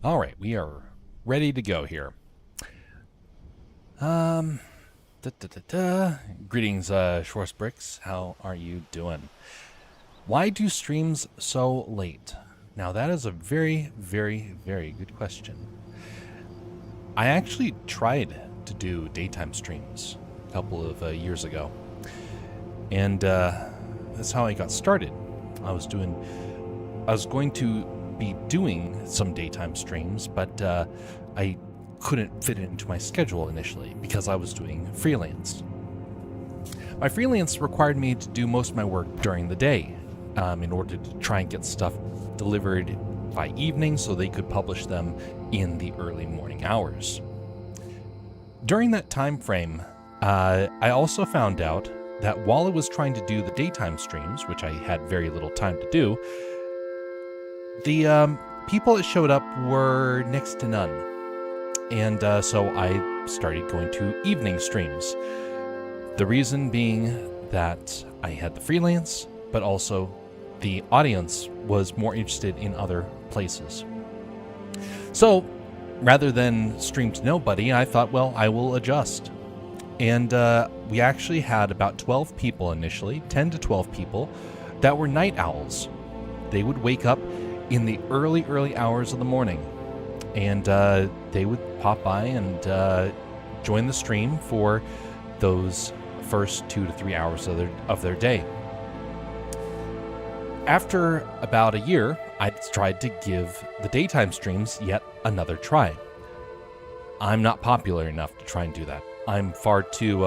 All right, we are ready to go here. Um, da, da, da, da. Greetings, Schwarzbricks. How are you doing? Why do streams so late? Now, that is a very, very, very good question. I actually tried to do daytime streams a couple of years ago, and that's how I got started. I was doing, I was going to be doing some daytime streams, but I couldn't fit it into my schedule initially because I was doing freelance. My freelance required me to do most of my work during the day in order to try and get stuff delivered by evening so they could publish them in the early morning hours. During that time frame, I also found out that while I was trying to do the daytime streams, which I had very little time to do, the people that showed up were next to none. And so I started going to evening streams. The reason being that I had the freelance, but also the audience was more interested in other places. So rather than stream to nobody, I thought, well, I will adjust. And we actually had about 12 people initially, 10 to 12 people, that were night owls. They would wake up in the early hours of the morning, and they would pop by and join the stream for those first 2 to 3 hours of their day. After about a year, I tried to give the daytime streams yet another try. I'm not popular enough to try and do that. I'm far too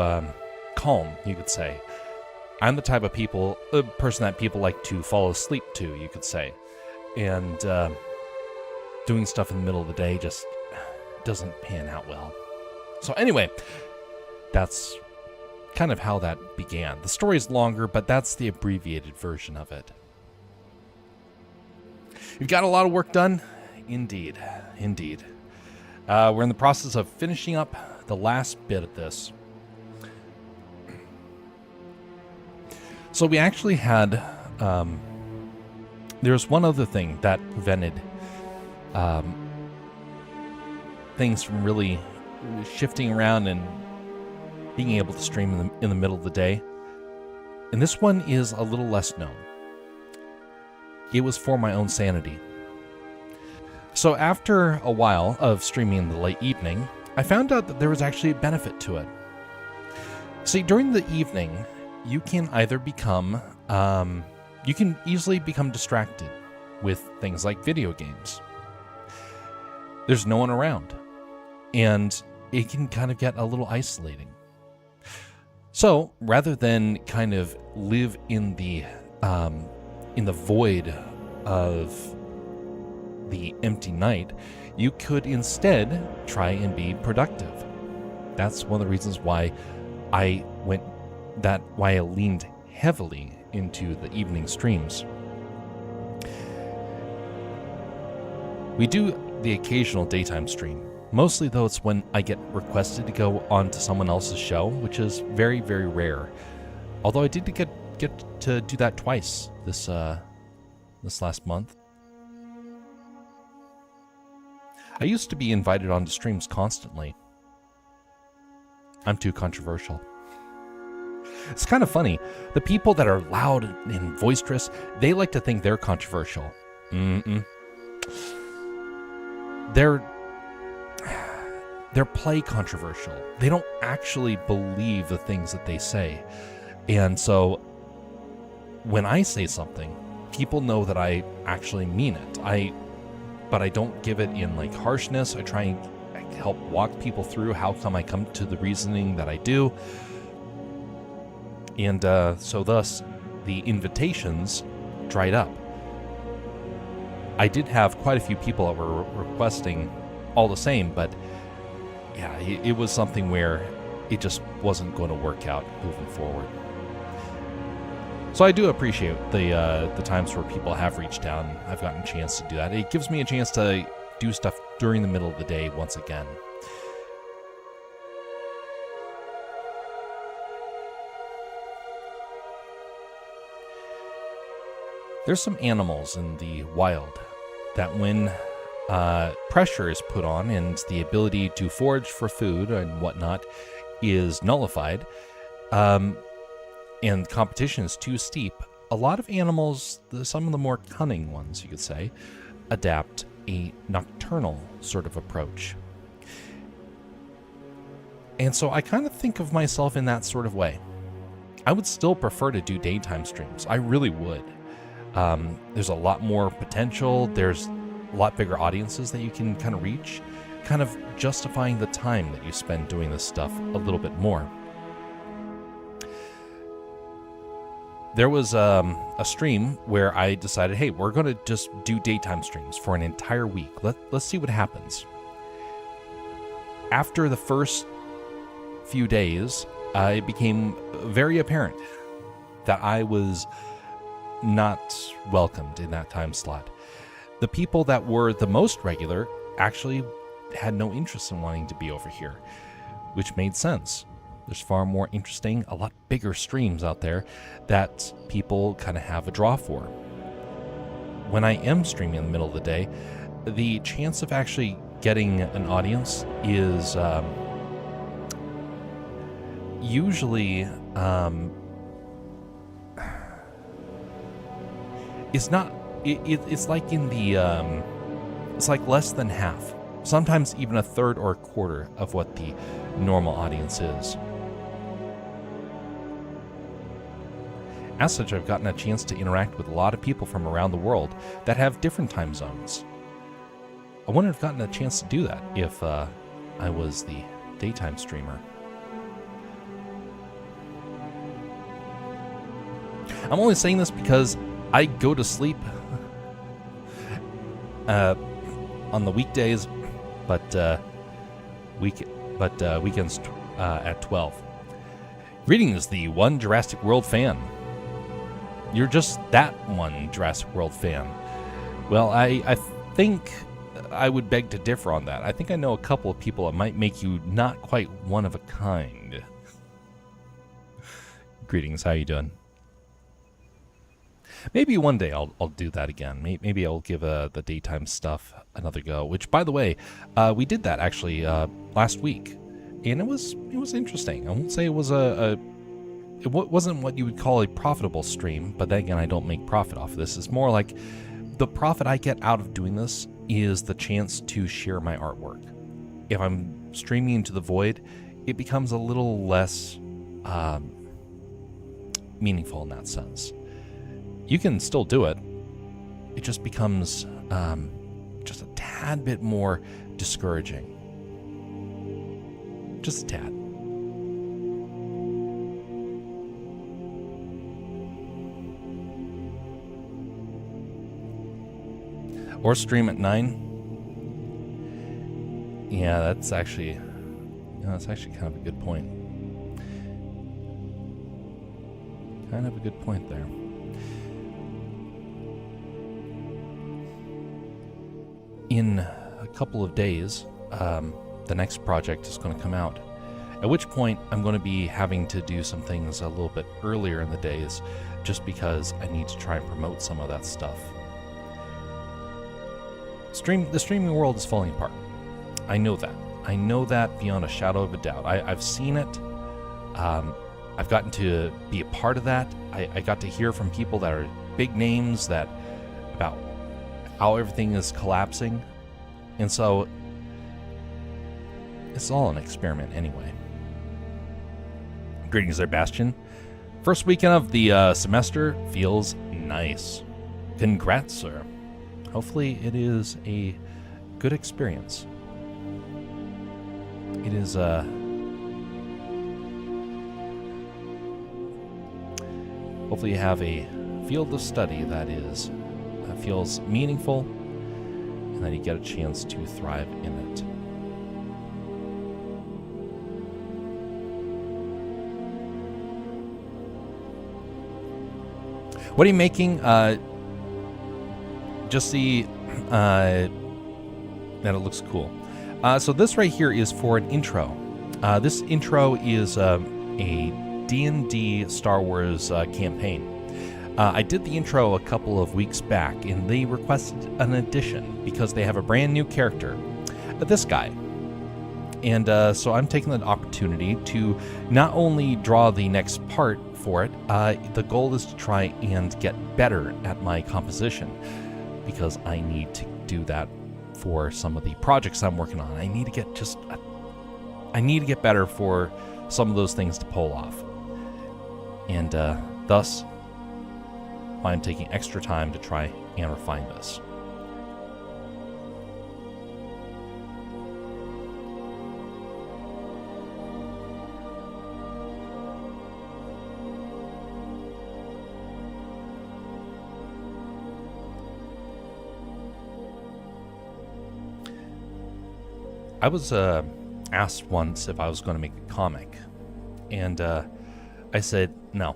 calm, you could say. I'm the type of person that people like to fall asleep to, you could say. And doing stuff in the middle of the day just doesn't pan out well. So anyway, that's kind of how that began. The story's longer, but that's the abbreviated version of it. You've got a lot of work done? Indeed. We're in the process of finishing up the last bit of this. So we actually had... there was one other thing that prevented things from really shifting around and being able to stream in the middle of the day. And this one is a little less known. It was for my own sanity. So after a while of streaming in the late evening, I found out that there was actually a benefit to it. See, during the evening, you can either become, you can easily become distracted with things like video games. There's no one around, and it can kind of get a little isolating. So rather than kind of live in the void of the empty night, you could instead try and be productive. That's one of the reasons why I leaned heavily into the evening streams. We do the occasional daytime stream. Mostly, though, it's when I get requested to go on to someone else's show, which is very, very rare. Although I did get to do that twice this last month. I used to be invited onto streams constantly. I'm too controversial. It's kind of funny. The people that are loud and boisterous, they like to think they're controversial. They're play controversial. They don't actually believe the things that they say. And so when I say something, people know that I actually mean it. But I don't give it in like harshness. I try and help walk people through how come I come to the reasoning that I do. And so thus, the invitations dried up. I did have quite a few people that were requesting all the same, but yeah, it was something where it just wasn't going to work out moving forward. So I do appreciate the times where people have reached out and I've gotten a chance to do that. It gives me a chance to do stuff during the middle of the day once again. There's some animals in the wild that when pressure is put on and the ability to forage for food and whatnot is nullified, and competition is too steep, a lot of animals, some of the more cunning ones, you could say, adapt a nocturnal sort of approach. And so I kind of think of myself in that sort of way. I would still prefer to do daytime streams. I really would. There's a lot more potential. There's a lot bigger audiences that you can kind of reach, kind of justifying the time that you spend doing this stuff a little bit more. There was a stream where I decided, hey, we're going to just do daytime streams for an entire week. Let's see what happens. After the first few days, it became very apparent that I was not welcomed in that time slot. The people that were the most regular actually had no interest in wanting to be over here, which made sense. There's far more interesting, a lot bigger streams out there that people kind of have a draw for. When I am streaming in the middle of the day, the chance of actually getting an audience is usually it's not. It's like in the it's like less than half, sometimes even a third or a quarter of what the normal audience is. As such, I've gotten a chance to interact with a lot of people from around the world that have different time zones. I wouldn't have gotten a chance to do that if I was the daytime streamer. I'm only saying this because I go to sleep on the weekdays, but weekends at 12. Greetings, the one Jurassic World fan. You're just that one Jurassic World fan. Well, I think I would beg to differ on that. I think I know a couple of people that might make you not quite one of a kind. Greetings, how you doing? Maybe one day I'll do that again. Maybe I'll give the daytime stuff another go. Which, by the way, we did that actually last week, and it was interesting. I won't say it was it wasn't what you would call a profitable stream, but then again, I don't make profit off of this. It's more like the profit I get out of doing this is the chance to share my artwork. If I'm streaming into the void, it becomes a little less meaningful in that sense. You can still do it. It just becomes just a tad bit more discouraging. Just a tad. Or stream at 9. Yeah, that's actually kind of a good point. Kind of a good point there. In a couple of days, the next project is going to come out, at which point I'm going to be having to do some things a little bit earlier in the days, just because I need to try and promote some of that stuff. The streaming world is falling apart. I know that. I know that beyond a shadow of a doubt. I've seen it. I've gotten to be a part of that. I got to hear from people that are big names about how everything is collapsing. And so it's all an experiment anyway. Greetings there, Bastion. First weekend of the semester feels nice. Congrats, sir. Hopefully it is a good experience. It is hopefully you have a field of study that feels meaningful, and that you get a chance to thrive in it. What are you making? Just see that it looks cool. So this right here is for an intro. This intro is a D&D Star Wars campaign. I did the intro a couple of weeks back, and they requested an addition because they have a brand new character, this guy. And so I'm taking the opportunity to not only draw the next part for it, the goal is to try and get better at my composition, because I need to do that for some of the projects I'm working on. I need to get better for some of those things to pull off. And thus, I'm taking extra time to try and refine this. I was asked once if I was going to make a comic, and I said no.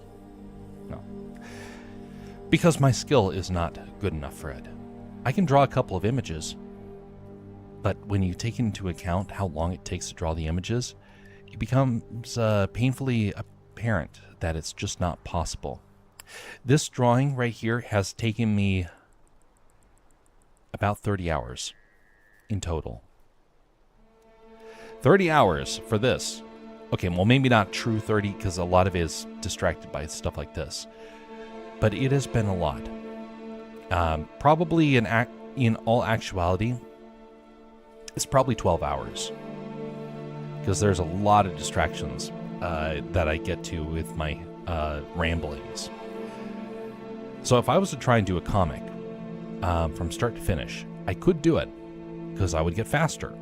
Because my skill is not good enough for it. I can draw a couple of images, but when you take into account how long it takes to draw the images, it becomes painfully apparent that it's just not possible. This drawing right here has taken me about 30 hours in total. 30 hours for this. Okay, well, maybe not true 30, because a lot of it is distracted by stuff like this. But it has been a lot. Probably in all actuality, it's probably 12 hours. Because there's a lot of distractions that I get to with my ramblings. So if I was to try and do a comic from start to finish, I could do it, because I would get faster.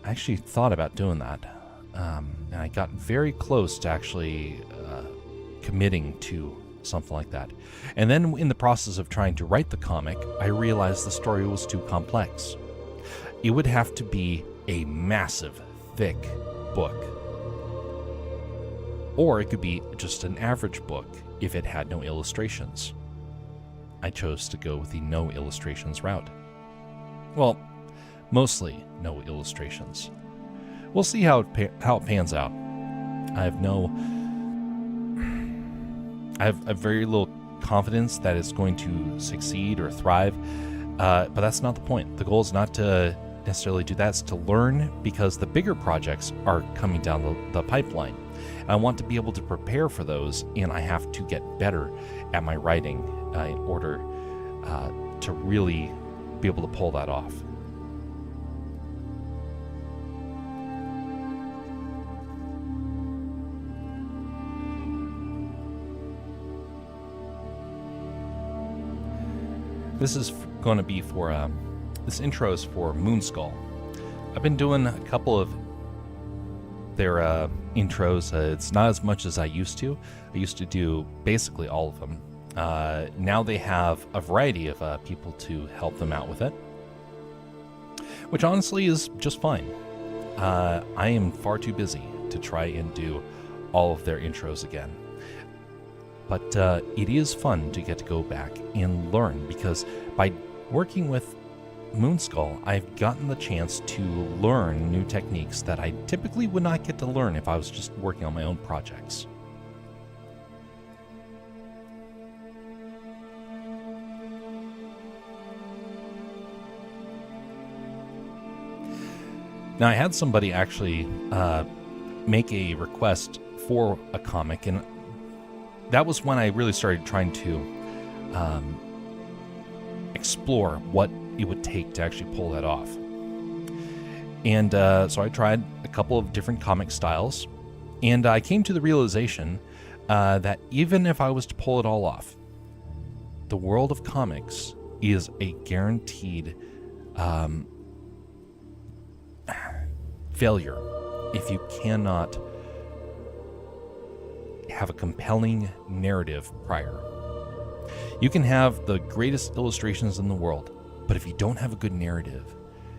I actually thought about doing that, and I got very close to actually committing to something like that. And then in the process of trying to write the comic, I realized the story was too complex. It would have to be a massive, thick book. Or it could be just an average book if it had no illustrations. I chose to go with the no illustrations route. Well, mostly no illustrations. We'll see how it pans out. I have very little confidence that it's going to succeed or thrive, but that's not the point. The goal is not to necessarily do that. It's to learn, because the bigger projects are coming down the pipeline. I want to be able to prepare for those, and I have to get better at my writing in order to really be able to pull that off. This is going to be for, this intro is for Moonskull. I've been doing a couple of their intros. It's not as much as I used to. I used to do basically all of them. Now they have a variety of people to help them out with it, which honestly is just fine. I am far too busy to try and do all of their intros again. But it is fun to get to go back and learn, because by working with Moonskull, I've gotten the chance to learn new techniques that I typically would not get to learn if I was just working on my own projects. Now, I had somebody actually make a request for a comic, and that was when I really started trying to explore what it would take to actually pull that off. And so I tried a couple of different comic styles, and I came to the realization that even if I was to pull it all off, the world of comics is a guaranteed failure if you cannot have a compelling narrative prior. You can have the greatest illustrations in the world, but if you don't have a good narrative,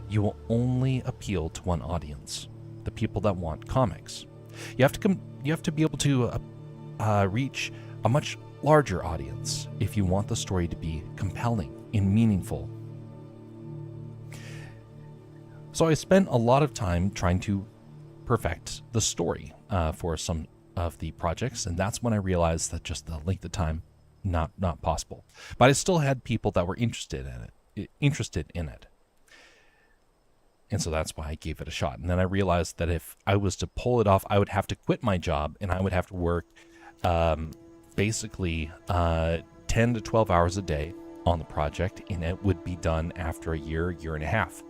you will only appeal to one audience, the people that want comics. You have to be able to reach a much larger audience if you want the story to be compelling and meaningful. So I spent a lot of time trying to perfect the story. for some of the projects, and that's when I realized that just the length of time, not possible. But I still had people that were interested in it. And so that's why I gave it a shot. And then I realized that if I was to pull it off, I would have to quit my job and I would have to work basically 10 to 12 hours a day on the project, and it would be done after a year and a half.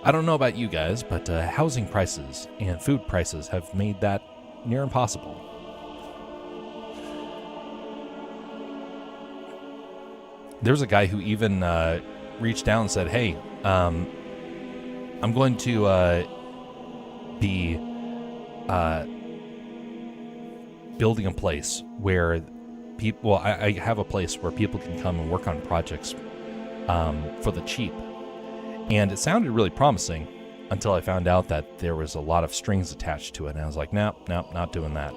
I don't know about you guys, but housing prices and food prices have made that near impossible. There's a guy who even reached out and said, hey, I'm going to be building a place where people, I have a place where people can come and work on projects for the cheap. And it sounded really promising until I found out that there was a lot of strings attached to it. And I was like, nope, not doing that.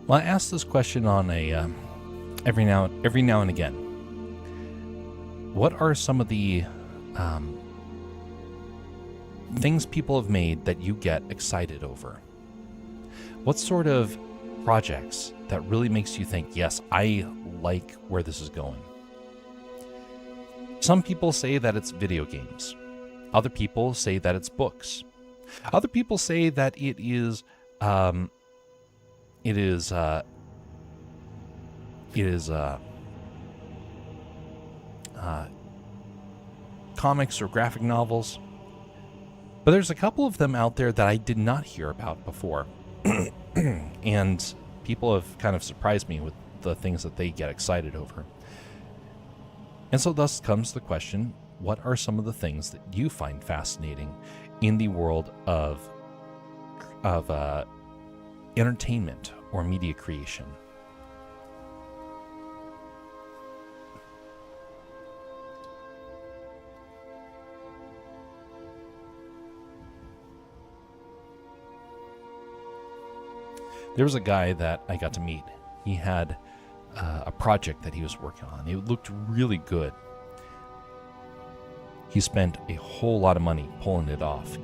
Well, I ask this question on a every now and again. What are some of the things people have made that you get excited over? What sort of projects that really makes you think, yes, I like where this is going? Some people say that it's video games. Other people say that it's books. Other people say that it is comics or graphic novels. But there's a couple of them out there that I did not hear about before. And people have kind of surprised me with the things that they get excited over. And so thus comes the question, what are some of the things that you find fascinating in the world of entertainment or media creation? There was a guy that I got to meet. He had a project that he was working on. It looked really good. He spent a whole lot of money pulling it off.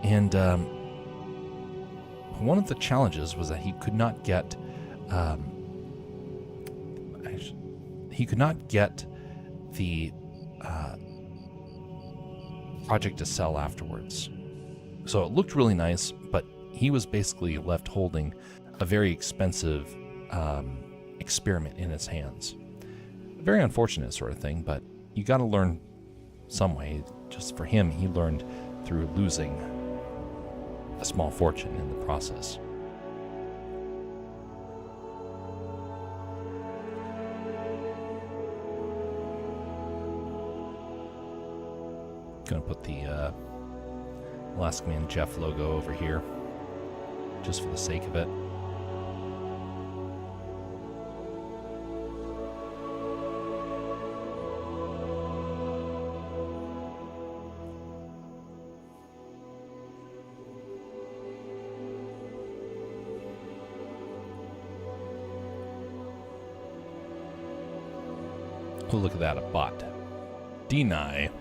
And one of the challenges was that he could not get the project to sell afterwards. So it looked really nice, but he was basically left holding a very expensive experiment in his hands. A very unfortunate sort of thing, but you got to learn some way. Just for him, he learned through losing a small fortune in the process. Gonna put the Alaska Man Jeff logo over here, just for the sake of it. Oh, look at that, a bot. Deny.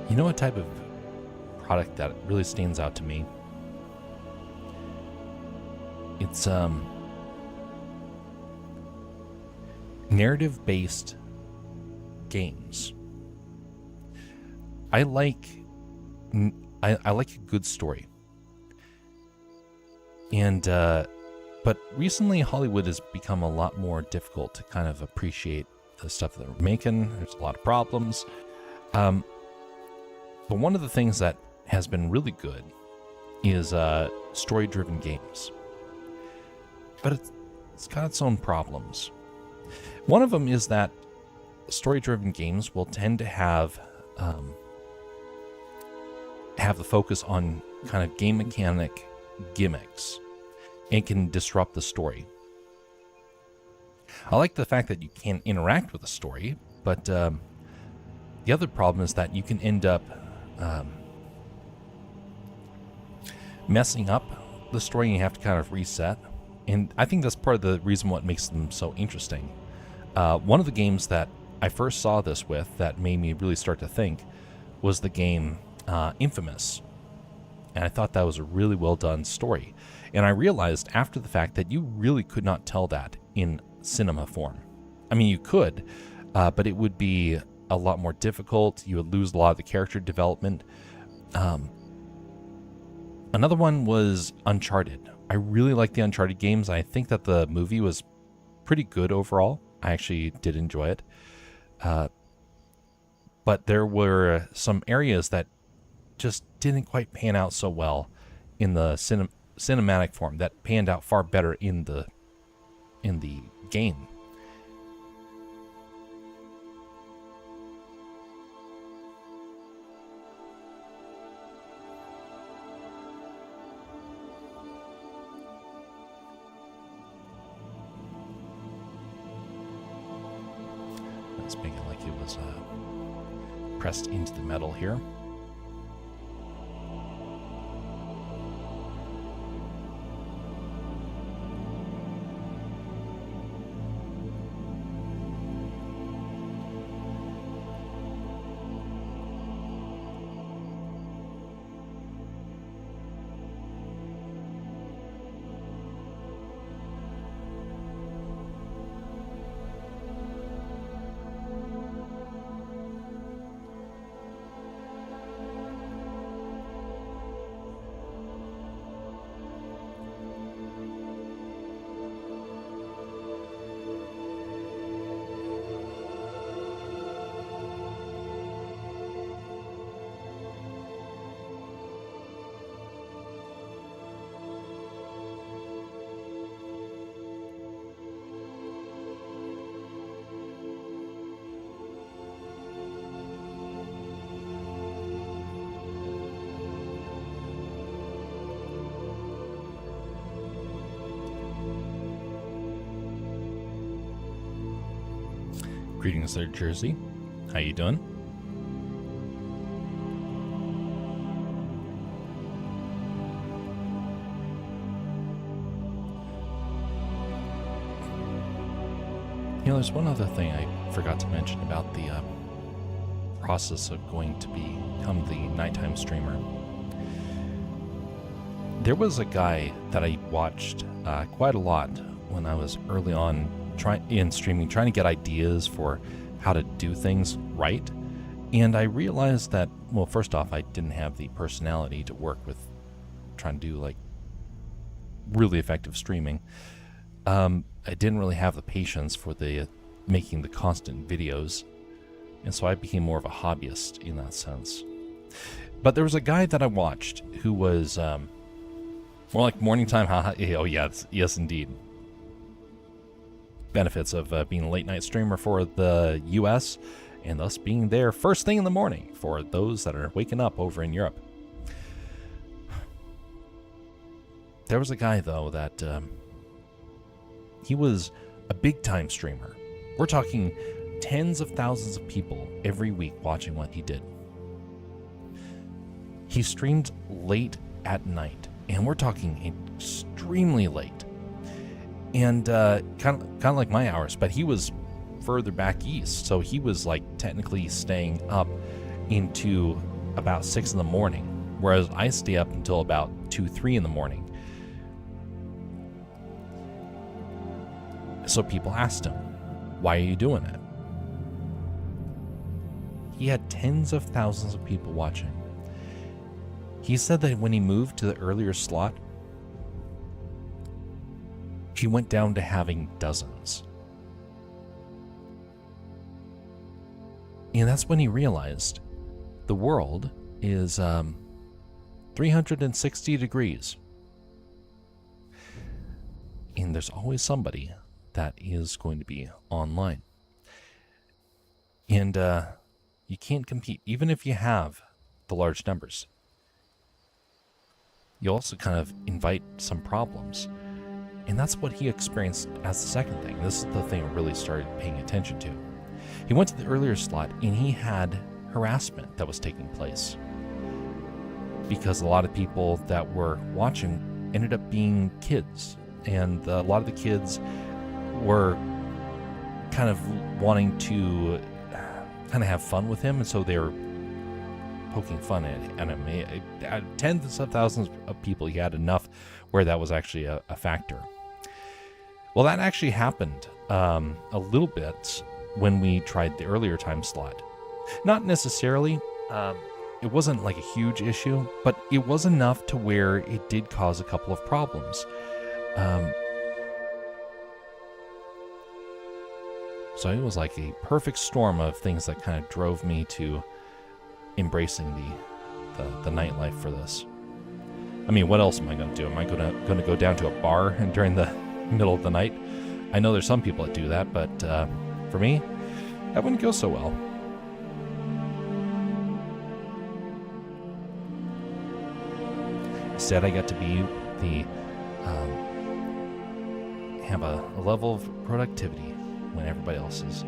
You know what type of product that really stands out to me? It's narrative-based games. I like a good story. And but recently Hollywood has become a lot more difficult to kind of appreciate the stuff that we're making. There's a lot of problems. But one of the things that has been really good is story-driven games. But it's got its own problems. One of them is that story-driven games will tend to have the focus on kind of game mechanic gimmicks and can disrupt the story. I like the fact that you can interact with the story, but the other problem is that you can end up messing up the story and you have to kind of reset. And I think that's part of the reason what makes them so interesting. One of the games that I first saw this with that made me really start to think was the game Infamous. And I thought that was a really well done story. And I realized after the fact that you really could not tell that in cinema form. I mean, you could, but it would be a lot more difficult. You would lose a lot of the character development. Another one was Uncharted. I really like the Uncharted games. I think that the movie was pretty good overall. I actually did enjoy it. But there were some areas that just didn't quite pan out so well in the cinematic form that panned out far better in the game. Let's make it like it was pressed into the metal here. Greetings there, Jersey. How you doing? You know, there's one other thing I forgot to mention about the process of going to become the nighttime streamer. There was a guy that I watched quite a lot when I was early on in streaming, trying to get ideas for how to do things right. And I realized that, well, first off, I didn't have the personality to work with trying to do like really effective streaming. I didn't really have the patience for the making the constant videos. And so I became more of a hobbyist in that sense. But there was a guy that I watched who was more like morning time. Oh, yes, indeed. Benefits of being a late night streamer for the US and thus being there first thing in the morning for those that are waking up over in Europe. There was a guy though that he was a big time streamer. We're talking tens of thousands of people every week watching what he did. He streamed late at night, and we're talking extremely late. And kind of like my hours, but he was further back east, so he was like technically staying up into about 6 in the morning, whereas I stay up until about 2-3 in the morning. So people asked him, why are you doing it? He had tens of thousands of people watching. He said that when he moved to the earlier slot, he went down to having dozens. And that's when he realized the world is 360 degrees. And there's always somebody that is going to be online. And you can't compete, even if you have the large numbers. You also kind of invite some problems. And that's what he experienced as the second thing. This is the thing I really started paying attention to. He went to the earlier slot and he had harassment that was taking place. Because a lot of people that were watching ended up being kids. And a lot of the kids were kind of wanting to kind of have fun with him. And so they were poking fun at him. Tens of thousands of people, he had enough where that was actually a factor. Well, that actually happened a little bit when we tried the earlier time slot. Not necessarily, it wasn't like a huge issue, but it was enough to where it did cause a couple of problems. So it was like a perfect storm of things that kind of drove me to embracing the nightlife for this. I mean, what else am I going to do? Am I going to go down to a bar and during the middle of the night? I know there's some people that do that, but for me, that wouldn't go so well. Instead, I got to be have a level of productivity when everybody else has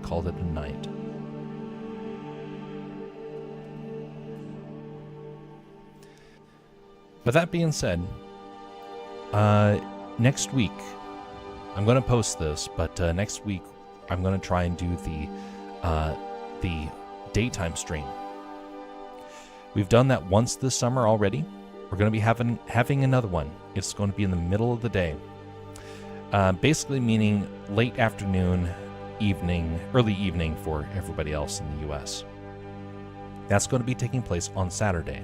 called it a night. With that being said, next week, I'm going to post this, but next week I'm going to try and do the daytime stream. We've done that once this summer already. We're going to be having another one. It's going to be in the middle of the day. Basically meaning late afternoon, early evening for everybody else in the U.S. That's going to be taking place on Saturday.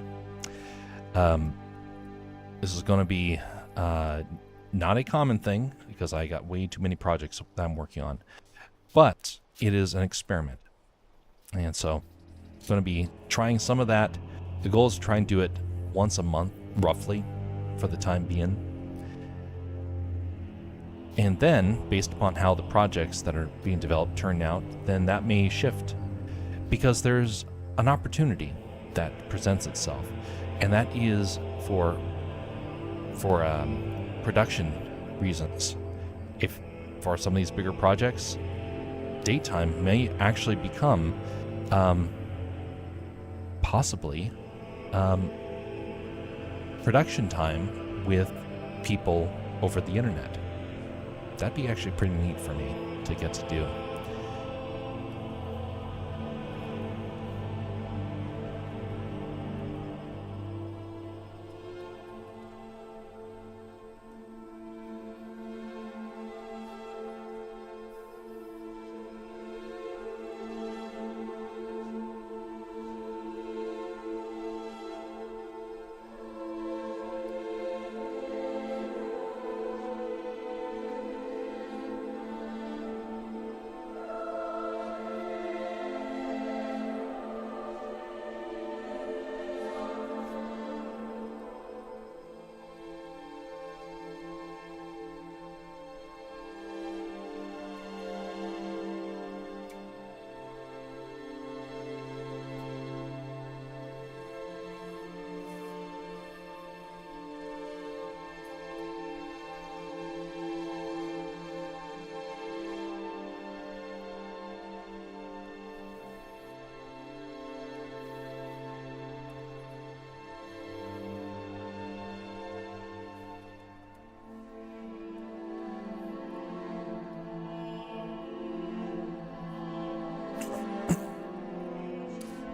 This is going to be not a common thing because I got way too many projects that I'm working on. But it is an experiment. And so I'm going to be trying some of that. The goal is to try and do it once a month, roughly, for the time being. And then, based upon how the projects that are being developed turn out, then that may shift. Because there's an opportunity that presents itself. And that is for production reasons. If for some of these bigger projects, daytime may actually become possibly production time with people over the internet. That'd be actually pretty neat for me to get to do.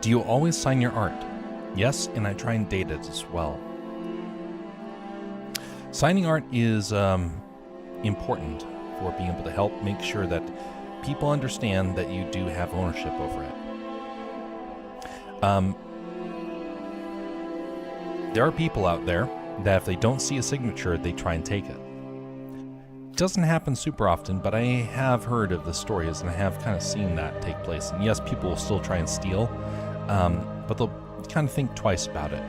Do you always sign your art? Yes, and I try and date it as well. Signing art is important for being able to help make sure that people understand that you do have ownership over it. There are people out there that if they don't see a signature, they try and take it. It doesn't happen super often, but I have heard of the stories and I have kind of seen that take place. And yes, people will still try and steal, but they'll kind of think twice about it.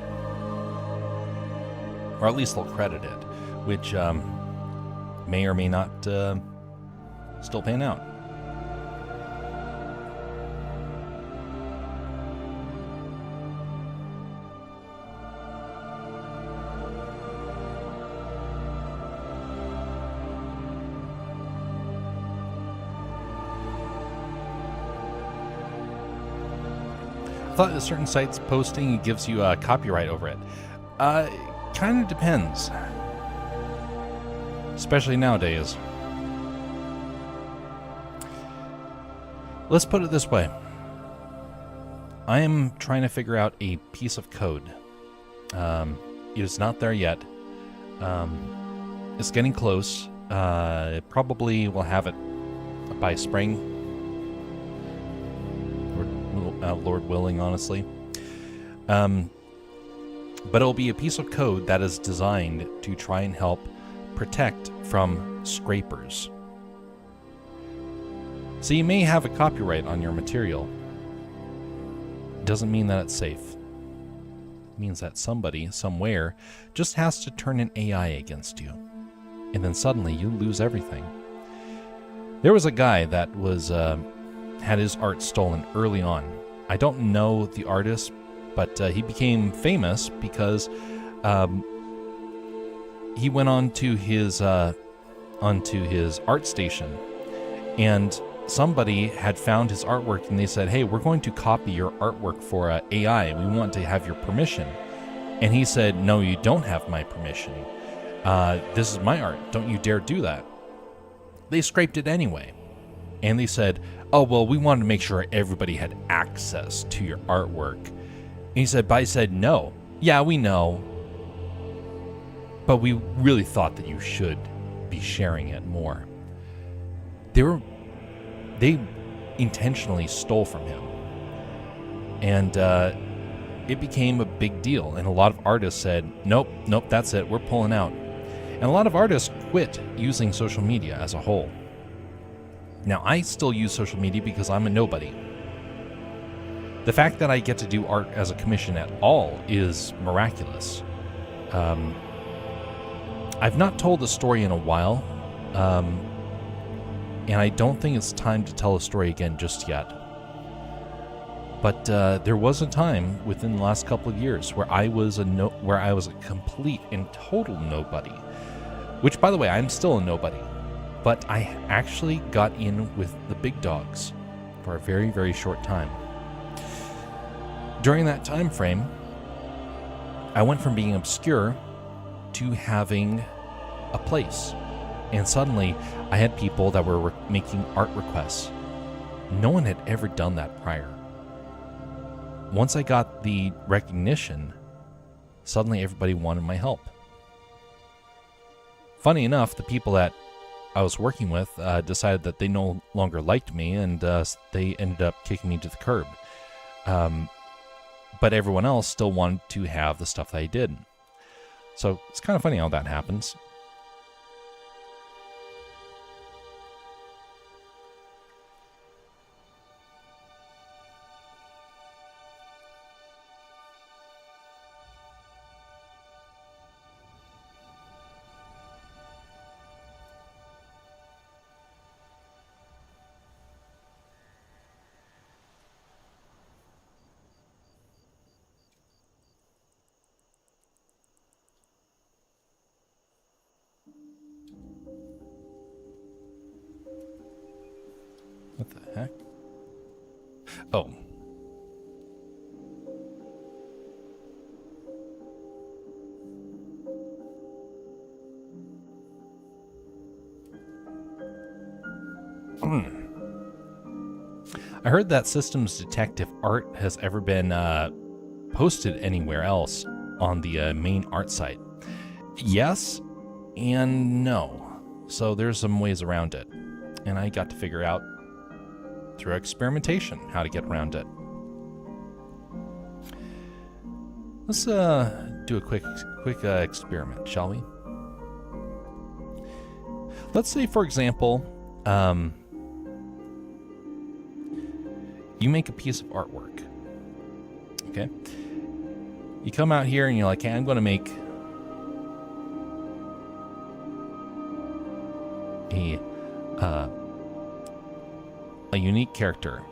or at least they'll credit it, which may or may not still pan out. I thought that certain sites posting gives you copyright over it. Kind of depends. Especially nowadays. Let's put it this way. I am trying to figure out a piece of code. It is not there yet. It's getting close. Probably will have it by spring. Lord willing, honestly. But it'll be a piece of code that is designed to try and help protect from scrapers. So you may have a copyright on your material. Doesn't mean that it's safe. It means that somebody, somewhere, just has to turn an AI against you. And then suddenly you lose everything. There was a guy that was had his art stolen early on. I don't know the artist, but he became famous because he went onto his art station, and somebody had found his artwork, and they said, "Hey, we're going to copy your artwork for AI. We want to have your permission." And he said, "No, you don't have my permission. This is my art. Don't you dare do that." They scraped it anyway, and they said, "Oh, well, we wanted to make sure everybody had access to your artwork." And he said, but I said, "No. Yeah, we know. But we really thought that you should be sharing it more." They intentionally stole from him. And it became a big deal. And a lot of artists said, nope, that's it. We're pulling out. And a lot of artists quit using social media as a whole. Now, I still use social media because I'm a nobody. The fact that I get to do art as a commission at all is miraculous. I've not told a story in a while, and I don't think it's time to tell a story again just yet. But there was a time within the last couple of years where I was a complete and total nobody. Which, by the way, I'm still a nobody. But I actually got in with the big dogs for a very, very short time. During that time frame, I went from being obscure to having a place. And suddenly, I had people that were making art requests. No one had ever done that prior. Once I got the recognition, suddenly everybody wanted my help. Funny enough, the people that I was working with decided that they no longer liked me, and they ended up kicking me to the curb. But everyone else still wanted to have the stuff that I did. So it's kind of funny how that happens. What the heck? Oh. I heard that systems detect if art has ever been posted anywhere else on the main art site. Yes and no. So there's some ways around it. And I got to figure out through experimentation how to get around it. Let's do a quick experiment, shall we? Let's say, for example, you make a piece of artwork. Okay? You come out here and you're like, hey, I'm going to make a unique character.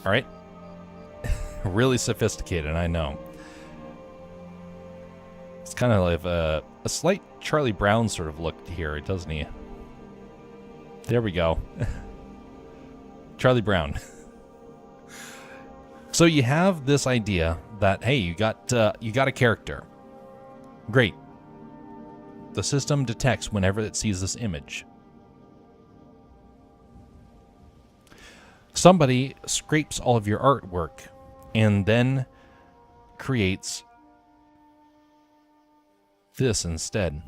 All right. Really sophisticated, I know. It's kind of like a slight Charlie Brown sort of look here, doesn't he? There we go. Charlie Brown. So you have this idea that, hey, you got a character. Great. The system detects whenever it sees this image. Somebody scrapes all of your artwork and then creates this instead.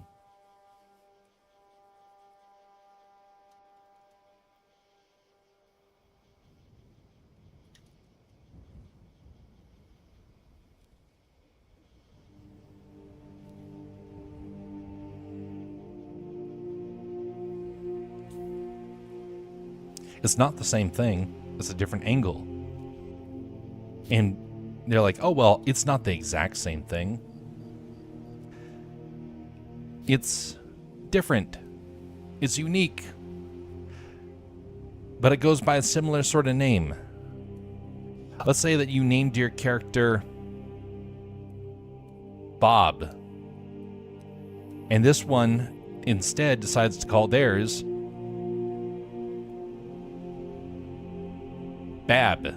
It's not the same thing. It's a different angle. And they're like, oh, well, it's not the exact same thing. It's different. It's unique. But it goes by a similar sort of name. Let's say that you named your character Bob. And this one instead decides to call theirs Bab.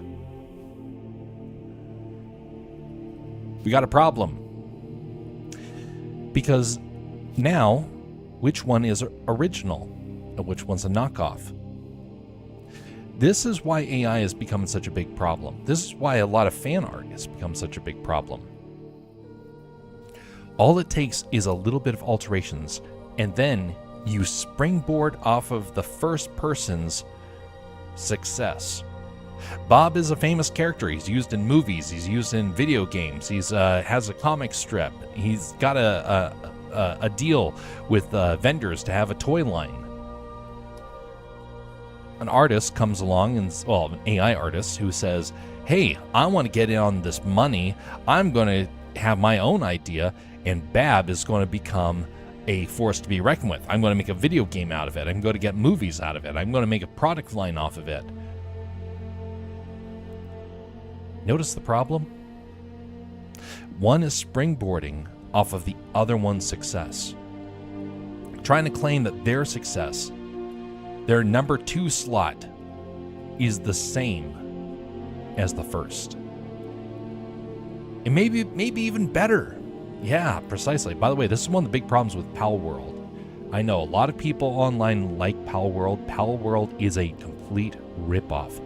We got a problem. Because now, which one is original and which one's a knockoff? This is why AI has become such a big problem. This is why a lot of fan art has become such a big problem. All it takes is a little bit of alterations, and then you springboard off of the first person's success. Bob is a famous character. He's used in movies. He's used in video games. He's has a comic strip. He's got a deal with vendors to have a toy line. An artist comes along, and well, an AI artist who says, hey, I want to get in on this money. I'm going to have my own idea, and Bab is going to become a force to be reckoned with. I'm going to make a video game out of it. I'm going to get movies out of it. I'm going to make a product line off of it. Notice the problem? One is springboarding off of the other one's success, trying to claim that their success, their number 2 slot, is the same as the first. And maybe even better. Yeah, precisely. By the way, this is one of the big problems with Palworld. I know a lot of people online like Palworld. Palworld is a complete ripoff,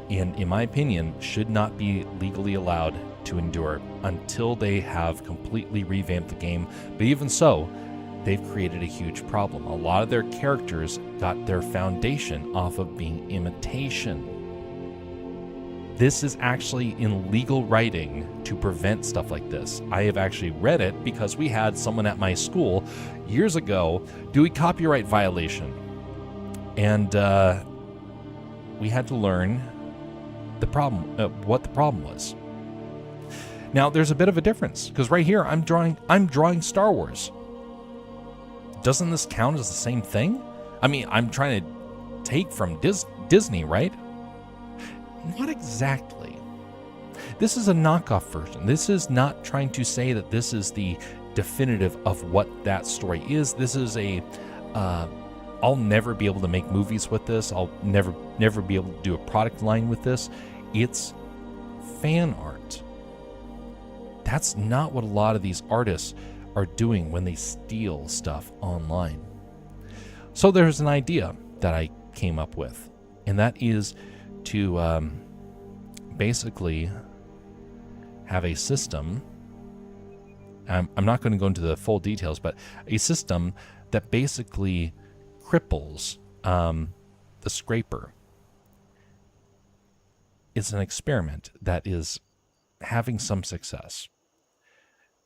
and in my opinion, should not be legally allowed to endure until they have completely revamped the game. But even so, they've created a huge problem. A lot of their characters got their foundation off of being imitation. This is actually in legal writing to prevent stuff like this. I have actually read it because we had someone at my school years ago do a copyright violation. And we had to learn the problem, what the problem was. Now, there's a bit of a difference, because right here I'm drawing Star Wars. Doesn't this count as the same thing? I mean, I'm trying to take from Disney, right? Not exactly. This is a knockoff version. This is not trying to say that this is the definitive of what that story is. This is a I'll never be able to make movies with this. I'll never be able to do a product line with this. It's fan art. That's not what a lot of these artists are doing when they steal stuff online. So there's an idea that I came up with, and that is to basically have a system. I'm not going to go into the full details, but a system that basically cripples the scraper. It's an experiment that is having some success.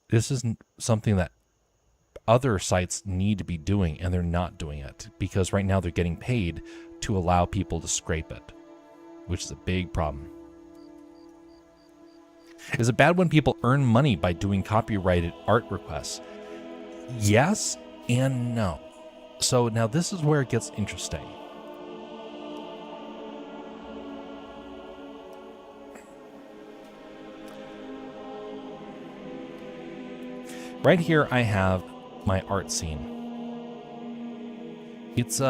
This is something that other sites need to be doing, and they're not doing it because right now they're getting paid to allow people to scrape it, which is a big problem. Is it bad when people earn money by doing copyrighted art requests? Yes and no. So now this is where it gets interesting. Right here I have my art scene. It's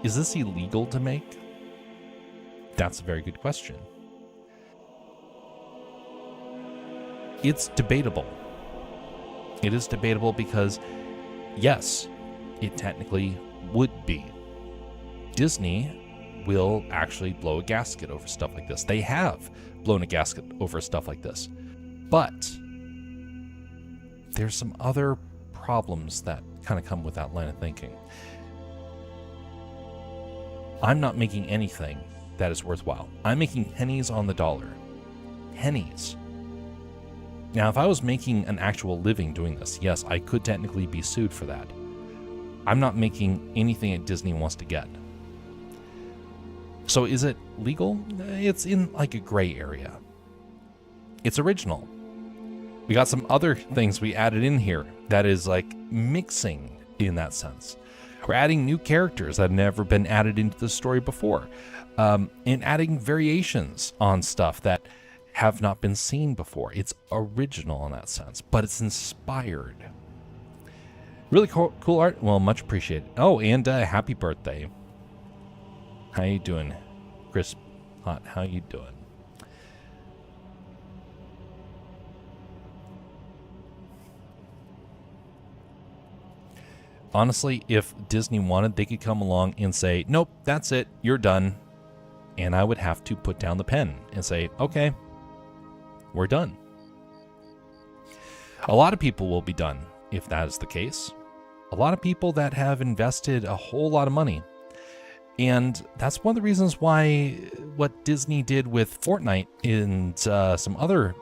is this illegal to make? That's a very good question. It's debatable. It is debatable because, yes, it technically would be. Disney will actually blow a gasket over stuff like this. They have blown a gasket over stuff like this. But there's some other problems that kind of come with that line of thinking. I'm not making anything that is worthwhile. I'm making pennies on the dollar. Pennies. Now, if I was making an actual living doing this, yes, I could technically be sued for that. I'm not making anything that Disney wants to get. So is it legal? It's in like a gray area. It's original. We got some other things we added in here that is like mixing in that sense. We're adding new characters that have never been added into the story before, and adding variations on stuff that have not been seen before. It's original in that sense, but it's inspired. Really cool art. Well, much appreciated. Oh, and happy birthday. How you doing, Chris Hot? How you doing? Honestly, if Disney wanted, they could come along and say, nope, that's it, you're done. And I would have to put down the pen and say, okay, we're done. A lot of people will be done if that is the case. A lot of people that have invested a whole lot of money. And that's one of the reasons why what Disney did with Fortnite and some other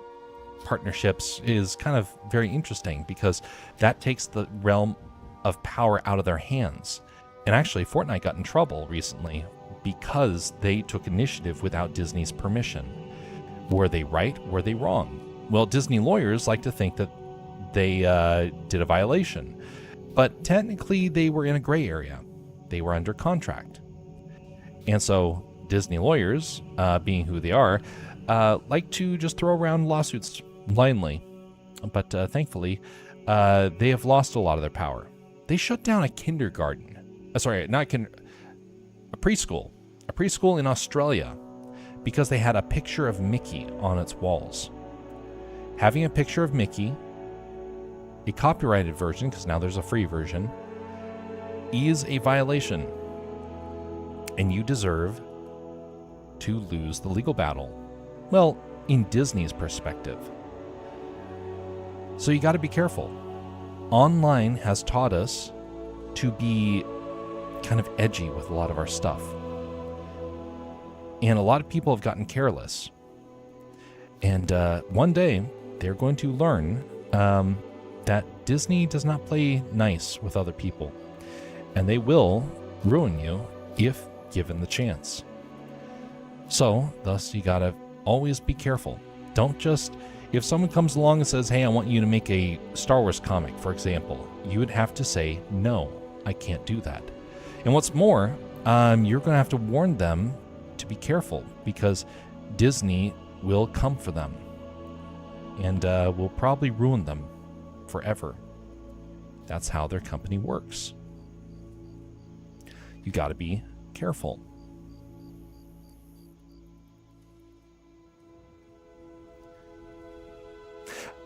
partnerships is kind of very interesting, because that takes the realm of power out of their hands. And actually, Fortnite got in trouble recently because they took initiative without Disney's permission. Were they right? Were they wrong? Well, Disney lawyers like to think that they did a violation, but technically they were in a gray area. They were under contract. And so Disney lawyers, being who they are, like to just throw around lawsuits blindly. But thankfully, they have lost a lot of their power. They shut down a kindergarten. A preschool. A preschool in Australia because they had a picture of Mickey on its walls. Having a picture of Mickey, a copyrighted version, because now there's a free version, is a violation. And you deserve to lose the legal battle. Well, in Disney's perspective. So you got to be careful. Online has taught us to be kind of edgy with a lot of our stuff. And a lot of people have gotten careless. And one day, they're going to learn that Disney does not play nice with other people. And they will ruin you if given the chance. So, thus, you gotta always be careful. Don't just... If someone comes along and says, hey, I want you to make a Star Wars comic, for example, you would have to say, no, I can't do that. And what's more, you're going to have to warn them to be careful, because Disney will come for them and will probably ruin them forever. That's how their company works. You got to be careful.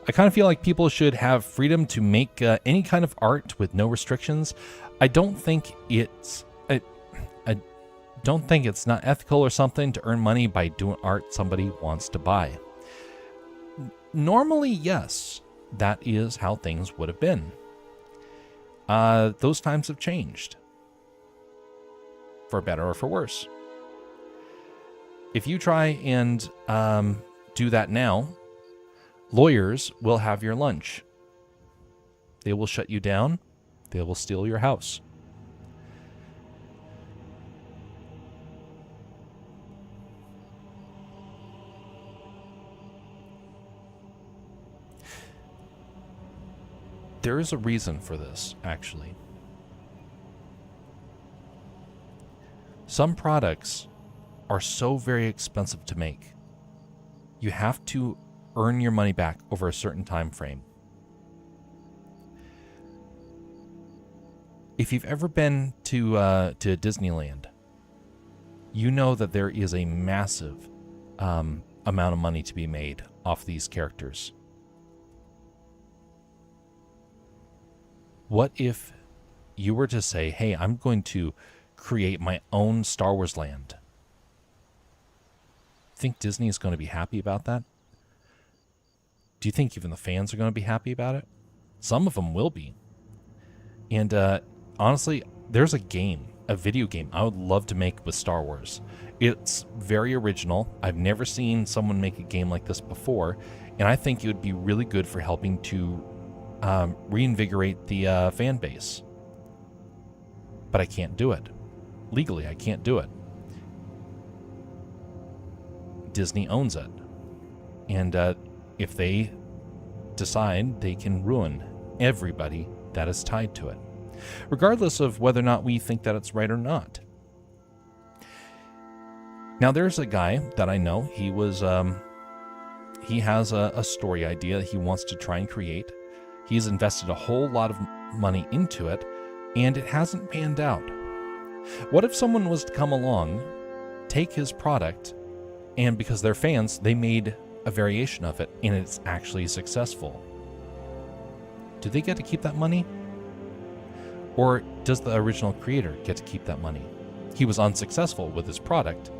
I kind of feel like people should have freedom to make any kind of art with no restrictions. I don't think it's not ethical or something to earn money by doing art somebody wants to buy. Normally, yes, that is how things would have been. Those times have changed, for better or for worse. If you try and do that now, lawyers will have your lunch. They will shut you down. They will steal your house. There is a reason for this, actually. Some products are so very expensive to make. You have to earn your money back over a certain time frame. If you've ever been to Disneyland, you know that there is a massive amount of money to be made off these characters. What if you were to say, hey, I'm going to create my own Star Wars land? Think Disney is going to be happy about that? Do you think even the fans are going to be happy about it? Some of them will be. And honestly, there's a video game I would love to make with Star Wars. It's very original. I've never seen someone make a game like this before, and I think it would be really good for helping to reinvigorate the fan base. But I can't do it. Legally, I can't do it. Disney owns it. And if they decide, they can ruin everybody that is tied to it, regardless of whether or not we think that it's right or not. Now, there's a guy that I know. He has a story idea that he wants to try and create. He's invested a whole lot of money into it, and it hasn't panned out. What if someone was to come along, take his product, and because they're fans, they made a variation of it, and it's actually successful? Do they get to keep that money? Or does the original creator get to keep that money? He was unsuccessful with his product.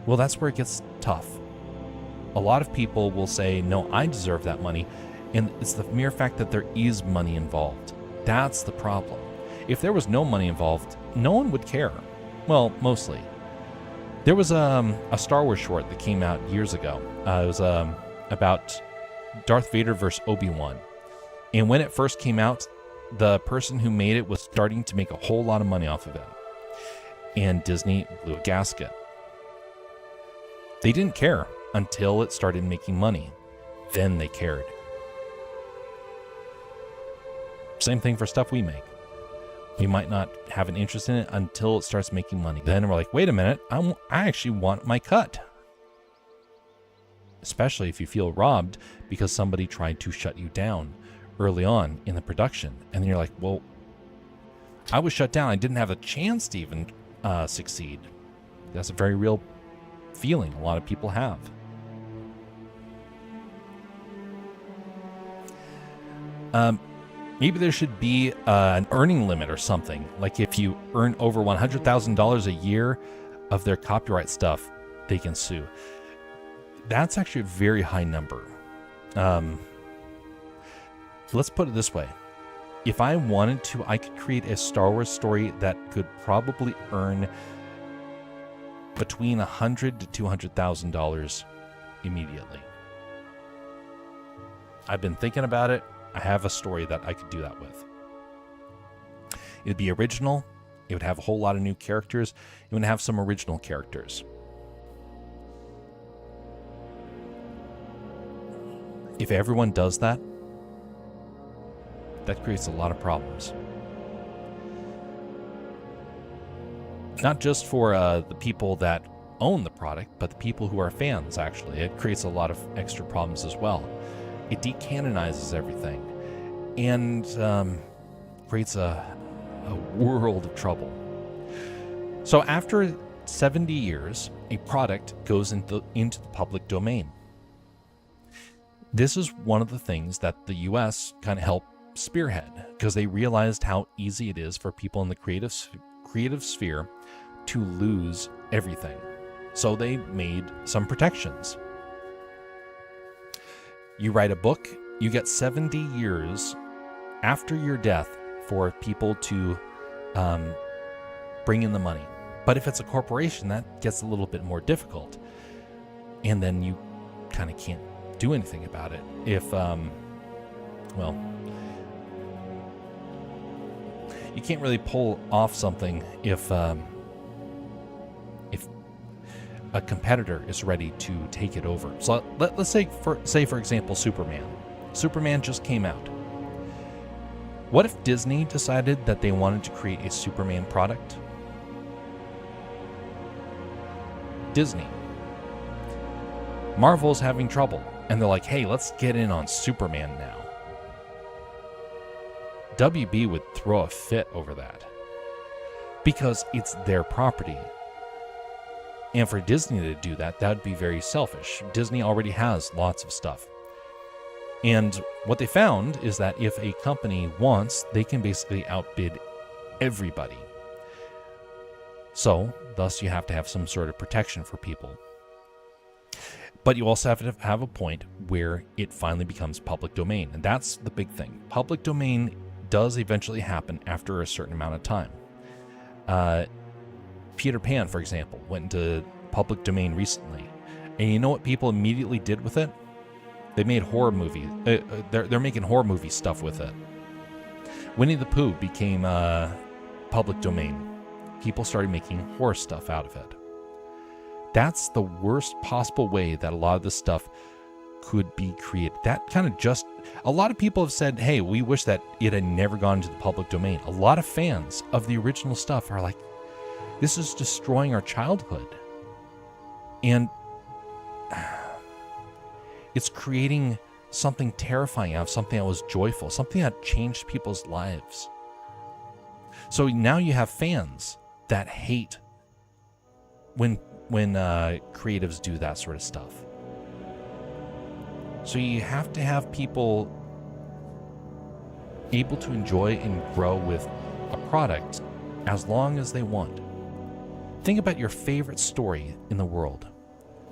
Well, that's where it gets tough. A lot of people will say, no, I deserve that money. And it's the mere fact that there is money involved. That's the problem. If there was no money involved, no one would care. Well, mostly. There was a Star Wars short that came out years ago. It was about Darth Vader versus Obi-Wan. And when it first came out, the person who made it was starting to make a whole lot of money off of it. And Disney blew a gasket. They didn't care until it started making money. Then they cared. Same thing for stuff we make. We might not have an interest in it until it starts making money. Then we're like, wait a minute, I actually want my cut. Especially if you feel robbed because somebody tried to shut you down early on in the production. And then you're like, well, I was shut down. I didn't have a chance to even succeed. That's a very real feeling a lot of people have. Maybe there should be an earning limit or something. Like if you earn over $100,000 a year of their copyright stuff, they can sue. That's actually a very high number. Let's put it this way. If I wanted to, I could create a Star Wars story that could probably earn between $100,000 to $200,000 immediately. I've been thinking about it. I have a story that I could do that with. It would be original. It would have a whole lot of new characters. It would have some original characters. If everyone does that, that creates a lot of problems. Not just for the people that own the product, but the people who are fans, actually. It creates a lot of extra problems as well. It decanonizes everything and creates a world of trouble. So after 70 years, a product goes into the public domain. This is one of the things that the US kind of helped spearhead, because they realized how easy it is for people in the creative sphere to lose everything. So they made some protections. You write a book, you get 70 years after your death for people to bring in the money. But if it's a corporation, that gets a little bit more difficult. And then you kind of can't do anything about it. If, you can't really pull off something if a competitor is ready to take it over. So let's say for example, Superman. Superman just came out. What if Disney decided that they wanted to create a Superman product? Disney. Marvel's having trouble, and they're like, hey, let's get in on Superman now. WB would throw a fit over that because it's their property. And for Disney to do that, that would be very selfish. Disney already has lots of stuff. And what they found is that if a company wants, they can basically outbid everybody. So, thus you have to have some sort of protection for people. But you also have to have a point where it finally becomes public domain. And that's the big thing. Public domain does eventually happen after a certain amount of time. Peter Pan, for example, went into public domain recently. And you know what people immediately did with it? They made horror movies. They're making horror movie stuff with it. Winnie the Pooh became public domain. People started making horror stuff out of it. That's the worst possible way that a lot of this stuff could be created. That kind of just... A lot of people have said, hey, we wish that it had never gone into the public domain. A lot of fans of the original stuff are like, this is destroying our childhood. And it's creating something terrifying out of something that was joyful, something that changed people's lives. So now you have fans that hate when creatives do that sort of stuff. So you have to have people able to enjoy and grow with a product as long as they want. Think about your favorite story in the world,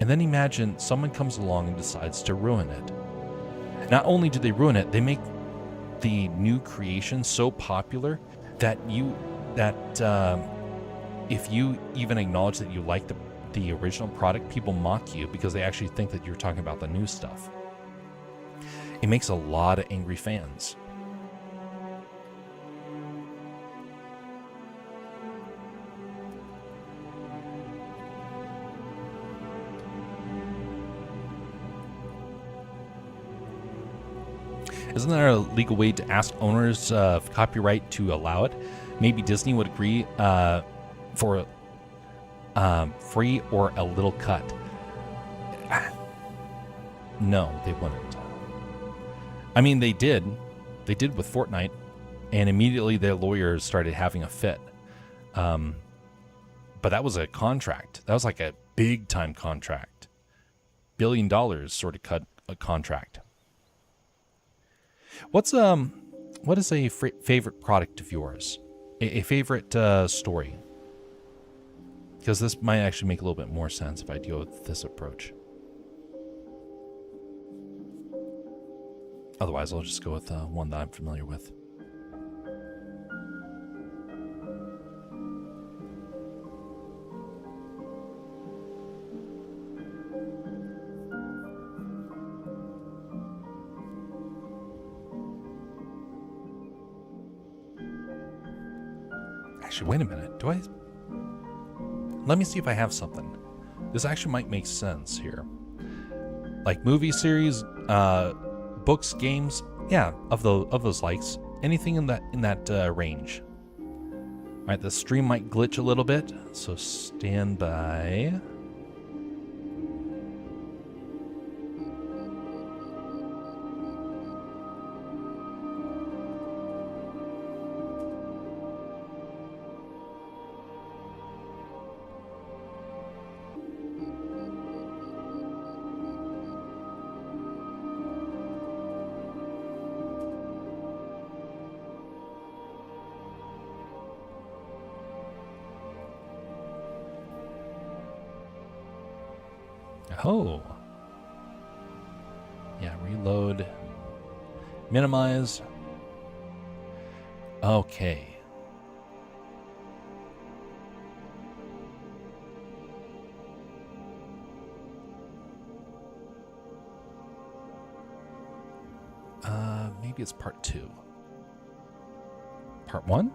and then imagine someone comes along and decides to ruin it. Not only do they ruin it, they make the new creation so popular that if you even acknowledge that you like the original product, people mock you because they actually think that you're talking about the new stuff. It makes a lot of angry fans. Isn't there a legal way to ask owners of copyright to allow it? Maybe Disney would agree for free or a little cut. No, they wouldn't. I mean, they did. They did with Fortnite, and immediately their lawyers started having a fit. But that was a contract. That was like a big-time contract. $1 billion sort of cut a contract. What is a favorite product of yours? A favorite story? Because this might actually make a little bit more sense if I deal with this approach. Otherwise, I'll just go with one that I'm familiar with. Actually, wait a minute. Do I? Let me see if I have something. This actually might make sense here. Like movie series, books, games, yeah, of those likes, anything in that range. All right, the stream might glitch a little bit, so stand by. Oh. Yeah, reload. Minimize. Okay. Maybe it's part 2. Part 1?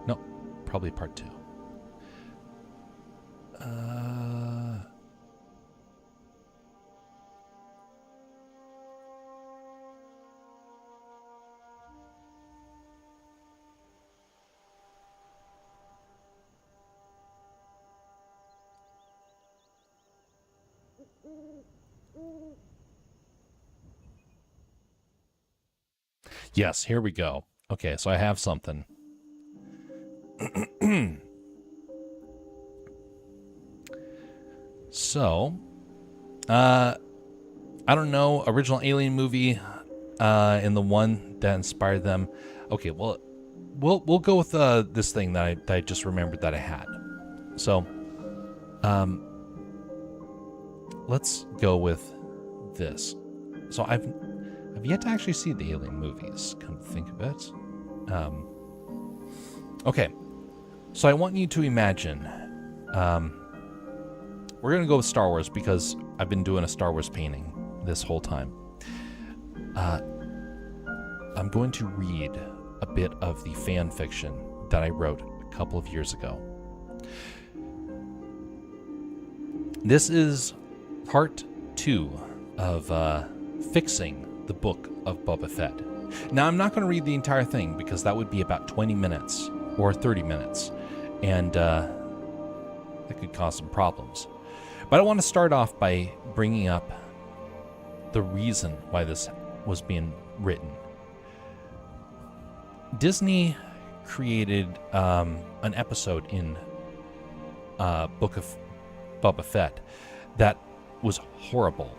No, probably part 2. Yes, here we go. Okay, so I have something. So, I don't know, original Alien movie, and the one that inspired them. Okay, well, we'll go with this thing that I just remembered that I had. So, let's go with this. So I've yet to actually see the Alien movies, come to think of it. Okay, so I want you to imagine. We're gonna go with Star Wars because I've been doing a Star Wars painting this whole time. I'm going to read a bit of the fan fiction that I wrote a couple of years ago. This is part 2 of fixing the book of Boba Fett. Now, I'm not going to read the entire thing because that would be about 20 minutes or 30 minutes, and that could cause some problems. But I want to start off by bringing up the reason why this was being written. Disney created an episode in Book of Boba Fett that was horrible.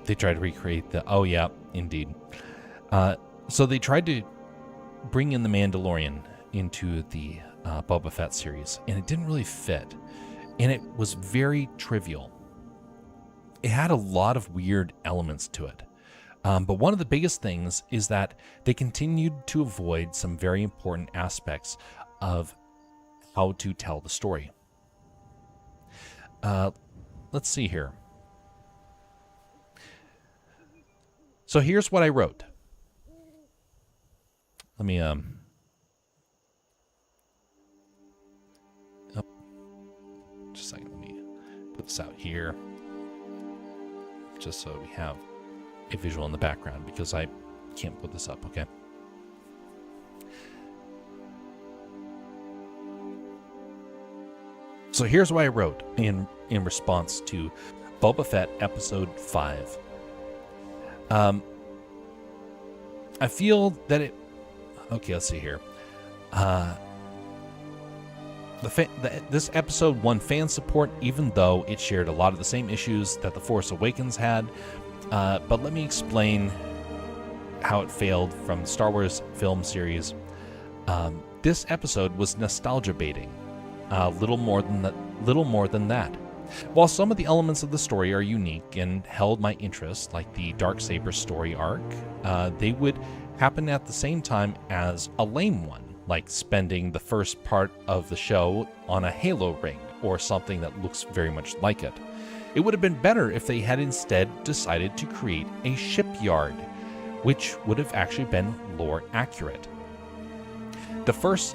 They tried to recreate the... Oh, yeah, indeed. So they tried to bring in the Mandalorian into the Boba Fett series, and it didn't really fit. And it was very trivial. It had a lot of weird elements to it. But one of the biggest things is that they continued to avoid some very important aspects of how to tell the story. Let's see here. So here's what I wrote. Let me just a second, let me put this out here just so we have a visual in the background because I can't put this up, okay? So here's what I wrote in response to Boba Fett Episode 5. I feel that it... Okay, let's see here. This episode won fan support even though it shared a lot of the same issues that The Force Awakens had. But let me explain how it failed from the Star Wars film series. This episode was nostalgia baiting. Little more than that. While some of the elements of the story are unique and held my interest, like the Darksaber story arc, they would happen at the same time as a lame one, like spending the first part of the show on a Halo ring or something that looks very much like it. It would have been better if they had instead decided to create a shipyard, which would have actually been lore accurate. The first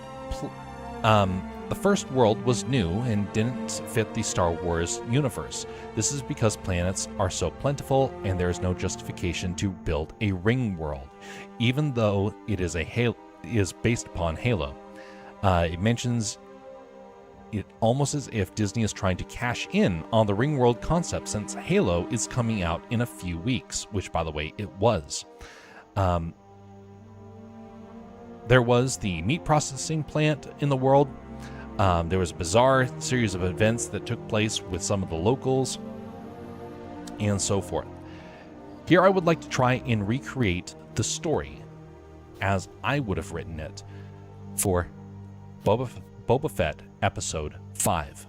world was new and didn't fit the Star Wars universe. This is because planets are so plentiful and there is no justification to build a ring world, even though it is based upon Halo. It mentions it almost as if Disney is trying to cash in on the ring world concept since Halo is coming out in a few weeks, which, by the way, it was. There was the meat processing plant in the world. There was a bizarre series of events that took place with some of the locals, and so forth. Here I would like to try and recreate the story as I would have written it for Boba Fett Episode 5.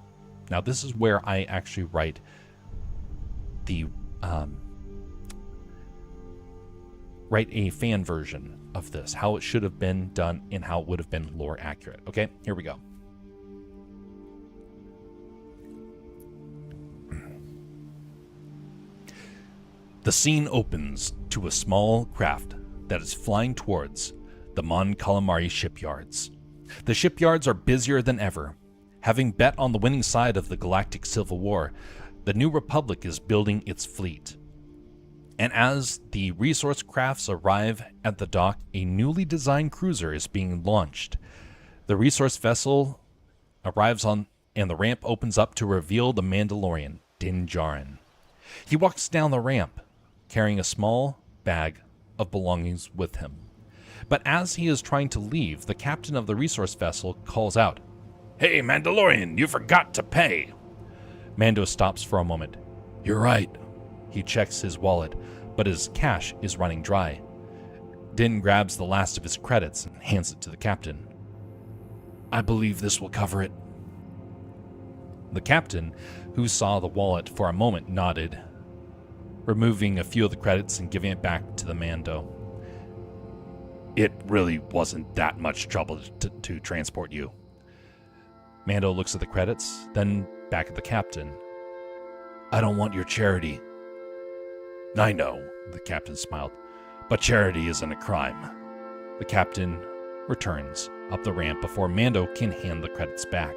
Now this is where I actually write the write a fan version of this, how it should have been done and how it would have been lore accurate. Okay, here we go. The scene opens to a small craft that is flying towards the Mon Calamari shipyards. The shipyards are busier than ever. Having bet on the winning side of the Galactic Civil War, the New Republic is building its fleet. And as the resource crafts arrive at the dock, a newly designed cruiser is being launched. The resource vessel arrives on and the ramp opens up to reveal the Mandalorian, Din Djarin. He walks down the ramp, carrying a small bag of belongings with him. But as he is trying to leave, the captain of the resource vessel calls out, "Hey, Mandalorian, you forgot to pay." Mando stops for a moment. "You're right." He checks his wallet, but his cash is running dry. Din grabs the last of his credits and hands it to the captain. "I believe this will cover it." The captain, who saw the wallet for a moment, nodded, removing a few of the credits and giving it back to the Mando. "It really wasn't that much trouble to transport you." Mando looks at the credits, then back at the captain. "I don't want your charity." "I know," the captain smiled, "but charity isn't a crime." The captain returns up the ramp before Mando can hand the credits back.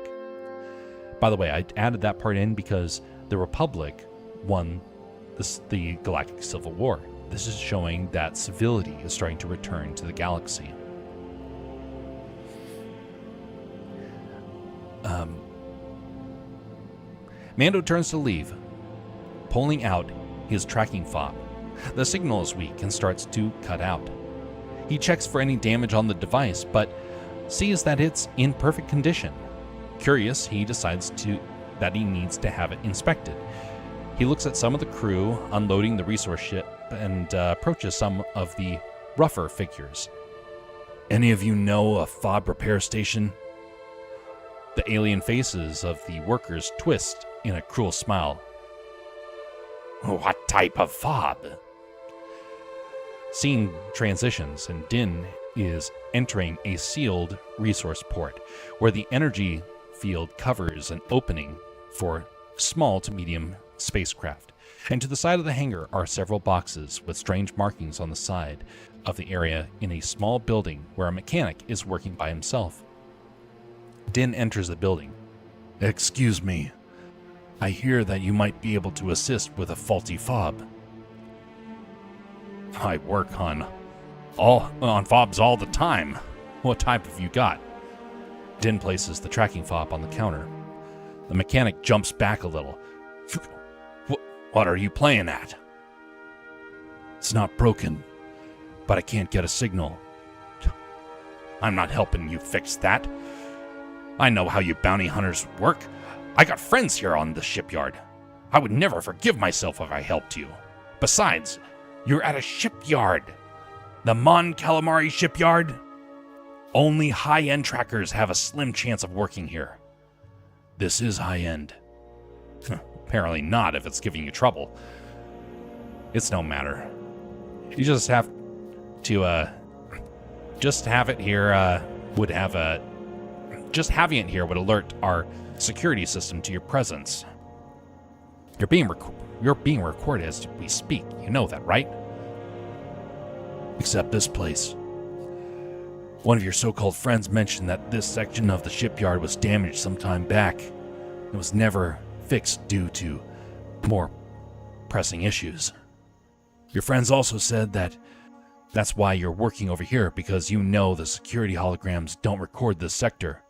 By the way, I added that part in because the Republic won the Galactic Civil War. This is showing that civility is starting to return to the galaxy. Mando turns to leave, pulling out his tracking fob. The signal is weak and starts to cut out. He checks for any damage on the device, but sees that it's in perfect condition. Curious, he decides that he needs to have it inspected. He looks at some of the crew unloading the resource ship and approaches some of the rougher figures. "Any of you know a fob repair station?" The alien faces of the workers twist in a cruel smile. "What type of fob?" Scene transitions, and Din is entering a sealed resource port, where the energy field covers an opening for small to medium spacecraft. And to the side of the hangar are several boxes with strange markings on the side of the area in a small building where a mechanic is working by himself. Din enters the building. "Excuse me. I hear that you might be able to assist with a faulty fob." "I work on fobs all the time. What type have you got?" Din places the tracking fob on the counter. The mechanic jumps back a little. What are you playing at?" "It's not broken, but I can't get a signal." "I'm not helping you fix that. I know how you bounty hunters work. I got friends here on the shipyard. I would never forgive myself if I helped you. Besides, you're at a shipyard. The Mon Calamari shipyard? Only high-end trackers have a slim chance of working here." "This is high-end." "Apparently not if it's giving you trouble." "It's no matter. You just have to, just have it here, just having it here would alert our security system to your presence. You're being recorded as we speak. You know that, right?" "Except this place. One of your so-called friends mentioned that this section of the shipyard was damaged some time back. It was never fixed due to more pressing issues. Your friends also said that that's why you're working over here, because you know the security holograms don't record this sector."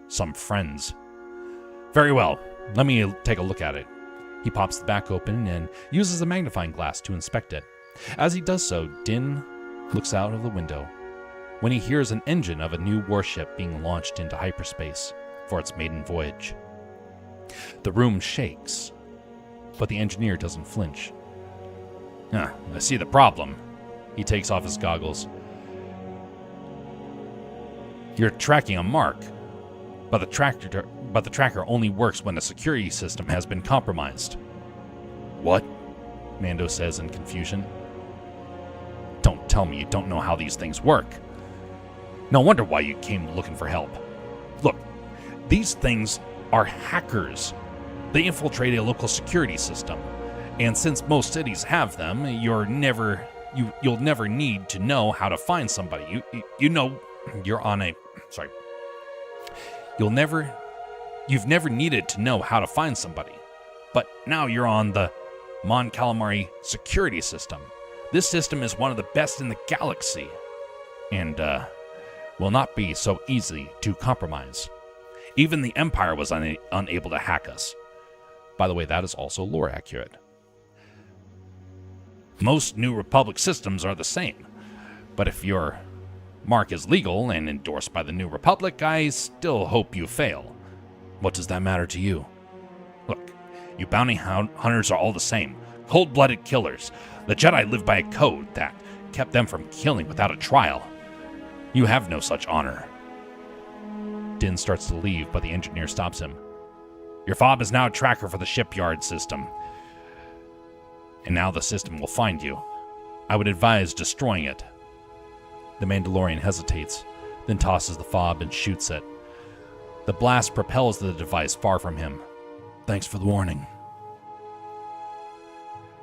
Some friends. "Very well, let me take a look at it." He pops the back open and uses a magnifying glass to inspect it. As he does so, Din looks out of the window when he hears an engine of a new warship being launched into hyperspace for its maiden voyage. The room shakes, but the engineer doesn't flinch. "I see the problem." He takes off his goggles. "You're tracking a mark, but the tracker only works when the security system has been compromised." "What?" Mando says in confusion. "Don't tell me you don't know how these things work. No wonder why you came looking for help. Look, these things are hackers. They infiltrate a local security system, and since most cities have them, you'll never need to know how to find somebody. You've never needed to know how to find somebody, but now you're on the Mon Calamari security system. This system is one of the best in the galaxy, and will not be so easy to compromise. Even the Empire was unable to hack us. By the way, that is also lore accurate. Most New Republic systems are the same, but if your mark is legal and endorsed by the New Republic, I still hope you fail. What does that matter to you? Look, you bounty hunters are all the same, cold-blooded killers. The Jedi live by a code that kept them from killing without a trial. You have no such honor. Din starts to leave, but the engineer stops him. Your fob is now a tracker for the shipyard system. And now the system will find you. I would advise destroying it. The Mandalorian hesitates, then tosses the fob and shoots it. The blast propels the device far from him. Thanks for the warning.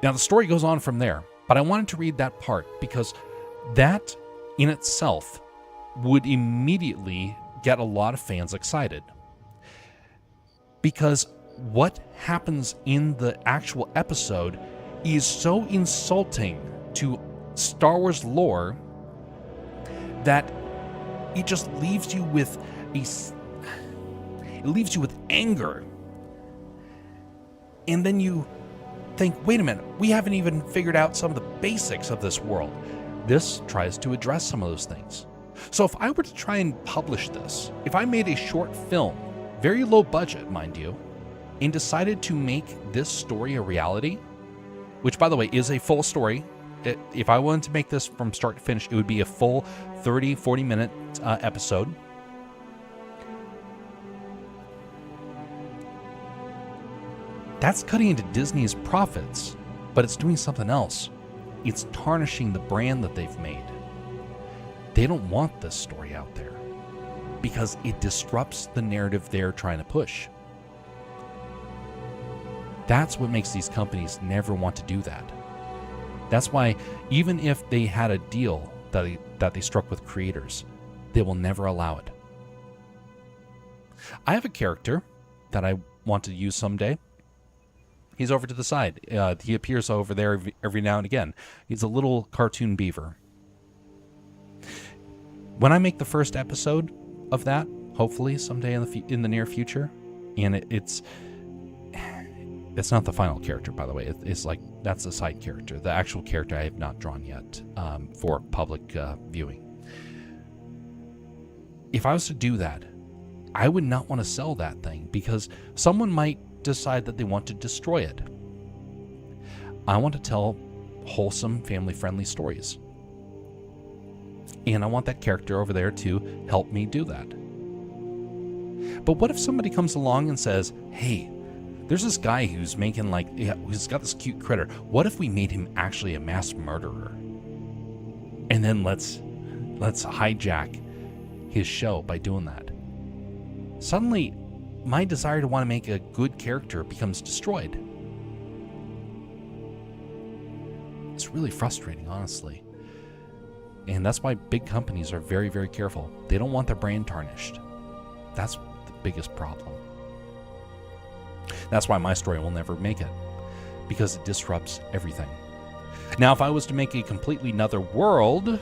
Now the story goes on from there, but I wanted to read that part because that in itself would immediately get a lot of fans excited. Because what happens in the actual episode is so insulting to Star Wars lore that it just leaves you with anger. And then you think, wait a minute, we haven't even figured out some of the basics of this world. This tries to address some of those things. So if I were to try and publish this, if I made a short film, very low budget, mind you, and decided to make this story a reality, which, by the way, is a full story. If I wanted to make this from start to finish, it would be a full 30, 40-minute episode. That's cutting into Disney's profits, but it's doing something else. It's tarnishing the brand that they've made. They don't want this story out there because it disrupts the narrative they're trying to push. That's what makes these companies never want to do that. That's why even if they had a deal that they struck with creators, they will never allow it. I have a character that I want to use someday. He's over to the side. He appears over there every now and again. He's a little cartoon beaver. When I make the first episode of that, hopefully someday in the near future, and it's not the final character, by the way. It's like, that's a side character. The actual character I have not drawn yet for public viewing. If I was to do that, I would not want to sell that thing because someone might decide that they want to destroy it. I want to tell wholesome, family-friendly stories. And I want that character over there to help me do that. But what if somebody comes along and says, hey, there's this guy who's making who's got this cute critter. What if we made him actually a mass murderer? And then let's hijack his show by doing that. Suddenly, my desire to want to make a good character becomes destroyed. It's really frustrating, honestly. And that's why big companies are very, very careful. They don't want their brand tarnished. That's the biggest problem. That's why my story will never make it, because it disrupts everything. Now, if I was to make a completely another world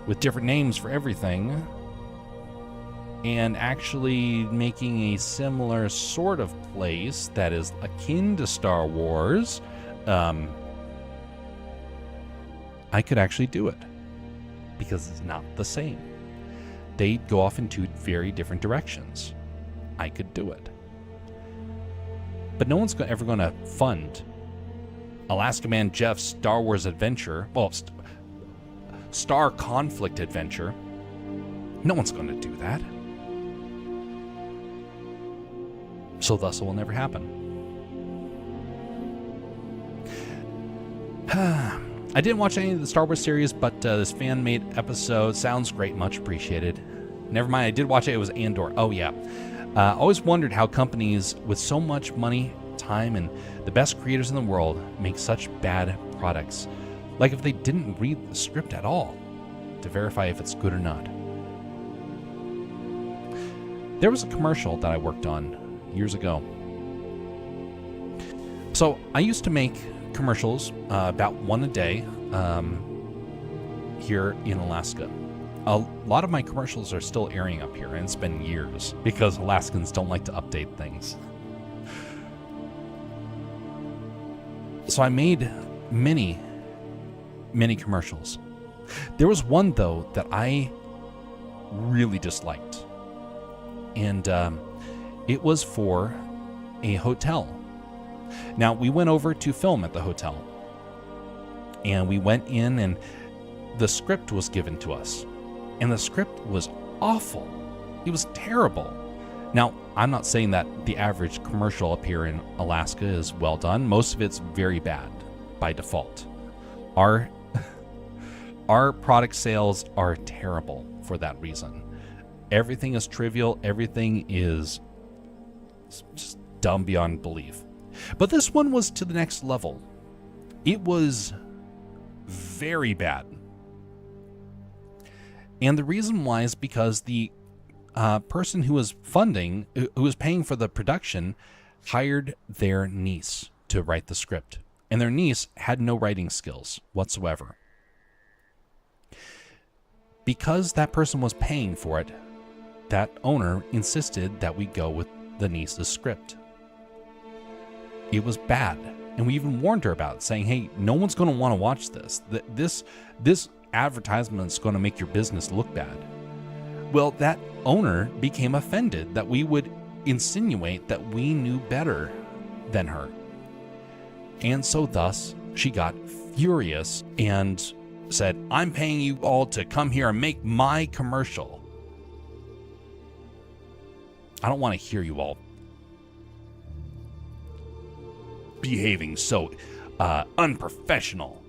with different names for everything, and actually making a similar sort of place that is akin to Star Wars, I could actually do it, because it's not the same. They'd go off in two very different directions. I could do it. But no one's ever going to fund Alaska Man Jeff's Star Wars adventure, well, Star Conflict adventure. No one's going to do that. So thus it will never happen. I didn't watch any of the Star Wars series, but this fan-made episode sounds great, much appreciated. Never mind, I did watch it. It was Andor. Oh, yeah. Always wondered how companies with so much money, time, and the best creators in the world make such bad products. Like if they didn't read the script at all to verify if it's good or not. There was a commercial that I worked on years ago. So I used to make commercials about one a day here in Alaska. a lot of my commercials are still airing up here, and it's been years because Alaskans don't like to update things. So I made many commercials. There was one, though, that I really disliked. And it was for a hotel. Now, we went over to film at the hotel. And we went in, and the script was given to us. And the script was awful. It was terrible. Now, I'm not saying that the average commercial up here in Alaska is well done. Most of it's very bad by default. Our product sales are terrible for that reason. Everything is trivial. Everything is just dumb beyond belief. But this one was to the next level. It was very bad. And the reason why is because the person who was who was paying for the production, hired their niece to write the script. And their niece had no writing skills whatsoever. Because that person was paying for it, that owner insisted that we go with the niece's script. It was bad. And we even warned her about it, saying, hey, no one's going to want to watch this. This advertisement is going to make your business look bad. Well, that owner became offended that we would insinuate that we knew better than her. And so thus, she got furious and said, I'm paying you all to come here and make my commercial. I don't want to hear you all behaving so unprofessional.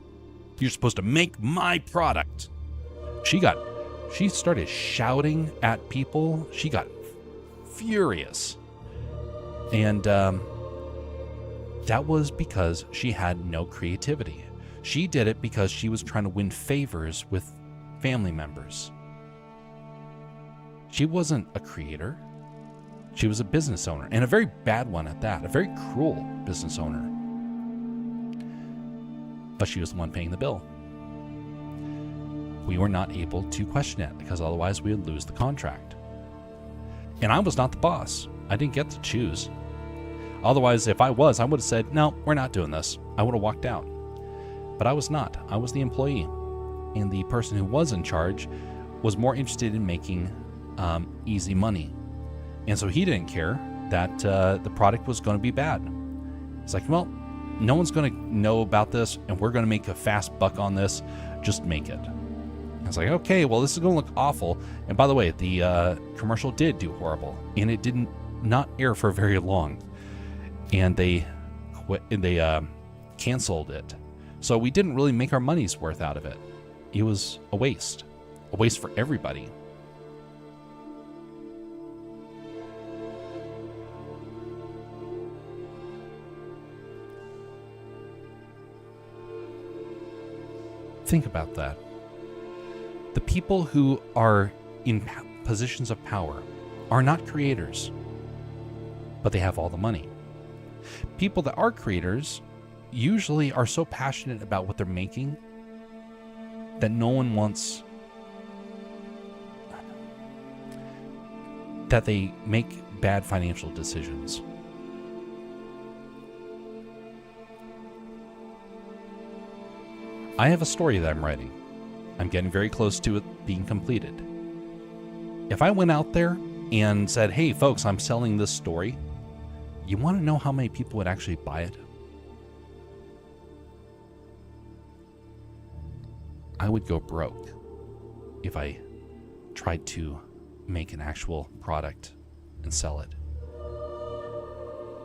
You're supposed to make my product. She started shouting at people. She got furious. And that was because she had no creativity. She did it because she was trying to win favors with family members. She wasn't a creator. She was a business owner, and a very bad one at that, a very cruel business owner. But she was the one paying the bill. We were not able to question it because otherwise we would lose the contract. And I was not the boss. I didn't get to choose. Otherwise, if I was, I would have said, no, we're not doing this. I would have walked out. But I was not. I was the employee. And the person who was in charge was more interested in making easy money. And so he didn't care that the product was going to be bad. It's like, well, no one's going to know about this, and we're going to make a fast buck on this. Just make it. I was like, okay, well, this is going to look awful. And by the way, the commercial did do horrible, and it didn't not air for very long. And they quit. They canceled it. So we didn't really make our money's worth out of it. It was a waste for everybody. Think about that. The people who are in positions of power are not creators, but they have all the money. People that are creators usually are so passionate about what they're making that no one wants, that they make bad financial decisions. I have a story that I'm writing. I'm getting very close to it being completed. If I went out there and said, hey folks, I'm selling this story, you want to know how many people would actually buy it? I would go broke if I tried to make an actual product and sell it.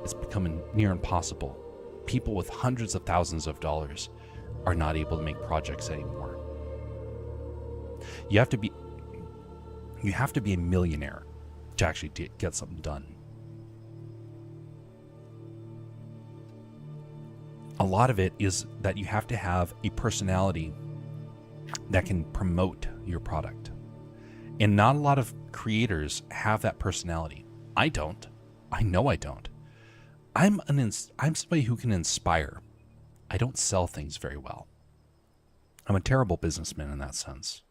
It's becoming near impossible. People with hundreds of thousands of dollars are not able to make projects anymore. You have to be a millionaire to actually get something done. A lot of it is that you have to have a personality that can promote your product. And not a lot of creators have that personality. I don't. I know I don't. I'm somebody who can inspire. I don't sell things very well. I'm a terrible businessman in that sense.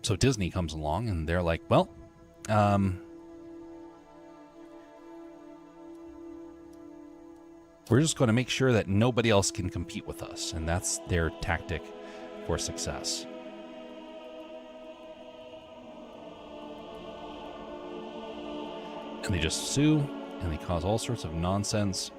So Disney comes along and they're like, well, we're just going to make sure that nobody else can compete with us. And that's their tactic for success. And they just sue and they cause all sorts of nonsense.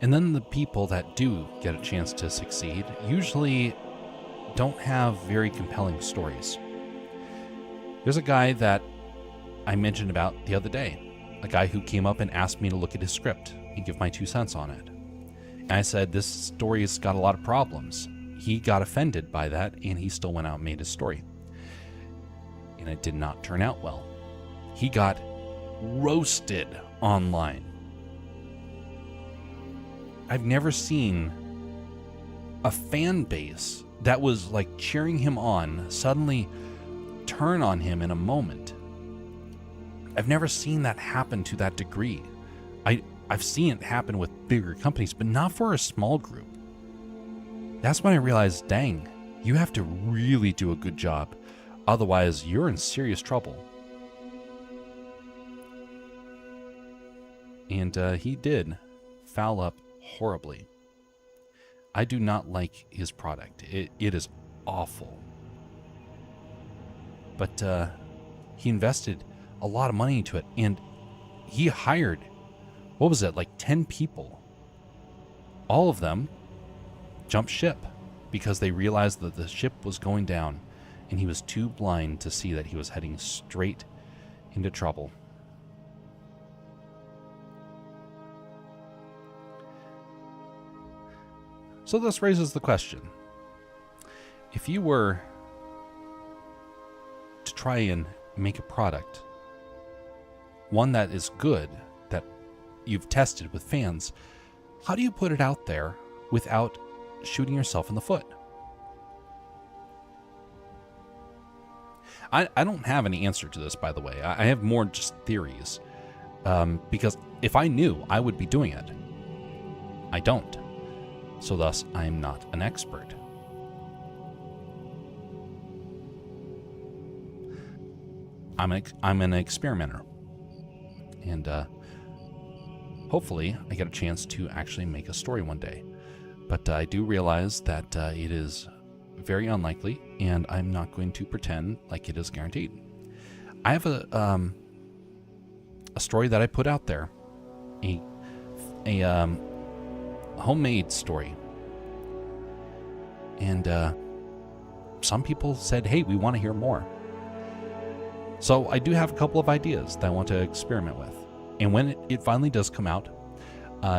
And then the people that do get a chance to succeed usually don't have very compelling stories. There's a guy that I mentioned about the other day, a guy who came up and asked me to look at his script and give my 2 cents on it. And I said, this story's got a lot of problems. He got offended by that, and he still went out and made his story. And it did not turn out well. He got roasted online. I've never seen a fan base that was like cheering him on suddenly turn on him in a moment. I've never seen that happen to that degree. I've seen it happen with bigger companies, but not for a small group. That's when I realized, dang, you have to really do a good job. Otherwise, you're in serious trouble. And he did foul up horribly. I do not like his product. It is awful. But he invested a lot of money into it, and he hired, what was it, like 10 people. All of them jumped ship because they realized that the ship was going down, and he was too blind to see that he was heading straight into trouble. So this raises the question, if you were to try and make a product, one that is good, that you've tested with fans, how do you put it out there without shooting yourself in the foot? I don't have any answer to this, by the way. I have more just theories, because if I knew, I would be doing it. I don't. So thus, I'm not an expert. I'm an experimenter. And hopefully I get a chance to actually make a story one day. But I do realize that it is very unlikely, and I'm not going to pretend like it is guaranteed. I have a story that I put out there, a homemade story, and some people said, hey, we want to hear more. So I do have a couple of ideas that I want to experiment with, and when it finally does come out,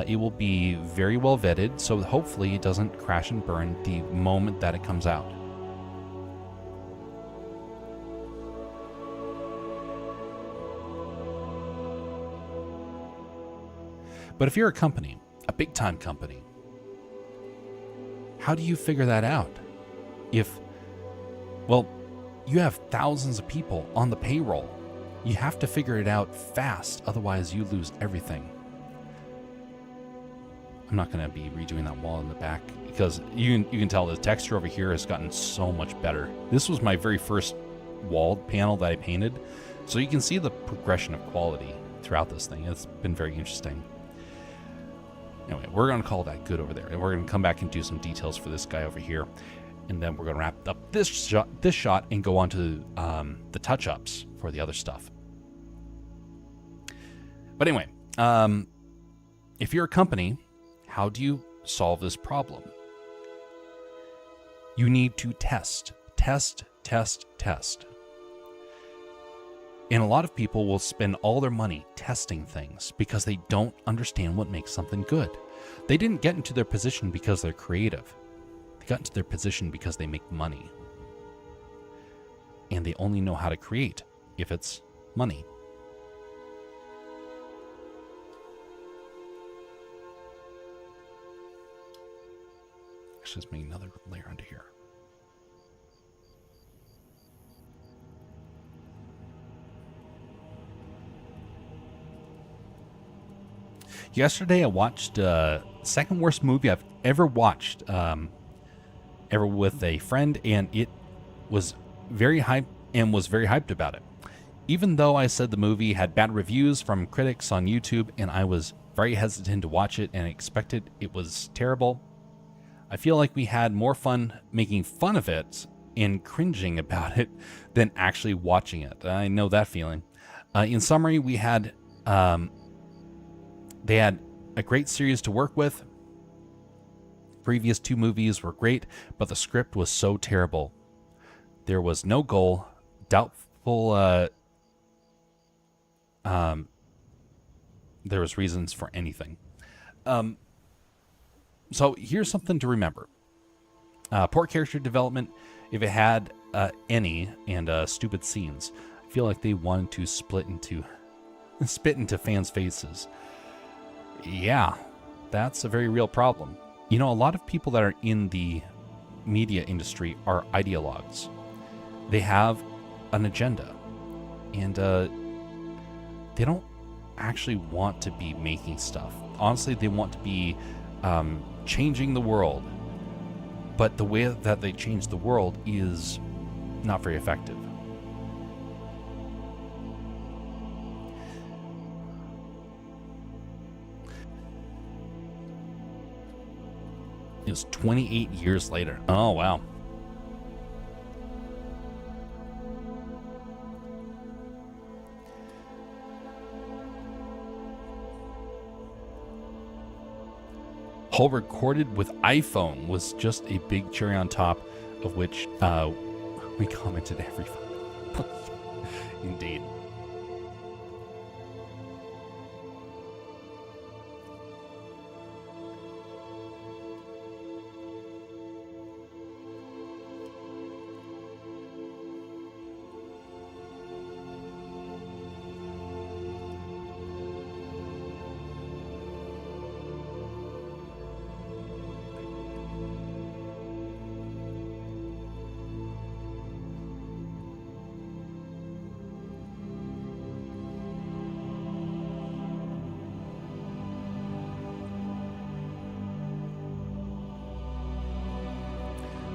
it will be very well vetted, so hopefully it doesn't crash and burn the moment that it comes out. But if you're a company, a big-time company, how do you figure that out? Well, you have thousands of people on the payroll. You have to figure it out fast, otherwise you lose everything. I'm not going to be redoing that wall in the back because you can tell the texture over here has gotten so much better. This was my very first walled panel that I painted, so you can see the progression of quality throughout this thing. It's been very interesting. Anyway, we're going to call that good over there, and we're going to come back and do some details for this guy over here, and then we're going to wrap up this shot and go on to the touch-ups for the other stuff. But anyway, if you're a company, how do you solve this problem? You need to test. And a lot of people will spend all their money testing things because they don't understand what makes something good. They didn't get into their position because they're creative. They got into their position because they make money. And they only know how to create if it's money. Let's just make another layer under here. Yesterday I watched second worst movie I've ever watched, ever with a friend, and it was very hyped about it. Even though I said the movie had bad reviews from critics on YouTube and I was very hesitant to watch it and expected it was terrible, I feel like we had more fun making fun of it and cringing about it than actually watching it. I know that feeling. In summary, we had they had a great series to work with. Previous two movies were great, but the script was so terrible. There was no goal, doubtful. There was reasons for anything. So here's something to remember. Poor character development, if it had any, and stupid scenes. I feel like they wanted to spit into fans' faces. Yeah, that's a very real problem. You know, a lot of people that are in the media industry are ideologues. They have an agenda, and they don't actually want to be making stuff. Honestly, they want to be changing the world, but the way that they change the world is not very effective. It was 28 years later. Oh, wow. Whole recorded with iPhone was just a big cherry on top, of which we commented every time. Indeed.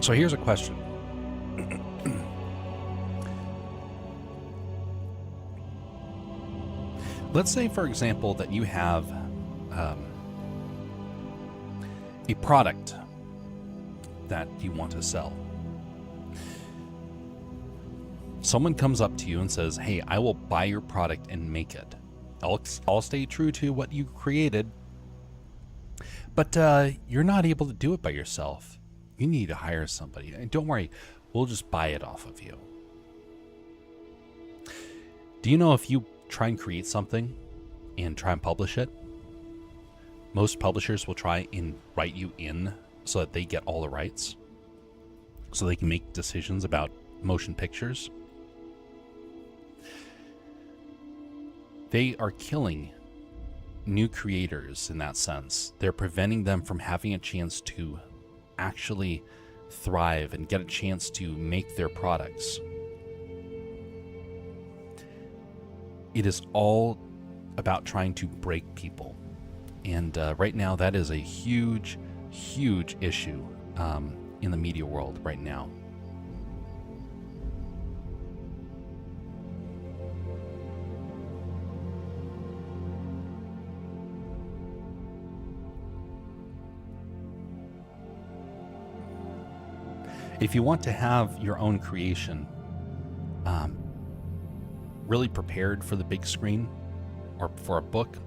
So here's a question. Let's say, for example, that you have a product that you want to sell. Someone comes up to you and says, hey, I will buy your product and make it. I'll stay true to what you created, but you're not able to do it by yourself. You need to hire somebody. And don't worry, we'll just buy it off of you. Do you know if you try and create something and try and publish it, most publishers will try and write you in so that they get all the rights, so they can make decisions about motion pictures? They are killing new creators in that sense. They're preventing them from having a chance to actually thrive and get a chance to make their products. It is all about trying to break people. And right now, that is a huge, huge issue in the media world right now. If you want to have your own creation really prepared for the big screen or for a book,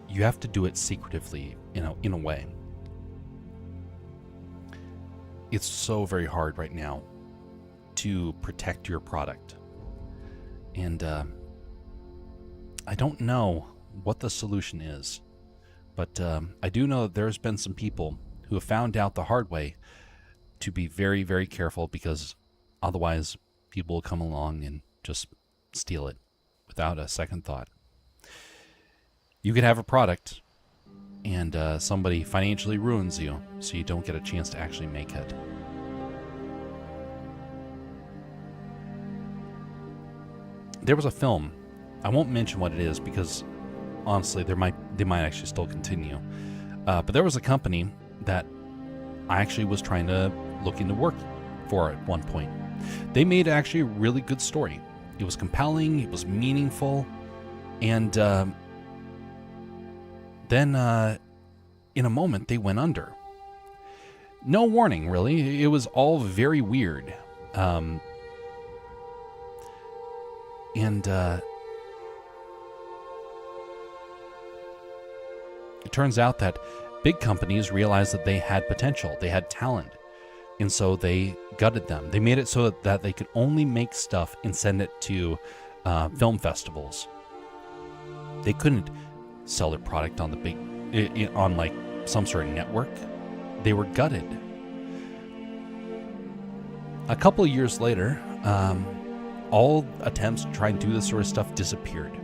you have to do it secretively, in a way. It's so very hard right now to protect your product. And I don't know what the solution is, but I do know that there's been some people who have found out the hard way to be very, very careful, because otherwise people will come along and just steal it without a second thought. You could have a product and somebody financially ruins you so you don't get a chance to actually make it. There was a film, I won't mention what it is because honestly they might actually still continue, but there was a company that I actually was trying to look into work for at one point. They made actually a really good story. It was compelling, it was meaningful, and then in a moment they went under. No warning, really. It was all very weird. And it turns out that big companies realized that they had potential, they had talent, and so they gutted them. They made it so that they could only make stuff and send it to film festivals. They couldn't sell their product on the big, on like some sort of network. They were gutted. A couple of years later, all attempts to try and do this sort of stuff disappeared.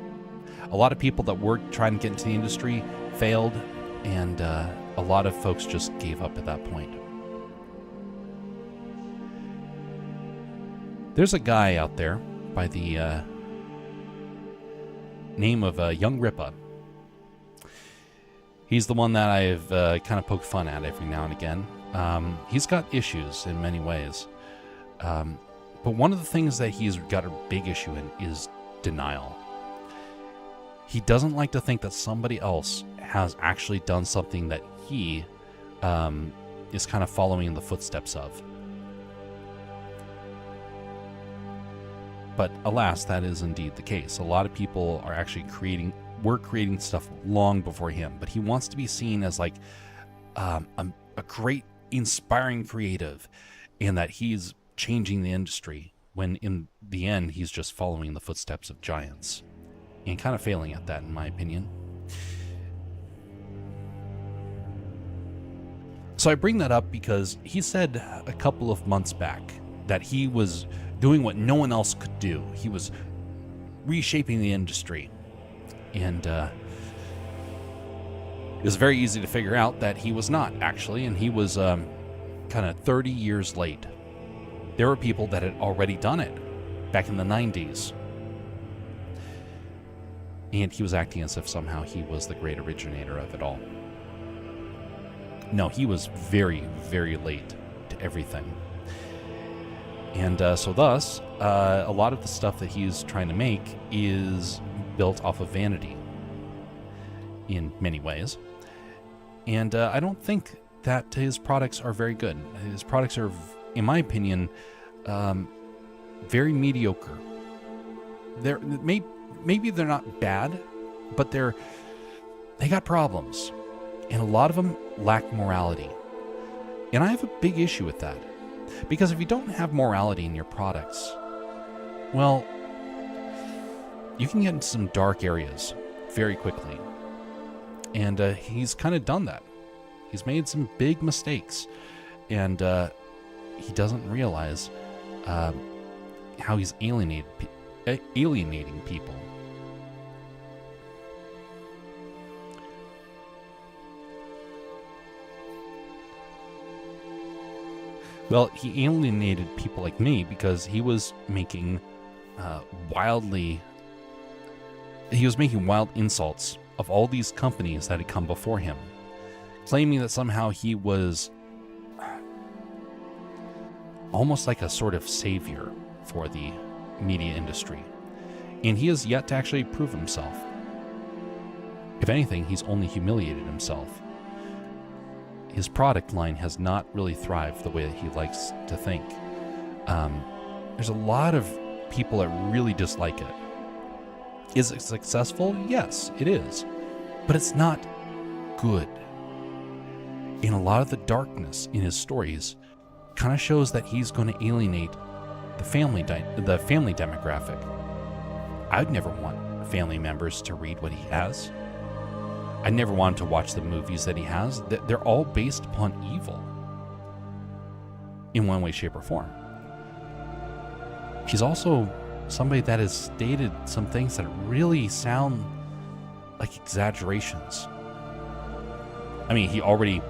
A lot of people that were trying to get into the industry failed, and a lot of folks just gave up at that point. There's a guy out there by the name of Young Ripa. He's the one that I've kind of poked fun at every now and again. He's got issues in many ways. But one of the things that he's got a big issue in is denial. He doesn't like to think that somebody else has actually done something that he is kind of following in the footsteps of. But alas, that is indeed the case. A lot of people are actually were creating stuff long before him, but he wants to be seen as like a great, inspiring creative, and that he's changing the industry, when in the end he's just following the footsteps of giants, and kind of failing at that, in my opinion. So I bring that up because he said a couple of months back that he was doing what no one else could do. He was reshaping the industry. And it was very easy to figure out that he was not, actually, and he was kind of 30 years late. There were people that had already done it back in the 90s. And he was acting as if somehow he was the great originator of it all. No, he was very, very late to everything. And so thus, a lot of the stuff that he's trying to make is built off of vanity in many ways. And I don't think that his products are very good. His products are, in my opinion, very mediocre. Maybe they're not bad, but they got problems. And a lot of them lack morality. And I have a big issue with that. Because if you don't have morality in your products, well, you can get into some dark areas very quickly. And he's kind of done that. He's made some big mistakes. And he doesn't realize how he's alienating people. Well, he alienated people like me because he was making wild insults of all these companies that had come before him, claiming that somehow he was almost like a sort of savior for the media industry. And he has yet to actually prove himself. If anything, he's only humiliated himself. His product line has not really thrived the way that he likes to think. There's a lot of people that really dislike it. Is it successful? Yes, it is. But it's not good. And a lot of the darkness in his stories kind of shows that he's going to alienate the family demographic. I'd never want family members to read what he has. I never wanted to watch the movies that he has. They're all based upon evil in one way, shape, or form. He's also somebody that has stated some things that really sound like exaggerations. I mean, he already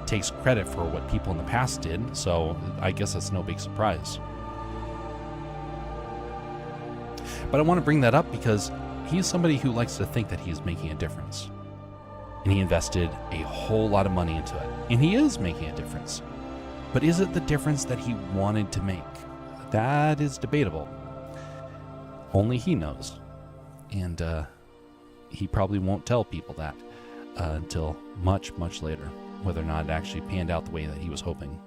takes credit for what people in the past did, so I guess it's no big surprise. But I want to bring that up because he's somebody who likes to think that he's making a difference. And he invested a whole lot of money into it. And he is making a difference. But is it the difference that he wanted to make? That is debatable. Only he knows. And he probably won't tell people that until much, much later, whether or not it actually panned out the way that he was hoping.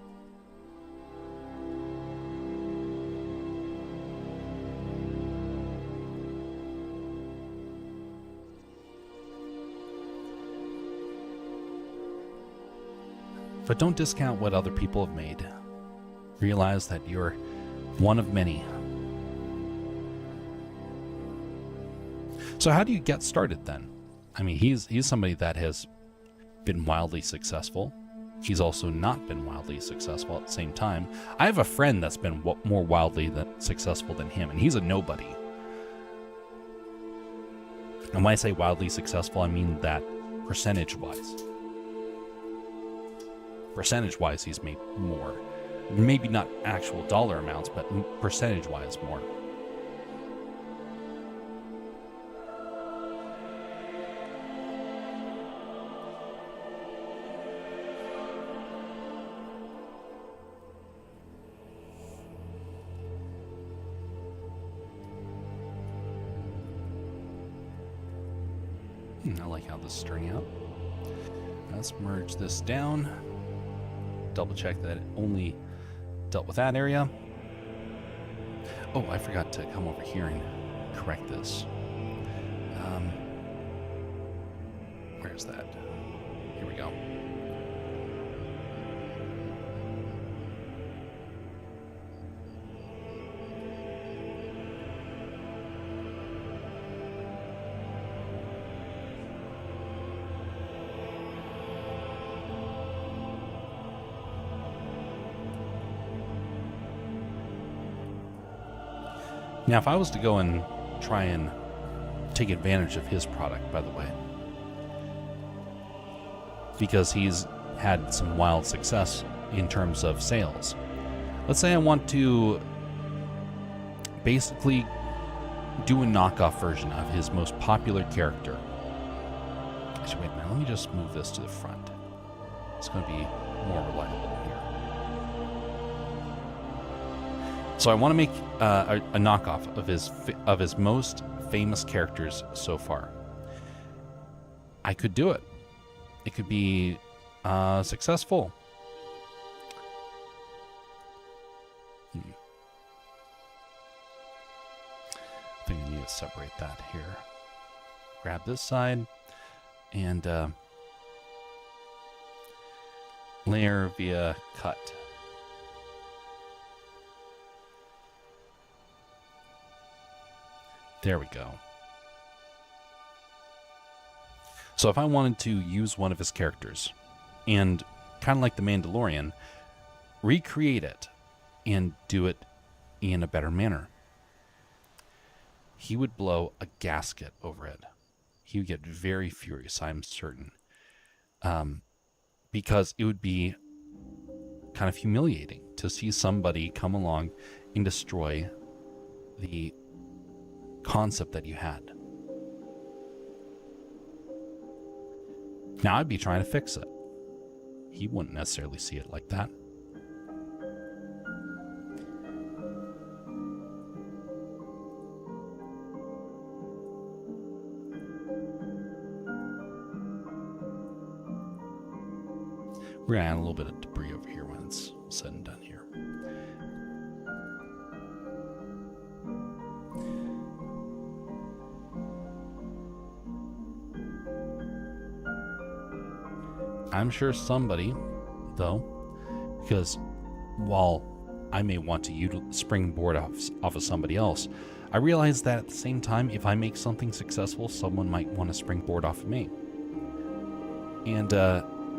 But don't discount what other people have made. Realize that you're one of many. So how do you get started then? I mean, he's somebody that has been wildly successful. He's also not been wildly successful at the same time. I have a friend that's been more wildly successful than him, and he's a nobody. And when I say wildly successful, I mean that percentage-wise. Percentage-wise, he's made more. Maybe not actual dollar amounts, but percentage-wise more. I like how this is turning out. Let's merge this down. Double check that it only dealt with that area. Oh, I forgot to come over here and correct this. Where's that? Here we go. Now, if I was to go and try and take advantage of his product, by the way, because he's had some wild success in terms of sales. Let's say I want to basically do a knockoff version of his most popular character. Actually, wait a minute, let me just move this to the front. It's going to be more reliable here. So I want to make a knockoff of his most famous characters so far. I could do it. It could be successful. I think I need to separate that here. Grab this side and layer via cut. There we go. So if I wanted to use one of his characters and, kind of like the Mandalorian, recreate it and do it in a better manner, he would blow a gasket over it. He would get very furious, I'm certain. Because it would be kind of humiliating to see somebody come along and destroy the concept that you had. Now I'd be trying to fix it. He wouldn't necessarily see it like that. We're gonna add a little bit of debris over here when it's said and done here. I'm sure somebody, though, because while I may want to springboard off of somebody else, I realize that at the same time, if I make something successful, someone might want to springboard off of me. And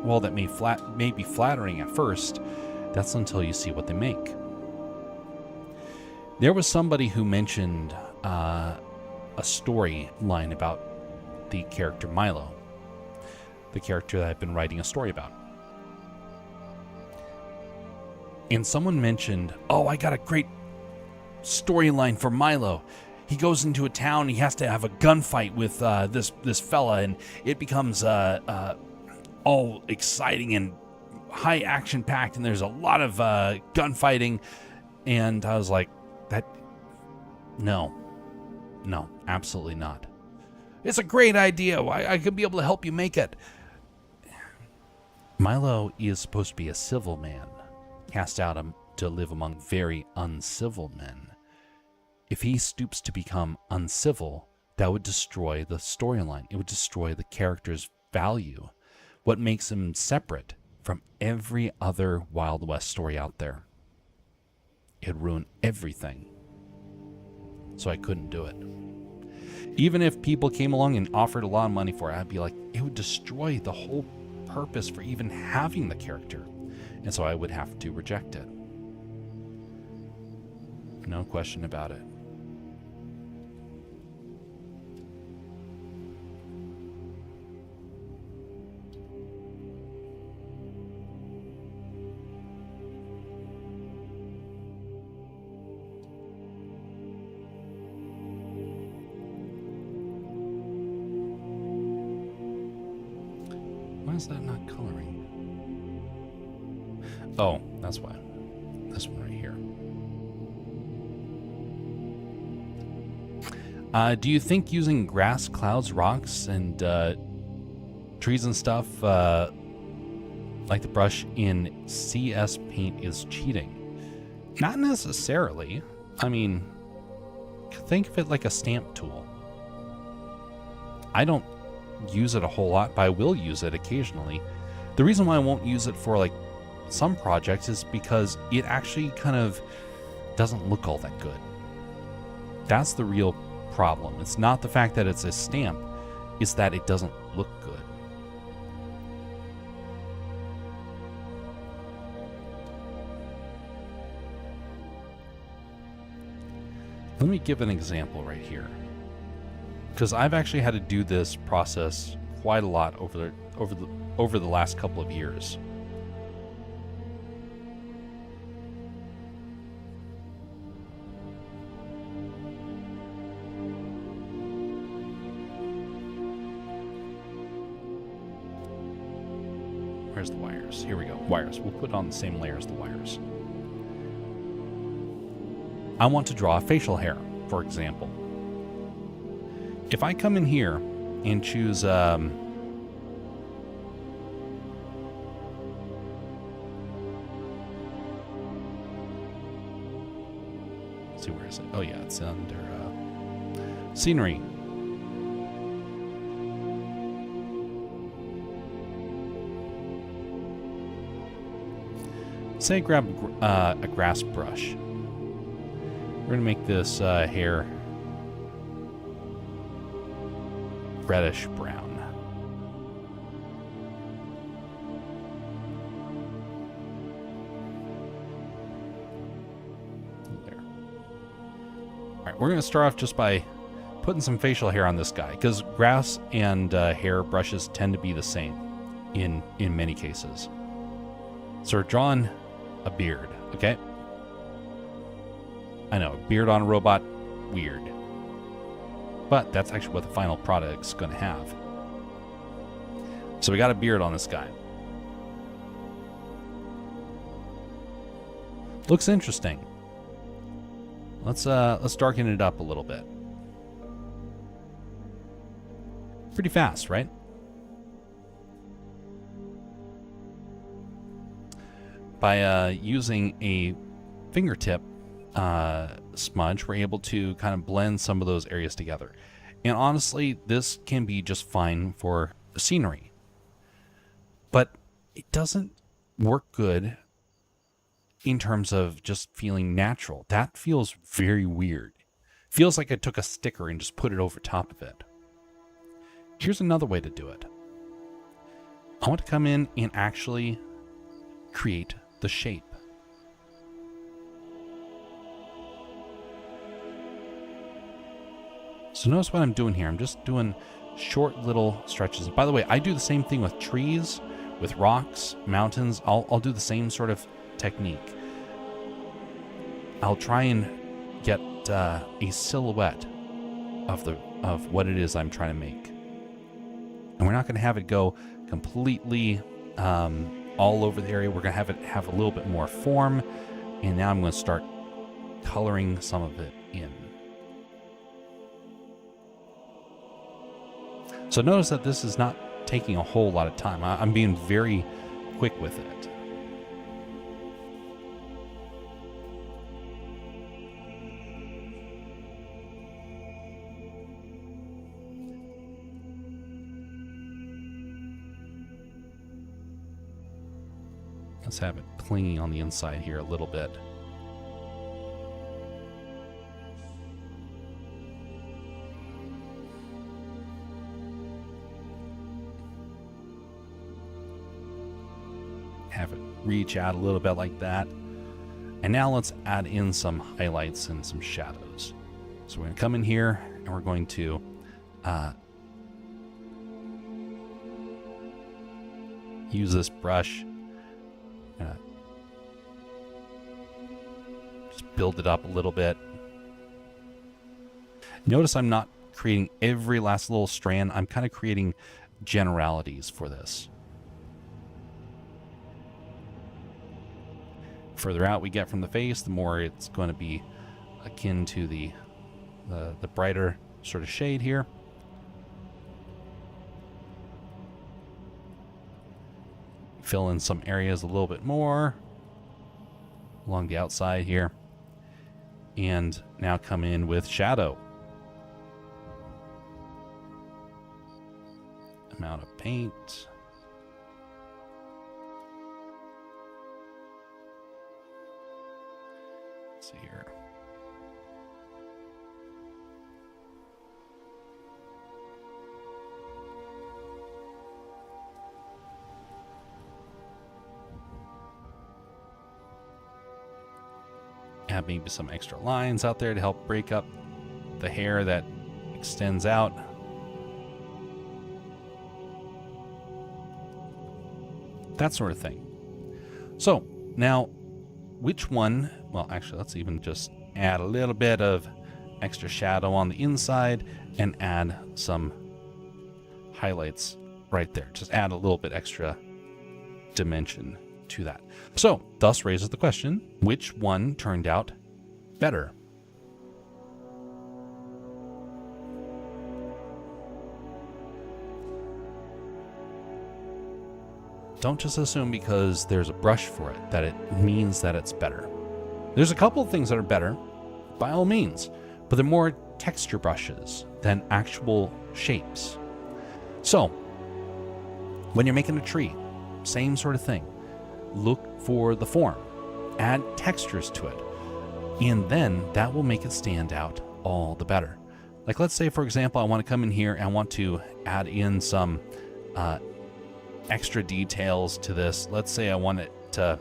while that may be flattering at first, that's until you see what they make. There was somebody who mentioned a storyline about the character Milo. the character that I've been writing a story about. And someone mentioned, oh, I got a great storyline for Milo. He goes into a town, he has to have a gunfight with this fella, and it becomes all exciting and high action packed, and there's a lot of gunfighting. And I was like, no, absolutely not. It's a great idea. I could be able to help you make it. Milo is supposed to be a civil man, cast out to live among very uncivil men. If he stoops to become uncivil, that would destroy the storyline. It would destroy the character's value. What makes him separate from every other Wild West story out there. It'd ruin everything. So I couldn't do it. Even if people came along and offered a lot of money for it, I'd be like, it would destroy the whole purpose for even having the character. And so I would have to reject it. No question about it. Why is that not coloring? Oh, that's why. This one right here. Do you think using grass, clouds, rocks, and trees and stuff like the brush in CS Paint is cheating? Not necessarily. I mean, think of it like a stamp tool. I don't use it a whole lot, but I will use it occasionally. The reason why I won't use it for like some projects is because it actually kind of doesn't look all that good. That's the real problem. It's not the fact that it's a stamp, it's that it doesn't look good. Let me give an example right here, because I've actually had to do this process quite a lot over the last couple of years. Where's the wires? Here we go. Wires. We'll put on the same layer as the wires. I want to draw a facial hair, for example. If I come in here and choose let's see, where is it? Oh yeah, it's under scenery. Say grab a grass brush. We're going to make this hair reddish brown. There. All right, we're going to start off just by putting some facial hair on this guy, because grass and hair brushes tend to be the same in many cases. So we're drawing a beard, okay? I know, beard on a robot, weird. But that's actually what the final product's going to have. So we got a beard on this guy. Looks interesting. Let's darken it up a little bit. Pretty fast, right? By using a fingertip smudge, we're able to kind of blend some of those areas together. And honestly, this can be just fine for scenery. But it doesn't work good in terms of just feeling natural. That feels very weird. Feels like I took a sticker and just put it over top of it. Here's another way to do it. I want to come in and actually create the shape. So notice what I'm doing here. I'm just doing short little stretches. By the way, I do the same thing with trees, with rocks, mountains. I'll do the same sort of technique. I'll try and get a silhouette of what it is I'm trying to make. And we're not going to have it go completely all over the area. We're going to have it have a little bit more form. And now I'm going to start coloring some of it in. So notice that this is not taking a whole lot of time. I'm being very quick with it. Let's have it clinging on the inside here a little bit. Have it reach out a little bit like that. And now let's add in some highlights and some shadows. So we're going to come in here and we're going to use this brush. Just build it up a little bit. Notice I'm not creating every last little strand. I'm kind of creating generalities for this. Further out we get from the face, the more it's going to be akin to the brighter sort of shade here. Fill in some areas a little bit more along the outside here. And now come in with shadow. Amount of paint. Let's see here. Have maybe some extra lines out there to help break up the hair that extends out. That sort of thing. So now, which one? Well, actually, let's even just add a little bit of extra shadow on the inside and add some highlights right there. Just add a little bit extra dimension to that. So, thus raises the question, which one turned out better? Don't just assume because there's a brush for it that it means that it's better. There's a couple of things that are better, by all means, but they're more texture brushes than actual shapes. So, when you're making a tree, same sort of thing. Look for the form, add textures to it, and then that will make it stand out all the better. Like, let's say, for example, I want to come in here and I want to add in some extra details to this. Let's say I want it to...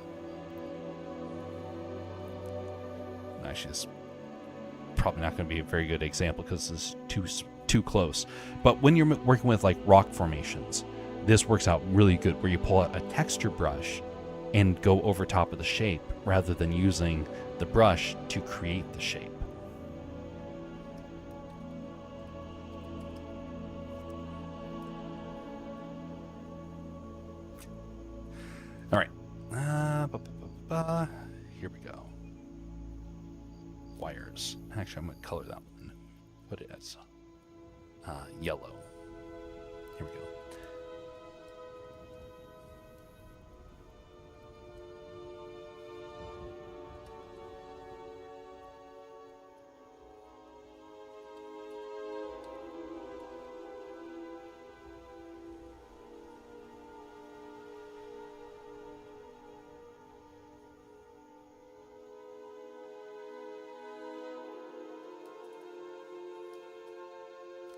Actually, it's probably not going to be a very good example because this is too close. But when you're working with like rock formations, this works out really good where you pull out a texture brush and go over top of the shape rather than using the brush to create the shape. All right. Here we go. Wires. Actually, I'm going to color that one. Put it as yellow. Here we go.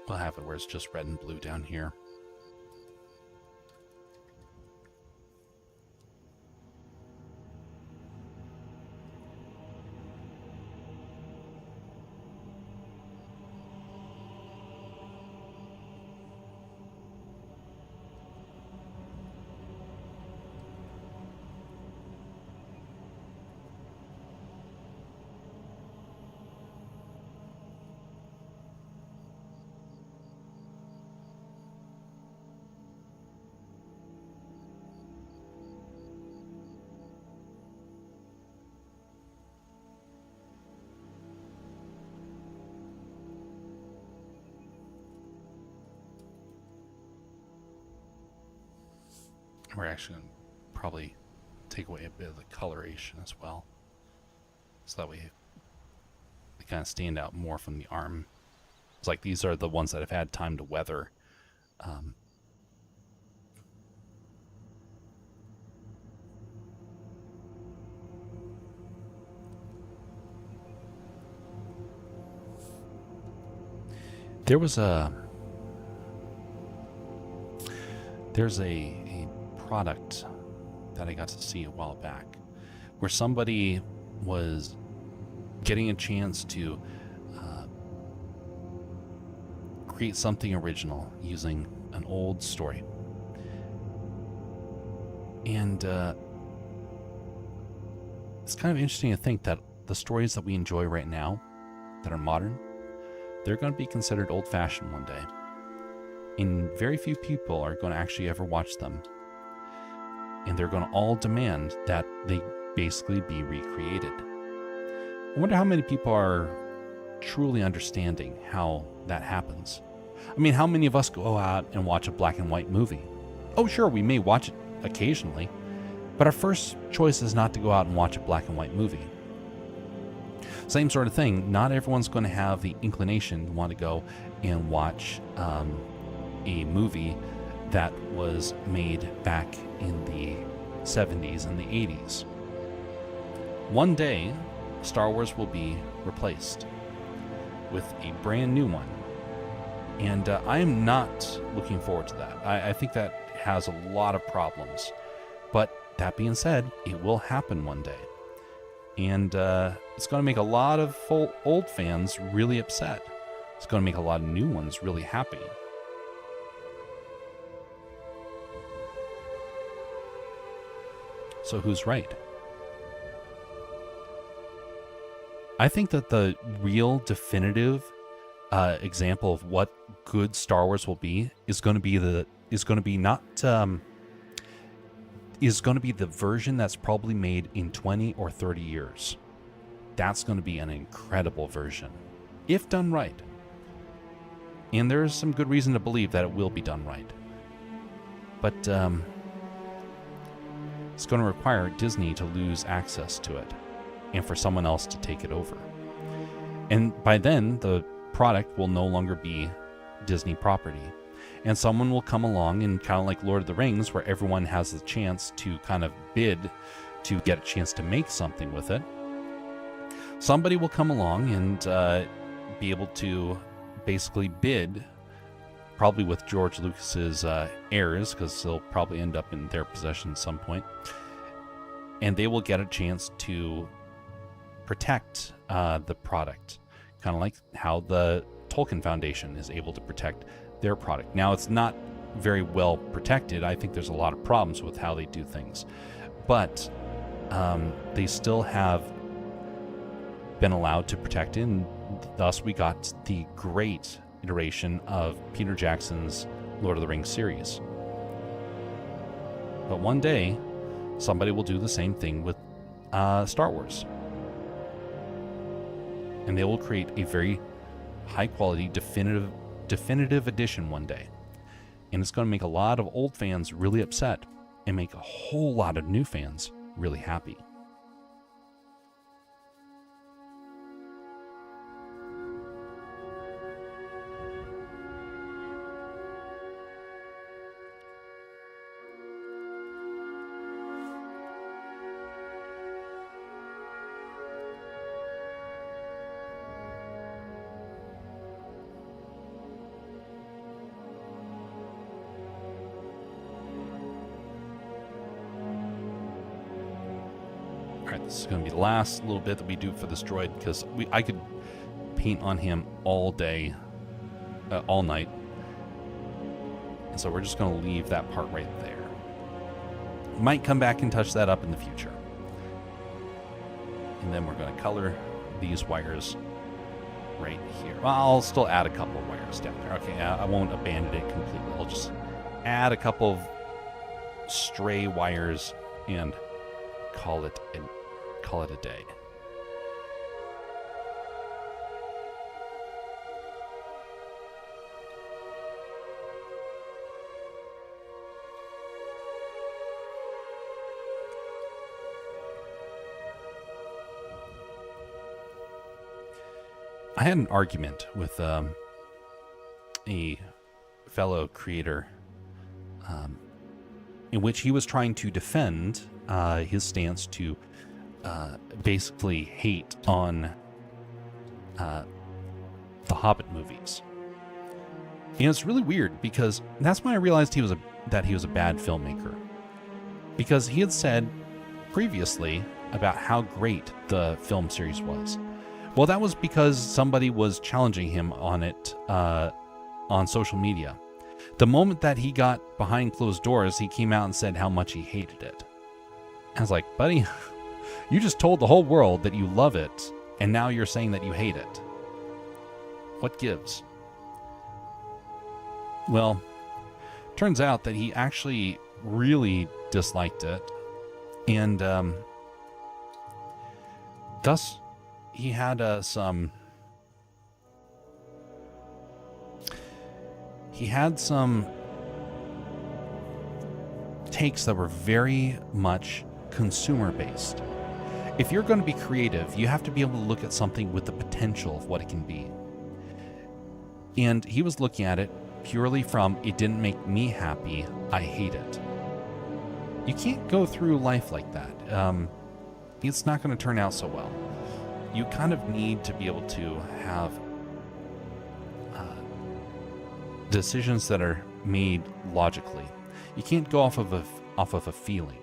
We'll have it where it's just red and blue down here. We're actually going to probably take away a bit of the coloration as well, so that way they kind of stand out more from the arm. It's like these are the ones that have had time to weather. Um, there's a product that I got to see a while back where somebody was getting a chance to create something original using an old story. And it's kind of interesting to think that the stories that we enjoy right now that are modern, they're going to be considered old-fashioned one day. And very few people are going to actually ever watch them. And they're going to all demand that they basically be recreated. I wonder how many people are truly understanding how that happens. I mean, how many of us go out and watch a black and white movie? Oh, sure, we may watch it occasionally, but our first choice is not to go out and watch a black and white movie. Same sort of thing. Not everyone's going to have the inclination to want to go and watch a movie that was made back in the 70s and the 80s. One day, Star Wars will be replaced with a brand new one. And I am not looking forward to that. I think that has a lot of problems. But that being said, it will happen one day. And it's going to make a lot of old fans really upset. It's going to make a lot of new ones really happy. So who's right? I think that the real definitive example of what good Star Wars will be is going to be the version that's probably made in 20 or 30 years. That's going to be an incredible version, if done right. And there's some good reason to believe that it will be done right. But it's going to require Disney to lose access to it and for someone else to take it over. And by then, the product will no longer be Disney property. And someone will come along, and kind of like Lord of the Rings, where everyone has the chance to kind of bid to get a chance to make something with it. Somebody will come along and be able to basically bid, probably with George Lucas's heirs, because they'll probably end up in their possession at some point. And they will get a chance to protect the product, kind of like how the Tolkien Foundation is able to protect their product. Now, it's not very well protected. I think there's a lot of problems with how they do things. But they still have been allowed to protect it, and thus we got the great iteration of Peter Jackson's Lord of the Rings series. But one day, somebody will do the same thing with Star Wars. And they will create a very high-quality, definitive edition one day. And it's going to make a lot of old fans really upset and make a whole lot of new fans really happy. This is going to be the last little bit that we do for this droid, because I could paint on him all day, all night. And so we're just going to leave that part right there. Might come back and touch that up in the future. And then we're going to color these wires right here. Well, I'll still add a couple of wires down there. Okay, I won't abandon it completely. I'll just add a couple of stray wires and call it a day. I had an argument with a fellow creator in which he was trying to defend his stance to basically hate on the Hobbit movies. And it's really weird because that's when I realized that he was a bad filmmaker. Because he had said previously about how great the film series was. Well, that was because somebody was challenging him on it on social media. The moment that he got behind closed doors, he came out and said how much he hated it. I was like, buddy, you just told the whole world that you love it, and now you're saying that you hate it. What gives? Well, turns out that he actually really disliked it, and thus he had some takes that were very much consumer based. If you're going to be creative, you have to be able to look at something with the potential of what it can be. And he was looking at it purely from, it didn't make me happy, I hate it. You can't go through life like that. It's not going to turn out so well. You kind of need to be able to have decisions that are made logically. You can't go off of a feeling.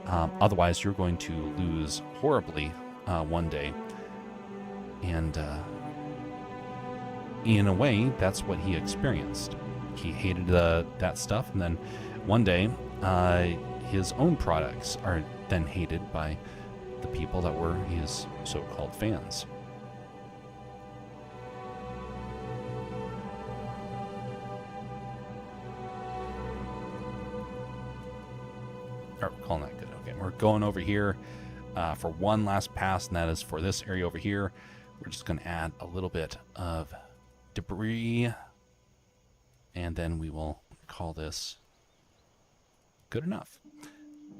Otherwise, you're going to lose horribly one day. And in a way, that's what he experienced. He hated that stuff, and then one day, his own products are then hated by the people that were his so-called fans. We're calling that good. Okay, we're going over here for one last pass, and that is for this area over here. We're just going to add a little bit of debris, and then we will call this good enough.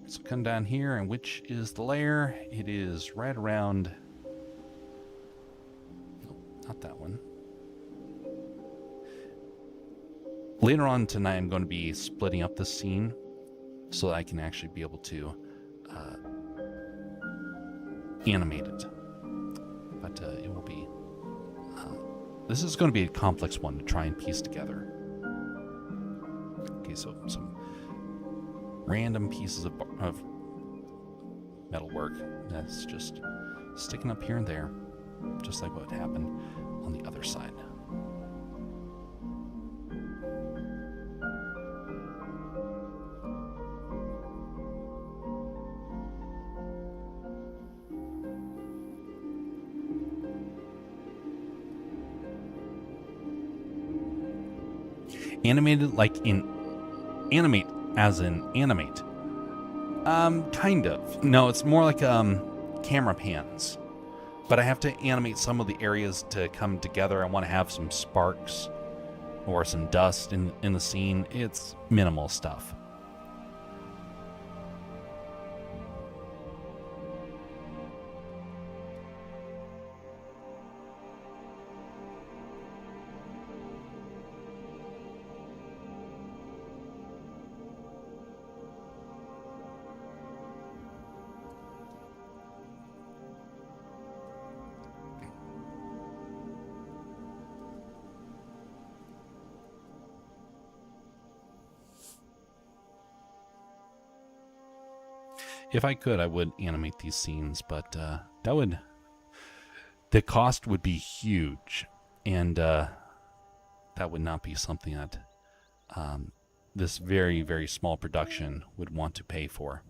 So come down here, and which is the layer? It is right around... Nope, not that one. Later on tonight, I'm going to be splitting up this scene so that I can actually be able to animate it. But it will be... this is going to be a complex one to try and piece together. Okay, so some random pieces of metal work that's just sticking up here and there, just like what happened on the other side. Animated like in animate as in animate. Kind of. No, it's more like camera pans. But I have to animate some of the areas to come together. I want to have some sparks or some dust in the scene. It's minimal stuff. If I could, I would animate these scenes, but the cost would be huge, and that would not be something that this very, very small production would want to pay for.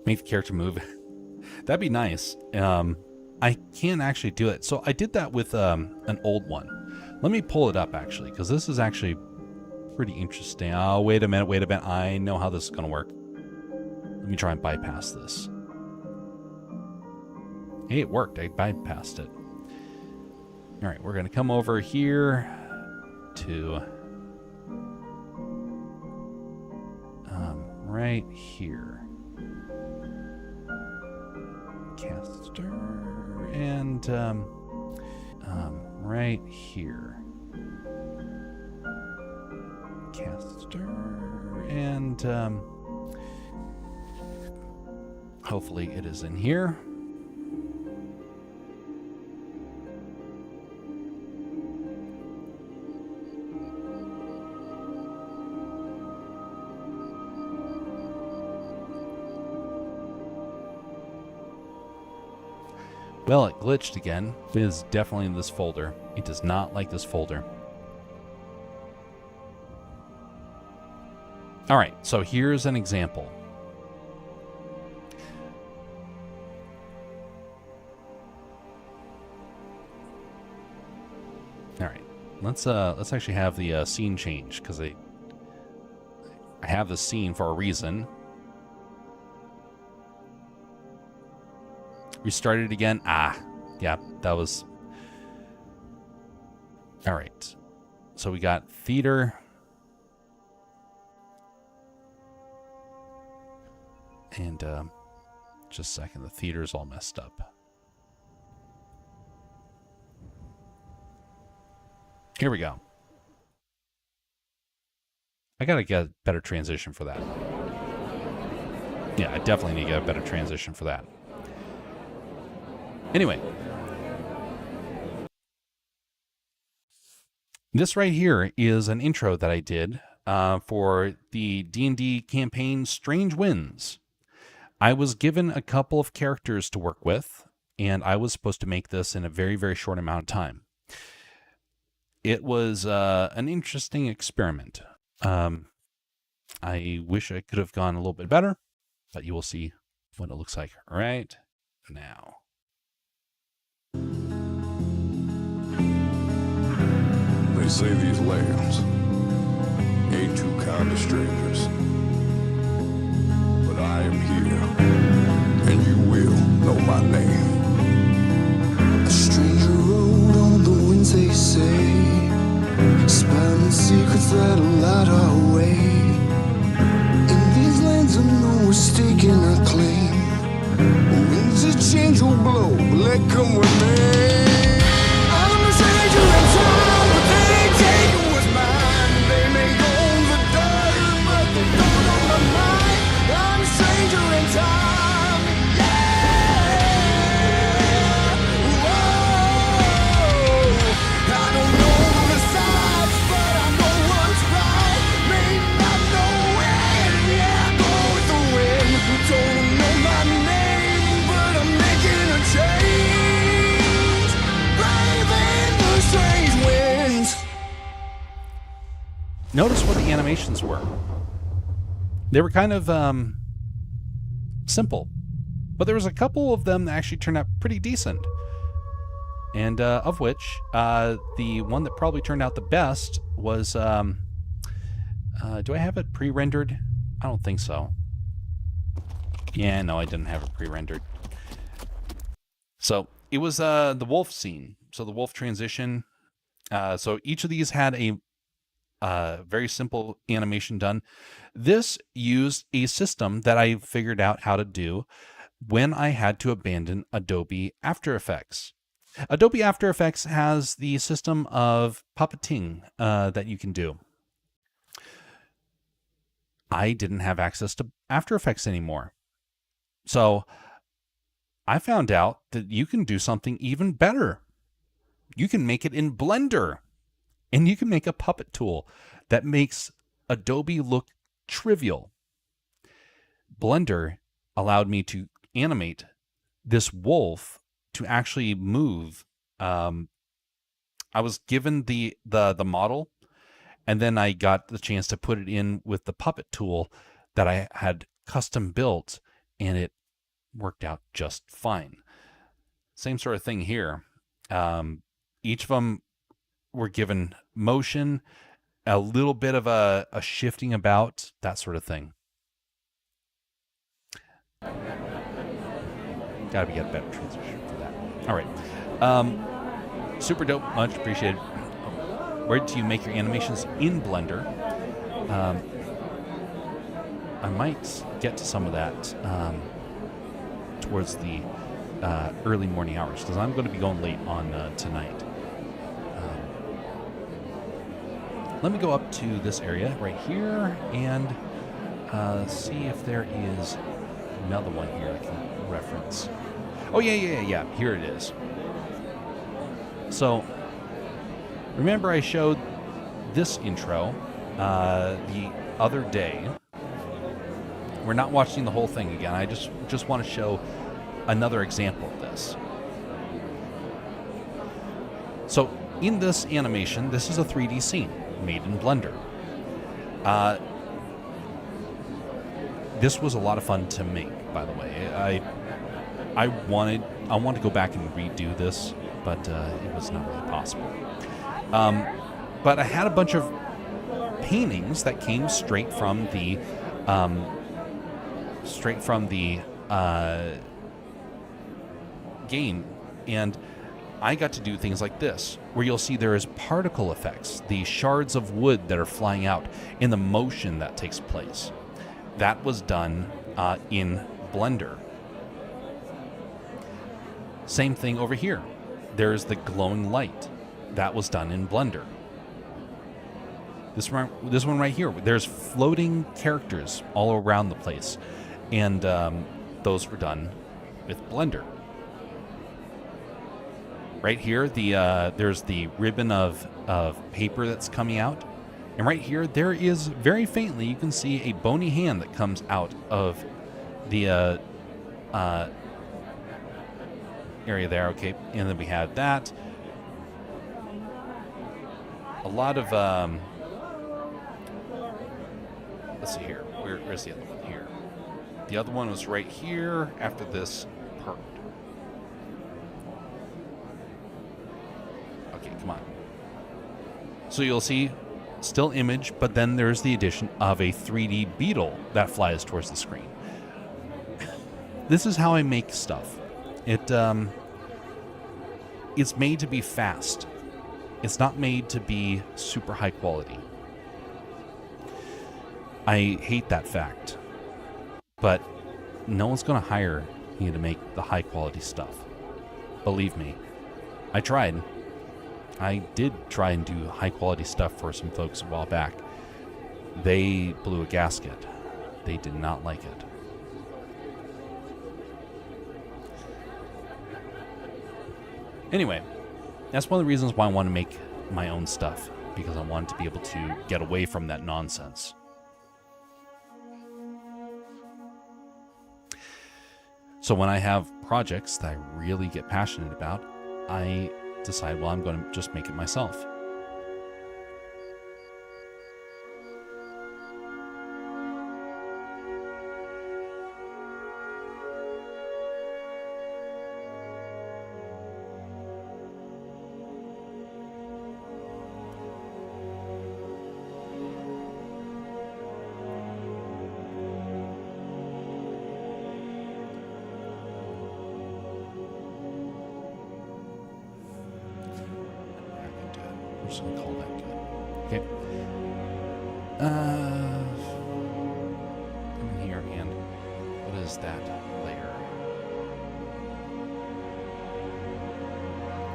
Make the character move. That'd be nice. I can't actually do it. So I did that with an old one. Let me pull it up actually, because this is actually pretty interesting. Oh, wait a minute. I know how this is going to work. Let me try and bypass this. Hey, it worked. I bypassed it. All right, we're going to come over here to right here. Caster and right here. Caster and hopefully it is in here. Well, it glitched again. It is definitely in this folder. It does not like this folder. All right, so here's an example. All right, let's actually have the scene change, because I have the scene for a reason. Restart it again. Yeah, that was... All right. So we got theater. And just a second, the theater's all messed up. Here we go. I gotta get a better transition for that. Yeah, I definitely need to get a better transition for that. Anyway, this right here is an intro that I did for the D&D campaign Strange Winds. I was given a couple of characters to work with, and I was supposed to make this in a very, very short amount of time. It was an interesting experiment. I wish I could have gone a little bit better, but you will see what it looks like right now. They say these lands ain't too kind to strangers. But I am here, and you will know my name. A stranger rode on the winds, they say, spelling secrets that'll light our way. In these lands of no mistaking our claim. Winds of change will blow, let come with me. I'm a stranger in time, but they ain't taking what's mine. They may own the dirt, but they don't own my mind. I'm a stranger in time, yeah. Whoa. I don't know the sides, but I know what's right. May not know when, yeah, I go with the wind. Don't know my name, but I'm making a change. Braving the strange winds. Notice what the animations were. They were kind of simple, but there was a couple of them that actually turned out pretty decent. And of which, the one that probably turned out the best was, do I have it pre-rendered? I don't think so. Yeah, no, I didn't have it pre-rendered. So it was the wolf scene. So the wolf transition. So each of these had a very simple animation done. This used a system that I figured out how to do when I had to abandon Adobe After Effects. Adobe After Effects has the system of puppeting that you can do. I didn't have access to After Effects anymore. So I found out that you can do something even better. You can make it in Blender. And you can make a puppet tool that makes Adobe look trivial. Blender allowed me to animate this wolf to actually move. I was given the model, and then I got the chance to put it in with the puppet tool that I had custom built, and it worked out just fine. Same sort of thing here. Each of them were given motion, a little bit of a shifting about, that sort of thing. Gotta get a better transition for that. All right. super dope. Much appreciated. Where do you make your animations in Blender? I might get to some of that towards the early morning hours, because I'm going to be going late on tonight. Let me go up to this area right here and see if there is another one here I can reference. Oh, yeah. Here it is. So, remember I showed this intro the other day. We're not watching the whole thing again. I just want to show another example of this. So, in this animation, this is a 3D scene made in Blender. This was a lot of fun to make, by the way. I wanted to go back and redo this, but it was not really possible. But I had a bunch of paintings that came straight from the game, and I got to do things like this, where you'll see there is particle effects, the shards of wood that are flying out, and the motion that takes place. That was done in Blender. Same thing over here. There's the glowing light. That was done in Blender. This one right here, there's floating characters all around the place, and those were done with Blender. Right here, there's the ribbon of paper that's coming out, and right here there is very faintly you can see a bony hand that comes out of the area there. Okay, and then we have that. A lot of let's see here. Where's the other one here? The other one was right here after this part. Okay, come on. So you'll see still image, but then there's the addition of a 3D beetle that flies towards the screen. This is how I make stuff. It's made to be fast. It's not made to be super high quality. I hate that fact, but no one's going to hire me to make the high quality stuff. Believe me, I tried. I did try and do high quality stuff for some folks a while back. They blew a gasket. They did not like it. Anyway, that's one of the reasons why I want to make my own stuff, because I want to be able to get away from that nonsense. So when I have projects that I really get passionate about, I decide, well, I'm going to just make it myself. I'm just going to call that good. Okay. Come in here, and what is that layer?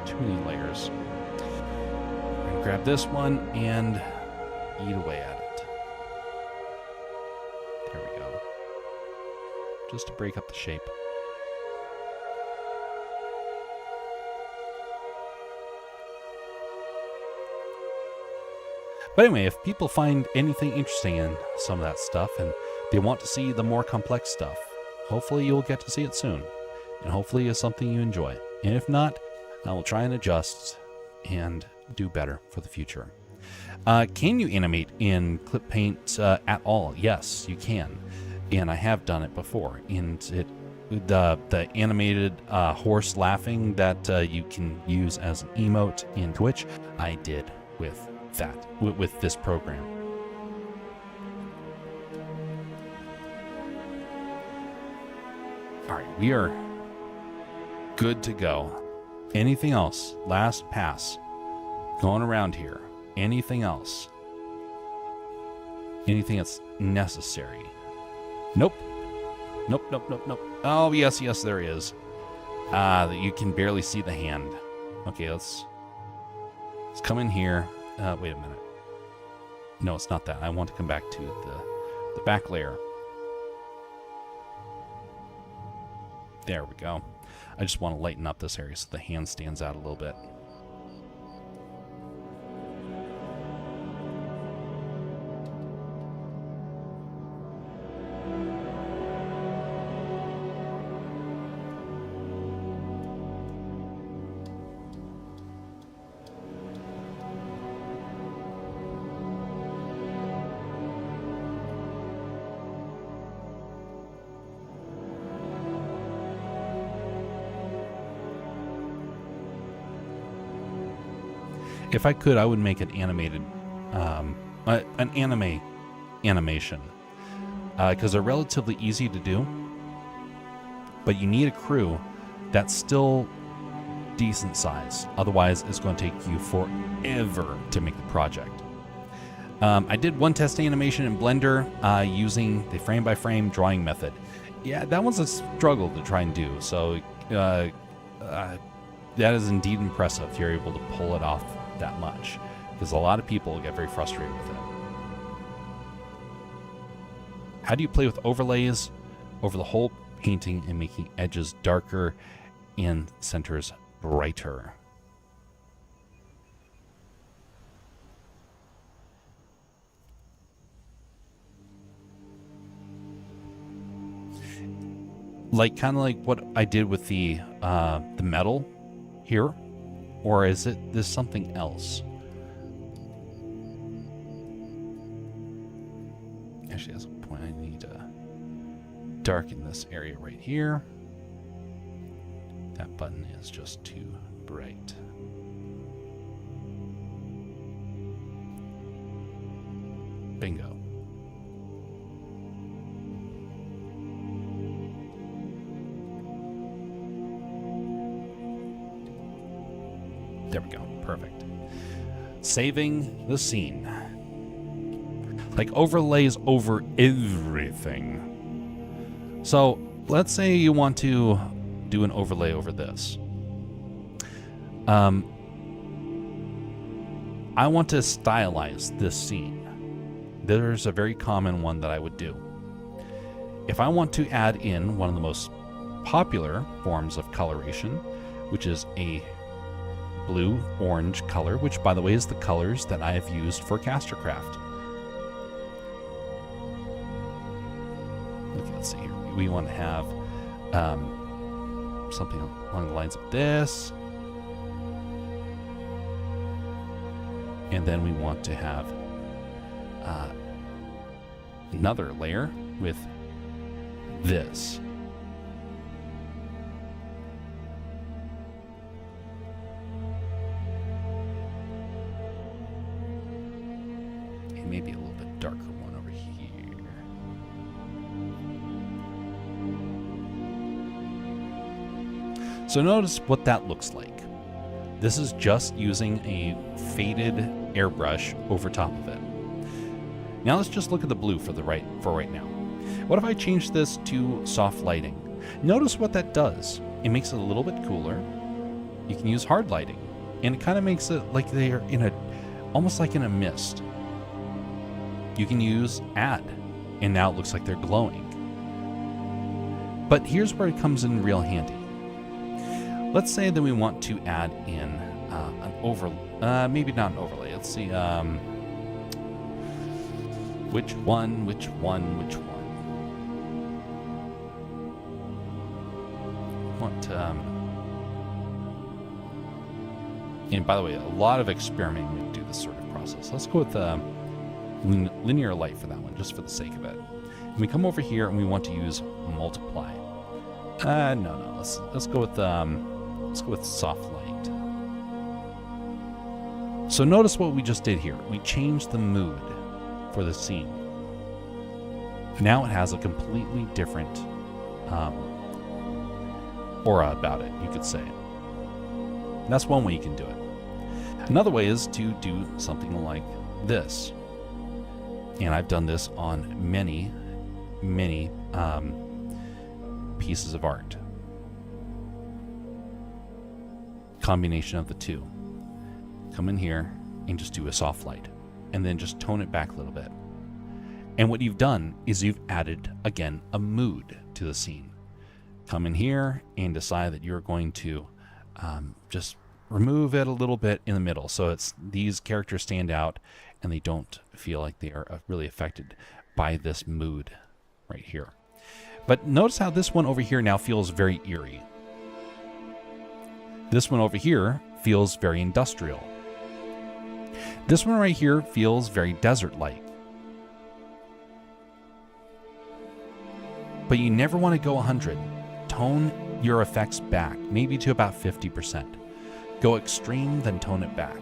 Too many layers. I'm going to grab this one and eat away at it. There we go. Just to break up the shape. But anyway, if people find anything interesting in some of that stuff and they want to see the more complex stuff, hopefully you'll get to see it soon. And hopefully it's something you enjoy. And if not, I will try and adjust and do better for the future. Can you animate in Clip Paint at all? Yes, you can. And I have done it before. And the animated horse laughing that you can use as an emote in Twitch, I did with this program. All right, we are good to go. Anything else? Last pass. Going around here. Anything else? Anything that's necessary? Nope. Nope, nope, nope, nope. Oh, yes, yes, there is. You can barely see the hand. Okay, let's come in here. Wait a minute. No, it's not that. I want to come back to the back layer. There we go. I just want to lighten up this area so the hand stands out a little bit. If I could, I would make an animated, an anime animation, because they're relatively easy to do, but you need a crew that's still decent size. Otherwise, it's going to take you forever to make the project. I did one test animation in Blender using the frame-by-frame drawing method. Yeah, that one's a struggle to try and do, so that is indeed impressive if you're able to pull it off that much, because a lot of people get very frustrated with it. How do you play with overlays over the whole painting and making edges darker and centers brighter? Like kind of like what I did with the metal here. Or is this something else? Actually, that's a point. I need to darken this area right here. That button is just too bright. Bingo. There we go. Perfect. Saving the scene. Like overlays over everything. So let's say you want to do an overlay over this. I want to stylize this scene. There's a very common one that I would do. If I want to add in one of the most popular forms of coloration, which is a blue-orange color, which, by the way, is the colors that I have used for Castercraft. Okay, let's see here. We want to have something along the lines of this. And then we want to have another layer with this. Maybe a little bit darker one over here. So notice what that looks like. This is just using a faded airbrush over top of it. Now let's just look at the blue for right now. What if I change this to soft lighting? Notice what that does. It makes it a little bit cooler. You can use hard lighting, and it kind of makes it like they're almost like in a mist. You can use add, and now it looks like they're glowing. But here's where it comes in real handy. Let's say that we want to add in an overlay, maybe not an overlay. Let's see, which one? And by the way, a lot of experimenting to do this sort of process. Let's go with linear light for that one, just for the sake of it. And we come over here and we want to use multiply. No. Let's go with soft light. So notice what we just did here. We changed the mood for the scene. Now it has a completely different aura about it, you could say. That's one way you can do it. Another way is to do something like this. And I've done this on many pieces of art. Combination of the two. Come in here and just do a soft light, and then just tone it back a little bit. And what you've done is you've added, again, a mood to the scene. Come in here and decide that you're going to just remove it a little bit in the middle, so it's these characters stand out and they don't feel like they are really affected by this mood right here. But notice how this one over here now feels very eerie. This one over here feels very industrial. This one right here feels very desert-like. But you never want to go 100. Tone your effects back, maybe to about 50%. Go extreme, then tone it back.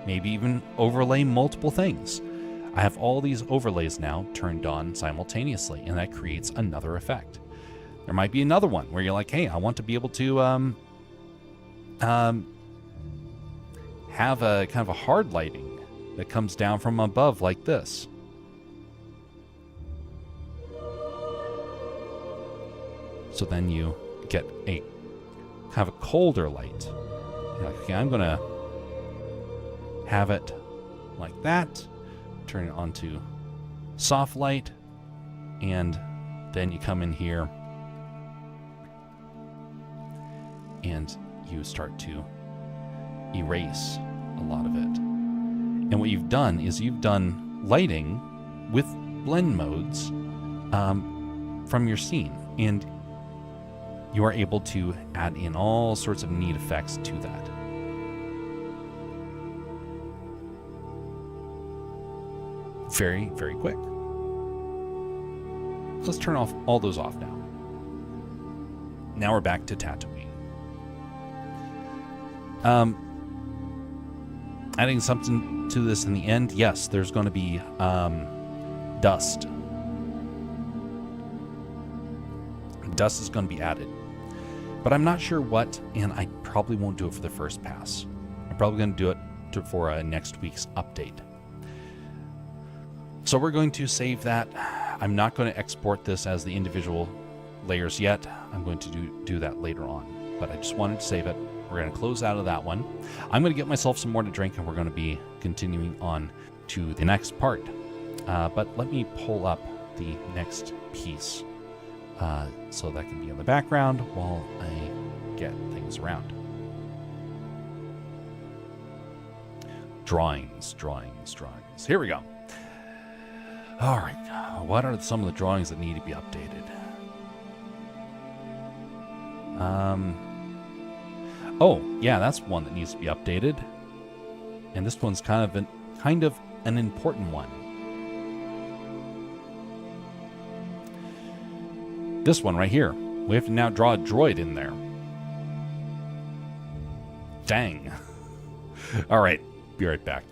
Maybe even overlay multiple things. I have all these overlays now turned on simultaneously, and that creates another effect. There might be another one where you're like, hey, I want to be able to have a kind of a hard lighting that comes down from above like this. So then you get a kind of a colder light. You're like, okay, I'm gonna have it like that, turn it onto soft light, and then you come in here and you start to erase a lot of it. And what you've done is you've done lighting with blend modes from your scene, and you are able to add in all sorts of neat effects to that. Very, very quick. Let's turn off all those off now. Now we're back to Tatooine. Adding something to this in the end, yes, there's going to be dust. Dust is going to be added. But I'm not sure what, and I probably won't do it for the first pass. I'm probably going to do it for next week's update. So we're going to save that. I'm not going to export this as the individual layers yet. I'm going to do that later on. But I just wanted to save it. We're going to close out of that one. I'm going to get myself some more to drink, and we're going to be continuing on to the next part. But let me pull up the next piece so that can be in the background while I get things around. Drawings. Here we go. All right. What are some of the drawings that need to be updated? Oh, yeah, that's one that needs to be updated. And this one's kind of an important one. This one right here. We have to now draw a droid in there. Dang. All right, be right back.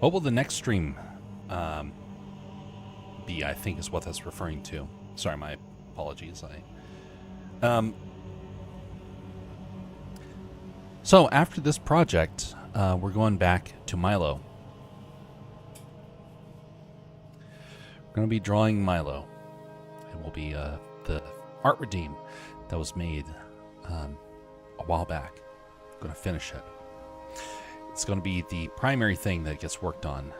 What will the next stream be? I think is what that's referring to. Sorry, my apologies. So after this project, we're going back to Milo. We're going to be drawing Milo. It will be the art redeem that was made a while back. I'm going to finish it. It's going to be the primary thing that gets worked on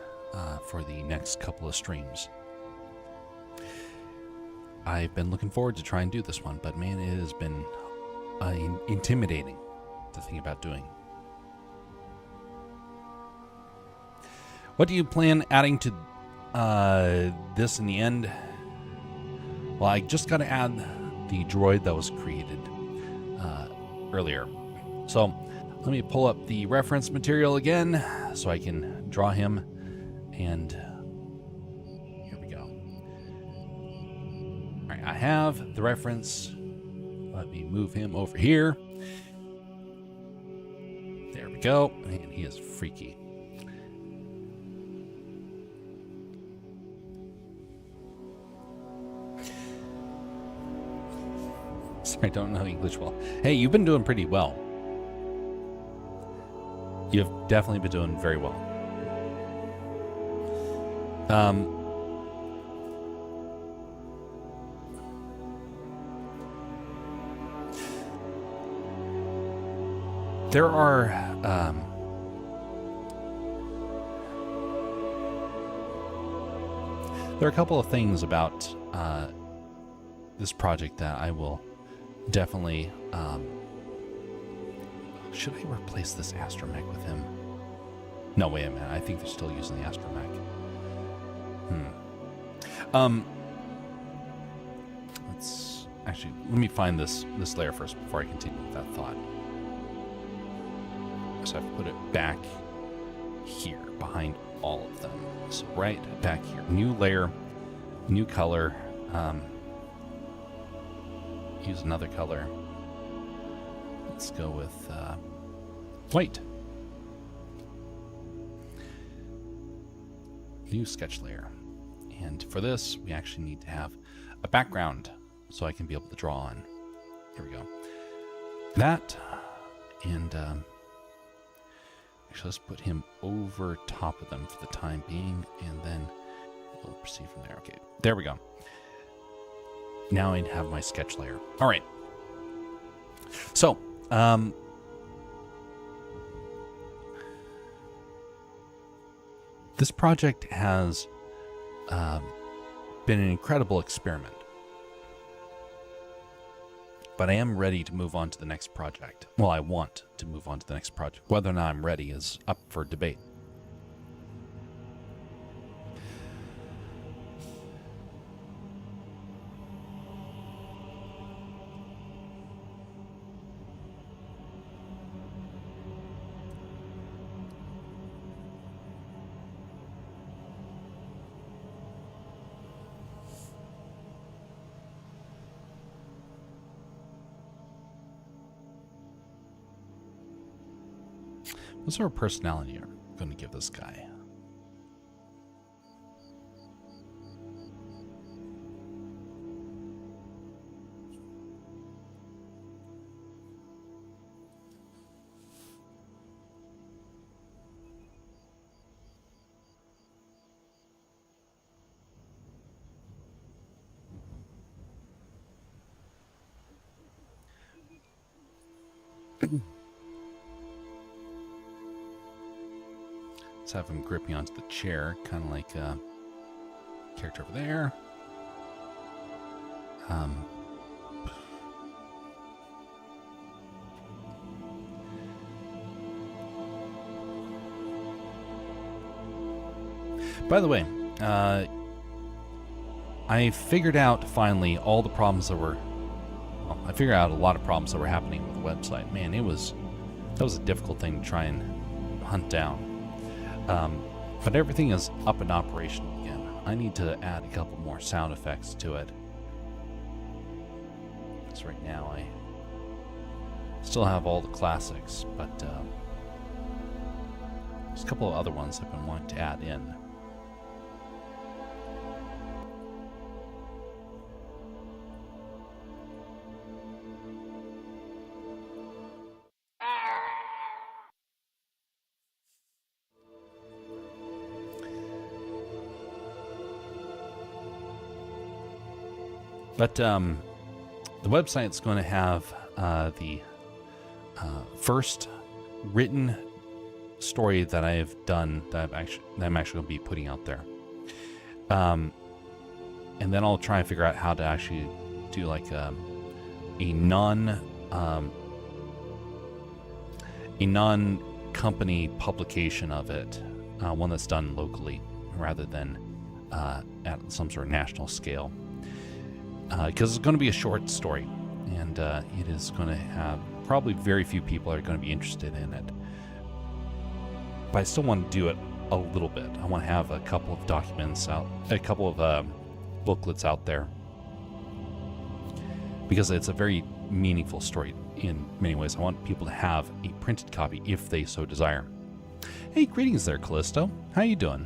for the next couple of streams. I've been looking forward to try and do this one, but man, it has been intimidating to think about doing. What do you plan adding to this in the end? Well, I just got to add the droid that was created earlier. So let me pull up the reference material again so I can draw him. And here we go. All right, I have the reference. Let me move him over here. There we go. And he is freaky. Sorry, I don't know English well. Hey, you've been doing pretty well. You've definitely been doing very well. There are a couple of things about this project that I will definitely. Should I replace this astromech with him? No, wait a minute. I think they're still using the astromech. Let's actually let me find this layer first before I continue with that thought. So I've put it back here behind all of them. So right back here, new layer, new color. Use another color. Let's go with white. New sketch layer. And for this, we actually need to have a background so I can be able to draw on. Here we go. That, and actually let's put him over top of them for the time being, and then we'll proceed from there. Okay, there we go. Now I have my sketch layer. All right. So, this project has been an incredible experiment, but I am ready to move on to the next project. Well, I want to move on to the next project. Whether or not I'm ready is up for debate. What sort of personality are we going to give this guy? Let's have him grip me onto the chair, kind of like a character over there. By the way, I figured out finally all the problems that were. Well, I figured out a lot of problems that were happening with the website. Man, that was a difficult thing to try and hunt down. But everything is up and operational again. I need to add a couple more sound effects to it. Because right now I still have all the classics, but There's a couple of other ones I've been wanting to add in. But the website's going to have the first written story that I have done that I'm actually going to be putting out there. And then I'll try and figure out how to actually do like a non-company publication of it, one that's done locally rather than at some sort of national scale. Because it's going to be a short story, and it is going to have probably very few people are going to be interested in it. But I still want to do it a little bit. I want to have a couple of documents out, a couple of booklets out there, because it's a very meaningful story in many ways. I want people to have a printed copy if they so desire. Hey, greetings there, Callisto. How you doing?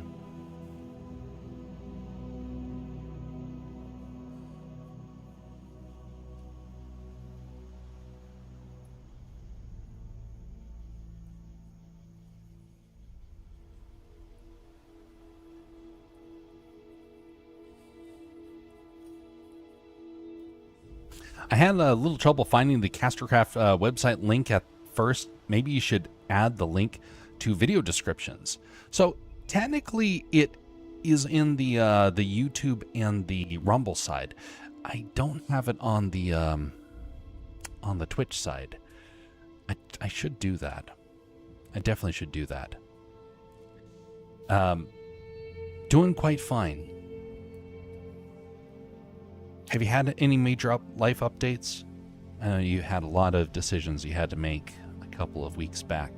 I had a little trouble finding the Castercraft website link at first. Maybe you should add the link to video descriptions. So technically it is in the YouTube and the Rumble side. I don't have it on the Twitch side. I should do that. I definitely should do that. Doing quite fine. Have you had any major life updates? I know you had a lot of decisions you had to make a couple of weeks back.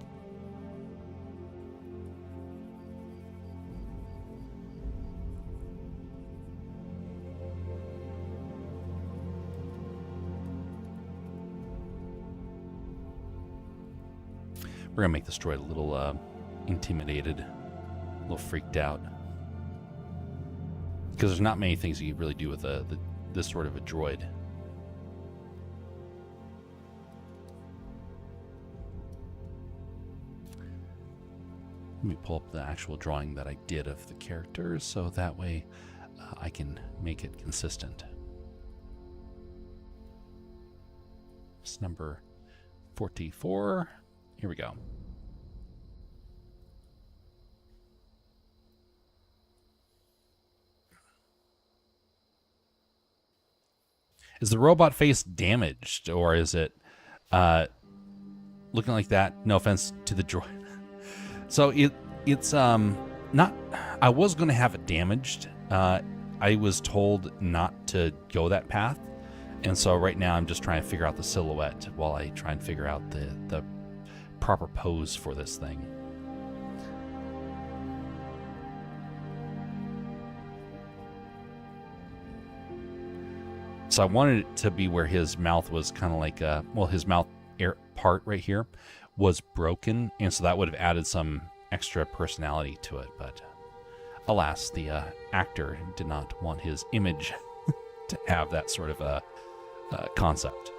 We're gonna make this droid a little intimidated, a little freaked out, because there's not many things you can really do with this sort of a droid. Let me pull up the actual drawing that I did of the characters, so that way I can make it consistent. It's number 44. Here we go. Is the robot face damaged, or is it looking like that? No offense to the droid. So it's not. I was going to have it damaged. I was told not to go that path, and so right now I'm just trying to figure out the silhouette while I try and figure out the proper pose for this thing. So I wanted it to be where his mouth was kind of like, his mouth part right here was broken, and so that would have added some extra personality to it. But alas, the actor did not want his image to have that sort of a concept.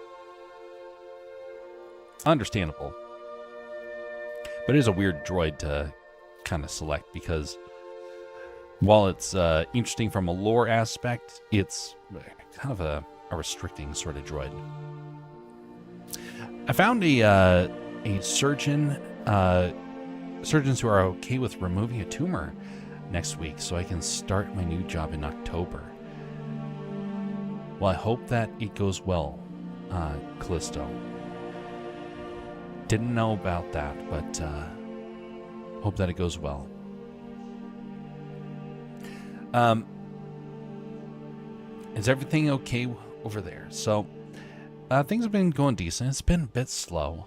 Understandable. But it is a weird droid to kind of select, because while it's interesting from a lore aspect, it's kind of a restricting sort of droid. I found a surgeon, surgeons who are okay with removing a tumor next week, so I can start my new job in October. Well, I hope that it goes well, Callisto. Didn't know about that, but hope that it goes well. Is everything okay over there? So things have been going decent. It's been a bit slow.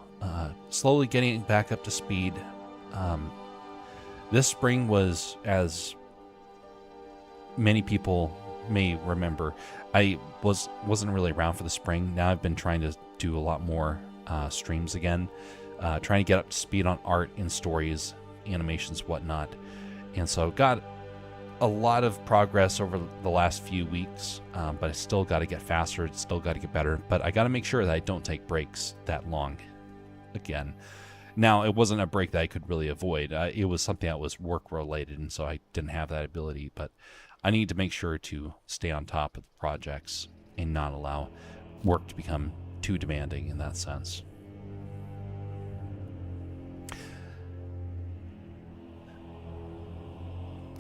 Slowly getting back up to speed. This spring was, as many people may remember, I wasn't really around for the spring. Now I've been trying to do a lot more streams again, trying to get up to speed on art and stories, animations, whatnot. And so got a lot of progress over the last few weeks, but I still got to get faster. It's still got to get better. But I got to make sure that I don't take breaks that long again. Now, it wasn't a break that I could really avoid. It was something that was work-related, and so I didn't have that ability. But I need to make sure to stay on top of the projects and not allow work to become too demanding in that sense.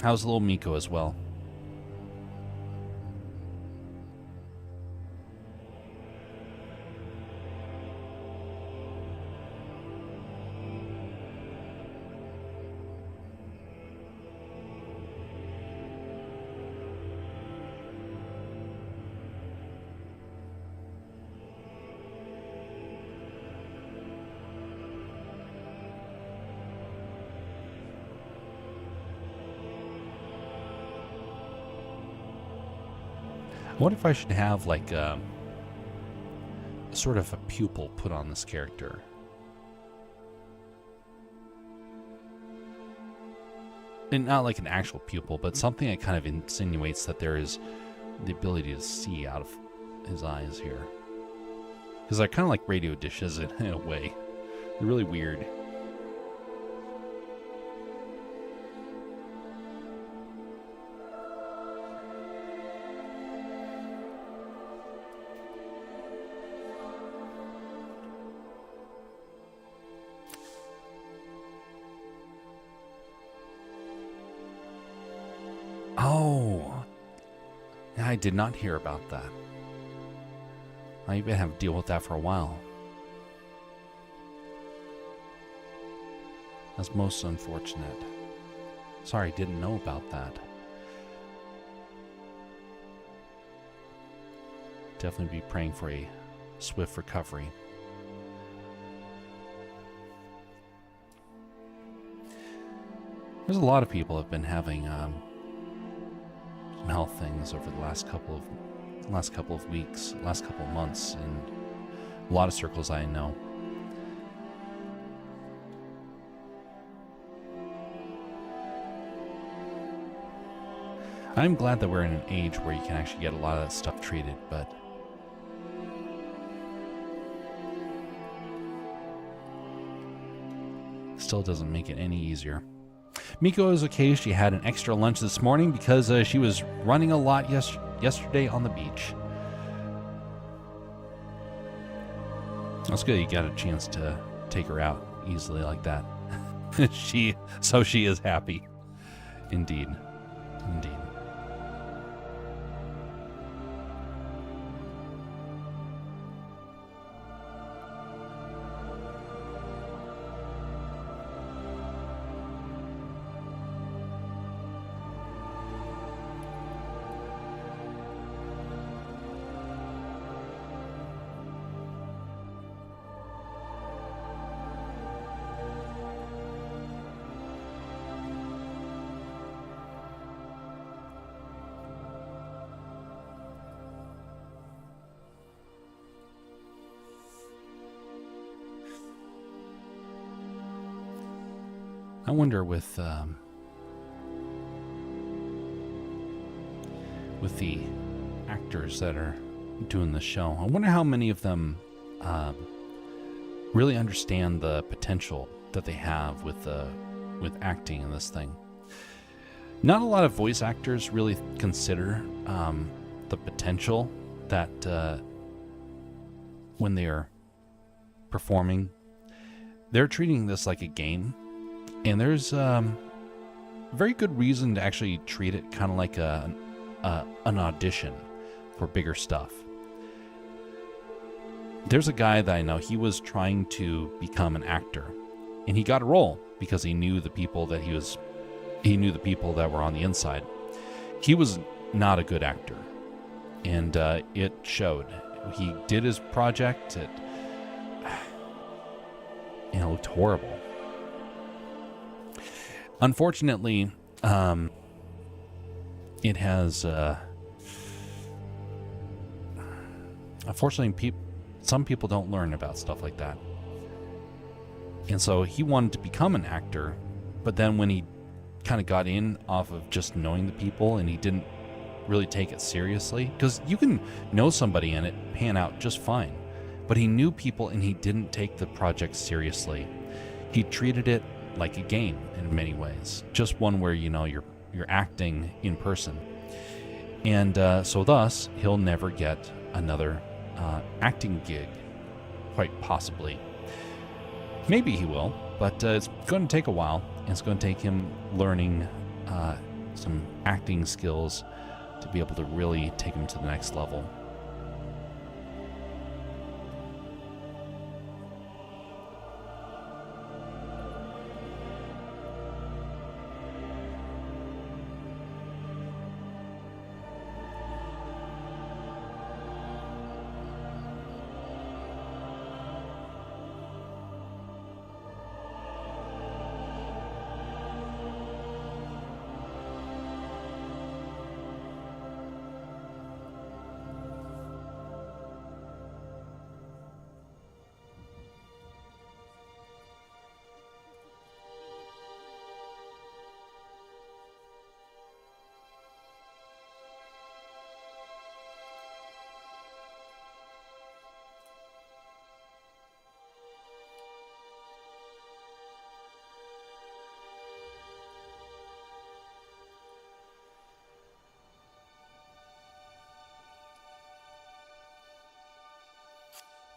How's little Miko as well? I wonder if I should have like sort of a pupil put on this character. And not like an actual pupil, but something that kind of insinuates that there is the ability to see out of his eyes here. Because they're kind of like radio dishes in a way. They're really weird. Oh, I did not hear about that. I've been having to deal with that for a while. That's most unfortunate. Sorry, didn't know about that. Definitely be praying for a swift recovery. There's a lot of people have been having some health things over the last couple of weeks, last couple of months, in a lot of circles I know. I'm glad that we're in an age where you can actually get a lot of that stuff treated, but still doesn't make it any easier. Miko is okay. She had an extra lunch this morning because she was running a lot yesterday on the beach. That's good. You got a chance to take her out easily like that. She is happy. Indeed. Indeed. I wonder with the actors that are doing the show, I wonder how many of them really understand the potential that they have with acting in this thing. Not a lot of voice actors really consider the potential that when they are performing, they're treating this like a game. And there's very good reason to actually treat it kind of like an audition for bigger stuff. There's a guy that I know, he was trying to become an actor, and he got a role because he knew the people that were on the inside. He was not a good actor, and it showed. He did his project. It looked horrible. Unfortunately, it has. Unfortunately, some people don't learn about stuff like that, and so he wanted to become an actor, But then when he kind of got in off of just knowing the people and he didn't really take it seriously, because you can know somebody and it pan out just fine, but he knew people and he didn't take the project seriously. He treated it like a game in many ways, just one where you're acting in person, and so thus he'll never get another acting gig, quite possibly. Maybe he will, but it's going to take a while, and it's going to take him learning some acting skills to be able to really take him to the next level.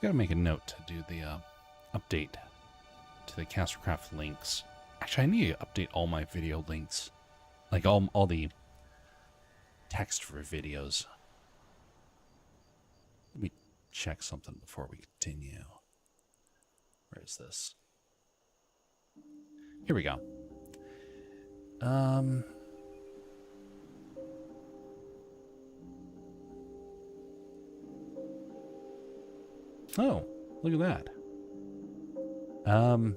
Gotta make a note to do the update to the Castercraft links. Actually, I need to update all my video links, like all the text for videos. Let me check something before we continue. Where is this? Here we go. Oh, look at that.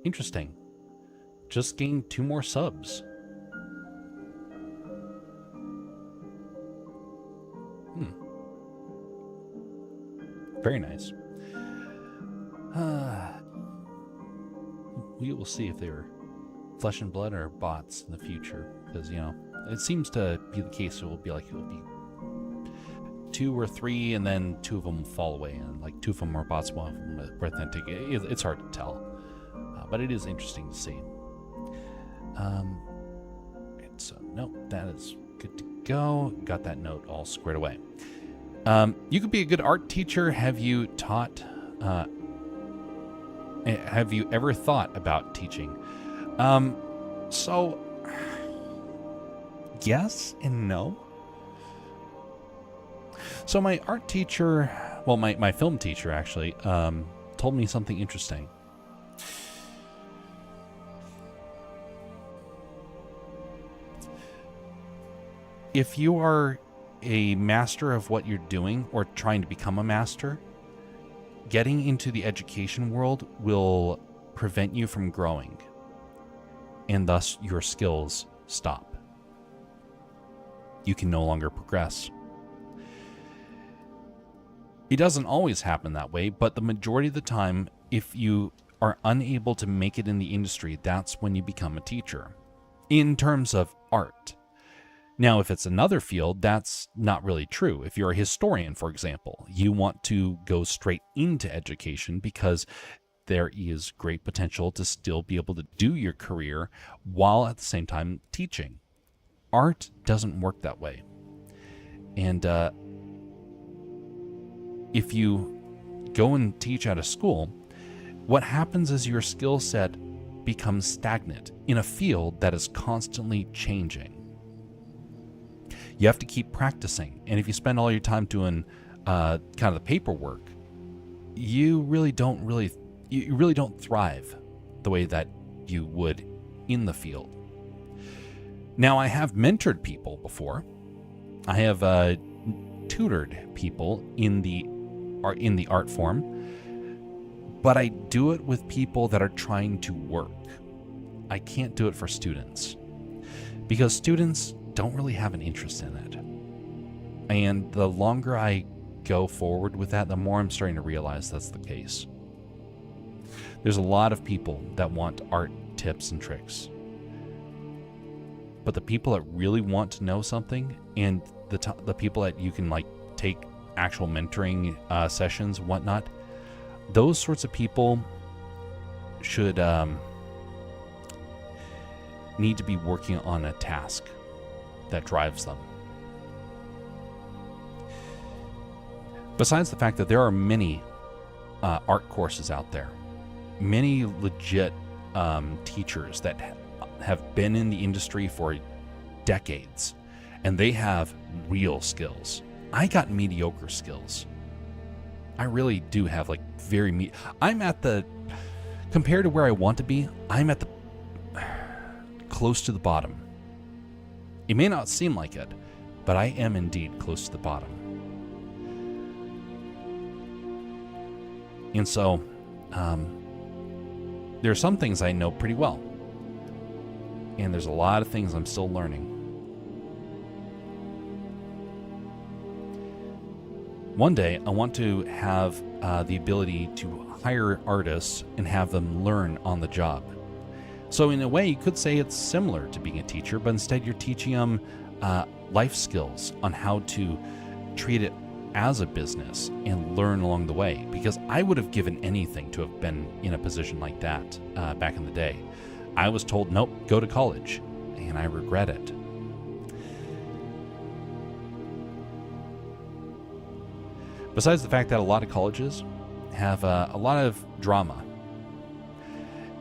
Interesting. Just gained 2 more subs. Very nice. We will see if they were flesh and blood or bots in the future, because it seems to be the case. It will be 2 or 3, and then 2 of them fall away, and 2 of them are bots, 1 of them are authentic. It's hard to tell, but it is interesting to see. So nope, that is good to go. Got that note all squared away. You could be a good art teacher. Have you taught? Have you ever thought about teaching? So yes and no. So my art teacher, well, my film teacher actually, told me something interesting. If you are a master of what you're doing or trying to become a master, getting into the education world will prevent you from growing, and thus your skills stop. You can no longer progress. It doesn't always happen that way, but the majority of the time, if you are unable to make it in the industry, that's when you become a teacher, in terms of art. Now, if it's another field, that's not really true. If you're a historian, for example, you want to go straight into education because there is great potential to still be able to do your career while at the same time teaching. Art doesn't work that way. And if you go and teach at a school, what happens is your skill set becomes stagnant in a field that is constantly changing. You have to keep practicing, and if you spend all your time doing kind of the paperwork, you really don't thrive the way that you would in the field. Now, I have mentored people before. I have tutored people in the art form, but I do it with people that are trying to work. I can't do it for students because students don't really have an interest in it. And the longer I go forward with that, the more I'm starting to realize that's the case. There's a lot of people that want art tips and tricks, But the people that really want to know something, and the people that you can like take actual mentoring sessions and whatnot, those sorts of people should need to be working on a task that drives them. Besides the fact that there are many art courses out there, many legit teachers that have been in the industry for decades, and they have real skills. I got mediocre skills. I really do have like I'm at the, compared to where I want to be, I'm at the close to the bottom. It may not seem like it, but I am indeed close to the bottom. And so, there are some things I know pretty well. And there's a lot of things I'm still learning. One day, I want to have the ability to hire artists and have them learn on the job. So in a way, you could say it's similar to being a teacher, but instead you're teaching them life skills on how to treat it as a business and learn along the way. Because I would have given anything to have been in a position like that back in the day. I was told, nope, go to college, and I regret it. Besides the fact that a lot of colleges have a lot of drama,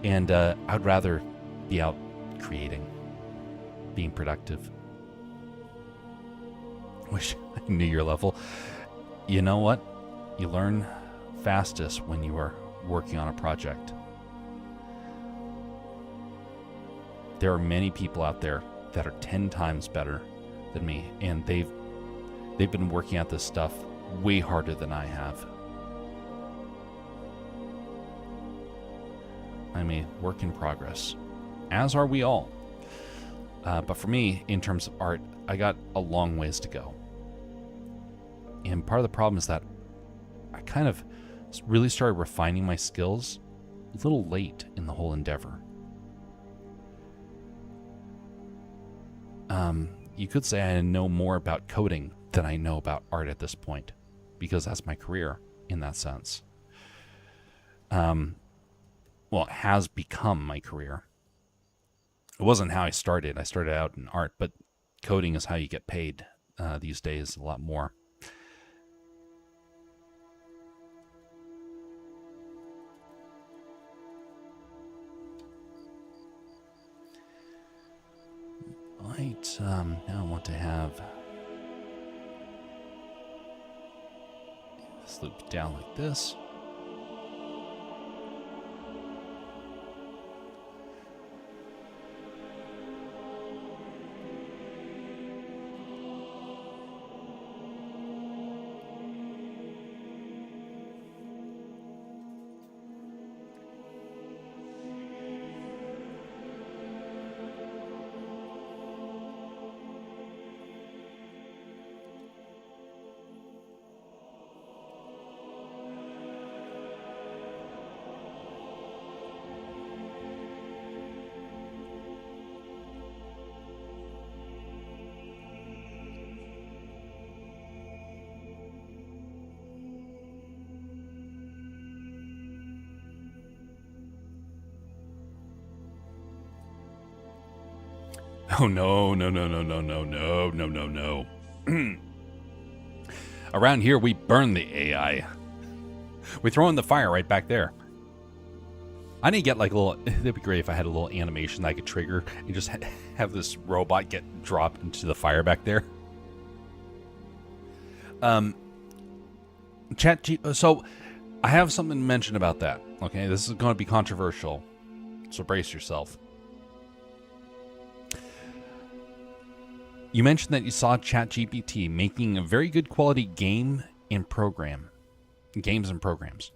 and I'd rather be out creating, being productive. Wish I knew your level. You know what? You learn fastest when you are working on a project. There are many people out there that are 10 times better than me, and they've been working at this stuff way harder than I have. I'm a work in progress, as are we all. But for me, in terms of art, I got a long ways to go. And part of the problem is that I kind of really started refining my skills a little late in the whole endeavor. You could say I know more about coding than I know about art at this point, because that's my career in that sense. Well, it has become my career. It wasn't how I started. I started out in art, but coding is how you get paid these days a lot more. Right, now I want to have this loop down like this. Oh, no. Around here, we burn the AI. We throw in the fire right back there. I need to get like a little, it'd be great if I had a little animation that I could trigger and just have this robot get dropped into the fire back there. So I have something to mention about that. Okay, this is going to be controversial, so brace yourself. You mentioned that you saw ChatGPT making a very good quality games and programs.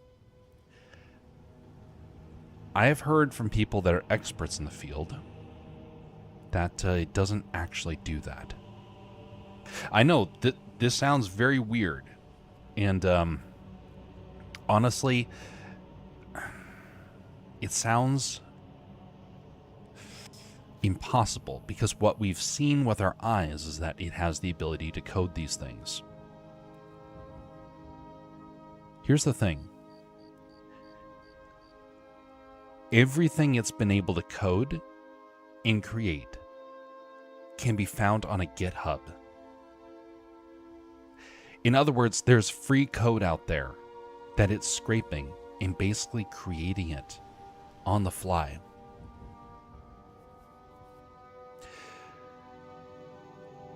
I have heard from people that are experts in the field that it doesn't actually do that. I know that this sounds very weird, and honestly, it sounds impossible, because what we've seen with our eyes is that it has the ability to code these things. Here's the thing. Everything it's been able to code and create can be found on a GitHub. In other words, there's free code out there that it's scraping and basically creating it on the fly.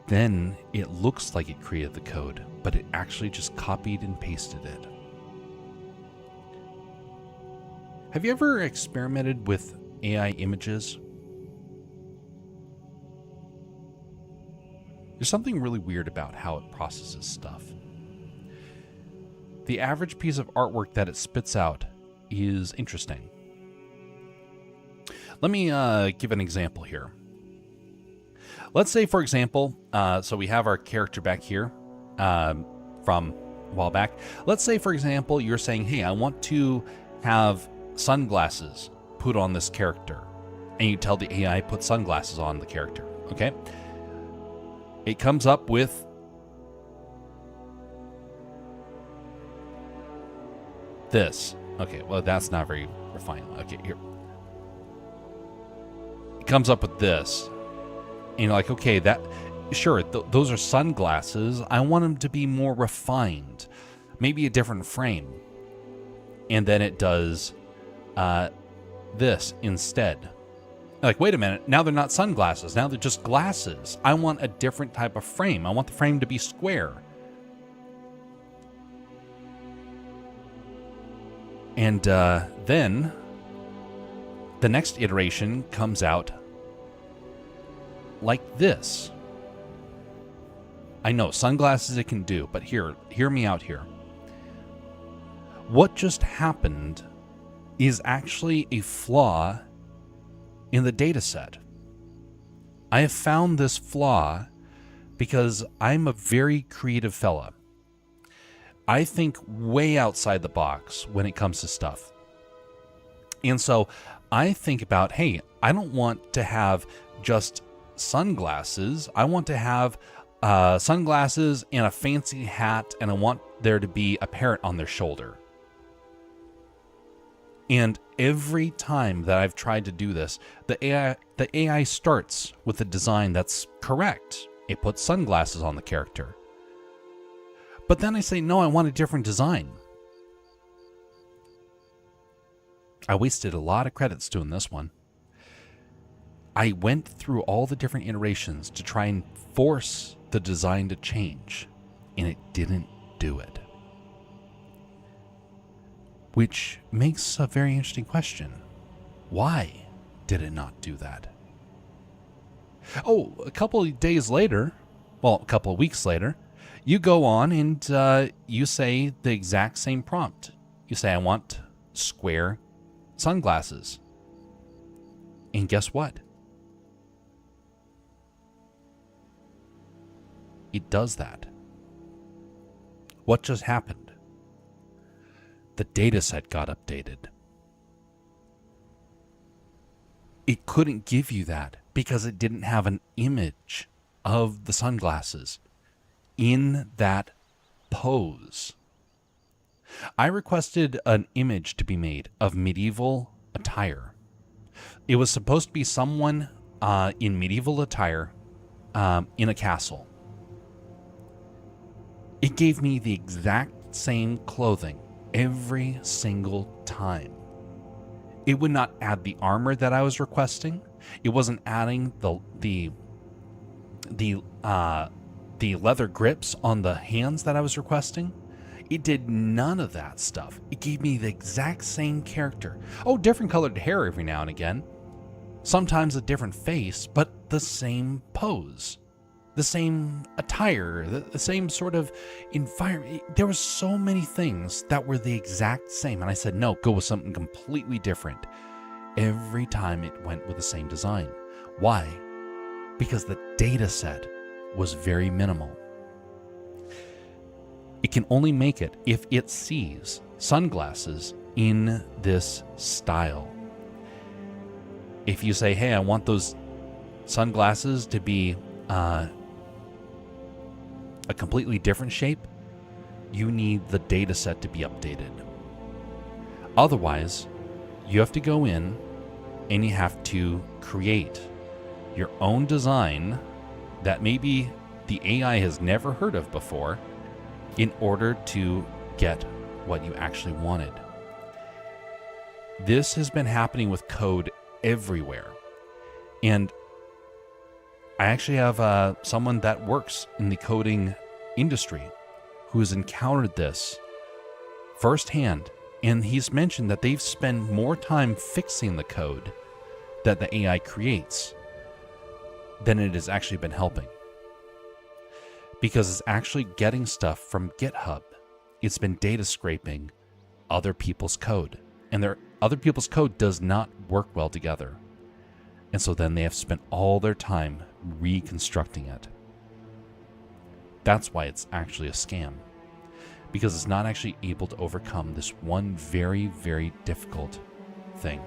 Then it looks like it created the code, but it actually just copied and pasted it. Have you ever experimented with AI images? There's something really weird about how it processes stuff. The average piece of artwork that it spits out is interesting. Let me give an example here. Let's say, for example, so we have our character back here from a while back. Let's say, for example, you're saying, hey, I want to have sunglasses put on this character. And you tell the AI, put sunglasses on the character, okay? It comes up with this. Okay, well, that's not very refined. Okay, here. It comes up with this. And you're like, okay, sure, those are sunglasses. I want them to be more refined. Maybe a different frame. And then it does this instead. Like, wait a minute, now they're not sunglasses. Now they're just glasses. I want a different type of frame. I want the frame to be square. And then the next iteration comes out like this. I know, sunglasses it can do, but hear me out here. What just happened is actually a flaw in the data set. I have found this flaw because I'm a very creative fella. I think way outside the box when it comes to stuff. And so I think about, hey, I don't want to have just sunglasses. I want to have sunglasses and a fancy hat, and I want there to be a parrot on their shoulder. And every time that I've tried to do this, the AI starts with a design that's correct. It puts sunglasses on the character. But then I say, no, I want a different design. I wasted a lot of credits doing this one. I went through all the different iterations to try and force the design to change, and it didn't do it. Which makes a very interesting question. Why did it not do that? Oh, a couple of days later, well, a couple of weeks later, you go on and you say the exact same prompt. You say, I want square sunglasses. And guess what? It does that. What just happened? The data set got updated. It couldn't give you that because it didn't have an image of the sunglasses in that pose. I requested an image to be made of medieval attire. It was supposed to be someone in medieval attire in a castle. It gave me the exact same clothing every single time. It would not add the armor that I was requesting. It wasn't adding the leather grips on the hands that I was requesting. It did none of that stuff. It gave me the exact same character. Oh, different colored hair every now and again. Sometimes a different face, but the same pose. The same attire, the same sort of environment. There were so many things that were the exact same. And I said, no, go with something completely different. Every time it went with the same design. Why? Because the data set was very minimal. It can only make it if it sees sunglasses in this style. If you say, hey, I want those sunglasses to be a completely different shape, you need the data set to be updated. Otherwise, you have to go in and you have to create your own design that maybe the AI has never heard of before in order to get what you actually wanted. This has been happening with code everywhere. And I actually have someone that works in the coding industry who has encountered this firsthand. And he's mentioned that they've spent more time fixing the code that the AI creates than it has actually been helping. Because it's actually getting stuff from GitHub. It's been data scraping other people's code. And their other people's code does not work well together. And so then they have spent all their time reconstructing it. That's why it's actually a scam. Because it's not actually able to overcome this one very, very difficult thing.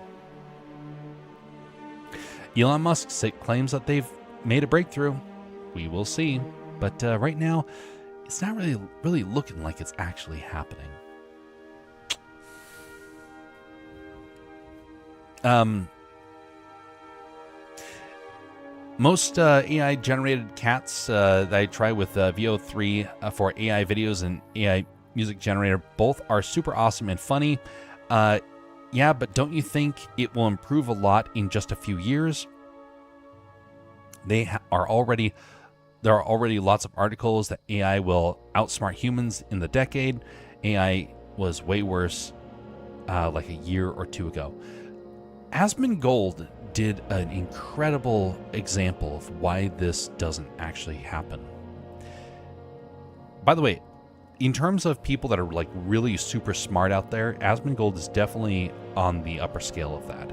Elon Musk claims that they've made a breakthrough. We will see. But right now, it's not really looking like it's actually happening. Most AI-generated cats that I try with VO3 for AI videos and AI music generator, both are super awesome and funny. Yeah, but don't you think it will improve a lot in just a few years? There are already lots of articles that AI will outsmart humans in the decade. AI was way worse like a year or two ago. Asmongold did an incredible example of why this doesn't actually happen. By the way, in terms of people that are like really super smart out there, Asmongold is definitely on the upper scale of that.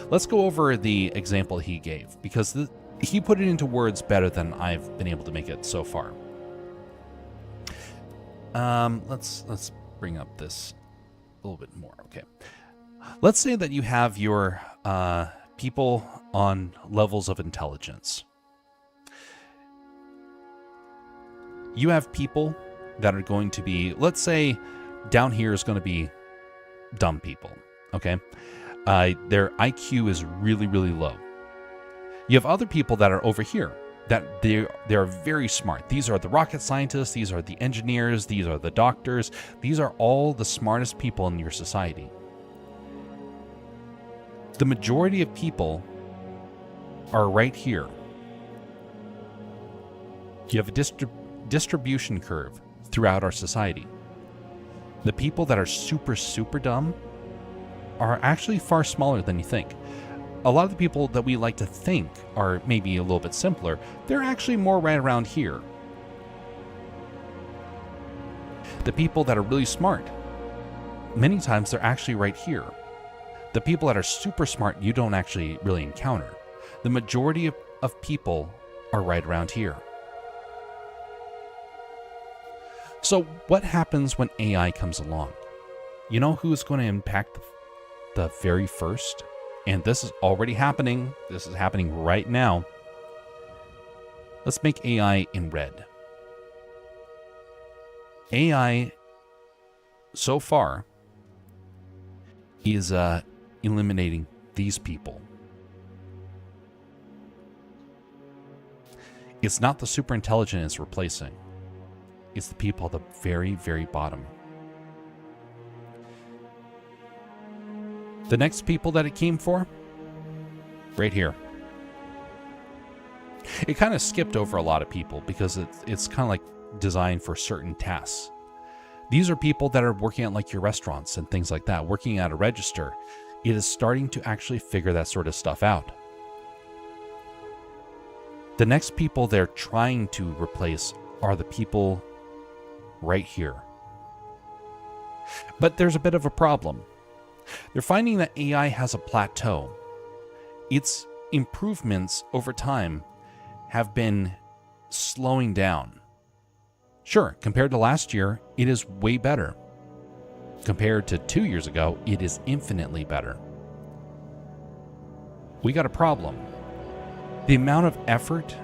Let's go over the example he gave, because he put it into words better than I've been able to make it so far. Let's bring up this a little bit more. Okay. Let's say that you have your people on levels of intelligence. You have people that are going to be, let's say down here is going to be dumb people, okay? Their IQ is really, really low. You have other people that are over here that they're very smart. These are the rocket scientists, these are the engineers, these are the doctors. These are all the smartest people in your society. The majority of people are right here. You have a distribution curve throughout our society. The people that are super, super dumb are actually far smaller than you think. A lot of the people that we like to think are maybe a little bit simpler, they're actually more right around here. The people that are really smart, many times they're actually right here. The people that are super smart, you don't actually really encounter. The majority of people are right around here. So what happens when AI comes along? You know who is going to impact the very first? And this is already happening. This is happening right now. Let's make AI in red. AI, so far, is eliminating these people. It's not the super intelligent it's replacing. It's the people at the very, very bottom. The next people that it came for, right here. It kind of skipped over a lot of people because it's kind of like designed for certain tasks. These are people that are working at like your restaurants and things like that, working at a register. It is starting to actually figure that sort of stuff out. The next people they're trying to replace are the people right here. But there's a bit of a problem. They're finding that AI has a plateau. Its improvements over time have been slowing down. Sure, compared to last year, it is way better. Compared to 2 years ago, it is infinitely better. We got a problem. The amount of effort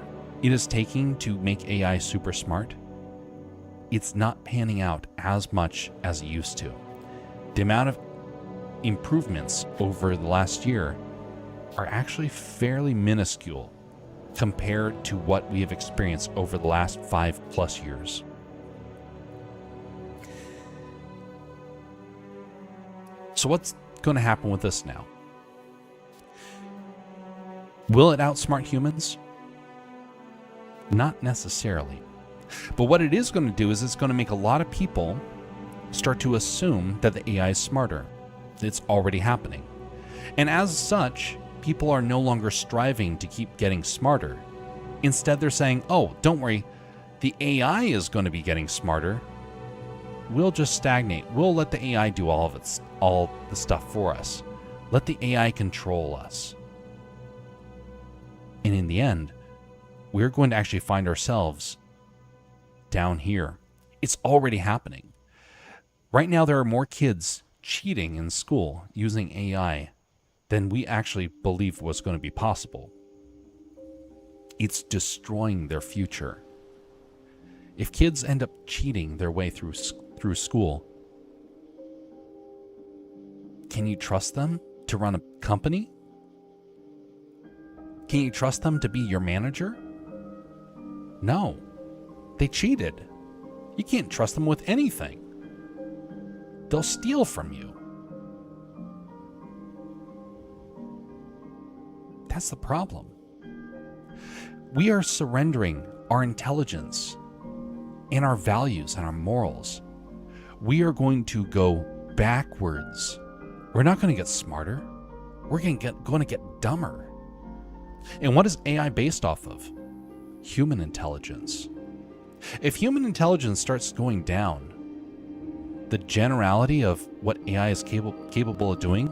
it is taking to make AI super smart, it's not panning out as much as it used to. The amount of improvements over the last year are actually fairly minuscule compared to what we have experienced over the last 5+ years. So what's going to happen with this now? Will it outsmart humans? Not necessarily. But what it is going to do is it's going to make a lot of people start to assume that the AI is smarter. It's already happening. And as such, people are no longer striving to keep getting smarter. Instead, they're saying, oh, don't worry, the AI is going to be getting smarter. We'll just stagnate. We'll let the AI do all the stuff for us. Let the AI control us. And in the end, we're going to actually find ourselves down here. It's already happening. Right now, there are more kids cheating in school using AI than we actually believed was going to be possible. It's destroying their future. If kids end up cheating their way through school, can you trust them to run a company? Can you trust them to be your manager? No. They cheated. You can't trust them with anything. They'll steal from you. That's the problem. We are surrendering our intelligence and our values and our morals. We are going to go backwards. We're not going to get smarter. We're going to get dumber. And what is AI based off of? Human intelligence. If human intelligence starts going down, the generality of what AI is capable of doing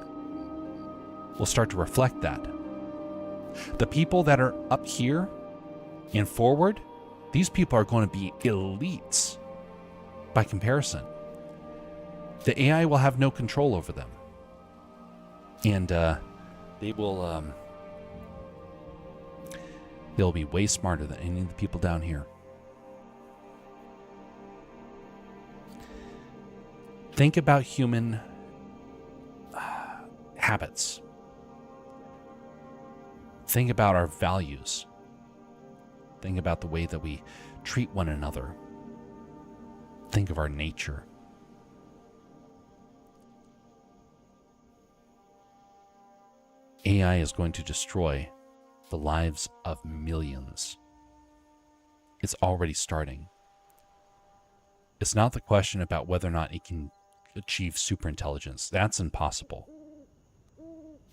will start to reflect that. The people that are up here and forward, these people are going to be elites by comparison. The AI will have no control over them. And they'll be way smarter than any of the people down here. Think about human habits. Think about our values. Think about the way that we treat one another. Think of our nature. AI is going to destroy the lives of millions. It's already starting. It's not the question about whether or not it can achieve superintelligence. That's impossible.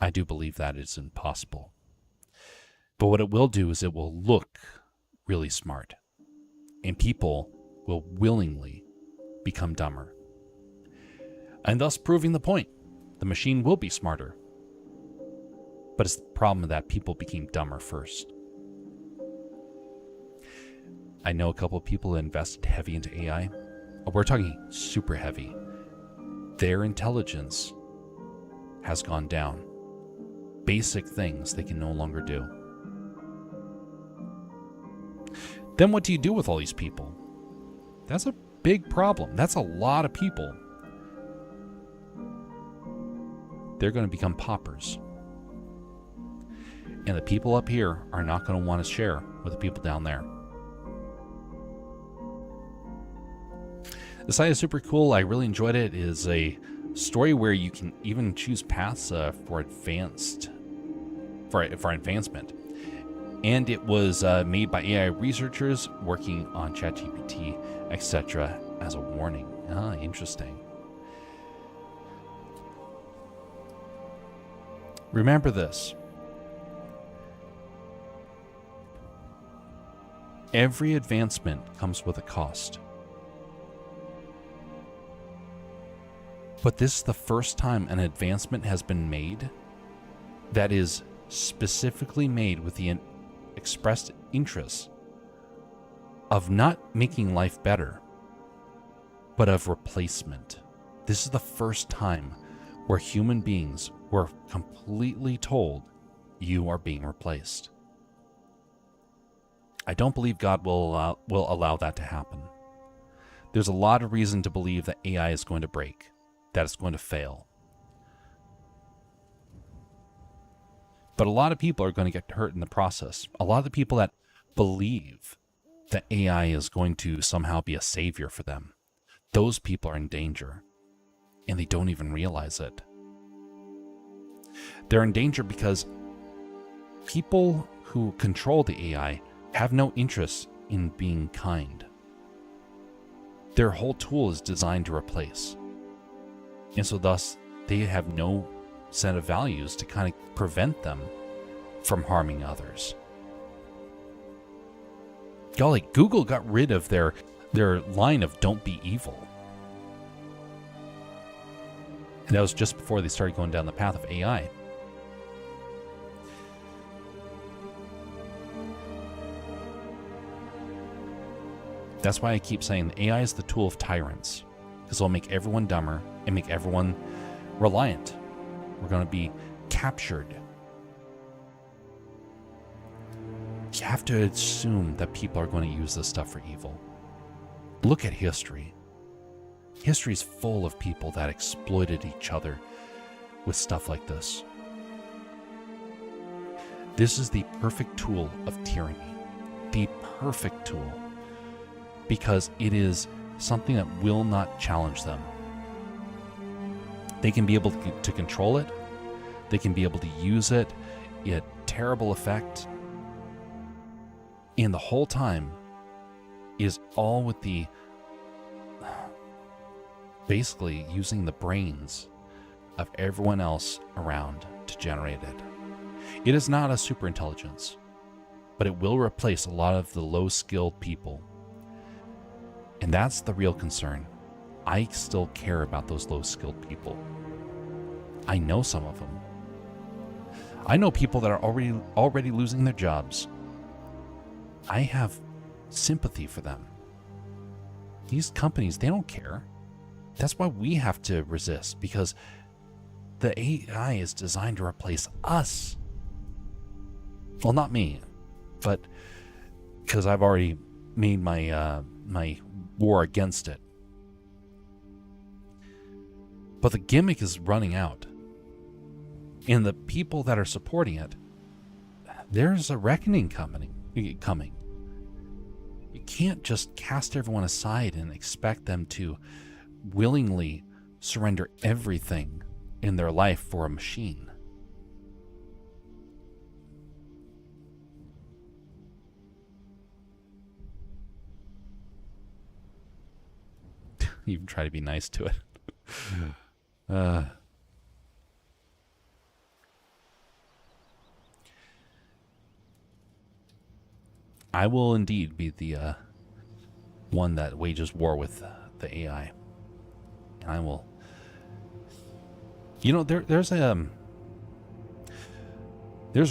I do believe that is impossible. But what it will do is it will look really smart. And people will willingly become dumber. And thus proving the point. The machine will be smarter. But it's the problem that people became dumber first. I know a couple of people that invested heavy into AI. We're talking super heavy. Their intelligence has gone down. Basic things they can no longer do. Then what do you do with all these people? That's a big problem. That's a lot of people. They're going to become paupers. And the people up here are not going to want to share with the people down there. The site is super cool. I really enjoyed it. It is a story where you can even choose paths for advancement. And it was made by AI researchers working on ChatGPT, etc. as a warning. Interesting. Remember this. Every advancement comes with a cost. But this is the first time an advancement has been made that is specifically made with the expressed interest of not making life better, but of replacement. This is the first time where human beings were completely told, you are being replaced. I don't believe God will allow that to happen. There's a lot of reason to believe that AI is going to break, that it's going to fail. But a lot of people are going to get hurt in the process. A lot of the people that believe that AI is going to somehow be a savior for them, those people are in danger, and they don't even realize it. They're in danger because people who control the AI have no interest in being kind. Their whole tool is designed to replace. And so thus, they have no set of values to kind of prevent them from harming others. Golly, Google got rid of their line of "Don't be evil." And that was just before they started going down the path of AI. That's why I keep saying that AI is the tool of tyrants, because it'll make everyone dumber and make everyone reliant. We're going to be captured. You have to assume that people are going to use this stuff for evil. Look at history. History is full of people that exploited each other with stuff like this. This is the perfect tool of tyranny. The perfect tool. Because it is something that will not challenge them. They can be able to control it. They can be able to use it at terrible effect. And the whole time is all with the basically using the brains of everyone else around to generate it. It is not a super intelligence, but it will replace a lot of the low-skilled people. And that's the real concern. I still care about those low-skilled people. I know some of them. I know people that are already losing their jobs. I have sympathy for them. These companies, they don't care. That's why we have to resist, because the AI is designed to replace us. Well, not me, but because I've already made my my war against it. But the gimmick is running out. And the people that are supporting it, there's a reckoning coming. You can't just cast everyone aside and expect them to willingly surrender everything in their life for a machine. Even try to be nice to it. I will indeed be the one that wages war with the AI. And I will... You know, there's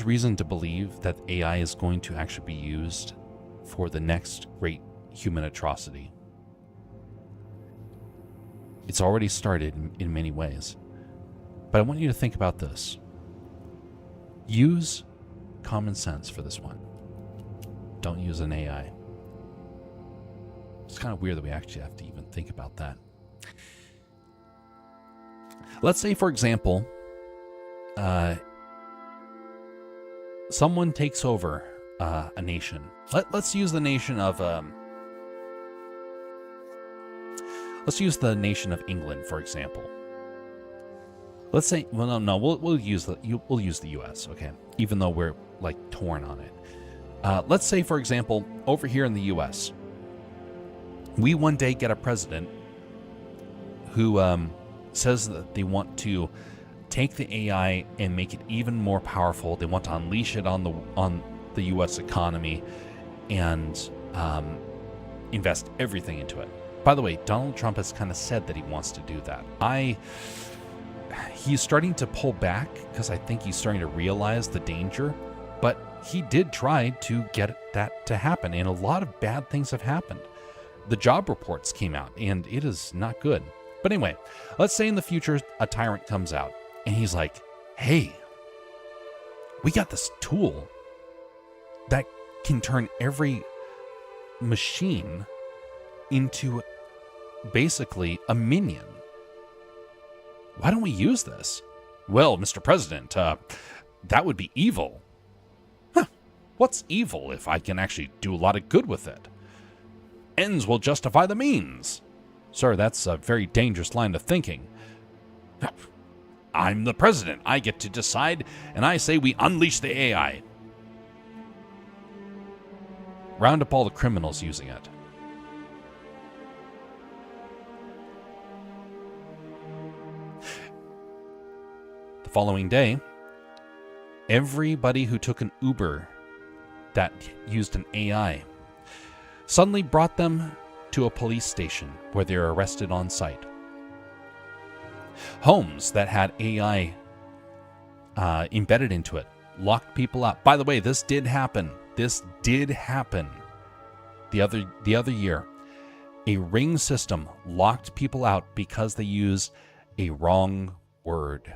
reason to believe that AI is going to actually be used for the next great human atrocity. It's already started in many ways. But I want you to think about this. Use common sense for this one. Don't use an AI. It's kind of weird that we actually have to even think about that. Let's say, for example, someone takes over a nation. Let's use the nation of... let's use the nation of England, for example. Let's say, well, no, we'll use the U.S. Okay, even though we're like torn on it. Let's say, for example, over here in the U.S., we one day get a president who says that they want to take the AI and make it even more powerful. They want to unleash it on the U.S. economy and invest everything into it. By the way, Donald Trump has kind of said that he wants to do that. He's starting to pull back because I think he's starting to realize the danger, but he did try to get that to happen, and a lot of bad things have happened. The job reports came out, and it is not good. But anyway, let's say in the future a tyrant comes out, and he's like, hey, we got this tool that can turn every machine into basically a minion. Why don't we use this? Well, Mr. President, that would be evil. Huh. What's evil if I can actually do a lot of good with it? Ends will justify the means. Sir, that's a very dangerous line of thinking. I'm the president. I get to decide, and I say we unleash the AI. Round up all the criminals using it. The following day, everybody who took an Uber that used an AI suddenly brought them to a police station where they were arrested on site. Homes that had AI embedded into it locked people up. By the way, this did happen. This did happen the other year. A Ring system locked people out because they used a wrong word.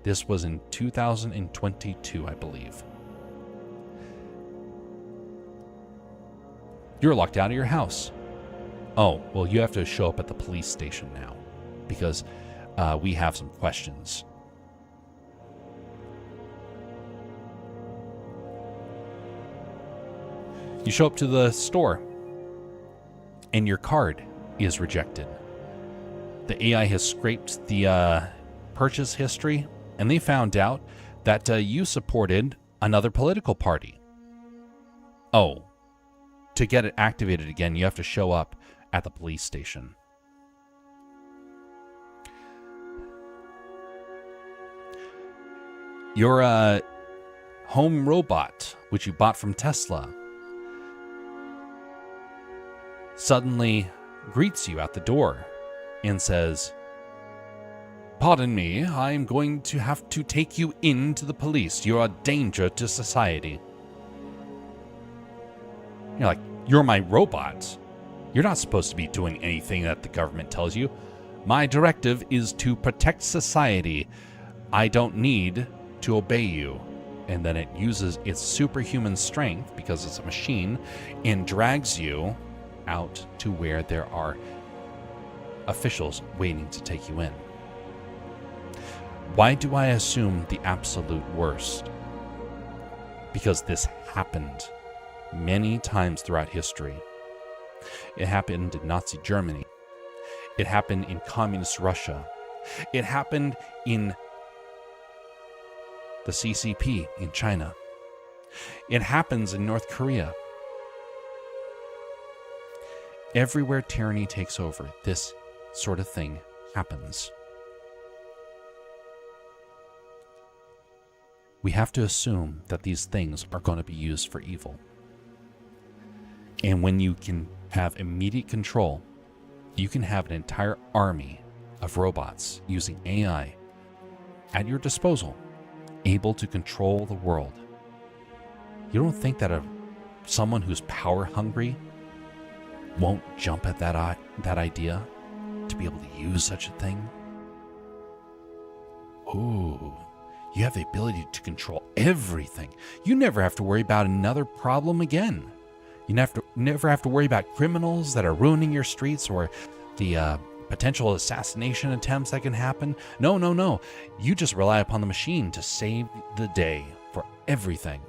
This was in 2022, I believe. You're locked out of your house. Oh, well, you have to show up at the police station now because we have some questions. You show up to the store and your card is rejected. The AI has scraped the purchase history and they found out that you supported another political party. Oh, to get it activated again, you have to show up at the police station. Your home robot, which you bought from Tesla, suddenly greets you at the door and says, "Pardon me, I'm going to have to take you into the police. You're a danger to society." You're like, "You're my robot. You're not supposed to be doing anything that the government tells you. My directive is to protect society. I don't need to obey you." And then it uses its superhuman strength, because it's a machine, and drags you out to where there are officials waiting to take you in. Why do I assume the absolute worst? Because this happened many times throughout history. It happened in Nazi Germany. It happened in communist Russia. It happened in the CCP in China. It happens in North Korea. Everywhere tyranny takes over, this sort of thing happens. We have to assume that these things are going to be used for evil. And when you can have immediate control, you can have an entire army of robots using AI at your disposal, able to control the world. You don't think that someone who's power hungry won't jump at that idea to be able to use such a thing? Ooh, you have the ability to control everything. You never have to worry about another problem again. You never have to worry about criminals that are ruining your streets or the potential assassination attempts that can happen. No. You just rely upon the machine to save the day for everything.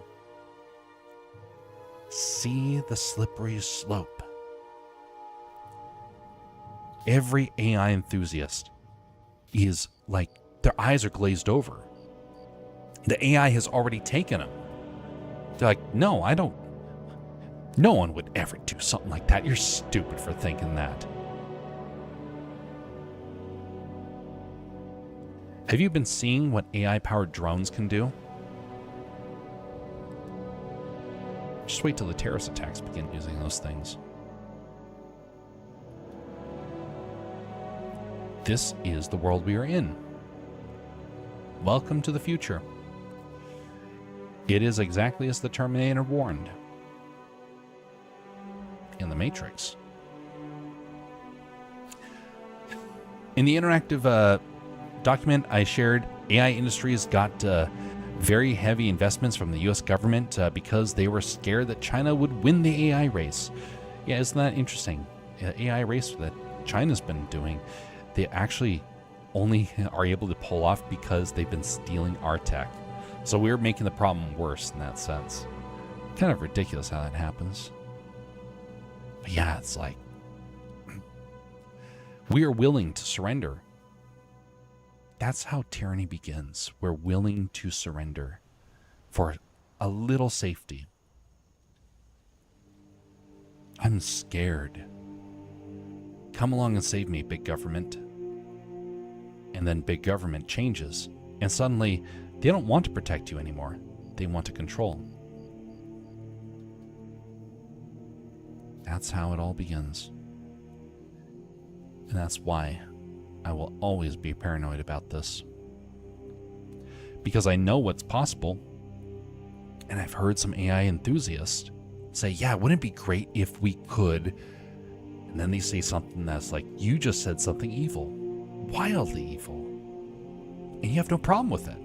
See the slippery slope. Every AI enthusiast is like, their eyes are glazed over. The AI has already taken them. They're like, no, I don't. No one would ever do something like that. You're stupid for thinking that. Have you been seeing what AI-powered drones can do? Just wait till the terrorist attacks begin using those things. This is the world we are in. Welcome to the future. It is exactly as the Terminator warned in the Matrix. In the interactive document I shared, AI Industries got very heavy investments from the US government because they were scared that China would win the AI race. Yeah, isn't that interesting? The AI race that China's been doing, they actually only are able to pull off because they've been stealing our tech. So we're making the problem worse in that sense. Kind of ridiculous how that happens. But yeah, it's like we are willing to surrender. That's how tyranny begins. We're willing to surrender for a little safety. I'm scared. Come along and save me, big government. And then big government changes, and suddenly they don't want to protect you anymore. They want to control. That's how it all begins. And that's why I will always be paranoid about this. Because I know what's possible, and I've heard some AI enthusiasts say, yeah, wouldn't it be great if we could? And then they say something that's like, you just said something evil. Wildly evil. And you have no problem with it.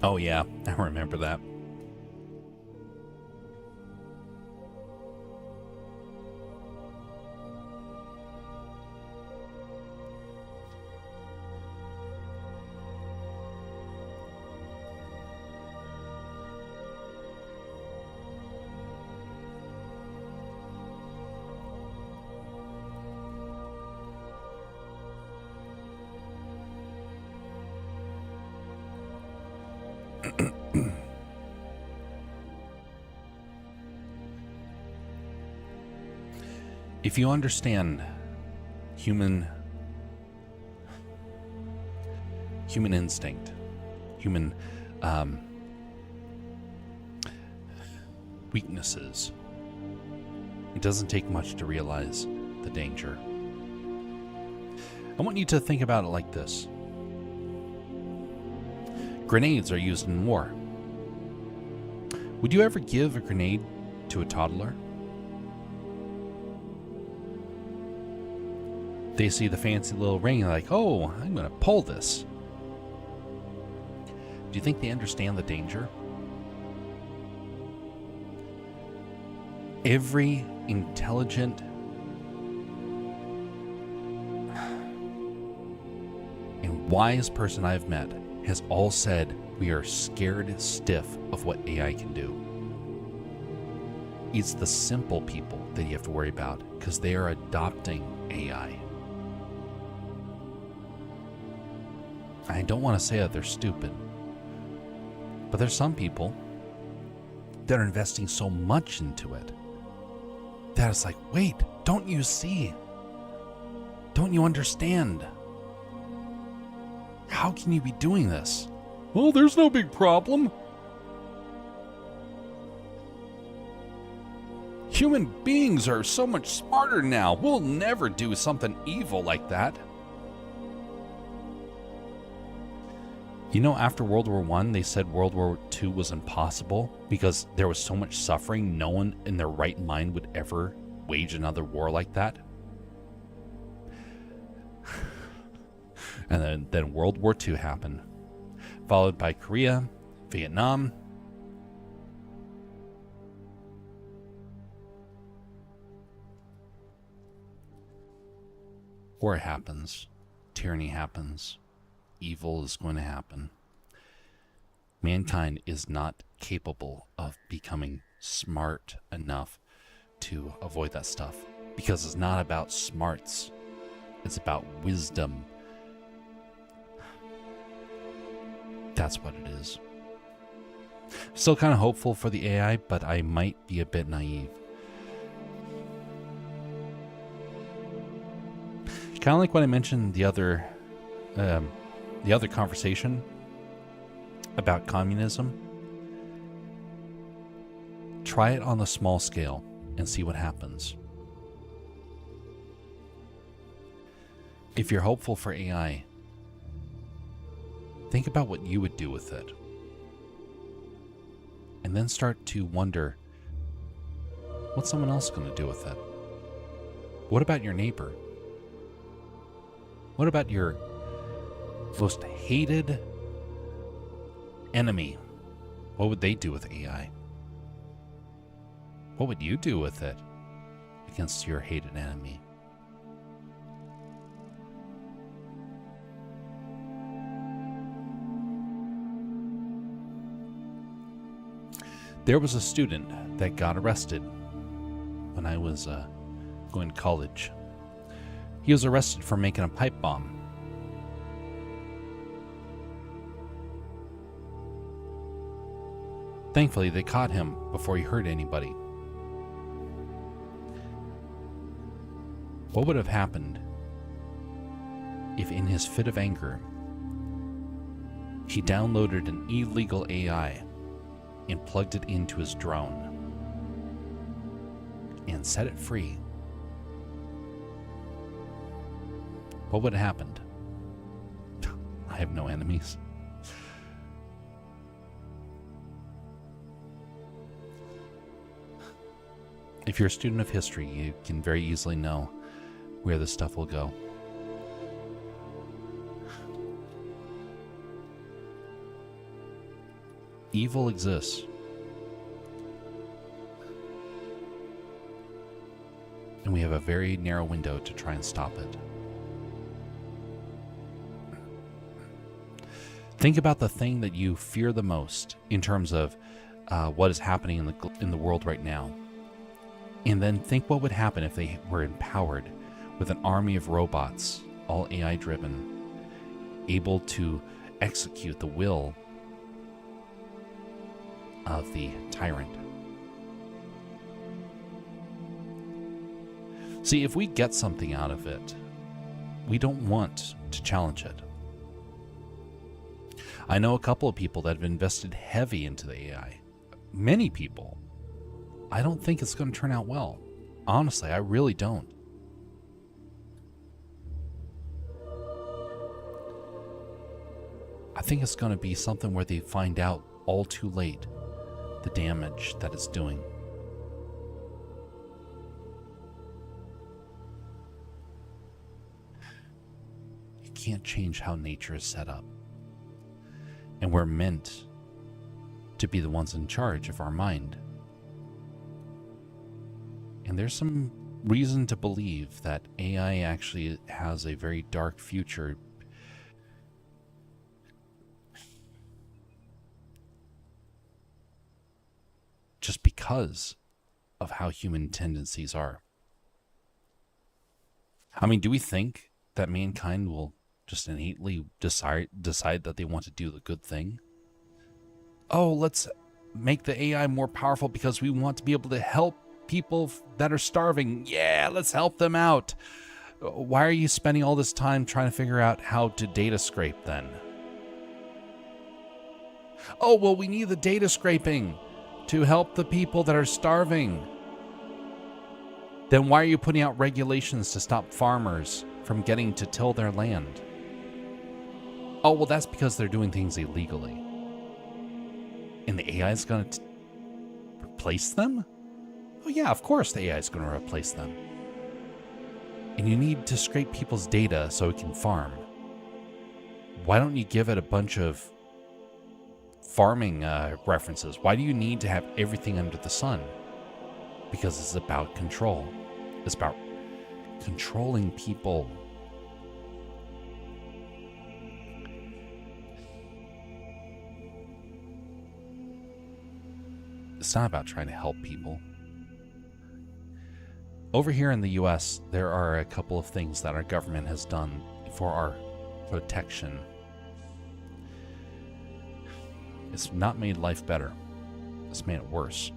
Oh yeah, I remember that. If you understand human instinct, human weaknesses, it doesn't take much to realize the danger. I want you to think about it like this. Grenades are used in war. Would you ever give a grenade to a toddler? They see the fancy little ring and they're like, oh, I'm going to pull this. Do you think they understand the danger? Every intelligent and wise person I've met has all said we are scared stiff of what AI can do. It's the simple people that you have to worry about because they are adopting AI. I don't want to say that they're stupid, but there's some people that are investing so much into it that it's like, wait, don't you see? Don't you understand? How can you be doing this? Well, there's no big problem. Human beings are so much smarter now. We'll never do something evil like that. You know, after World War I, they said World War II was impossible because there was so much suffering, no one in their right mind would ever wage another war like that. And then World War II happened, followed by Korea, Vietnam. War happens, tyranny happens. Evil is going to happen. Mankind is not capable of becoming smart enough to avoid that stuff because it's not about smarts. It's about wisdom. That's what it is. Still kind of hopeful for the AI, but I might be a bit naive. Kind of like what I mentioned the other conversation about communism. Try it on the small scale and see what happens. If you're hopeful for AI, Think about what you would do with it. And then start to wonder, what's someone else going to do with it? What about your neighbor? What about your most hated enemy? What would they do with AI? What would you do with it against your hated enemy? There was a student that got arrested when I was going to college. He was arrested for making a pipe bomb. Thankfully, they caught him before he hurt anybody. What would have happened if in his fit of anger, he downloaded an illegal AI and plugged it into his drone and set it free? What would have happened? I have no enemies. If you're a student of history, you can very easily know where this stuff will go. Evil exists. And we have a very narrow window to try and stop it. Think about the thing that you fear the most in terms of what is happening in the world right now. And then think what would happen if they were empowered with an army of robots, all AI driven, able to execute the will of the tyrant. See, if we get something out of it, we don't want to challenge it. I know a couple of people that have invested heavy into the AI. Many people. I don't think it's going to turn out well. Honestly, I really don't. I think it's going to be something where they find out all too late the damage that it's doing. You can't change how nature is set up. And we're meant to be the ones in charge of our mind. And there's some reason to believe that AI actually has a very dark future. Just because of how human tendencies are. I mean, do we think that mankind will just innately decide that they want to do the good thing? Oh, let's make the AI more powerful because we want to be able to help people that are starving. Yeah, let's help them out. Why are you spending all this time trying to figure out how to data scrape then? Oh, well, we need the data scraping to help the people that are starving. Then why are you putting out regulations to stop farmers from getting to till their land? Oh, well, that's because they're doing things illegally. And the AI is going to replace them? Oh yeah, of course the AI is going to replace them. And you need to scrape people's data so it can farm. Why don't you give it a bunch of farming references? Why do you need to have everything under the sun? Because it's about control. It's about controlling people. It's not about trying to help people. Over here in the US, there are a couple of things that our government has done for our protection. It's not made life better. It's made it worse.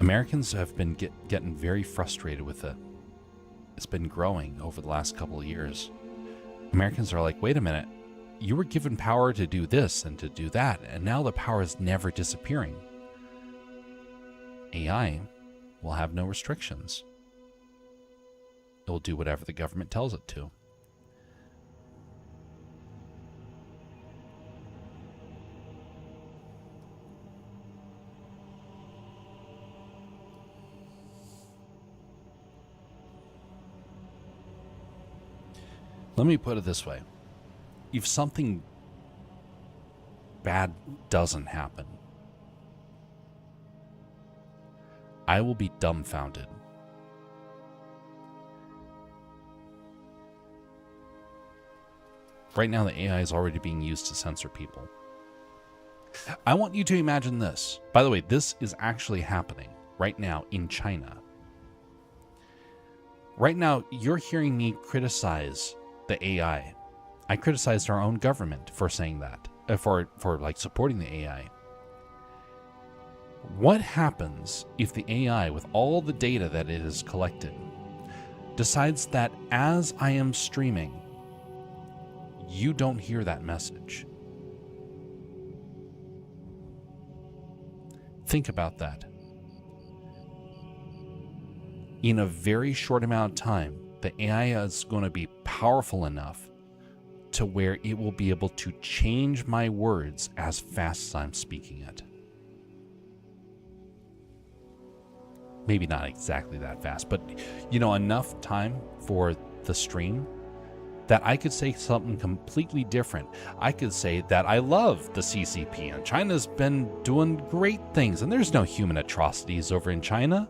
Americans have been getting very frustrated with it. It's been growing over the last couple of years. Americans are like, wait a minute, you were given power to do this and to do that, and now the power is never disappearing. AI will have no restrictions. It will do whatever the government tells it to. Let me put it this way. If something bad doesn't happen, I will be dumbfounded. Right now, the AI is already being used to censor people. I want you to imagine this. By the way, this is actually happening right now in China. Right now, you're hearing me criticize the AI. I criticized our own government for saying that, for like supporting the AI. What happens if the AI, with all the data that it has collected, decides that as I am streaming, you don't hear that message? Think about that. In a very short amount of time, the AI is going to be powerful enough to where it will be able to change my words as fast as I'm speaking it. Maybe not exactly that fast, but enough time for the stream that I could say something completely different. I could say that I love the CCP and China's been doing great things and there's no human atrocities over in China.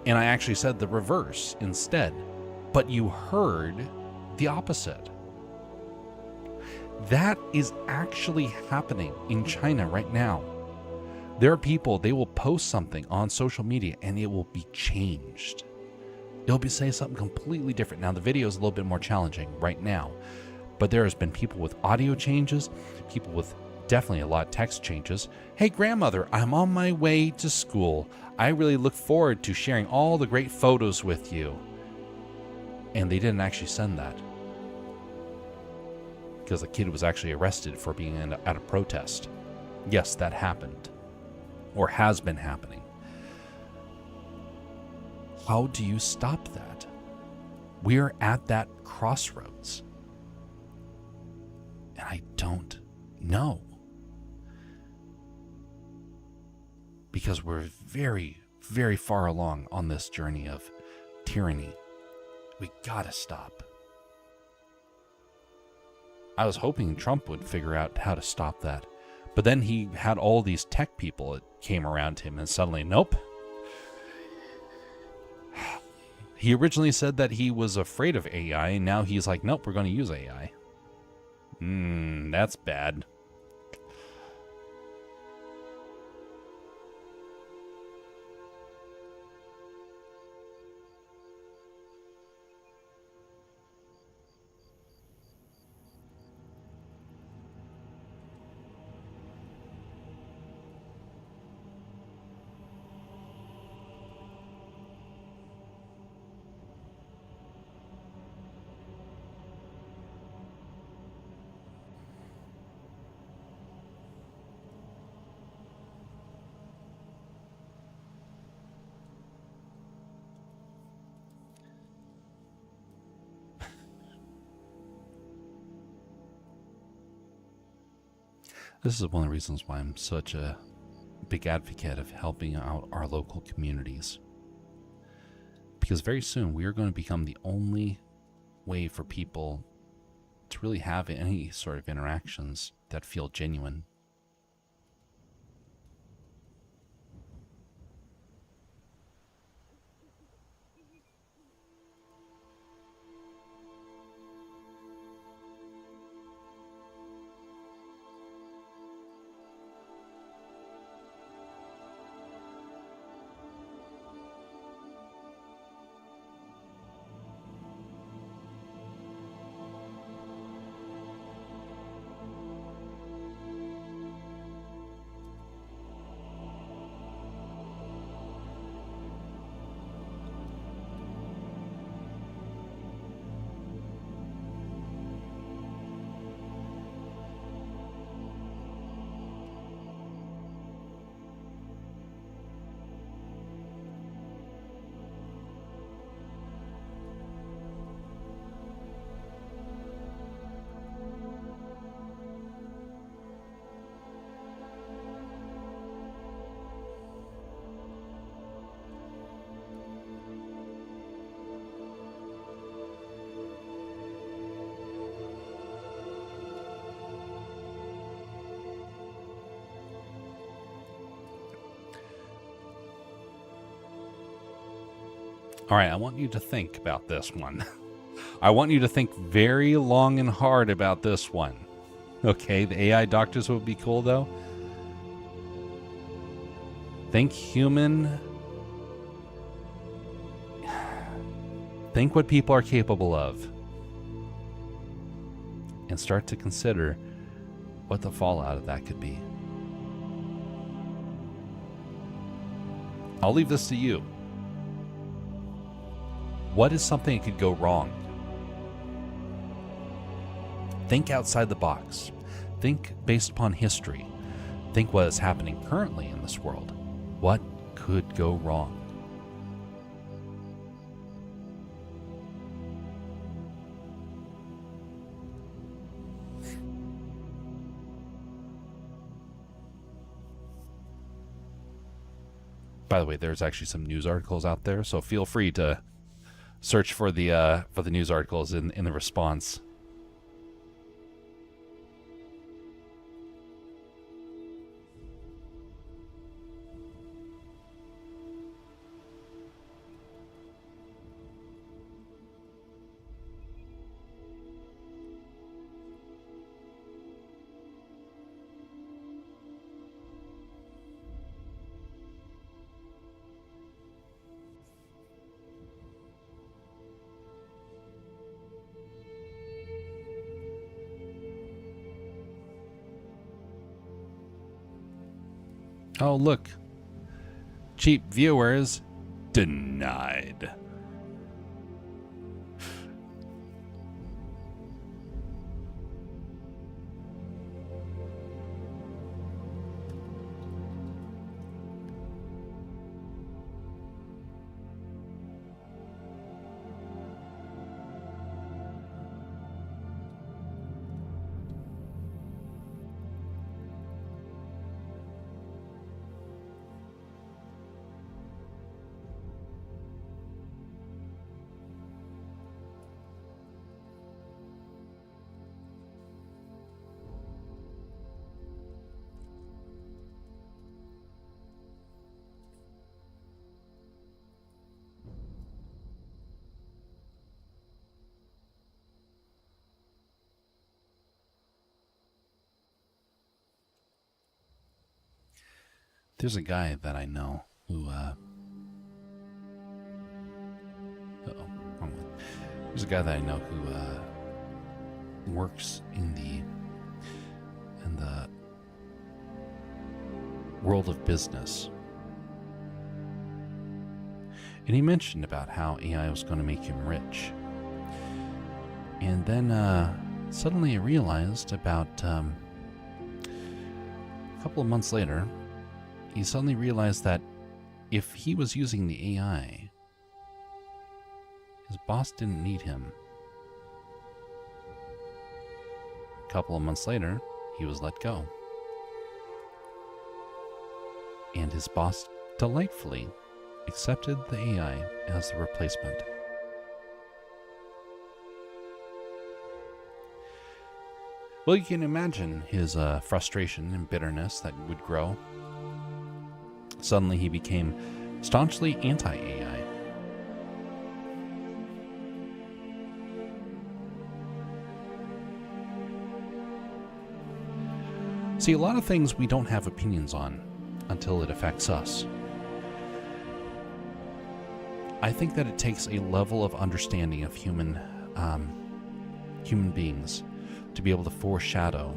And I actually said the reverse instead. But you heard the opposite. That is actually happening in China right now. There are people, they will post something on social media and it will be changed. It'll be saying something completely different. Now, the video is a little bit more challenging right now, but there has been people with audio changes, people with definitely a lot of text changes. Hey, grandmother, I'm on my way to school. I really look forward to sharing all the great photos with you. And they didn't actually send that, because the kid was actually arrested for being at a protest. Yes, that happened, or has been happening. How do you stop that? We're at that crossroads. And I don't know. Because we're very, very far along on this journey of tyranny. We gotta stop. I was hoping Trump would figure out how to stop that. But then he had all these tech people that came around him and suddenly, nope. He originally said that he was afraid of AI, and now he's like, nope, we're going to use AI. That's bad. This is one of the reasons why I'm such a big advocate of helping out our local communities. Because very soon we are going to become the only way for people to really have any sort of interactions that feel genuine. All right, I want you to think about this one. I want you to think very long and hard about this one. Okay, the AI doctors would be cool, though. Think human. Think what people are capable of. And start to consider what the fallout of that could be. I'll leave this to you. What is something that could go wrong? Think outside the box. Think based upon history. Think what is happening currently in this world. What could go wrong? By the way, there's actually some news articles out there, so feel free to search for the news articles in the response. Oh, look. Cheap viewers denied. There's a guy that I know who, wrong one. There's a guy that I know who, works in the world of business. And he mentioned about how AI was going to make him rich. And then, suddenly I realized about, a couple of months later, he suddenly realized that if he was using the AI, his boss didn't need him. A couple of months later, he was let go. And his boss delightfully accepted the AI as the replacement. Well, you can imagine his frustration and bitterness that would grow. Suddenly he became staunchly anti-AI. See, a lot of things we don't have opinions on until it affects us. I think that it takes a level of understanding of human beings to be able to foreshadow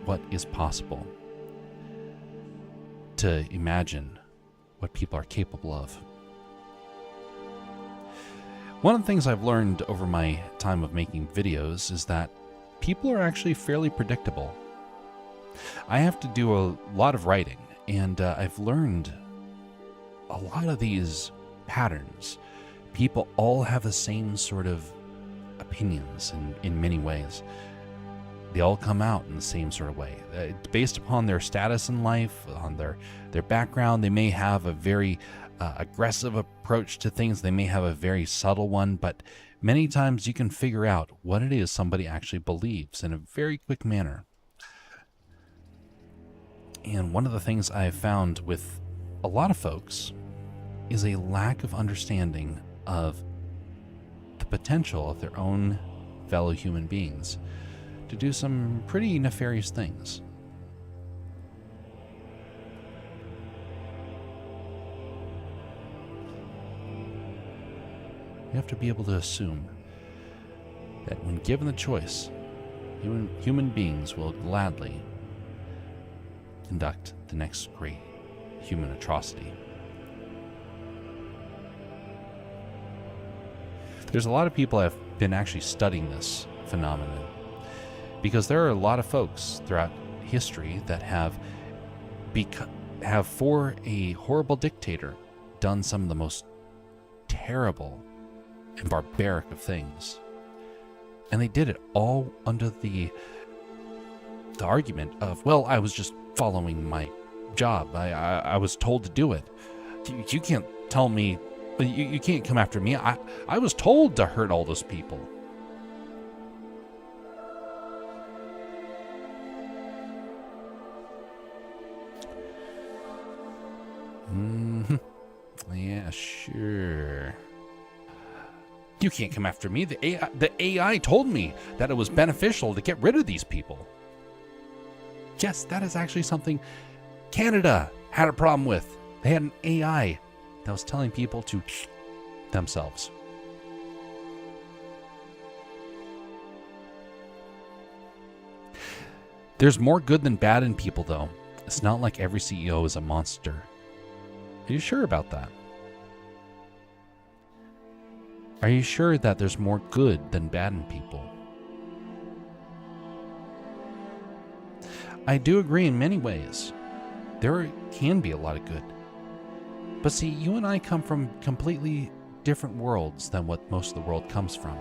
what is possible, to imagine what people are capable of. One of the things I've learned over my time of making videos is that people are actually fairly predictable. I have to do a lot of writing, and I've learned a lot of these patterns. People all have the same sort of opinions in many ways. They all come out in the same sort of way. Based upon their status in life, on their background, they may have a very aggressive approach to things. They may have a very subtle one, but many times you can figure out what it is somebody actually believes in a very quick manner. And one of the things I've found with a lot of folks is a lack of understanding of the potential of their own fellow human beings to do some pretty nefarious things. You have to be able to assume that when given the choice, human beings will gladly conduct the next great human atrocity. There's a lot of people have been actually studying this phenomenon because there are a lot of folks throughout history that have for a horrible dictator done some of the most terrible and barbaric of things. And they did it all under the argument of, well, I was just following my job. I was told to do it. You can't tell me, you can't come after me. I was told to hurt all those people. Yeah, sure. You can't come after me. The AI told me that it was beneficial to get rid of these people. Yes, that is actually something Canada had a problem with. They had an AI that was telling people to themselves. There's more good than bad in people, though. It's not like every CEO is a monster. Are you sure about that? Are you sure that there's more good than bad in people? I do agree in many ways. There can be a lot of good. But see, you and I come from completely different worlds than what most of the world comes from.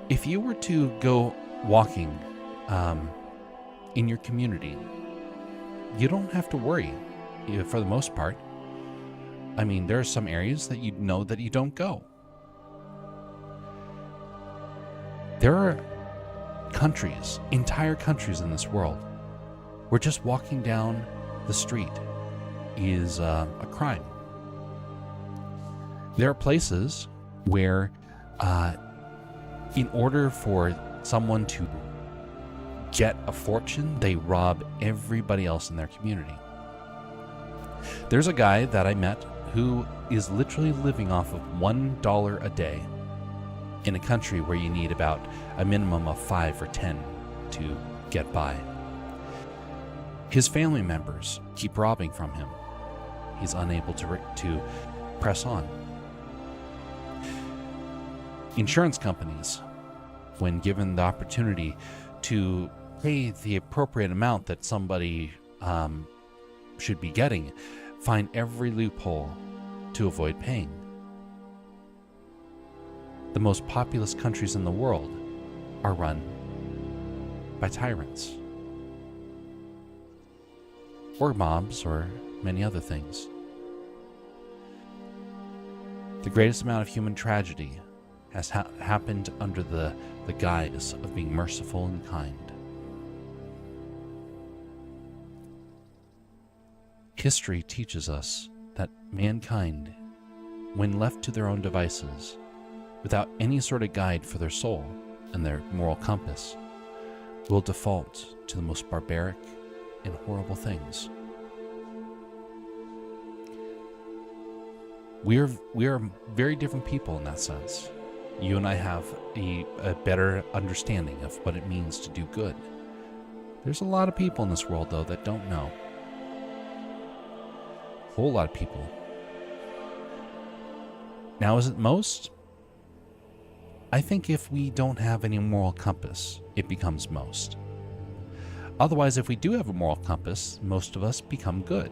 If you were to go walking in your community, you don't have to worry, for the most part. I mean, there are some areas that you know that you don't go. There are countries, entire countries in this world, where just walking down the street is a crime. There are places where, in order for someone to get a fortune, they rob everybody else in their community. There's a guy that I met who is literally living off of $1 a day in a country where you need about a minimum of 5 or 10 to get by. His family members keep robbing from him. He's unable to press on. Insurance companies, when given the opportunity to pay the appropriate amount that somebody should be getting, find every loophole to avoid paying. The most populous countries in the world are run by tyrants, or mobs, or many other things. The greatest amount of human tragedy has happened under the guise of being merciful and kind. History teaches us that mankind, when left to their own devices, without any sort of guide for their soul and their moral compass, will default to the most barbaric and horrible things. We are very different people in that sense. You and I have a better understanding of what it means to do good. There's a lot of people in this world, though, that don't know. A whole lot of people. Now, is it most? I think if we don't have any moral compass, it becomes most. Otherwise, if we do have a moral compass, most of us become good.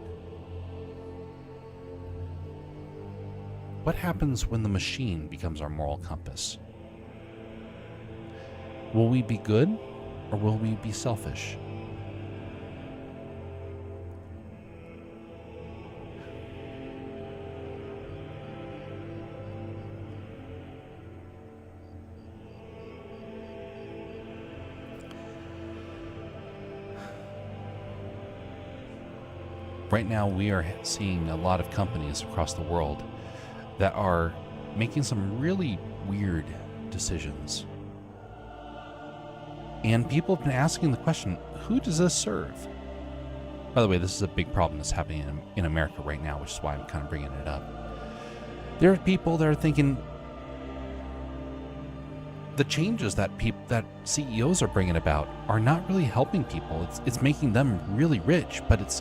What happens when the machine becomes our moral compass? Will we be good, or will we be selfish? right now we are seeing a lot of companies across the world that are making some really weird decisions. And people have been asking the question, who does this serve? By the way, this is a big problem that's happening in America right now, which is why I'm kind of bringing it up. There are people that are thinking the changes that CEOs are bringing about are not really helping people. It's making them really rich, but it's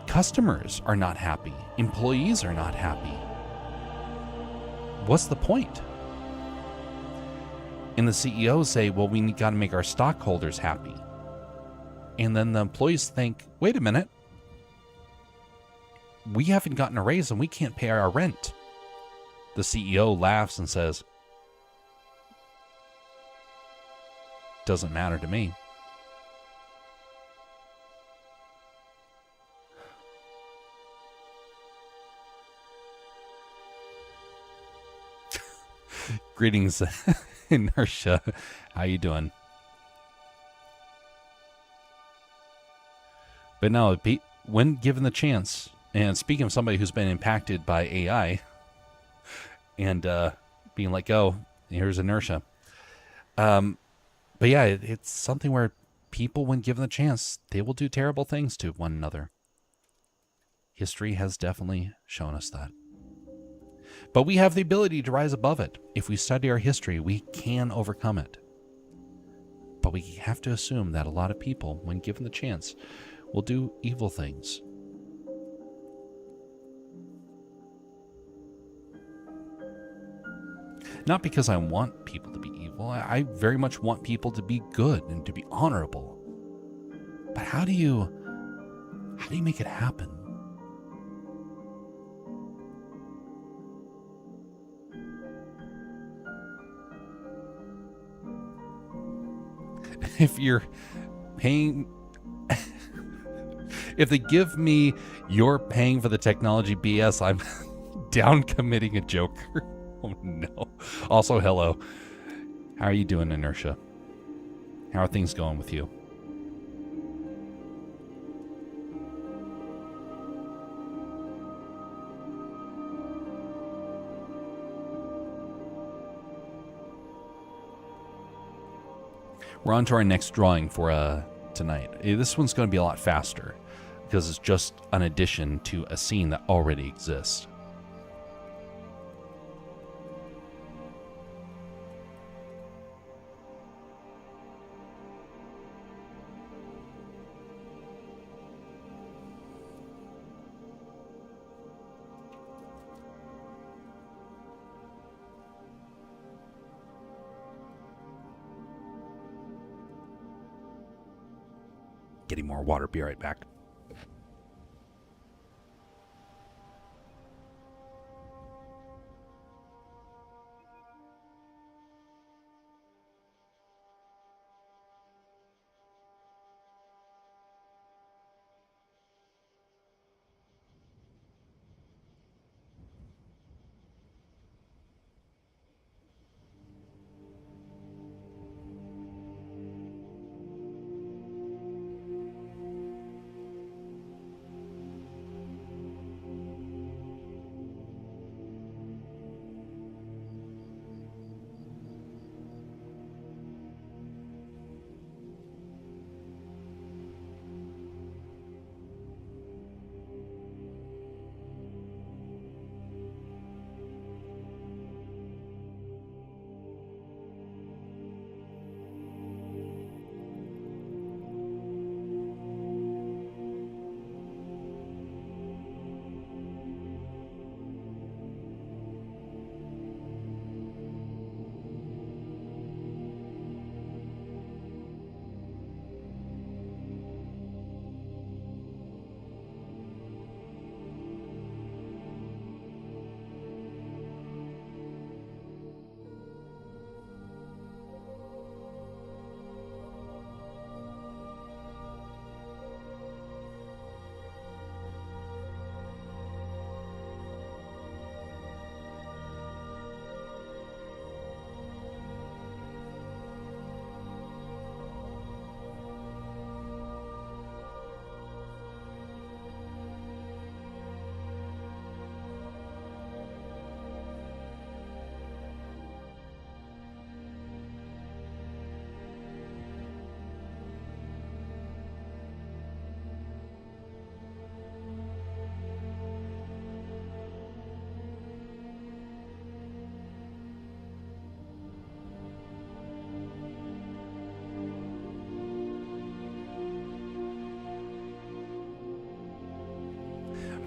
customers are not happy. Employees are not happy. What's the point? And the CEOs say, well, we got to make our stockholders happy. And then the employees think, wait a minute. We haven't gotten a raise and we can't pay our rent. The CEO laughs and says, doesn't matter to me. Greetings, Inertia. How you doing? But no, when given the chance, and speaking of somebody who's been impacted by AI and being let go, here's Inertia. But yeah, it's something where people, when given the chance, they will do terrible things to one another. History has definitely shown us that. But we have the ability to rise above it. If we study our history, we can overcome it. But we have to assume that a lot of people, when given the chance, will do evil things. Not because I want people to be evil. I very much want people to be good and to be honorable. But how do you make it happen? If you're paying, if they give me you're paying for the technology BS, I'm down committing a Joker. Oh no. Also, hello. How are you doing, Inertia? How are things going with you? We're on to our next drawing for tonight. This one's going to be a lot faster because it's just an addition to a scene that already exists. Getting more water. Be right back.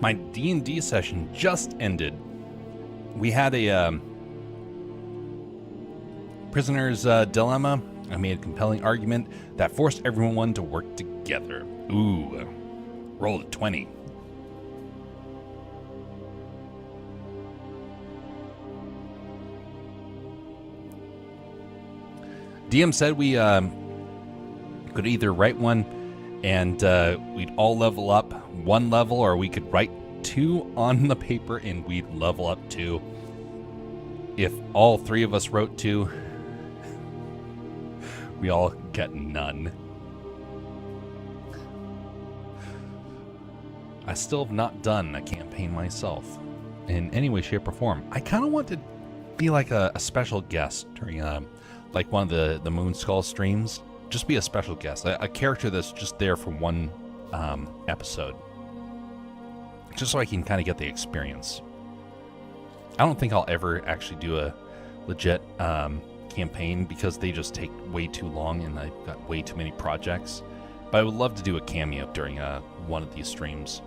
My D&D session just ended. We had a prisoner's dilemma. I made a compelling argument that forced everyone to work together. Ooh, rolled a 20. DM said we could either write one and we'd all level up 1 level, or we could write 2 on the paper and we'd level up 2. If all 3 of us wrote 2, we all get none. I still have not done a campaign myself in any way, shape, or form. I kind of want to be like a special guest during like one of the Moon Skull streams. Just be a special guest, a character that's just there for one episode, just so I can kind of get the experience. I don't think I'll ever actually do a legit campaign because they just take way too long and I've got way too many projects. But I would love to do a cameo during one of these streams.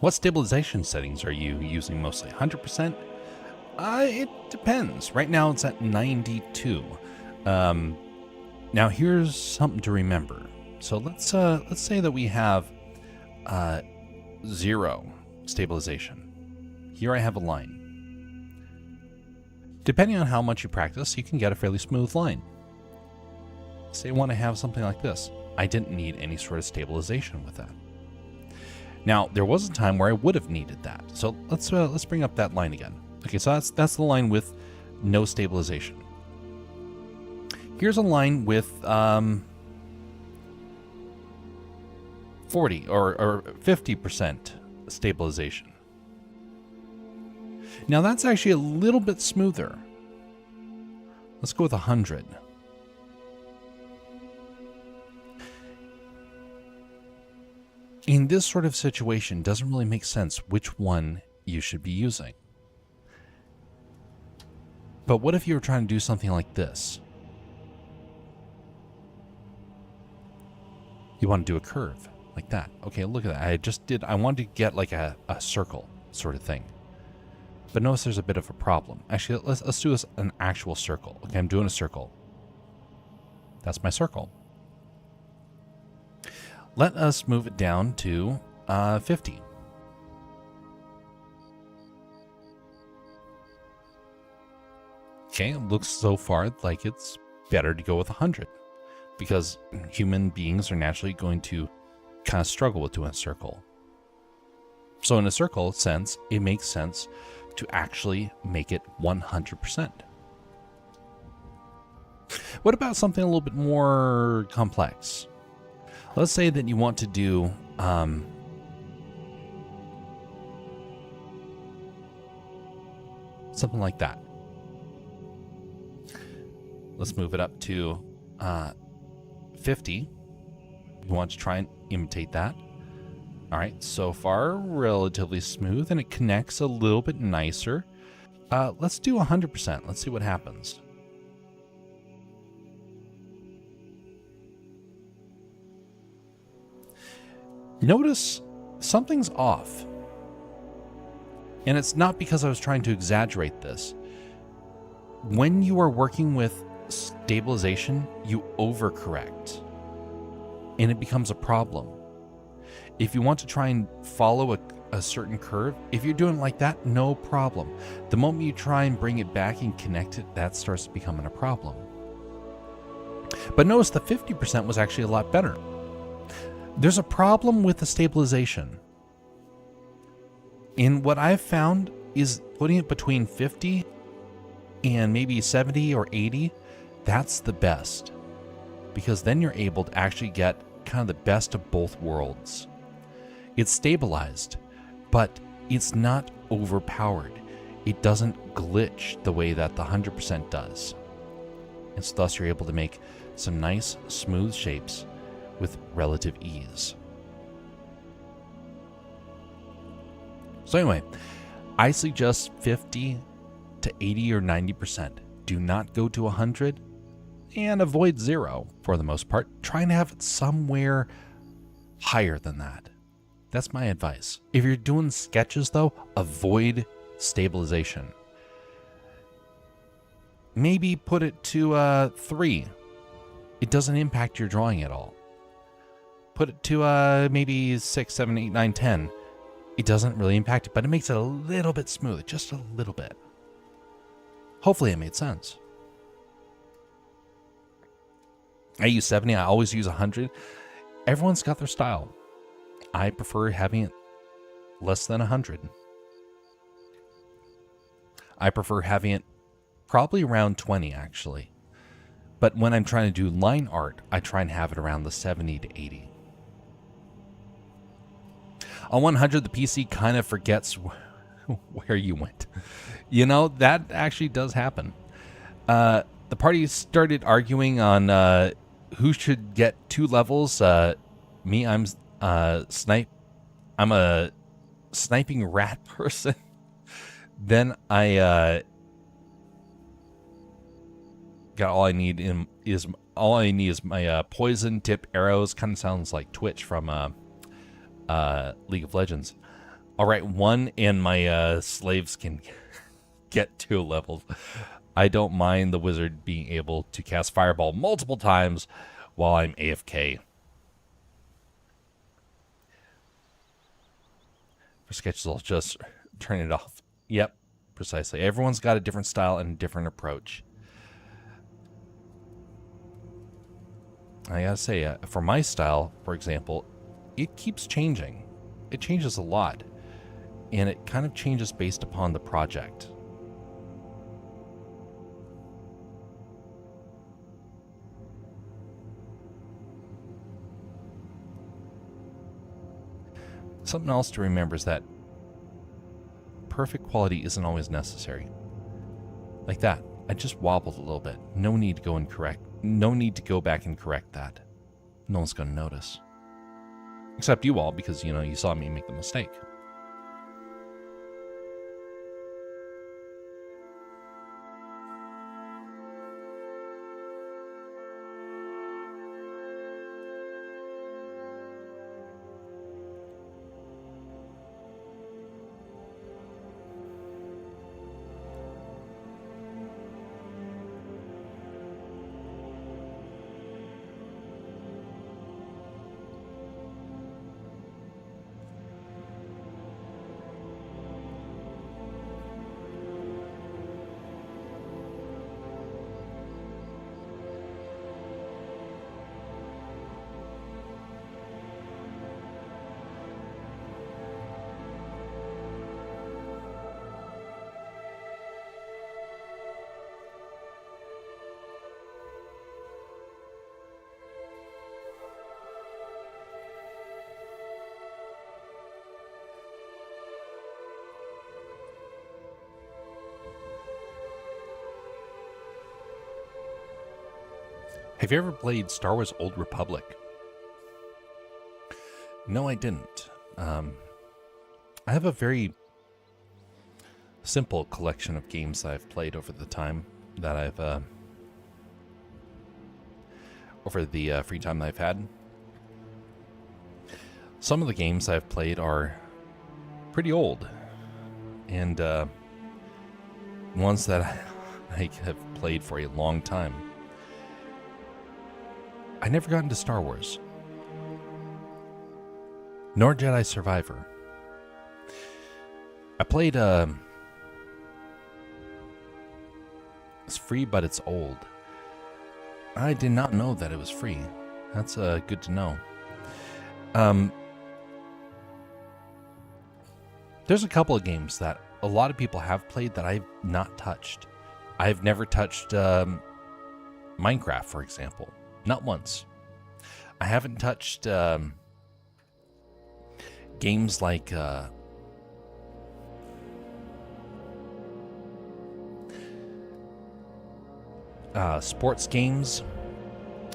What stabilization settings are you using mostly? 100%? It depends. Right now it's at 92. Now here's something to remember. So let's say that we have 0 stabilization. Here I have a line. Depending on how much you practice, you can get a fairly smooth line. Say I want to have something like this. I didn't need any sort of stabilization with that. Now, there was a time where I would have needed that. So let's bring up that line again. Okay, so that's the line with no stabilization. Here's a line with 40 or 50% stabilization. Now that's actually a little bit smoother. Let's go with 100. In this sort of situation, it doesn't really make sense which one you should be using. But what if you were trying to do something like this? You want to do a curve like that. Okay, look at that. I wanted to get like a circle sort of thing. But notice there's a bit of a problem. Actually, let's do this an actual circle. Okay, I'm doing a circle. That's my circle. Let us move it down to 50. Okay, it looks so far like it's better to go with 100 because human beings are naturally going to kind of struggle with doing a circle. So in a circle sense, it makes sense to actually make it 100%. What about something a little bit more complex? Let's say that you want to do something like that. Let's move it up to 50. You want to try and imitate that. All right, so far relatively smooth, and it connects a little bit nicer. Let's do 100%. Let's see what happens. Notice something's off. And it's not because I was trying to exaggerate this. When you are working with stabilization, you overcorrect. And it becomes a problem. If you want to try and follow a certain curve, if you're doing it like that, no problem. The moment you try and bring it back and connect it, that starts becoming a problem. But notice the 50% was actually a lot better. There's a problem with the stabilization. And what I've found is putting it between 50 and maybe 70 or 80, that's the best. Because then you're able to actually get kind of the best of both worlds. It's stabilized, but it's not overpowered. It doesn't glitch the way that the 100% does. And so thus you're able to make some nice, smooth shapes with relative ease. So anyway, I suggest 50 to 80 or 90%. Do not go to 100 and avoid 0 for the most part. Try and have it somewhere higher than that. That's my advice. If you're doing sketches though, avoid stabilization. Maybe put it to 3. It doesn't impact your drawing at all. Put it to maybe 6, 7, 8, 9, 10. It doesn't really impact it, but it makes it a little bit smoother, just a little bit. Hopefully it made sense. I use 70, I always use 100. Everyone's got their style. I prefer having it less than 100. I prefer having it probably around 20 actually. But when I'm trying to do line art, I try and have it around the 70 to 80. On 100, the PC kind of forgets where you went. You know, that actually does happen. The party started arguing on who should get 2 levels. Me, I'm a sniping rat person. Then I got all I need is my poison tip arrows. Kind of sounds like Twitch from League of Legends. All right, 1 and my slaves can get 2 levels. I don't mind the wizard being able to cast fireball multiple times while I'm AFK. For sketches, I'll just turn it off. Yep, precisely. Everyone's got a different style and a different approach. I gotta say, for my style, for example, it keeps changing. It changes a lot. And it kind of changes based upon the project. Something else to remember is that perfect quality isn't always necessary. Like that. I just wobbled a little bit. No need to go and correct. No need to go back and correct that. No one's going to notice. Except you all, because, you know, you saw me make the mistake. Have you ever played Star Wars Old Republic? No, I didn't. I have a very simple collection of games that I've played over the time that I've over the free time that I've had. Some of the games I've played are pretty old, and ones that I have played for a long time. I never got into Star Wars, nor Jedi Survivor. I played it's free, but it's old. I did not know that it was free. That's good to know. There's a couple of games that a lot of people have played that I've not touched. I've never touched Minecraft, for example. Not once. I haven't touched games like sports games.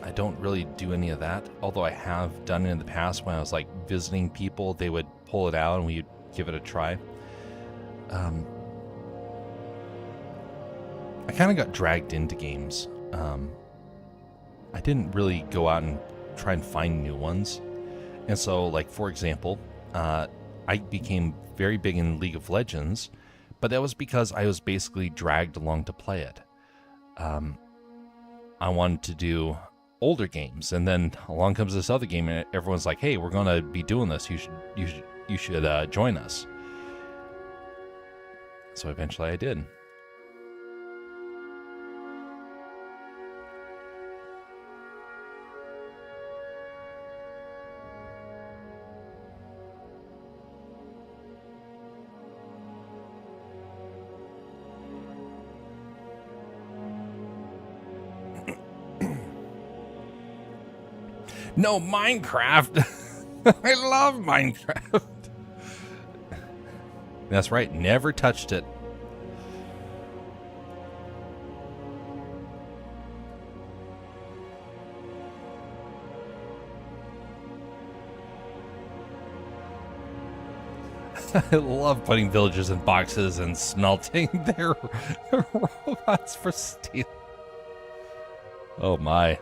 I don't really do any of that, although I have done it in the past when I was like visiting people. They would pull it out and we'd give it a try. I kind of got dragged into games. I didn't really go out and try and find new ones. And so, like, for example, I became very big in League of Legends, but that was because I was basically dragged along to play it. I wanted to do older games, and then along comes this other game, and everyone's like, "Hey, we're gonna be doing this. You should join us." So eventually, I did. No, Minecraft. I love Minecraft. That's right. Never touched it. I love putting villagers in boxes and smelting their robots for steel. Oh my.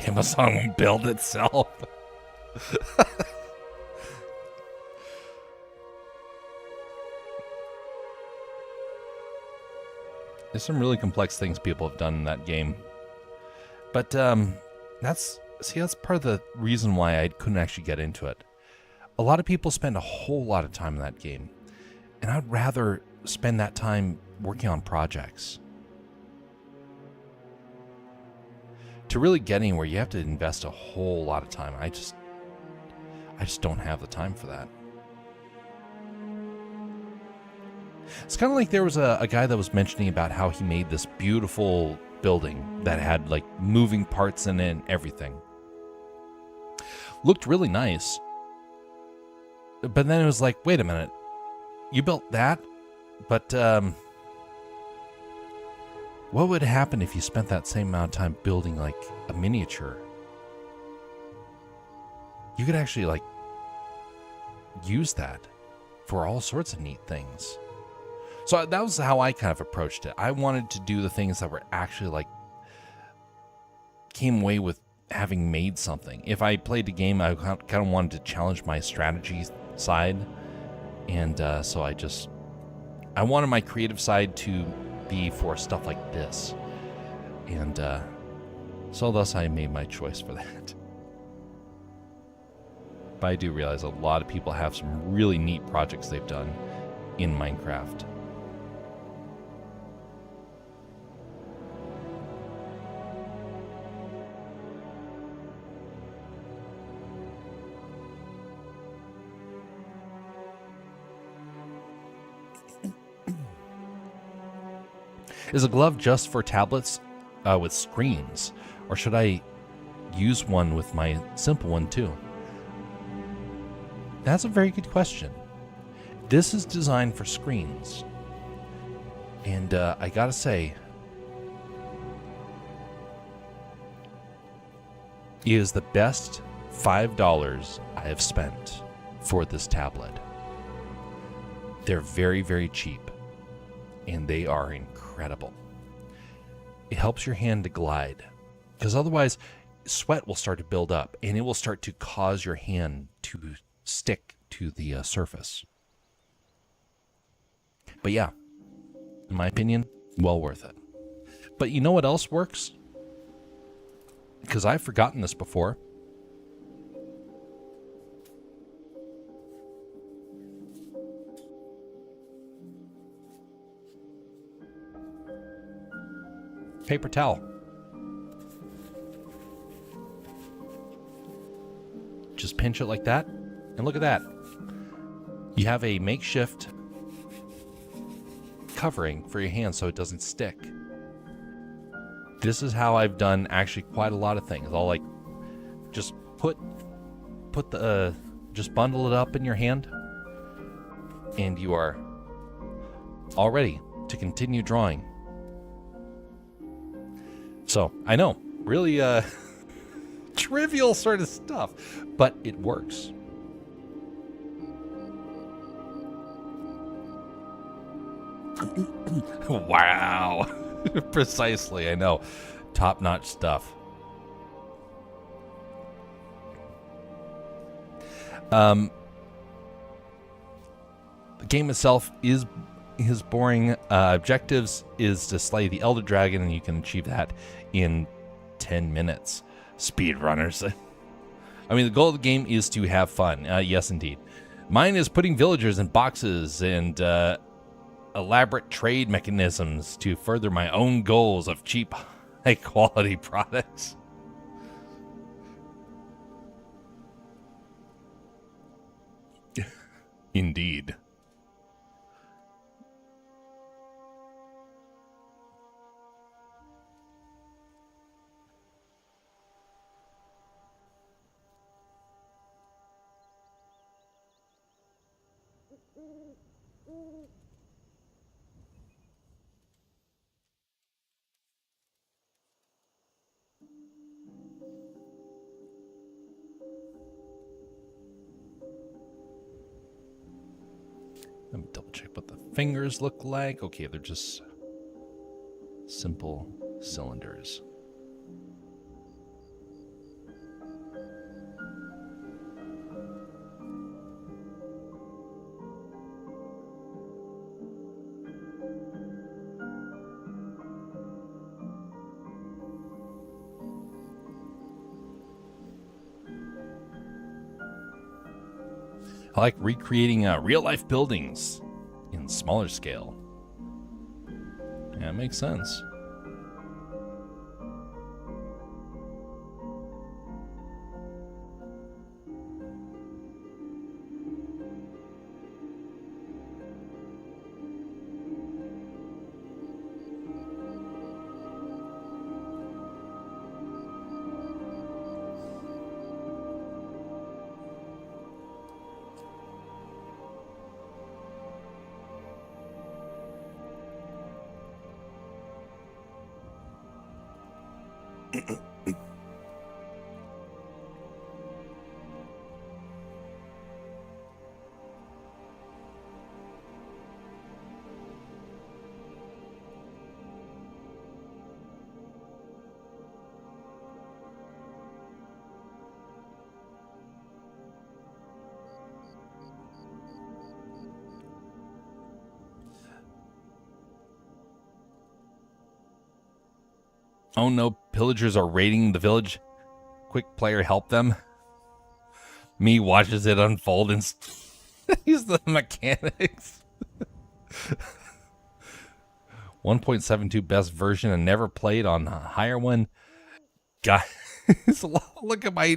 Amazon will build itself. There's some really complex things people have done in that game. But that's part of the reason why I couldn't actually get into it. A lot of people spend a whole lot of time in that game, and I'd rather spend that time working on projects. To really get anywhere, you have to invest a whole lot of time. I just don't have the time for that. It's kind of like there was a guy that was mentioning about how he made this beautiful building that had like moving parts in it and everything. Looked really nice. But then it was like, wait a minute. You built that? But what would happen if you spent that same amount of time building like a miniature? You could actually like use that for all sorts of neat things. So that was how I kind of approached it. I wanted to do the things that were actually like came away with having made something. If I played the game, I kind of wanted to challenge my strategy side. And so I wanted my creative side to be for stuff like this, and so thus I made my choice for that. But I do realize a lot of people have some really neat projects they've done in Minecraft. Is a glove just for tablets with screens, or should I use one with my simple one too? That's a very good question. This is designed for screens, and I gotta say, it is the best $5 I have spent for this tablet. They're very, very cheap, and they are incredible. It helps your hand to glide, because otherwise sweat will start to build up, and it will start to cause your hand to stick to the surface. But yeah, in my opinion, well worth it. But you know what else works? Because I've forgotten this before. Paper towel. Just pinch it like that, and look at that. You have a makeshift covering for your hand so it doesn't stick. This is how I've done actually quite a lot of things. I'll like just just bundle it up in your hand, and you are all ready to continue drawing. So I know, really trivial sort of stuff, but it works. Wow. Precisely, I know. Top-notch stuff. The game itself is boring. Objectives is to slay the Elder Dragon, and you can achieve that in 10 minutes. Speedrunners. I mean, the goal of the game is to have fun. Yes, indeed. Mine is putting villagers in boxes and elaborate trade mechanisms to further my own goals of cheap, high-quality products. Indeed. Let me double check what the fingers look like. Okay, they're just simple cylinders. I like recreating real-life buildings in smaller scale. Yeah, it makes sense. Oh no, pillagers are raiding the village. Quick, player, help them. Me watches it unfold and he's the mechanics. 1.72 best version and never played on a higher one. Guys, look at my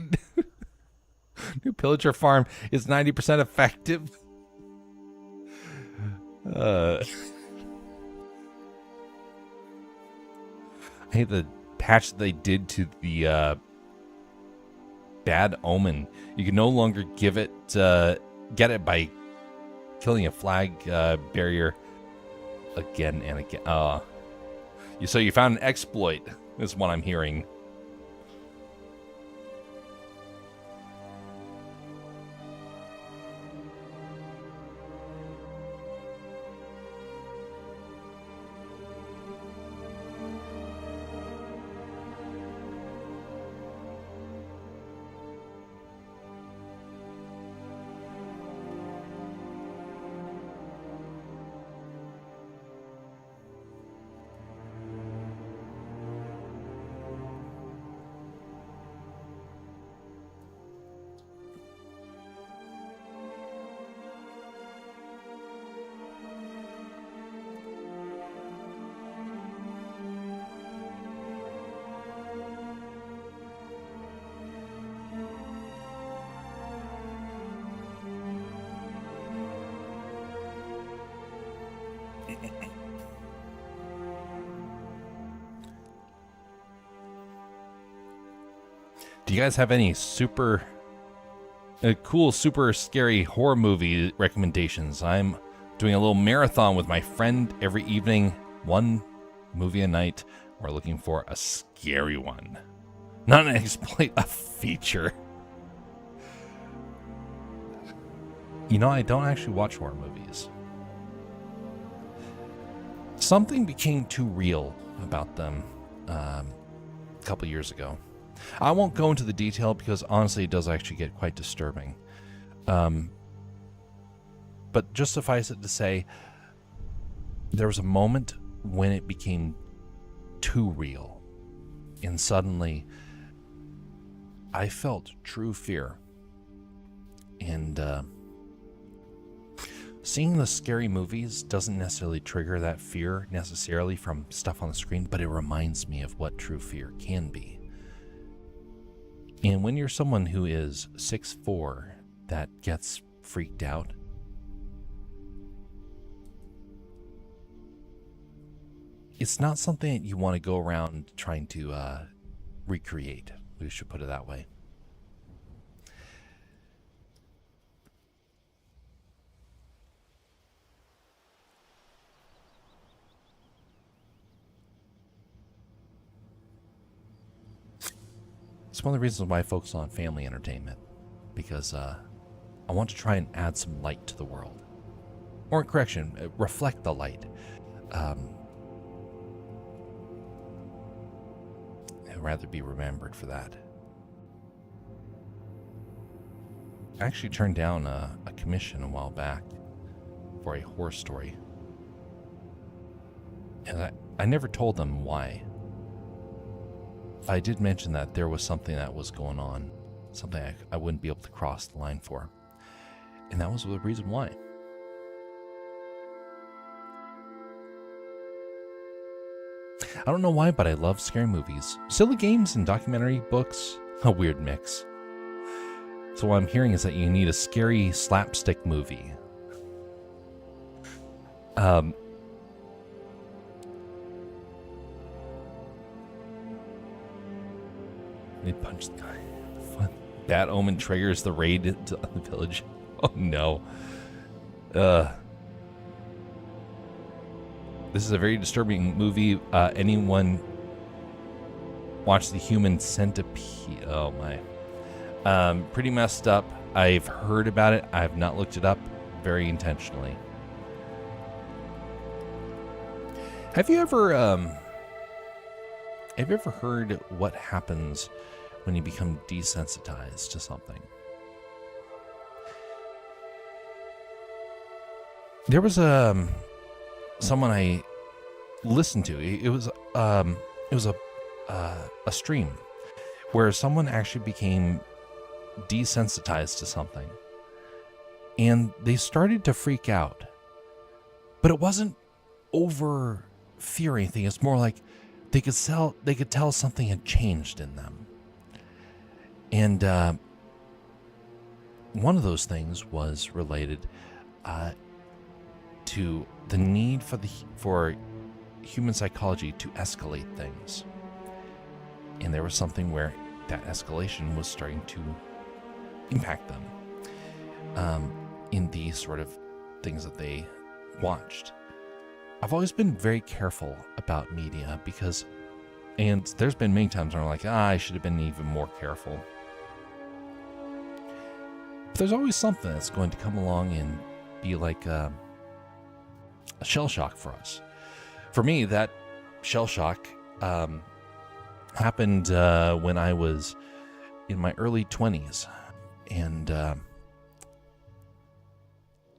new pillager farm. It's 90% effective. I hate the patch that they did to the Bad Omen. You can no longer get it by killing a flag barrier again and again. So you found an exploit, is what I'm hearing. Do you guys have any super cool, super scary horror movie recommendations? I'm doing a little marathon with my friend every evening, one movie a night. We're looking for a scary one, not an exploit, a feature. You know, I don't actually watch horror movies. Something became too real about them a couple years ago. I won't go into the detail because honestly it does actually get quite disturbing. But just suffice it to say, there was a moment when it became too real. And suddenly I felt true fear. And seeing the scary movies doesn't necessarily trigger that fear necessarily from stuff on the screen, but it reminds me of what true fear can be. And when you're someone who is 6'4" that gets freaked out, it's not something that you want to go around trying to recreate. We should put it that way. It's one of the reasons why I focus on family entertainment, because I want to try and add some light to the world. Or correction, reflect the light. I'd rather be remembered for that. I actually turned down a commission a while back for a horror story. And I never told them why. I did mention that there was something that was going on, something I wouldn't be able to cross the line for. And that was the reason why. I don't know why, but I love scary movies. Silly games and documentary books, a weird mix. So what I'm hearing is that you need a scary slapstick movie. They punched the guy. Bad Omen triggers the raid to the village. Oh no. This is a very disturbing movie. Anyone watch The Human Centipede? Oh my. Pretty messed up. I've heard about it. I have not looked it up very intentionally. Have you ever heard what happens when you become desensitized to something? There was someone I listened to. It was a stream where someone actually became desensitized to something, and they started to freak out. But it wasn't over fear or anything. It's more like they could tell something had changed in them. And one of those things was related to the need for human psychology to escalate things. And there was something where that escalation was starting to impact them in these sort of things that they watched. I've always been very careful about media and there's been many times where I'm like, I should have been even more careful. But there's always something that's going to come along and be like a shell shock for us. For me, that shell shock happened when I was in my early 20s, and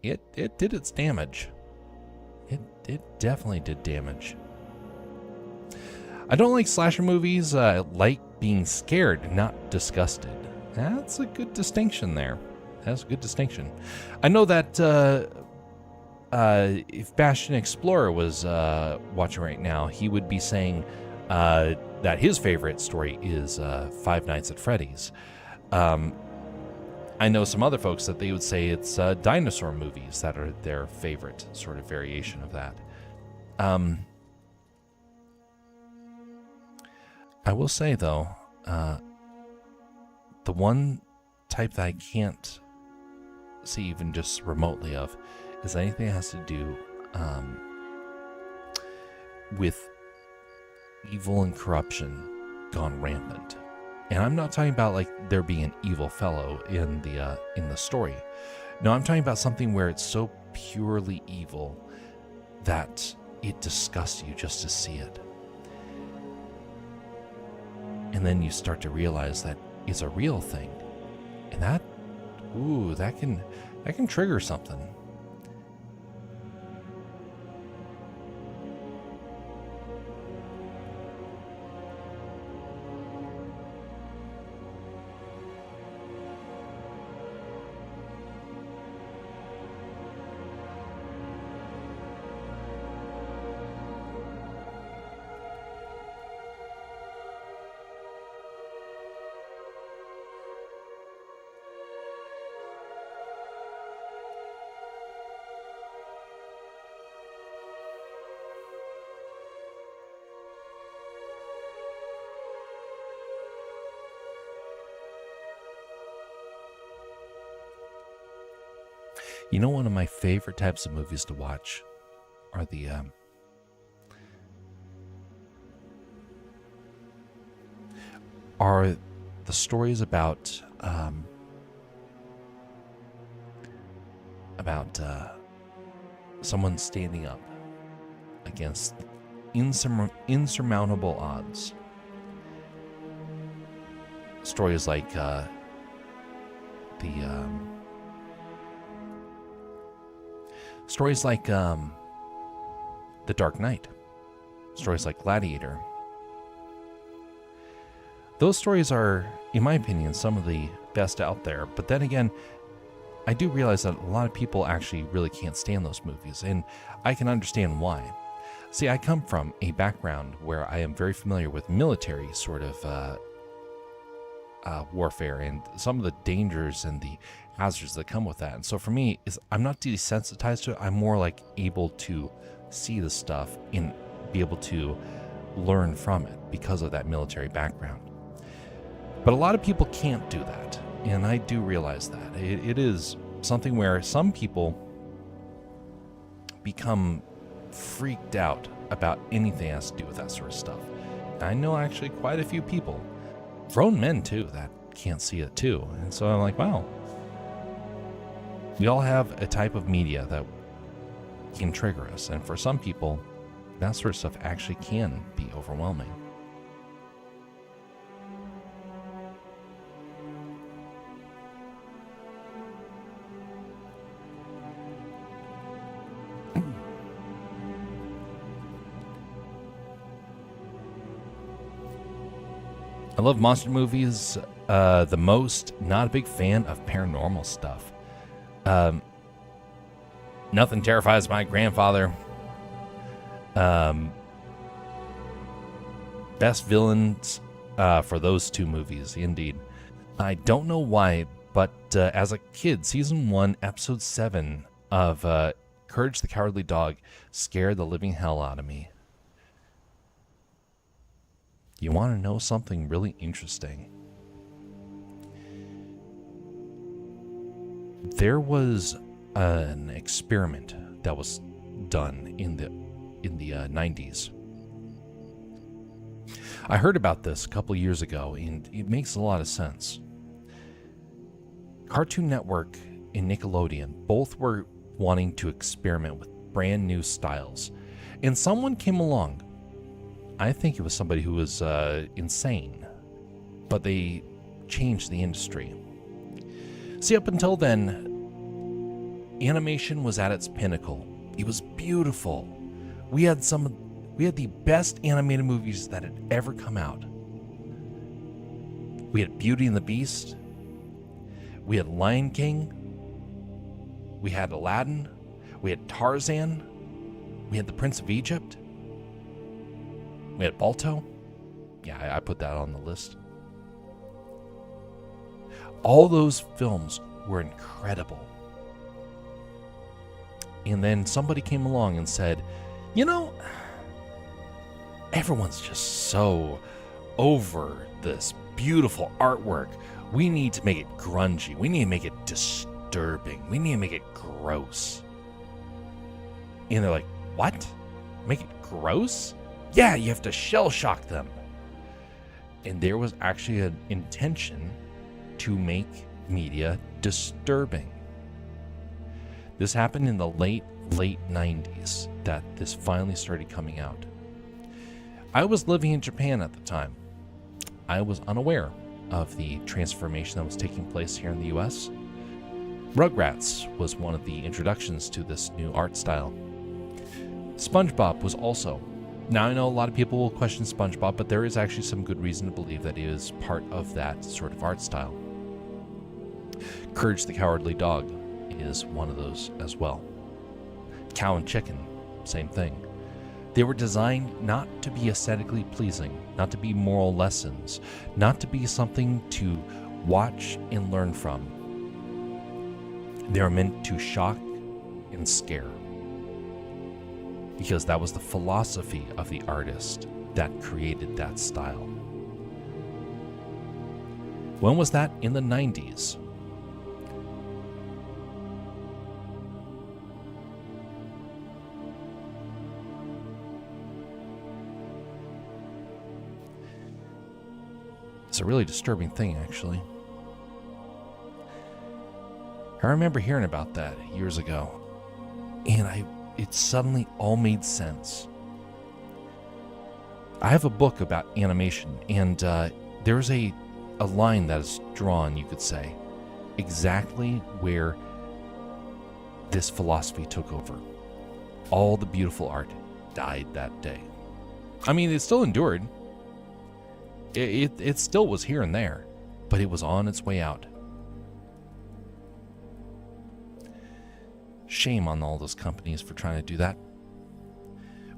it did its damage. It definitely did damage. I don't like slasher movies. I like being scared, not disgusted. That's a good distinction there. That's a good distinction. I know that if Bastion Explorer was watching right now, he would be saying that his favorite story is Five Nights at Freddy's. I know some other folks that they would say it's dinosaur movies that are their favorite sort of variation of that. I will say, though, the one type that I can't see even just remotely of is anything that has to do with evil and corruption gone rampant. And I'm not talking about like there being an evil fellow in the story. No, I'm talking about something where it's so purely evil that it disgusts you just to see it. And then you start to realize that it's a real thing. And that can trigger something. You know, one of my favorite types of movies to watch are the stories about someone standing up against insurmountable odds. Stories like The Dark Knight. Stories like Gladiator. Those stories are, in my opinion, some of the best out there. But then again, I do realize that a lot of people actually really can't stand those movies, and I can understand why. See, I come from a background where I am very familiar with military sort of warfare and some of the dangers and the hazards that come with that. And so for me, I'm not desensitized to it. I'm more like able to see the stuff and be able to learn from it because of that military background. But a lot of people can't do that, and I do realize that. It is something where some people become freaked out about anything that has to do with that sort of stuff. I know actually quite a few people, grown men too, that can't see it too. And so I'm like, wow. We all have a type of media that can trigger us, and for some people, that sort of stuff actually can be overwhelming. I love monster movies the most. Not a big fan of paranormal stuff. Nothing terrifies my grandfather. Best villains for those two movies, indeed. I don't know why, but as a kid, season 1, episode 7 of Courage the Cowardly Dog scared the living hell out of me. You want to know something really interesting? There was an experiment that was done in the 90s. I heard about this a couple years ago, and it makes a lot of sense. Cartoon Network and Nickelodeon both were wanting to experiment with brand new styles, and someone came along. I think it was somebody who was insane, but they changed the industry. See, up until then, animation was at its pinnacle. It was beautiful. We had the best animated movies that had ever come out. We had Beauty and the Beast. We had Lion King. We had Aladdin. We had Tarzan. We had The Prince of Egypt. We had Balto. Yeah, I put that on the list. All those films were incredible. And then somebody came along and said, you know, everyone's just so over this beautiful artwork. We need to make it grungy. We need to make it disturbing. We need to make it gross. And they're like, what? Make it gross? Yeah, you have to shell shock them. And there was actually an intention to make media disturbing. This happened in the late 90s that this finally started coming out. I was living in Japan at the time. I was unaware of the transformation that was taking place here in the US. Rugrats was one of the introductions to this new art style. SpongeBob was also. Now I know a lot of people will question SpongeBob, but there is actually some good reason to believe that it is part of that sort of art style. Courage the Cowardly Dog is one of those as well. Cow and Chicken, same thing. They were designed not to be aesthetically pleasing, not to be moral lessons, not to be something to watch and learn from. They were meant to shock and scare, because that was the philosophy of the artist that created that style. When was that? In the 90s. It's a really disturbing thing, actually. I remember hearing about that years ago, and it suddenly all made sense. I have a book about animation, and there's a line that is drawn, you could say, exactly where this philosophy took over. All the beautiful art died that day. I mean, it still endured. It still was here and there, but it was on its way out. Shame on all those companies for trying to do that.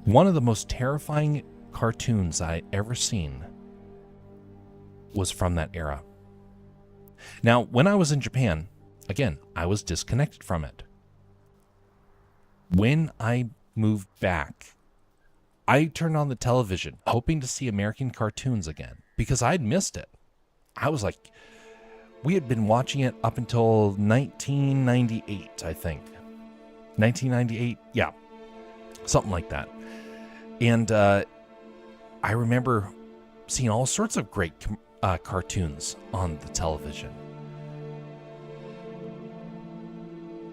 One of the most terrifying cartoons I ever seen was from that era. Now, when I was in Japan, again, I was disconnected from it. When I moved back, I turned on the television hoping to see American cartoons again because I'd missed it. I was like, we had been watching it up until 1998, I think. 1998, yeah, something like that. And I remember seeing all sorts of great cartoons on the television.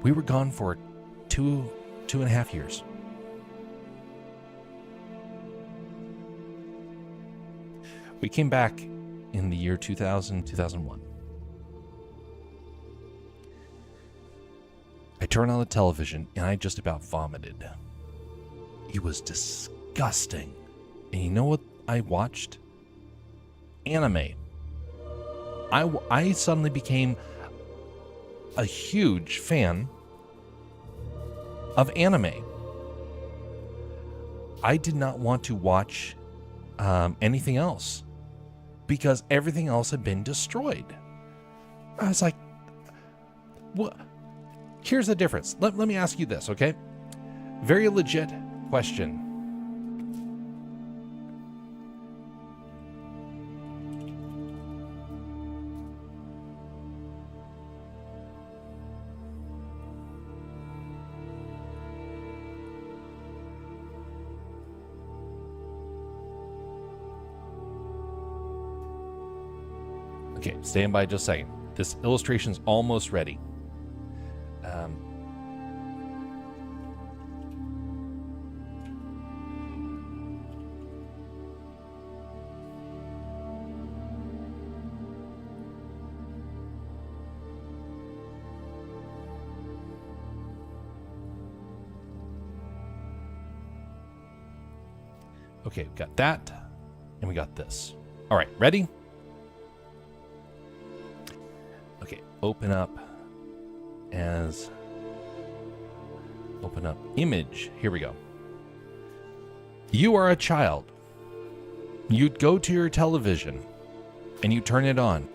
We were gone for 2.5 years. We came back in the year 2000, 2001. I turned on the television and I just about vomited. It was disgusting. And you know what I watched? Anime. I suddenly became a huge fan of anime. I did not want to watch anything else because everything else had been destroyed. I was like, what? Here's the difference. Let me ask you this, okay? Very legit question. Okay, stand by just a second. This illustration's almost ready. Okay, we got that, and we got this. All right, ready? Okay, open up image. Here we go. You are a child. You'd go to your television and you turn it on.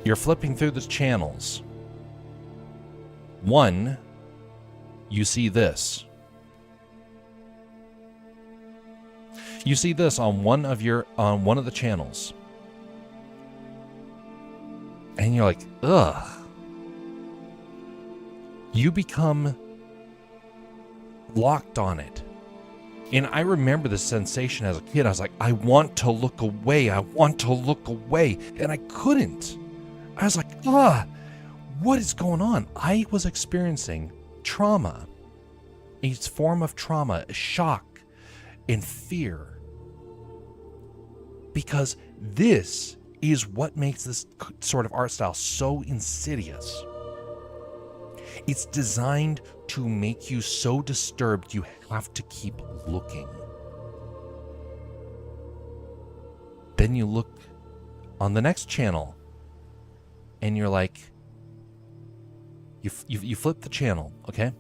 You're flipping through the channels. One, you see this. You see this on one of the channels, and you're like, ugh. You become locked on it. And I remember the sensation as a kid. I was like, I want to look away. I want to look away. And I couldn't. I was like, what is going on? I was experiencing trauma, a form of trauma, shock, and fear. Because this is what makes this sort of art style so insidious. It's designed to make you so disturbed you have to keep looking. Then you look on the next channel and you're like, you flip the channel, okay?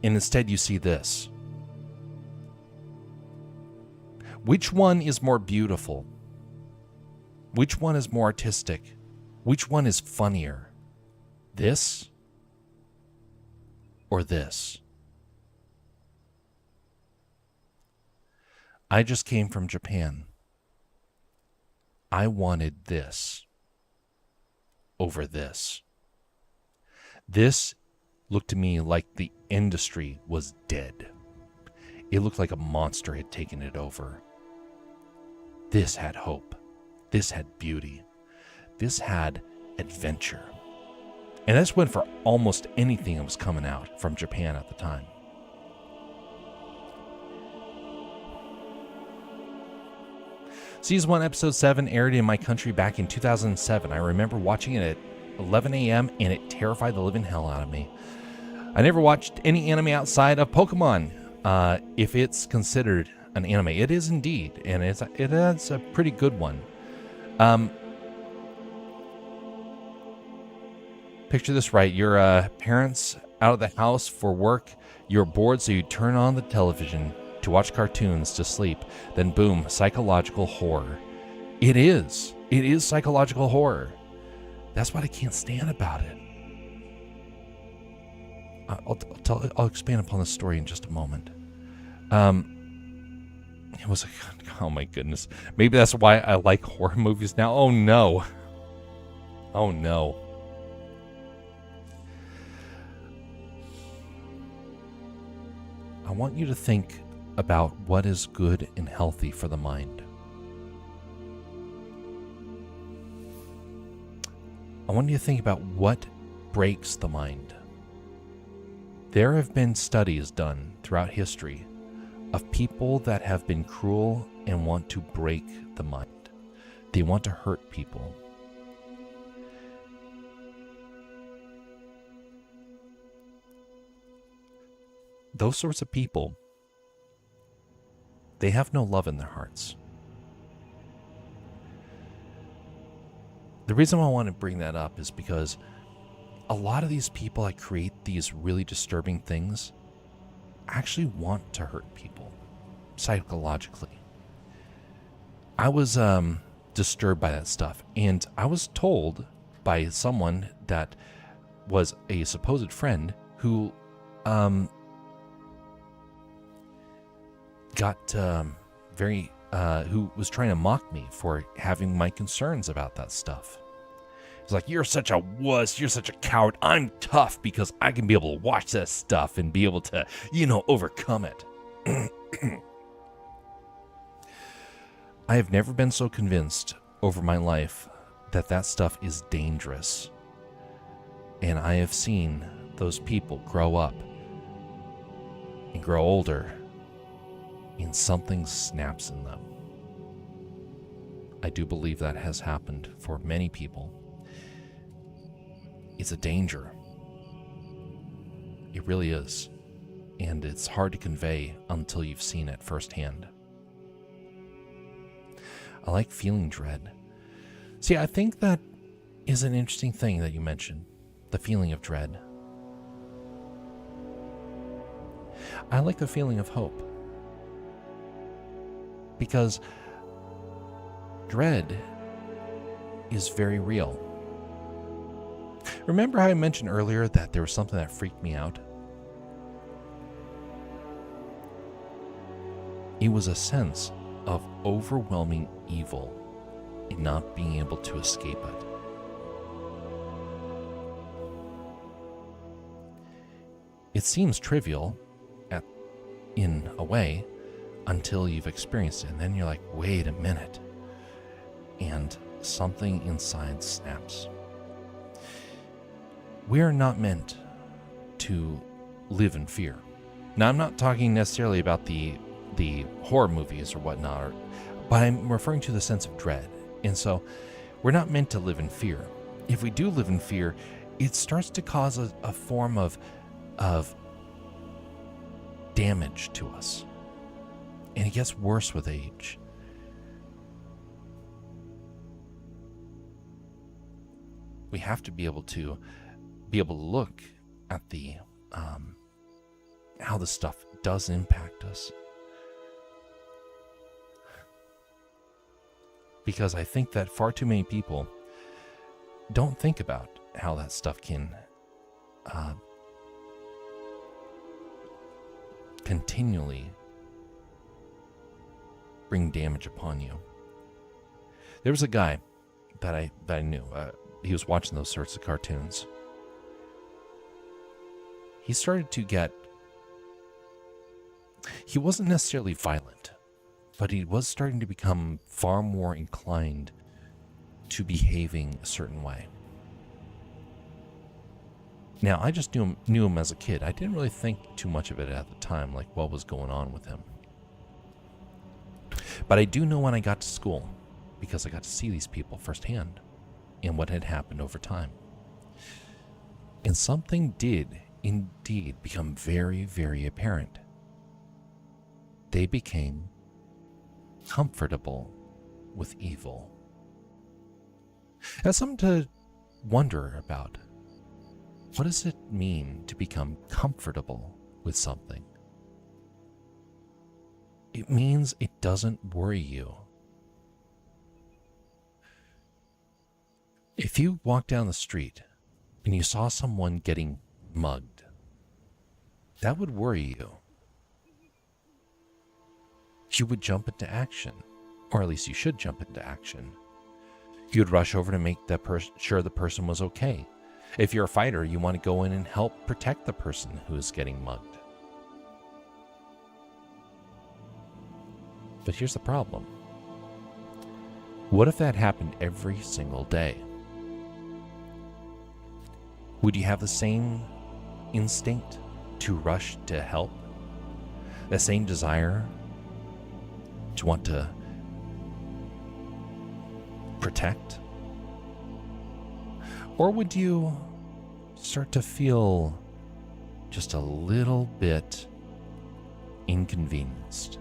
And instead you see this. Which one is more beautiful? Which one is more artistic? Which one is funnier? This or this? I just came from Japan. I wanted this over this. This looked to me like the industry was dead. It looked like a monster had taken it over. This had hope. This had beauty. This had adventure. And that's went for almost anything that was coming out from Japan at the time. Season 1, Episode 7 aired in my country back in 2007. I remember watching it at 11 a.m. and it terrified the living hell out of me. I never watched any anime outside of Pokemon, if it's considered an anime. It is indeed, and it's a pretty good one. Picture this, right? Your parents out of the house for work. You're bored, so you turn on the television to watch cartoons to sleep. Then boom, psychological horror. It is psychological horror. That's what I can't stand about it. I'll expand upon the story in just a moment. It was oh my goodness. Maybe that's why I like horror movies now. Oh no. Oh no. I want you to think about what is good and healthy for the mind. I want you to think about what breaks the mind. There have been studies done throughout history of people that have been cruel and want to break the mind. They want to hurt people. Those sorts of people, they have no love in their hearts. The reason why I want to bring that up is because a lot of these people that create these really disturbing things actually want to hurt people psychologically. I was disturbed by that stuff, and I was told by someone that was a supposed friend who who was trying to mock me for having my concerns about that stuff. It's like, you're such a wuss, you're such a coward. I'm tough because I can be able to watch that stuff and be able to, overcome it. I have never been so convinced over my life that stuff is dangerous. And I have seen those people grow up and grow older, and something snaps in them. I do believe that has happened for many people. It's a danger. It really is. And it's hard to convey until you've seen it firsthand. I like feeling dread. See, I think that is an interesting thing that you mentioned, the feeling of dread. I like the feeling of hope. Because dread is very real. Remember how I mentioned earlier that there was something that freaked me out? It was a sense of overwhelming evil and not being able to escape it. It seems trivial in a way until you've experienced it, and then you're like, wait a minute, and something inside snaps. We are not meant to live in fear. Now, I'm not talking necessarily about the horror movies or whatnot, but I'm referring to the sense of dread. And so we're not meant to live in fear. If we do live in fear, it starts to cause a form of damage to us. And it gets worse with age. We have to be able to look at the how this stuff does impact us. Because I think that far too many people don't think about how that stuff can continually bring damage upon you. There was a guy that I knew. He was watching those sorts of cartoons. He started to get... He wasn't necessarily violent, but he was starting to become far more inclined to behaving a certain way. Now, I just knew him as a kid. I didn't really think too much of it at the time, like what was going on with him. But I do know when I got to school, because I got to see these people firsthand and what had happened over time. And something did indeed become very, very apparent. They became comfortable with evil. That's something to wonder about. What does it mean to become comfortable with something? It means it doesn't worry you. If you walk down the street and you saw someone getting mugged, that would worry you. You would jump into action, or at least you should jump into action. You'd rush over to make sure the person was okay. If you're a fighter, you want to go in and help protect the person who is getting mugged. But here's the problem. What if that happened every single day? Would you have the same instinct to rush to help? The same desire to want to protect? Or would you start to feel just a little bit inconvenienced?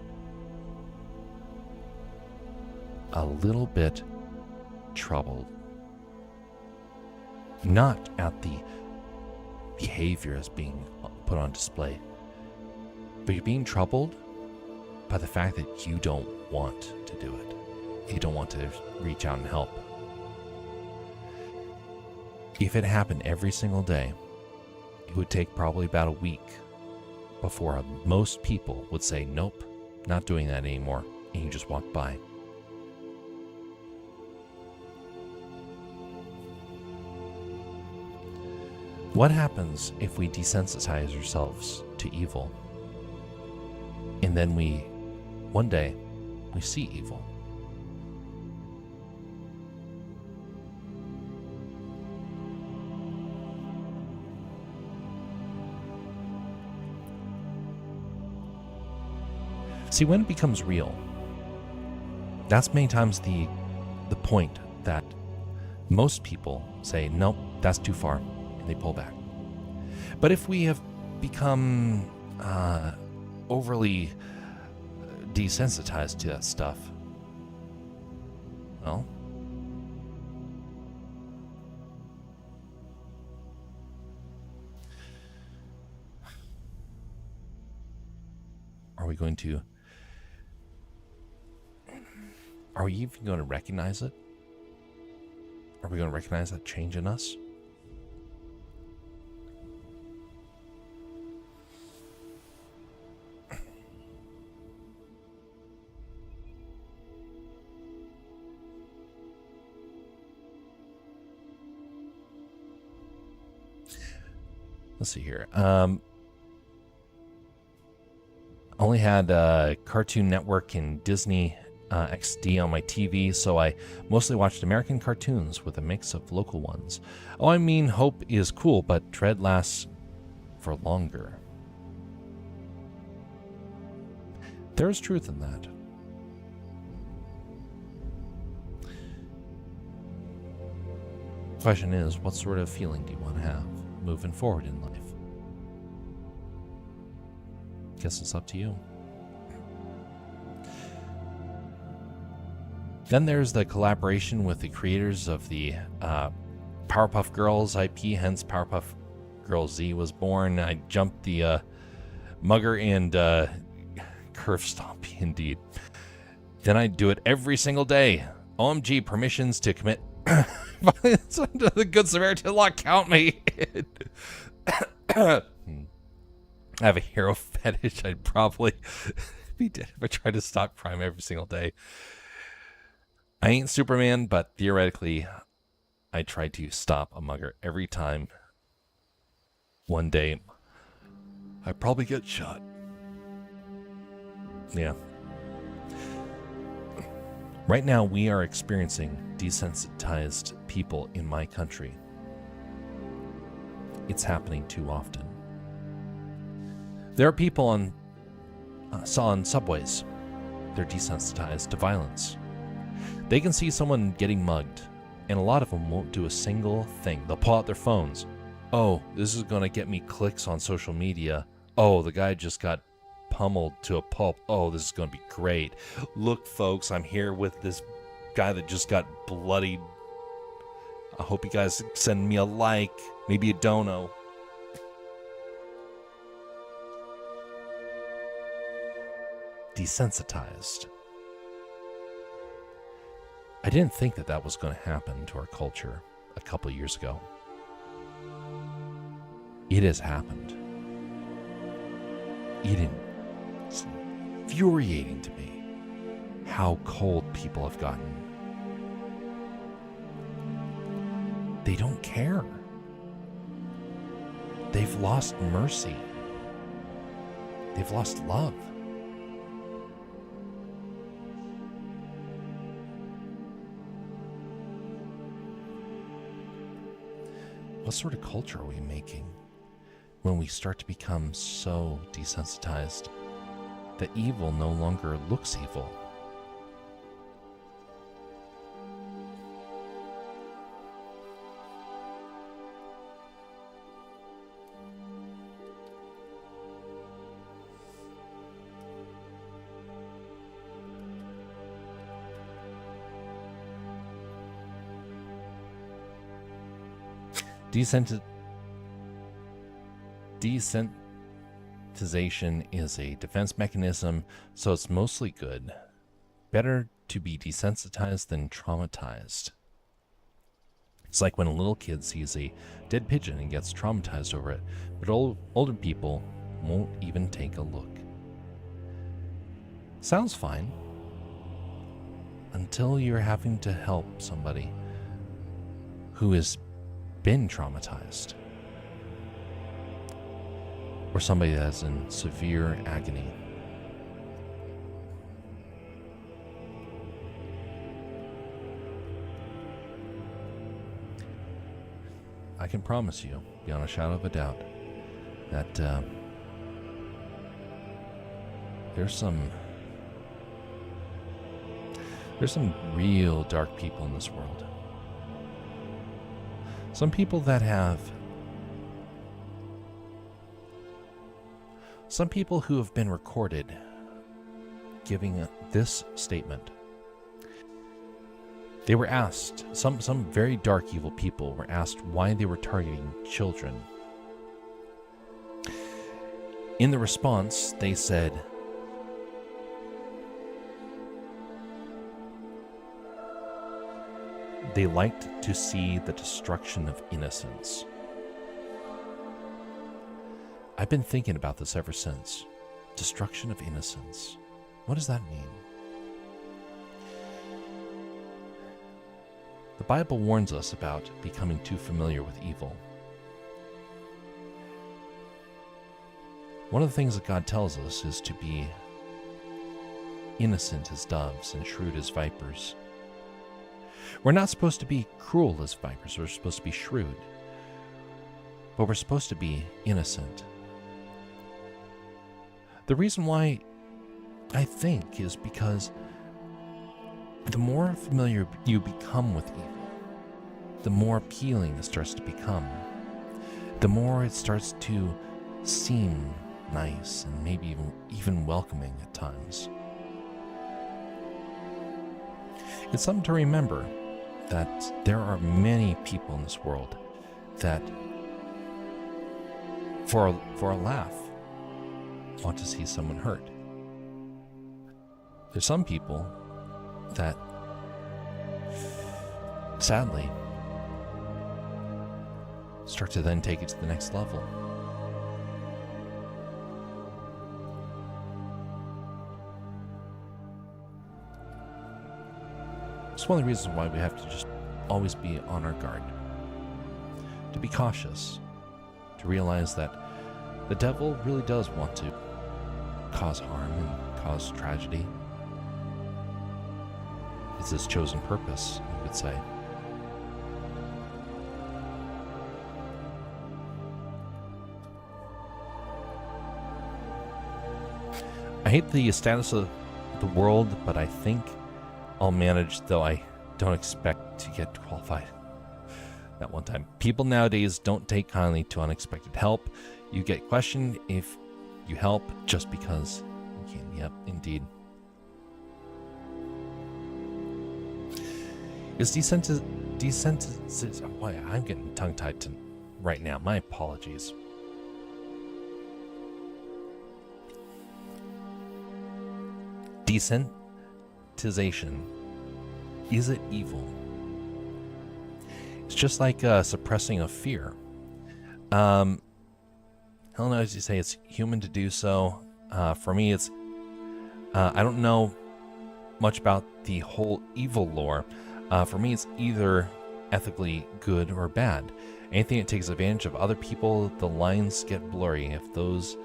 A little bit troubled? Not at the behavior as being put on display, but you're being troubled by the fact that you don't want to do it. You don't want to reach out and help. If it happened every single day, it would take probably about a week before most people would say, nope, not doing that anymore, and you just walk by. What happens if we desensitize ourselves to evil, and then one day, we see evil? See, when it becomes real, that's many times the point that most people say, nope, that's too far, and they pull back. But if we have become overly desensitized to that stuff, well, are we even going to recognize it? Are we going to recognize that change in us? let's see here. Only had Cartoon Network and Disney XD on my TV, so I mostly watched American cartoons with a mix of local ones. Oh, I mean, hope is cool, but dread lasts for longer. There's truth in that. Question is, what sort of feeling do you want to have moving forward in life? Guess it's up to you. Then there's the collaboration with the creators of the Powerpuff Girls IP, hence Powerpuff Girls Z was born. I jumped the Mugger and Curve Stomp, indeed. Then I do it every single day. OMG, permissions to commit violence under the Good Samaritan law, count me. I have a hero fetish. I'd probably be dead if I tried to stalk crime every single day. I ain't Superman, but theoretically, I try to stop a mugger every time. One day, I probably get shot. Yeah. Right now, we are experiencing desensitized people in my country. It's happening too often. There are people on subways. They're desensitized to violence. They can see someone getting mugged, and a lot of them won't do a single thing. They'll pull out their phones. Oh, this is going to get me clicks on social media. Oh, the guy just got pummeled to a pulp. Oh, this is going to be great. Look, folks, I'm here with this guy that just got bloodied. I hope you guys send me a like, maybe a dono. Desensitized. I didn't think that that was going to happen to our culture a couple years ago. It has happened. It's infuriating to me how cold people have gotten. They don't care. They've lost mercy. They've lost love. What sort of culture are we making when we start to become so desensitized that evil no longer looks evil? Desensitization is a defense mechanism, so it's mostly good. Better to be desensitized than traumatized. It's like when a little kid sees a dead pigeon and gets traumatized over it, but older people won't even take a look. Sounds fine, until you're having to help somebody who has been traumatized, or somebody that's in severe agony. I can promise you, beyond a shadow of a doubt, that there's some real dark people in this world. Some people who have been recorded giving this statement. They were asked, some very dark, evil people were asked why they were targeting children. In the response, they said, they liked to see the destruction of innocence. I've been thinking about this ever since. Destruction of innocence. What does that mean? The Bible warns us about becoming too familiar with evil. One of the things that God tells us is to be innocent as doves and shrewd as vipers. We're not supposed to be cruel as vipers. We're supposed to be shrewd. But we're supposed to be innocent. The reason why I think is because the more familiar you become with evil, the more appealing it starts to become. The more it starts to seem nice and maybe even welcoming at times. It's something to remember that there are many people in this world that, for a laugh, want to see someone hurt. There's some people that, sadly, start to then take it to the next level. It's one of the reasons why we have to just always be on our guard, to be cautious, to realize that the devil really does want to cause harm and cause tragedy. It's his chosen purpose, you could say. I hate the status of the world, but I think I'll manage, though I don't expect to get qualified that one time. People nowadays don't take kindly to unexpected help. You get questioned if you help just because you can. Yep, indeed. Is desensitization? Why I'm getting tongue-tied right now. My apologies. Desensitization. Is it evil? It's just like suppressing a fear. Hell no, as you say, it's human to do so. For me, it's I don't know much about the whole evil lore. For me, it's either ethically good or bad. Anything that takes advantage of other people, the lines get blurry. If those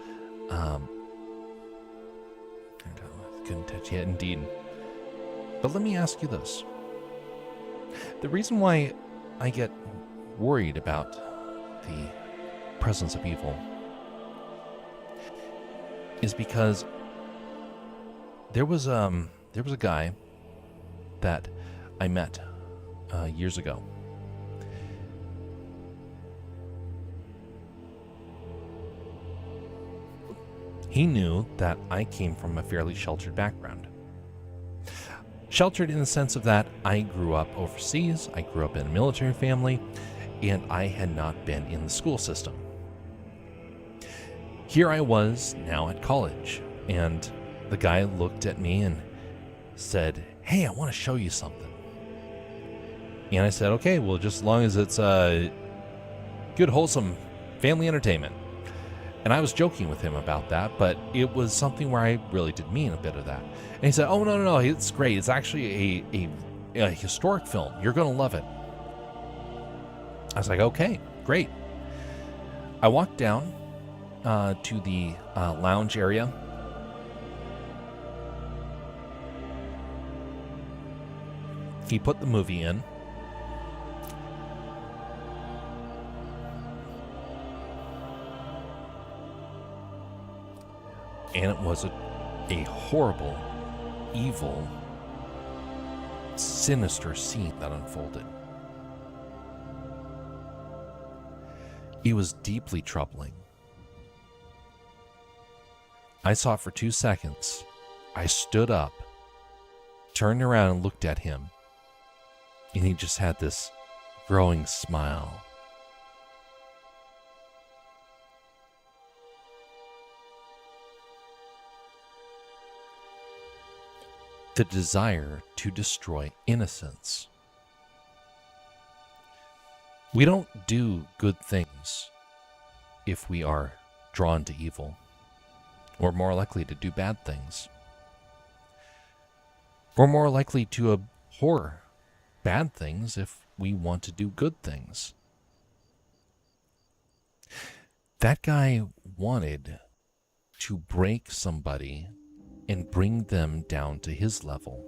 couldn't touch yet, indeed. But let me ask you this. The reason why I get worried about the presence of evil is because there was a guy that I met years ago. He knew that I came from a fairly sheltered background. Sheltered in the sense of that I grew up overseas, I grew up in a military family, and I had not been in the school system. Here I was now at college, and the guy looked at me and said, "Hey, I want to show you something." And I said, "Okay, well, just as long as it's good, wholesome family entertainment." And I was joking with him about that, but it was something where I really did mean a bit of that. And he said, "Oh, no, it's great. It's actually a historic film. You're going to love it." I was like, "Okay, great." I walked down to the lounge area. He put the movie in. And it was a horrible, evil, sinister scene that unfolded. It was deeply troubling. I saw it for 2 seconds. I stood up, turned around and looked at him. And he just had this growing smile. The desire to destroy innocence. We don't do good things if we are drawn to evil. We're more likely to do bad things. We're more likely to abhor bad things if we want to do good things. That guy wanted to break somebody and bring them down to his level.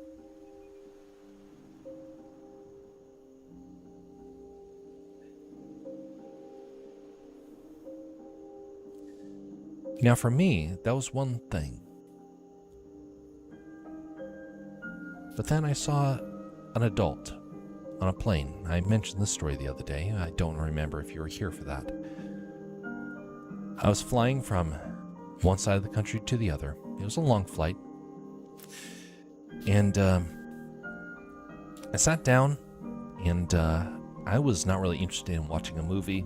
Now, for me, that was one thing. But then I saw an adult on a plane. I mentioned this story the other day. I don't remember if you were here for that. I was flying from one side of the country to the other. It was a long flight. And I sat down, and I was not really interested in watching a movie.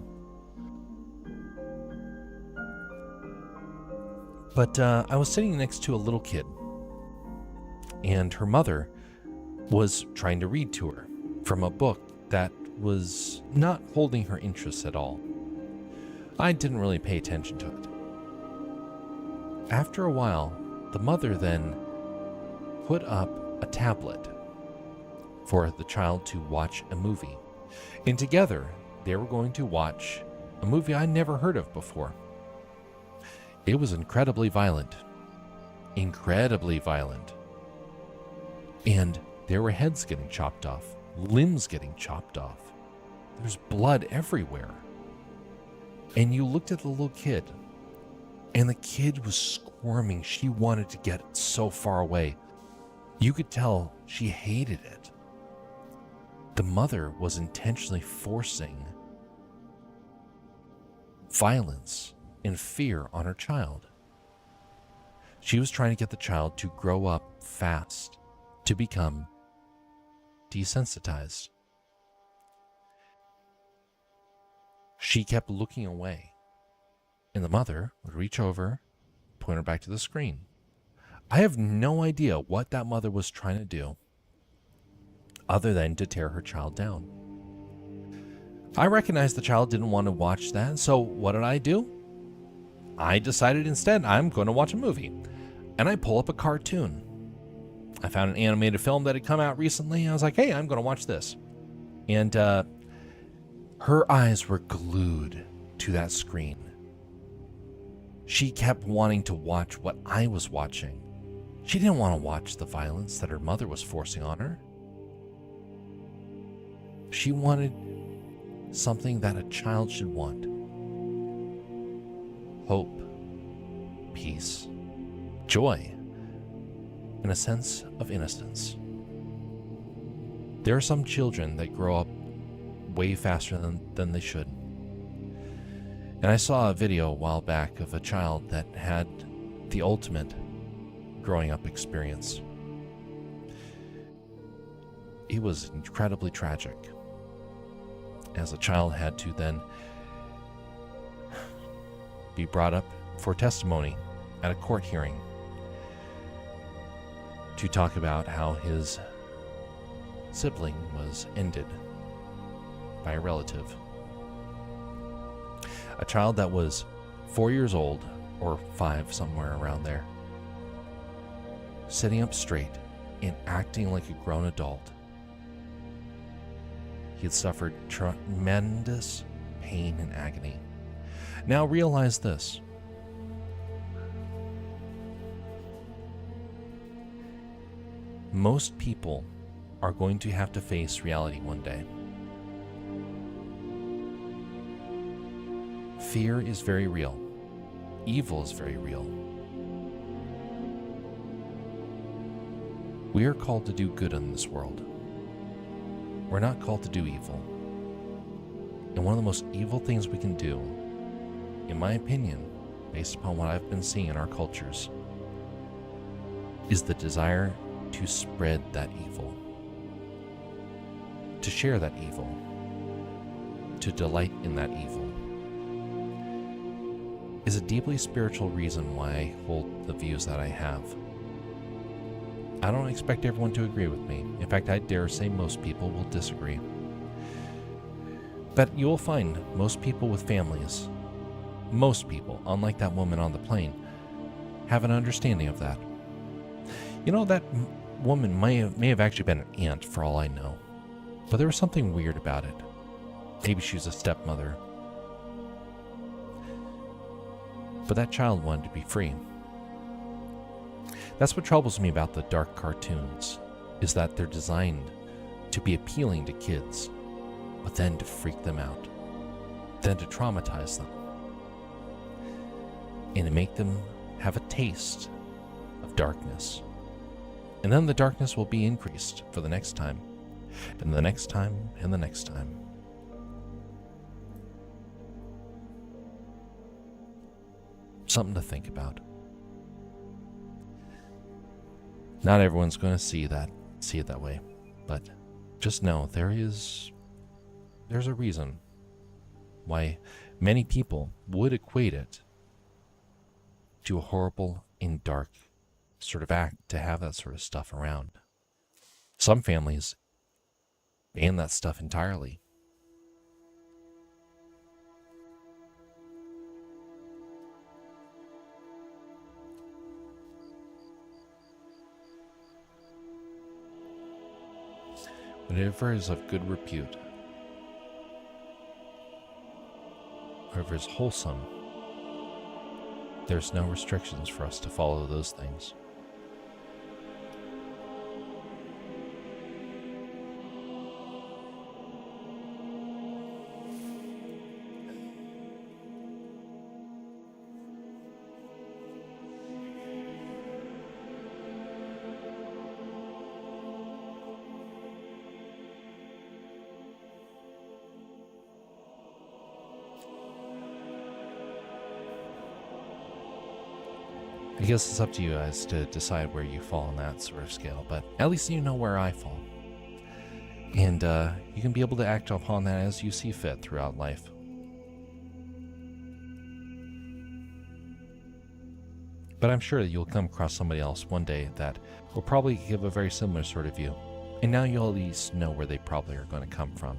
But I was sitting next to a little kid, and her mother was trying to read to her from a book that was not holding her interest at all. I didn't really pay attention to it. After a while, the mother then put up a tablet for the child to watch a movie. And together, they were going to watch a movie I never heard of before. It was incredibly violent. Incredibly violent. And there were heads getting chopped off, limbs getting chopped off. There's blood everywhere. And you looked at the little kid, and the kid was squirming. She wanted to get so far away. You could tell she hated it. The mother was intentionally forcing violence and fear on her child. She was trying to get the child to grow up fast, to become desensitized. She kept looking away, and the mother would reach over, point her back to the screen. I have no idea what that mother was trying to do other than to tear her child down. I recognized the child didn't want to watch that, so what did I do? I decided instead I'm going to watch a movie, and I pull up a cartoon. I found an animated film that had come out recently, and I was like, hey, I'm going to watch this. And her eyes were glued to that screen. She kept wanting to watch what I was watching. She didn't want to watch the violence that her mother was forcing on her. She wanted something that a child should want. Hope, peace, joy, and a sense of innocence. There are some children that grow up way faster than they should. And I saw a video a while back of a child that had the ultimate growing up experience. It was incredibly tragic, as the child had to then be brought up for testimony at a court hearing to talk about how his sibling was ended by a relative. A child that was 4 years old, or 5, somewhere around there, sitting up straight and acting like a grown adult. He had suffered tremendous pain and agony. Now realize this. Most people are going to have to face reality one day. Fear is very real. Evil is very real. We are called to do good in this world. We're not called to do evil. And one of the most evil things we can do, in my opinion, based upon what I've been seeing in our cultures, is the desire to spread that evil, to share that evil, to delight in that evil. Is a deeply spiritual reason why I hold the views that I have. I don't expect everyone to agree with me. In fact, I dare say most people will disagree. But you will find most people with families, most people, unlike that woman on the plane, have an understanding of that. You know, that woman may have actually been an aunt for all I know. But there was something weird about it. Maybe she was a stepmother. But that child wanted to be free. That's what troubles me about the dark cartoons, is that they're designed to be appealing to kids, but then to freak them out, then to traumatize them, and to make them have a taste of darkness. And then the darkness will be increased for the next time, and the next time, and the next time. Something to think about. Not everyone's going to see it that way, but just know there's a reason why many people would equate it to a horrible and dark sort of act to have that sort of stuff around. Some families ban that stuff entirely. Whatever is of good repute, whatever is wholesome, there's no restrictions for us to follow those things. I guess it's up to you guys to decide where you fall on that sort of scale, but at least you know where I fall. And you can be able to act upon that as you see fit throughout life. But I'm sure that you'll come across somebody else one day that will probably give a very similar sort of view. And now you'll at least know where they probably are going to come from.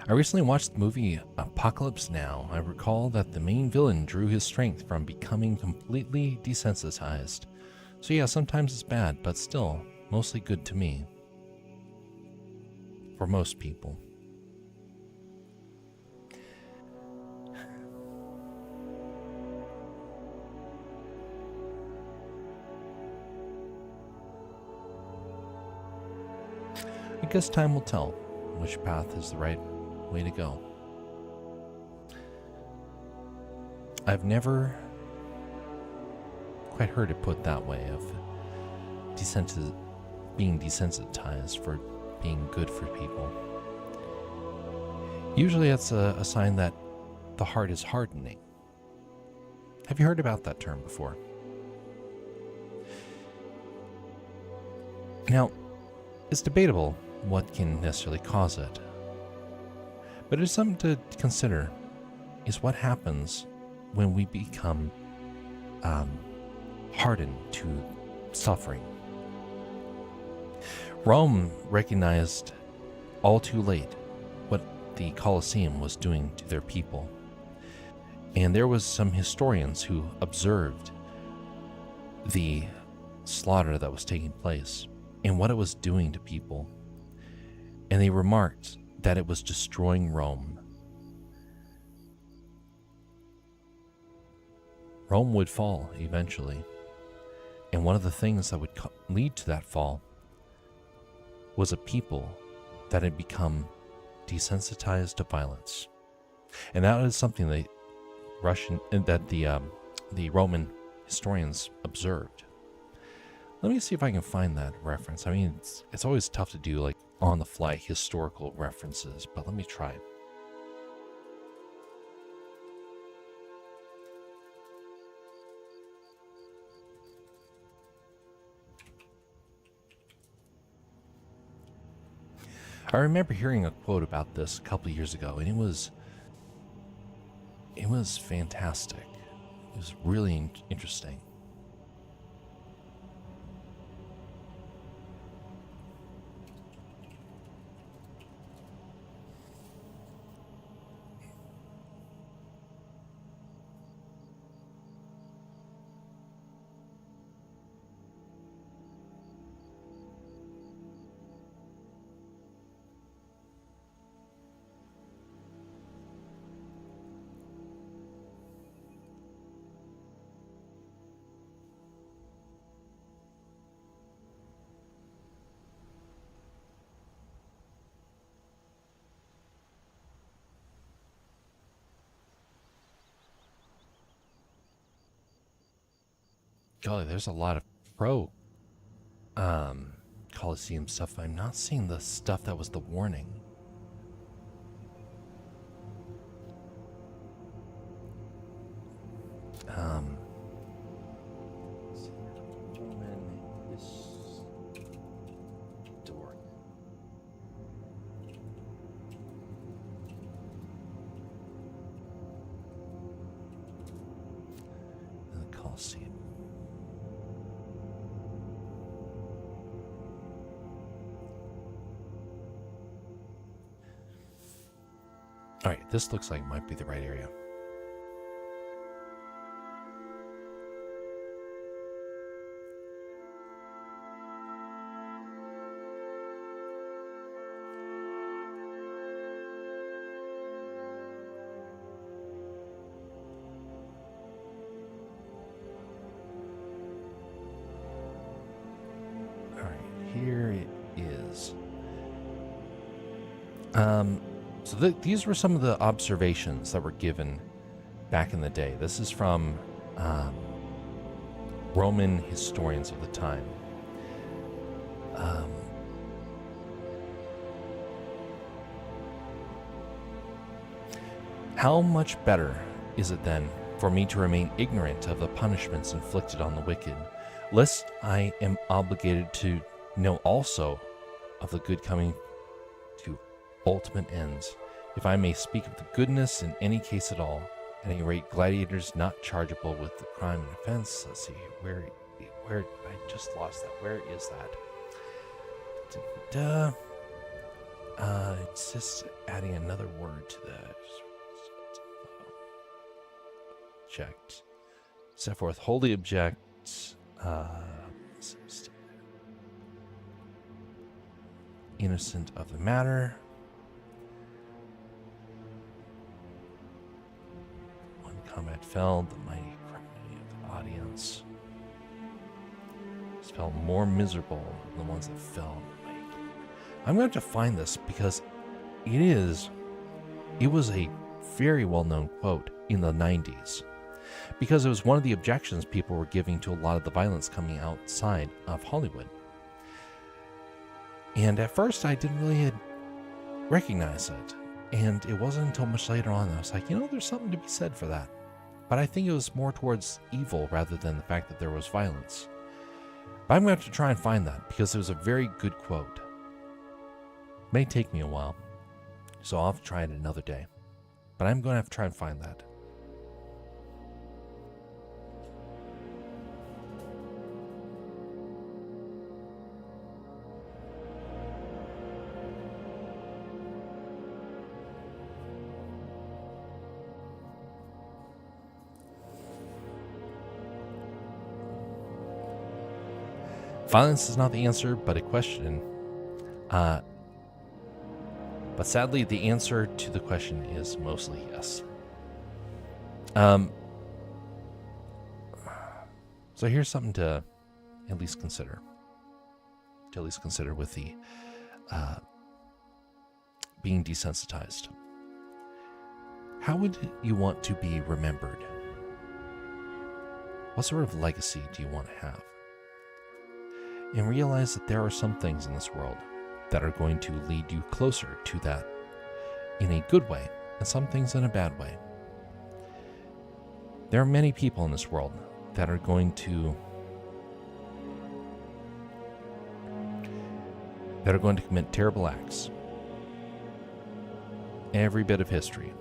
I recently watched the movie Apocalypse Now. I recall that the main villain drew his strength from becoming completely desensitized. So yeah, sometimes it's bad, but still, mostly good to me. For most people. I guess time will tell which path is the right way to go. I've never quite heard it put that way, of being desensitized for being good for people. Usually that's a sign that the heart is hardening. Have you heard about that term before? Now, it's debatable what can necessarily cause it. But it's something to consider, is what happens when we become hardened to suffering. Rome recognized all too late what the Colosseum was doing to their people. And there was some historians who observed the slaughter that was taking place and what it was doing to people. And they remarked that it was destroying Rome. Rome would fall eventually. And one of the things that would lead to that fall was a people that had become desensitized to violence. And that is something that the Roman historians observed. Let me see if I can find that reference. I mean, it's always tough to do like on the fly historical references, but let me try. I remember hearing a quote about this a couple of years ago, and it was fantastic. It was really interesting. Golly, there's a lot of pro Colosseum stuff. I'm not seeing the stuff that was the warning. The Colosseum. All right, this looks like it might be the right area. All right, here it is. So these were some of the observations that were given back in the day. This is from Roman historians of the time. How much better is it then for me to remain ignorant of the punishments inflicted on the wicked, lest I am obligated to know also of the good coming to ultimate ends, if I may speak of the goodness in any case at all. At any rate, gladiators not chargeable with the crime and offense. Let's see, where I just lost that. Where is that? It's just adding another word to that. Object. Set forth wholly objects. Innocent of the matter. One combat felled, the mighty cry of the audience. Fell more miserable than the ones that fell. I'm going to have to find this because it was a very well-known quote in the 90s, because it was one of the objections people were giving to a lot of the violence coming outside of Hollywood. And at first I didn't really recognize it, and it wasn't until much later on that I was like, there's something to be said for that. But I think it was more towards evil rather than the fact that there was violence. But I'm going to have to try and find that because it was a very good quote. It may take me a while, so I'll have to try it another day. But I'm going to have to try and find that. Violence is not the answer, but a question. But sadly, the answer to the question is mostly yes. So here's something to at least consider. With the being desensitized. How would you want to be remembered? What sort of legacy do you want to have? And realize that there are some things in this world that are going to lead you closer to that in a good way, and some things in a bad way. There are many people in this world that are going to commit terrible acts. Every bit of history.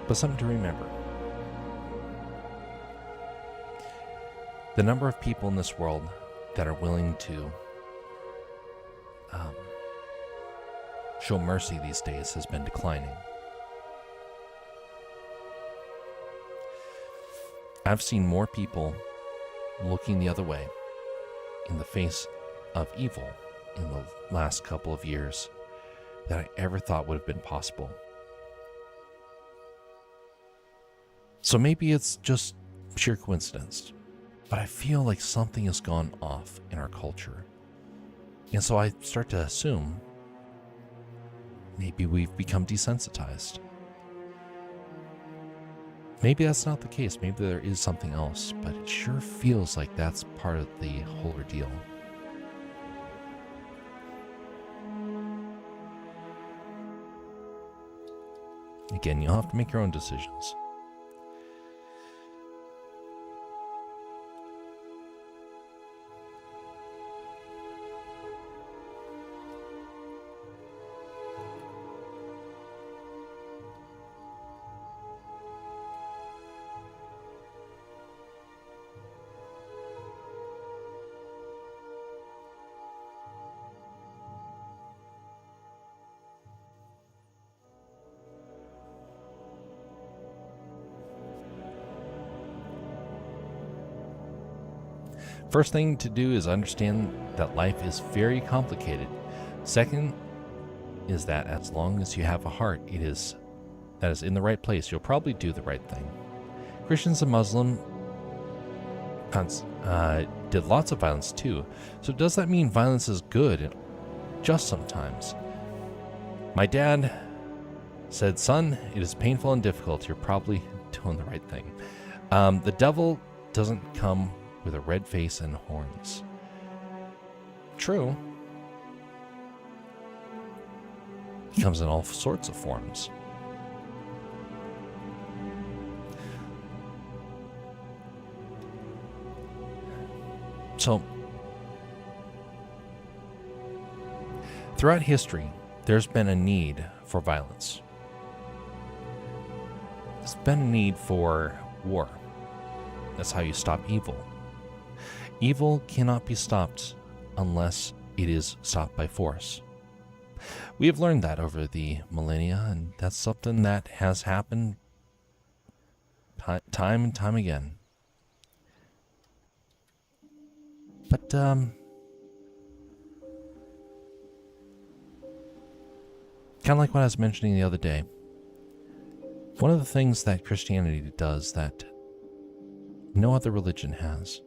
But something to remember. The number of people in this world that are willing to show mercy these days has been declining. I've seen more people looking the other way in the face of evil in the last couple of years than I ever thought would have been possible. So maybe it's just sheer coincidence, but I feel like something has gone off in our culture. And so I start to assume maybe we've become desensitized. Maybe that's not the case. Maybe there is something else, but it sure feels like that's part of the whole ordeal. Again, you'll have to make your own decisions. First thing to do is understand that life is very complicated. Second is that as long as you have a heart that is in the right place, you'll probably do the right thing. Christians and Muslims did lots of violence too. So does that mean violence is good? Just sometimes. My dad said, "Son, it is painful and difficult. You're probably doing the right thing." The devil doesn't come with a red face and horns. True. He comes in all sorts of forms. So, throughout history, there's been a need for violence. There's been a need for war. That's how you stop evil. Evil cannot be stopped unless it is stopped by force. We have learned that over the millennia, and that's something that has happened time and time again. But, kind of like what I was mentioning the other day, one of the things that Christianity does that no other religion has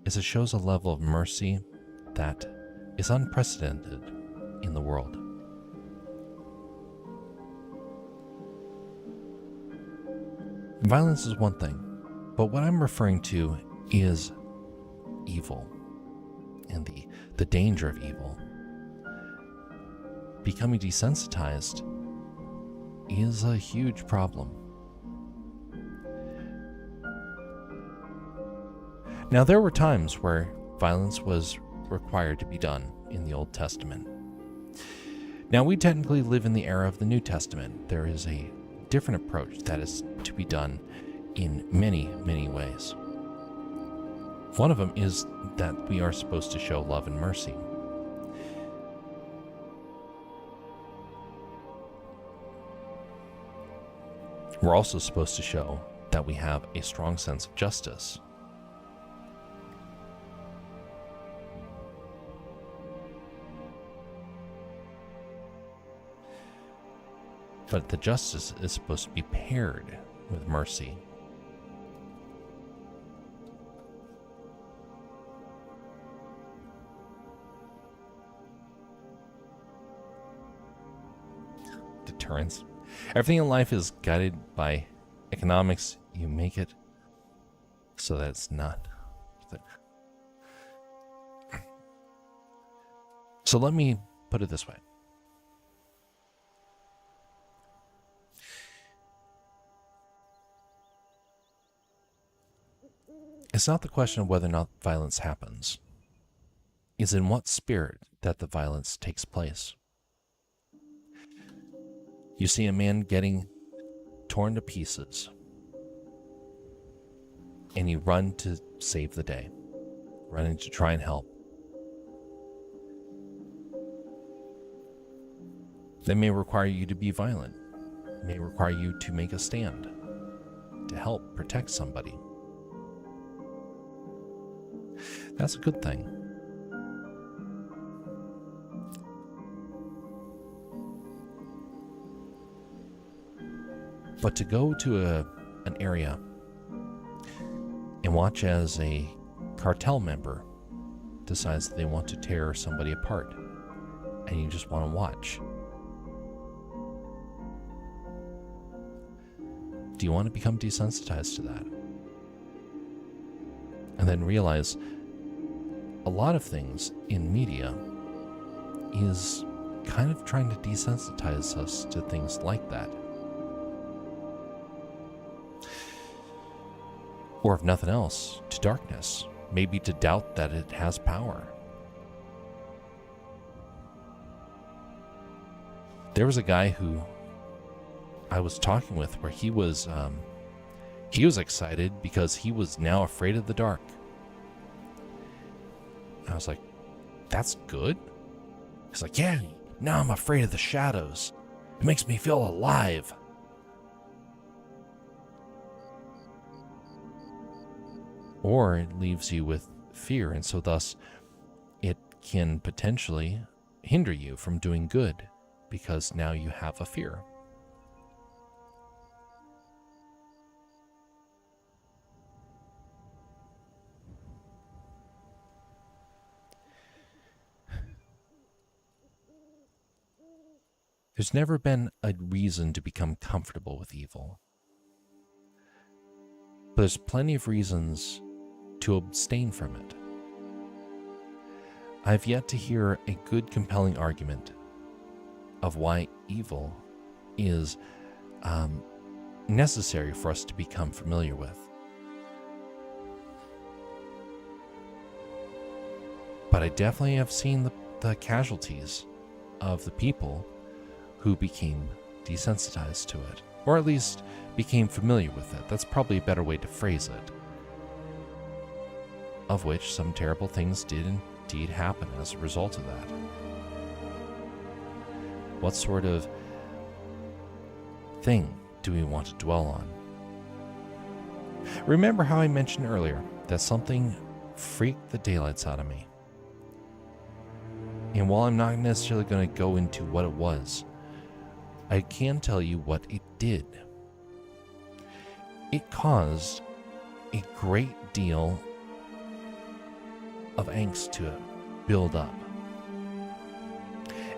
is it shows a level of mercy that is unprecedented in the world. Violence is one thing, but what I'm referring to is evil and the danger of evil. Becoming desensitized is a huge problem. Now, there were times where violence was required to be done in the Old Testament. Now, we technically live in the era of the New Testament. There is a different approach that is to be done in many, many ways. One of them is that we are supposed to show love and mercy. We're also supposed to show that we have a strong sense of justice. But the justice is supposed to be paired with mercy. Deterrence. Everything in life is guided by economics. You make it so that it's not. So let me put it this way. It's not the question of whether or not violence happens. It's in what spirit that the violence takes place. You see a man getting torn to pieces, and you run to save the day, running to try and help. That may require you to be violent, may require you to make a stand, to help protect somebody. That's a good thing. But to go to an area and watch as a cartel member decides that they want to tear somebody apart, and you just want to watch. Do you want to become desensitized to that? And then realize a lot of things in media is kind of trying to desensitize us to things like that. Or if nothing else, to darkness, maybe to doubt that it has power. There was a guy who I was talking with where he was excited because he was now afraid of the dark. And I was like, that's good? He's like, yeah, now I'm afraid of the shadows. It makes me feel alive. Or it leaves you with fear, and so thus it can potentially hinder you from doing good because now you have a fear. There's never been a reason to become comfortable with evil. But there's plenty of reasons to abstain from it. I've yet to hear a good, compelling argument of why evil is necessary for us to become familiar with. But I definitely have seen the casualties of the people who became desensitized to it, or at least became familiar with it. That's probably a better way to phrase it. Of which some terrible things did indeed happen as a result of that. What sort of thing do we want to dwell on? Remember how I mentioned earlier that something freaked the daylights out of me. And while I'm not necessarily going to go into what it was, I can tell you what it did. It caused a great deal of angst to build up.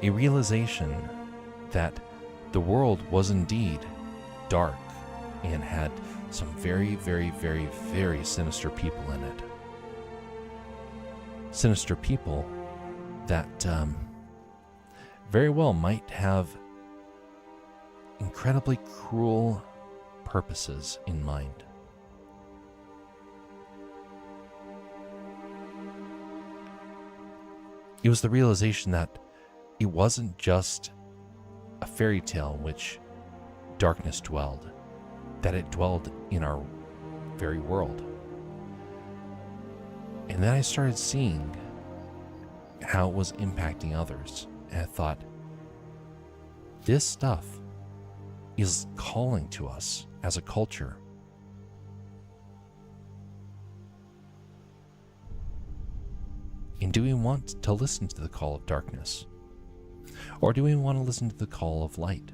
A realization that the world was indeed dark and had some very, very, very, very sinister people in it. Sinister people that very well might have incredibly cruel purposes in mind. It was the realization that it wasn't just a fairy tale in which darkness dwelled, that it dwelled in our very world. And then I started seeing how it was impacting others. And I thought, this stuff is calling to us as a culture. And do we want to listen to the call of darkness? Or do we want to listen to the call of light?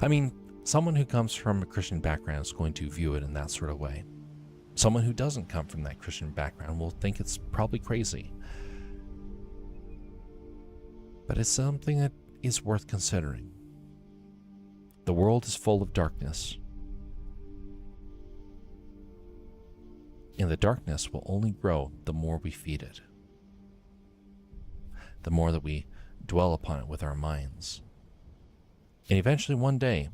I mean, someone who comes from a Christian background is going to view it in that sort of way. Someone who doesn't come from that Christian background will think it's probably crazy. But it's something that is worth considering. The world is full of darkness. And the darkness will only grow the more we feed it. The more that we dwell upon it with our minds. And eventually one day,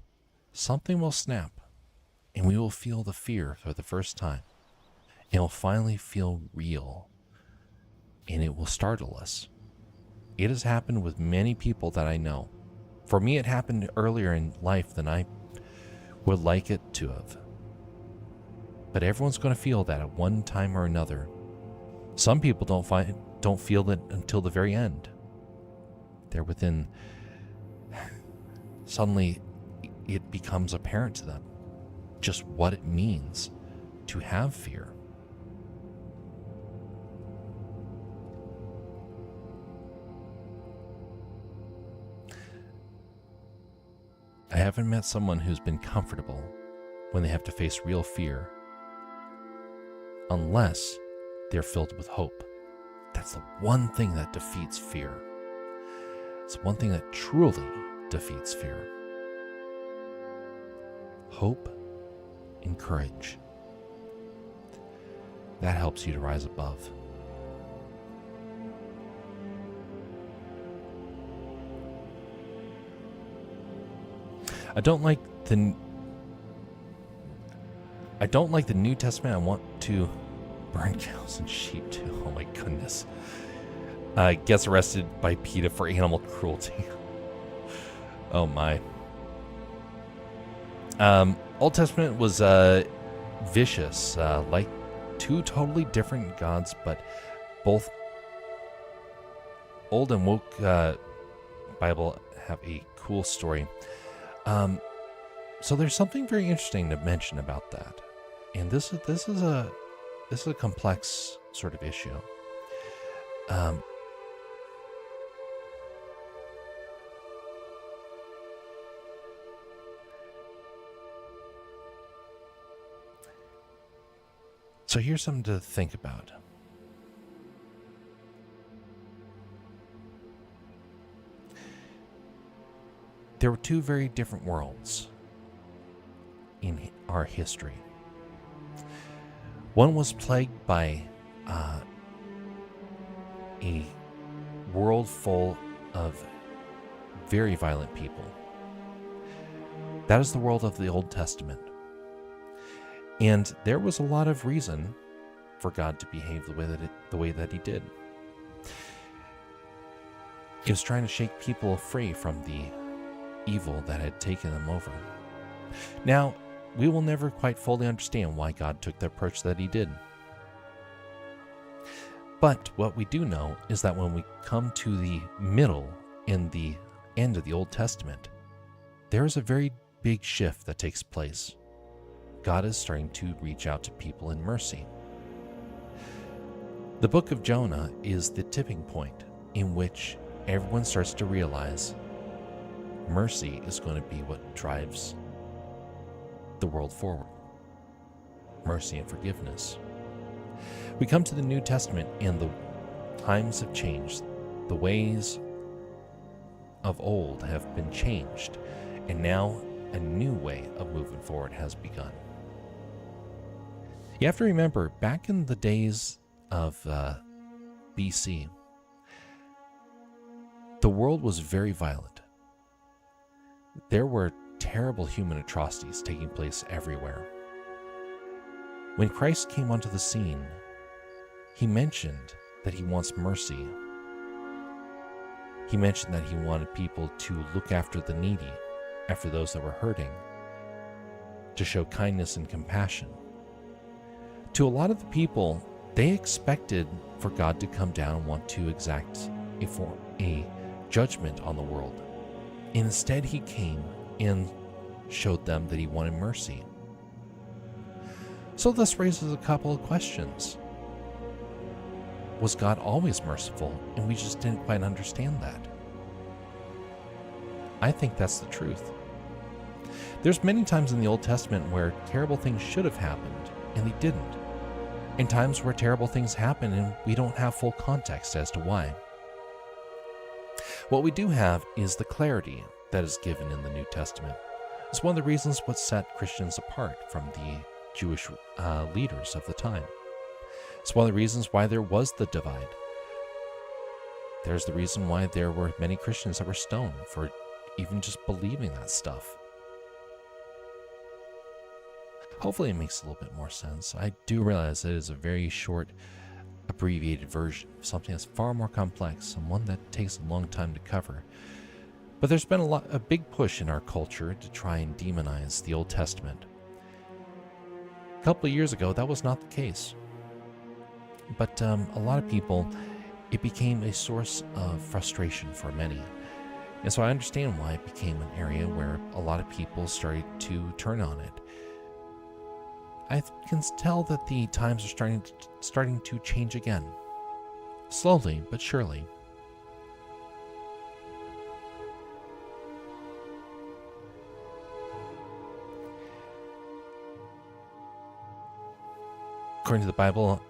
something will snap, and we will feel the fear for the first time. And it will finally feel real, and it will startle us. It has happened with many people that I know. For me, it happened earlier in life than I would like it to have. But everyone's going to feel that at one time or another. Some people don't feel it until the very end. They're within... Suddenly, it becomes apparent to them just what it means to have fear. I haven't met someone who's been comfortable when they have to face real fear, unless they're filled with hope. That's the one thing that defeats fear. It's one thing that truly defeats fear. Hope and courage. That helps you to rise above. I don't like the New Testament. I want to burn cows and sheep too. Oh my goodness. Gets arrested by PETA for animal cruelty. Oh my. Old Testament was vicious, like two totally different gods, but both Old and Woke Bible have a cool story. So there's something very interesting to mention about that, and this is a complex sort of issue. So here's something to think about. There were two very different worlds in our history. One was plagued by a world full of very violent people. That is the world of the Old Testament. And there was a lot of reason for God to behave the way that he did. He was trying to shake people free from the evil that had taken them over. Now, we will never quite fully understand why God took the approach that he did. But what we do know is that when we come to the middle and the end of the Old Testament, there is a very big shift that takes place. God is starting to reach out to people in mercy. The book of Jonah is the tipping point in which everyone starts to realize mercy is going to be what drives the world forward. Mercy and forgiveness. We come to the New Testament and the times have changed. The ways of old have been changed, and now a new way of moving forward has begun. You have to remember, back in the days of BC, the world was very violent. There were terrible human atrocities taking place everywhere. When Christ came onto the scene, he mentioned that he wants mercy. He mentioned that he wanted people to look after the needy, after those that were hurting, to show kindness and compassion. To a lot of the people, they expected for God to come down and want to exact a judgment on the world. Instead, he came and showed them that he wanted mercy. So this raises a couple of questions. Was God always merciful and we just didn't quite understand that? I think that's the truth. There's many times in the Old Testament where terrible things should have happened and they didn't. And times where terrible things happen and we don't have full context as to why. What we do have is the clarity that is given in the New Testament. It's one of the reasons what set Christians apart from the Jewish leaders of the time. It's one of the reasons why there was the divide. There's the reason why there were many Christians that were stoned for even just believing that stuff. Hopefully it makes a little bit more sense. I do realize it is a very short, abbreviated version of something that's far more complex and one that takes a long time to cover. But there's been a big push in our culture to try and demonize the Old Testament. A couple of years ago, that was not the case. But a lot of people, it became a source of frustration for many. And so I understand why it became an area where a lot of people started to turn on it. I can tell that the times are starting to change again. Slowly, but surely. According to the Bible,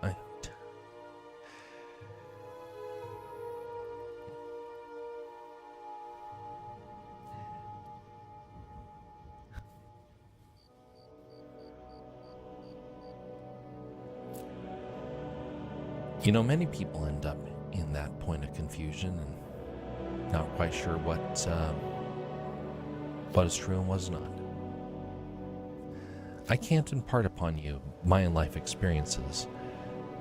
many people end up in that point of confusion and not quite sure what is true and what is not. I can't impart upon you my life experiences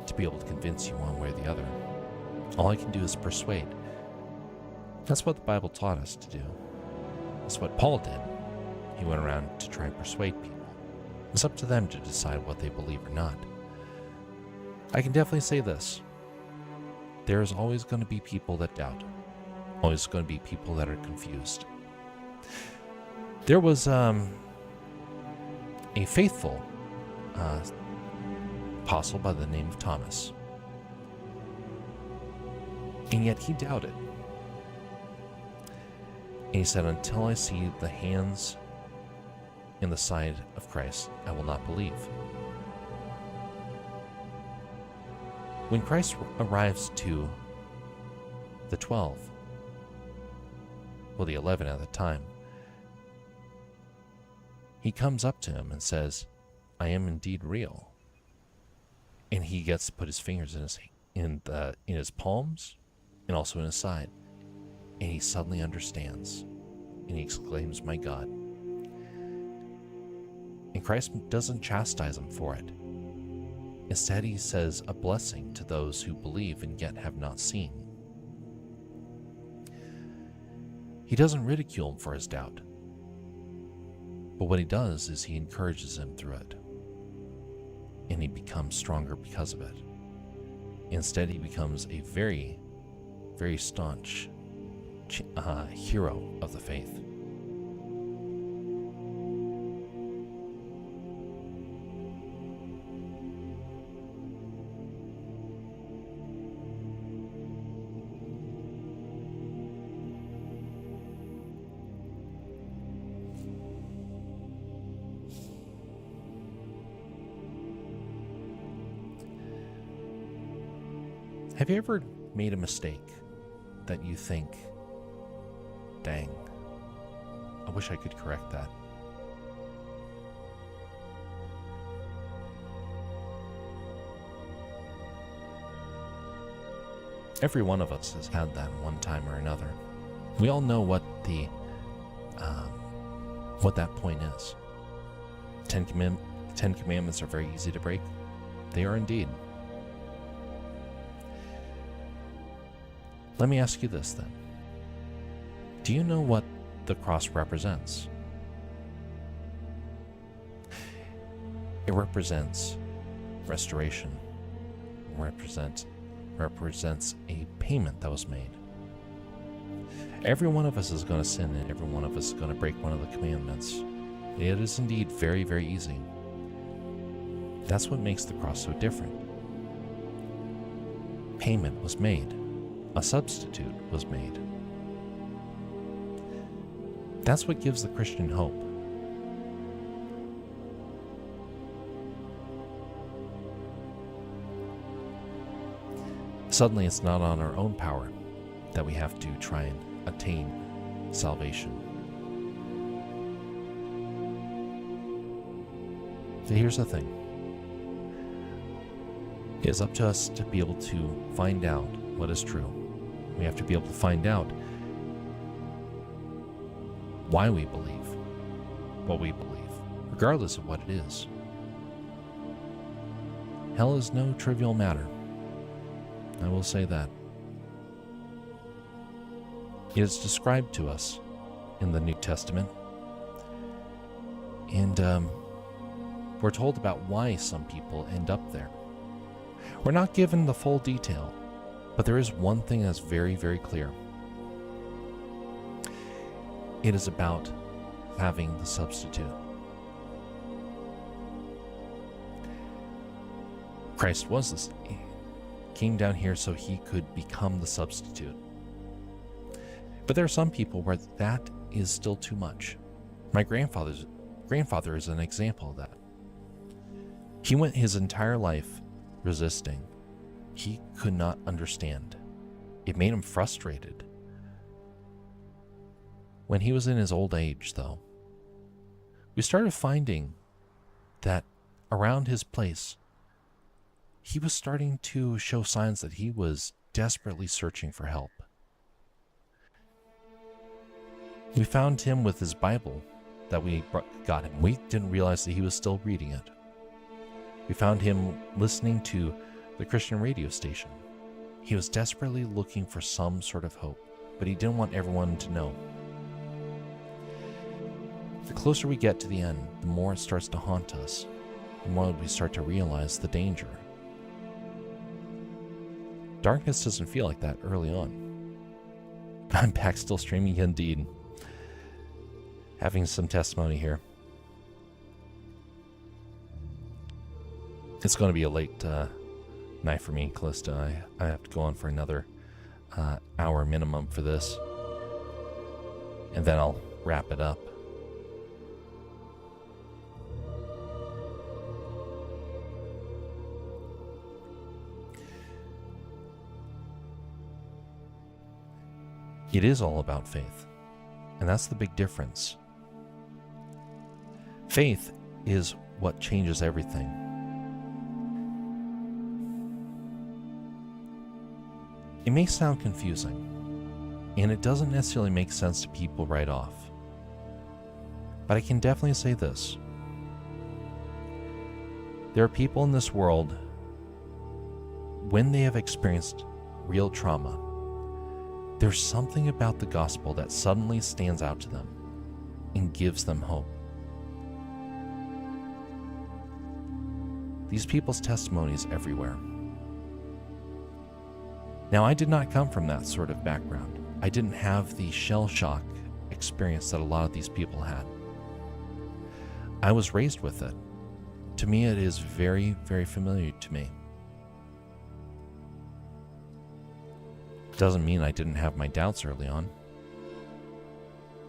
to be able to convince you one way or the other. All I can do is persuade. That's what the Bible taught us to do. That's what Paul did. He went around to try and persuade people. It's up to them to decide what they believe or not. I can definitely say this. There's always going to be people that doubt. Always going to be people that are confused. There was a faithful apostle by the name of Thomas. And yet he doubted. And he said, until I see the hands in the side of Christ, I will not believe. When Christ arrives to the 12, well, the 11 at the time, he comes up to him and says, I am indeed real. And he gets to put his fingers in his palms and also in his side. And he suddenly understands. And he exclaims, my God. And Christ doesn't chastise him for it. Instead, he says a blessing to those who believe and yet have not seen. He doesn't ridicule him for his doubt. But what he does is he encourages him through it. And he becomes stronger because of it. Instead, he becomes a very, very staunch hero of the faith. Have you ever made a mistake that you think, dang, I wish I could correct that? Every one of us has had that one time or another. We all know what that point is. Ten Commandments are very easy to break. They are indeed. Let me ask you this then. Do you know what the cross represents? It represents restoration represents a payment that was made. Every one of us is going to sin, and every one of us is going to break one of the commandments. It is indeed very, very easy. That's what makes the cross so different. Payment was made. A substitute was made. That's what gives the Christian hope. Suddenly, it's not on our own power that we have to try and attain salvation. So here's the thing. It is up to us to be able to find out what is true. We have to be able to find out why we believe what we believe, regardless of what it is. Hell is no trivial matter. I will say that. It is described to us in the New Testament, and we're told about why some people end up there. We're not given the full detail, but there is one thing that's very, very clear. It is about having the substitute. Christ was this. He came down here so he could become the substitute. But there are some people where that is still too much. My grandfather is an example of that. He went his entire life resisting. He could not understand. It made him frustrated. When he was in his old age, though, we started finding that around his place, he was starting to show signs that he was desperately searching for help. We found him with his Bible that we got him. We didn't realize that he was still reading it. We found him listening to the Christian radio station. He was desperately looking for some sort of hope, but he didn't want everyone to know. The closer we get to the end, the more it starts to haunt us, the more we start to realize the danger. Darkness doesn't feel like that early on. I'm back still streaming indeed. Having some testimony here. It's going to be a late night for me, Callista. I have to go on for another hour minimum for this. And then I'll wrap it up. It is all about faith. And that's the big difference. Faith is what changes everything. It may sound confusing, and it doesn't necessarily make sense to people right off. But I can definitely say this. There are people in this world, when they have experienced real trauma, there's something about the gospel that suddenly stands out to them and gives them hope. These people's testimonies everywhere. Now, I did not come from that sort of background. I didn't have the shell shock experience that a lot of these people had. I was raised with it. To me, it is very, very familiar to me. Doesn't mean I didn't have my doubts early on.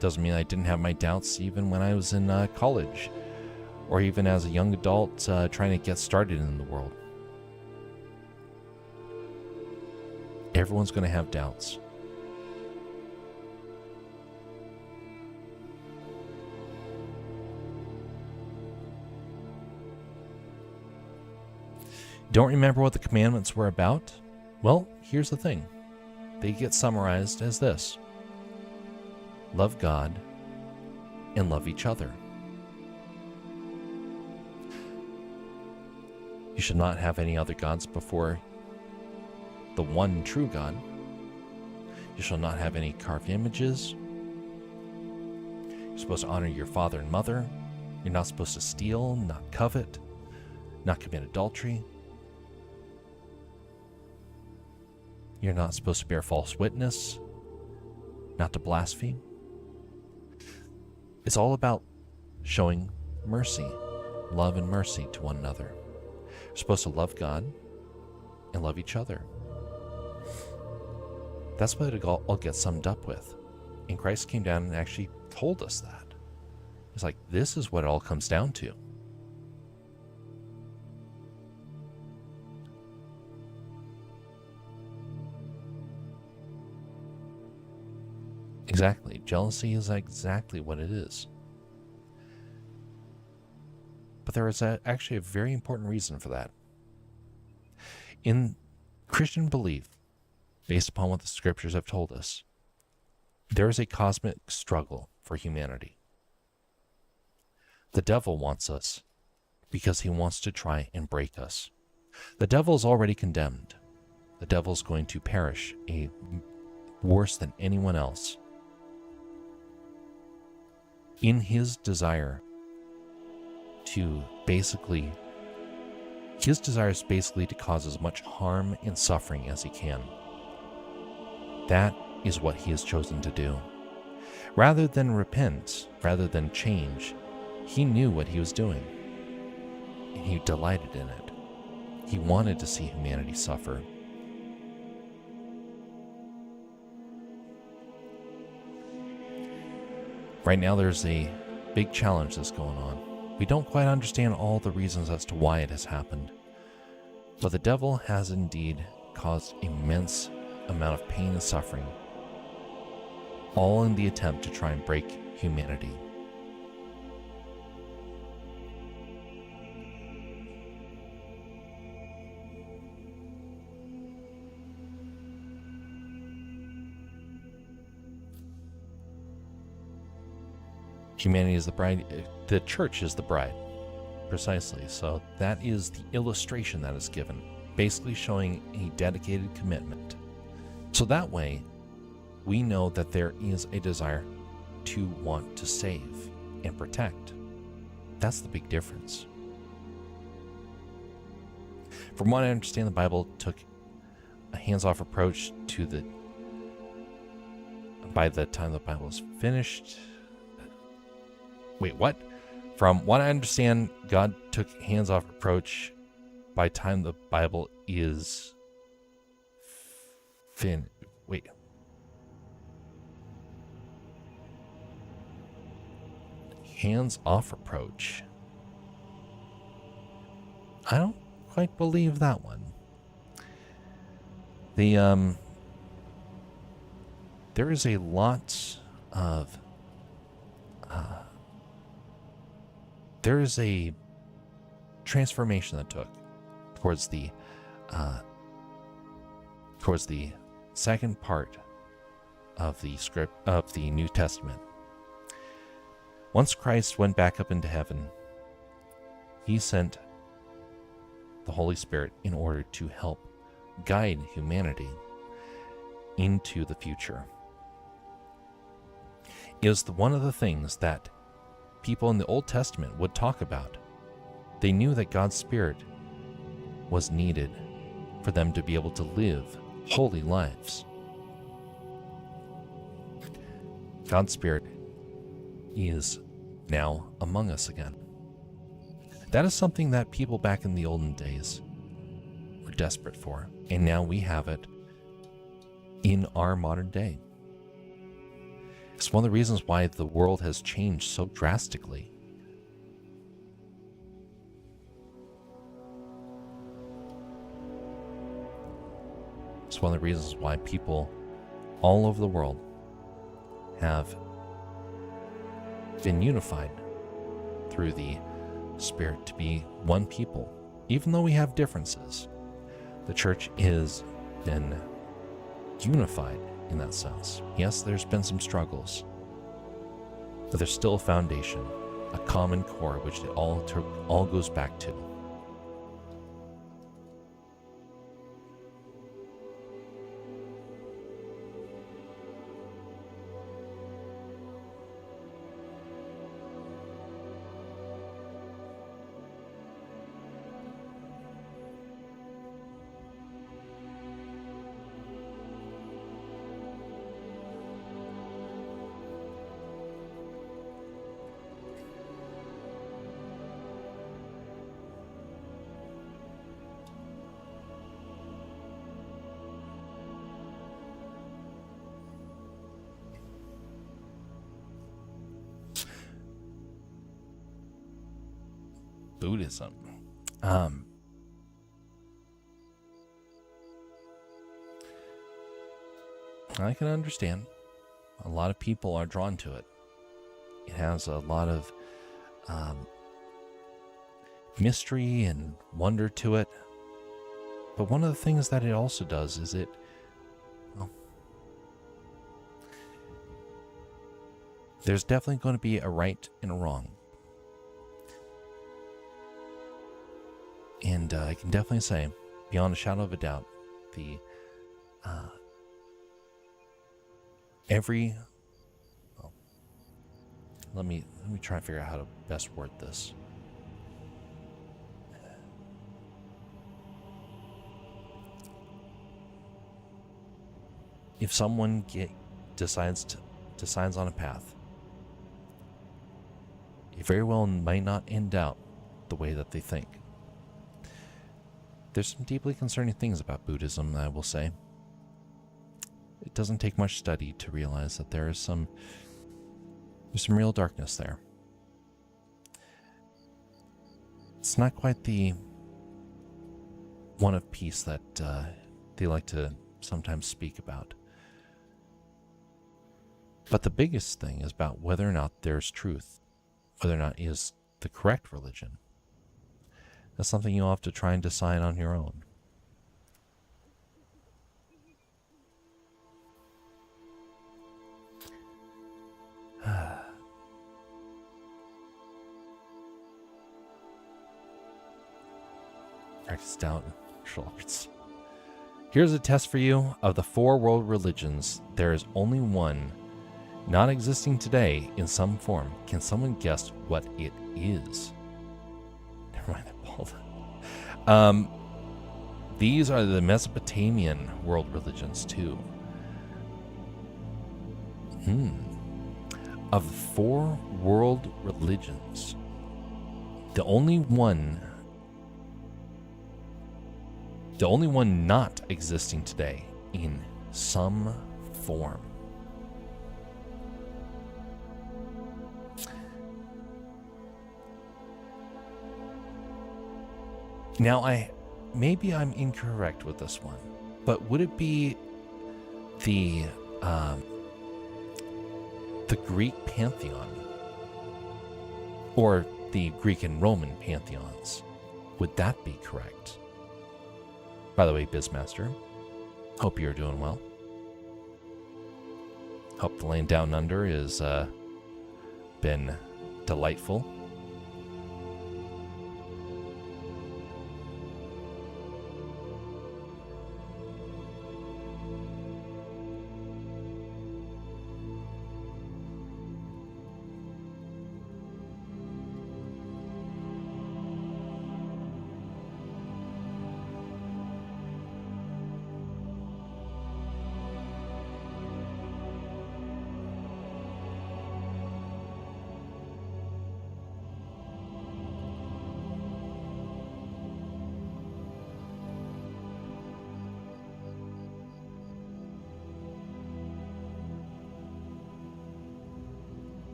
Doesn't mean I didn't have my doubts even when I was in college, or even as a young adult trying to get started in the world. Everyone's going to have doubts. Don't remember what the commandments were about? Well, here's the thing. They get summarized as this: love God and love each other. You should not have any other gods before the one true God. You shall not have any carved images. You're supposed to honor your father and mother. You're not supposed to steal, not covet, not commit adultery. You're not supposed to bear false witness, not to blaspheme. It's all about showing mercy, love and mercy to one another. You're supposed to love God and love each other. That's what it all gets summed up with. And Christ came down and actually told us that. It's like, this is what it all comes down to. Exactly. Jealousy is exactly what it is. But there is actually a very important reason for that. In Christian belief, based upon what the scriptures have told us, there is a cosmic struggle for humanity. The devil wants us because he wants to try and break us. The devil is already condemned. The devil is going to perish worse than anyone else. In his desire to basically, his desire is basically to cause as much harm and suffering as he can. That is what he has chosen to do. Rather than repent, rather than change, he knew what he was doing, and he delighted in it. He wanted to see humanity suffer. Right now there's a big challenge that's going on. We don't quite understand all the reasons as to why it has happened, but the devil has indeed caused immense amount of pain and suffering, all in the attempt to try and break humanity. Humanity is the bride, the church is the bride, precisely. So that is the illustration that is given, basically showing a dedicated commitment. So that way, we know that there is a desire to want to save and protect. That's the big difference. From what I understand, the Bible took a hands-off approach to by the time the Bible is finished. Wait, what? From what I understand, God took hands-off approach by time the Bible is wait. Hands-off approach. I don't quite believe that one. There is a lot of there is a transformation that took towards the second part of the script of the New Testament. Once Christ went back up into heaven, he sent the Holy Spirit in order to help guide humanity into the future. It was one of the things that people in the Old Testament would talk about. They knew that God's Spirit was needed for them to be able to live holy lives. God's Spirit is now among us again. That is something that people back in the olden days were desperate for, and now we have it in our modern day. It's one of the reasons why the world has changed so drastically. It's one of the reasons why people all over the world have been unified through the Spirit to be one people. Even though we have differences, the church has been unified in that sense. Yes, there's been some struggles, but there's still a foundation, a common core, which it all goes back to. Buddhism. I can understand. A lot of people are drawn to it. It has a lot of mystery and wonder to it. But one of the things that it also does is there's definitely going to be a right and a wrong. And I can definitely say, beyond a shadow of a doubt, let me try and figure out how to best word this. If someone decides on a path, it very well might not end out the way that they think. There's some deeply concerning things about Buddhism, I will say. It doesn't take much study to realize that there's some real darkness there. It's not quite the one of peace that they like to sometimes speak about. But the biggest thing is about whether or not there's truth, whether or not is the correct religion. That's something you'll have to try and decide on your own. Practiced out shoulders. Here's a test for you. Of the 4 world religions, there is only one not existing today in some form. Can someone guess what it is? Never mind that ball. These are the Mesopotamian world religions too. Of the 4 world religions, the only one not existing today in some form. Now, maybe I'm incorrect with this one, but would it be the Greek pantheon, or the Greek and Roman pantheons? Would that be correct? By the way, Bizmaster, hope you're doing well. Hope the lane down under has been delightful.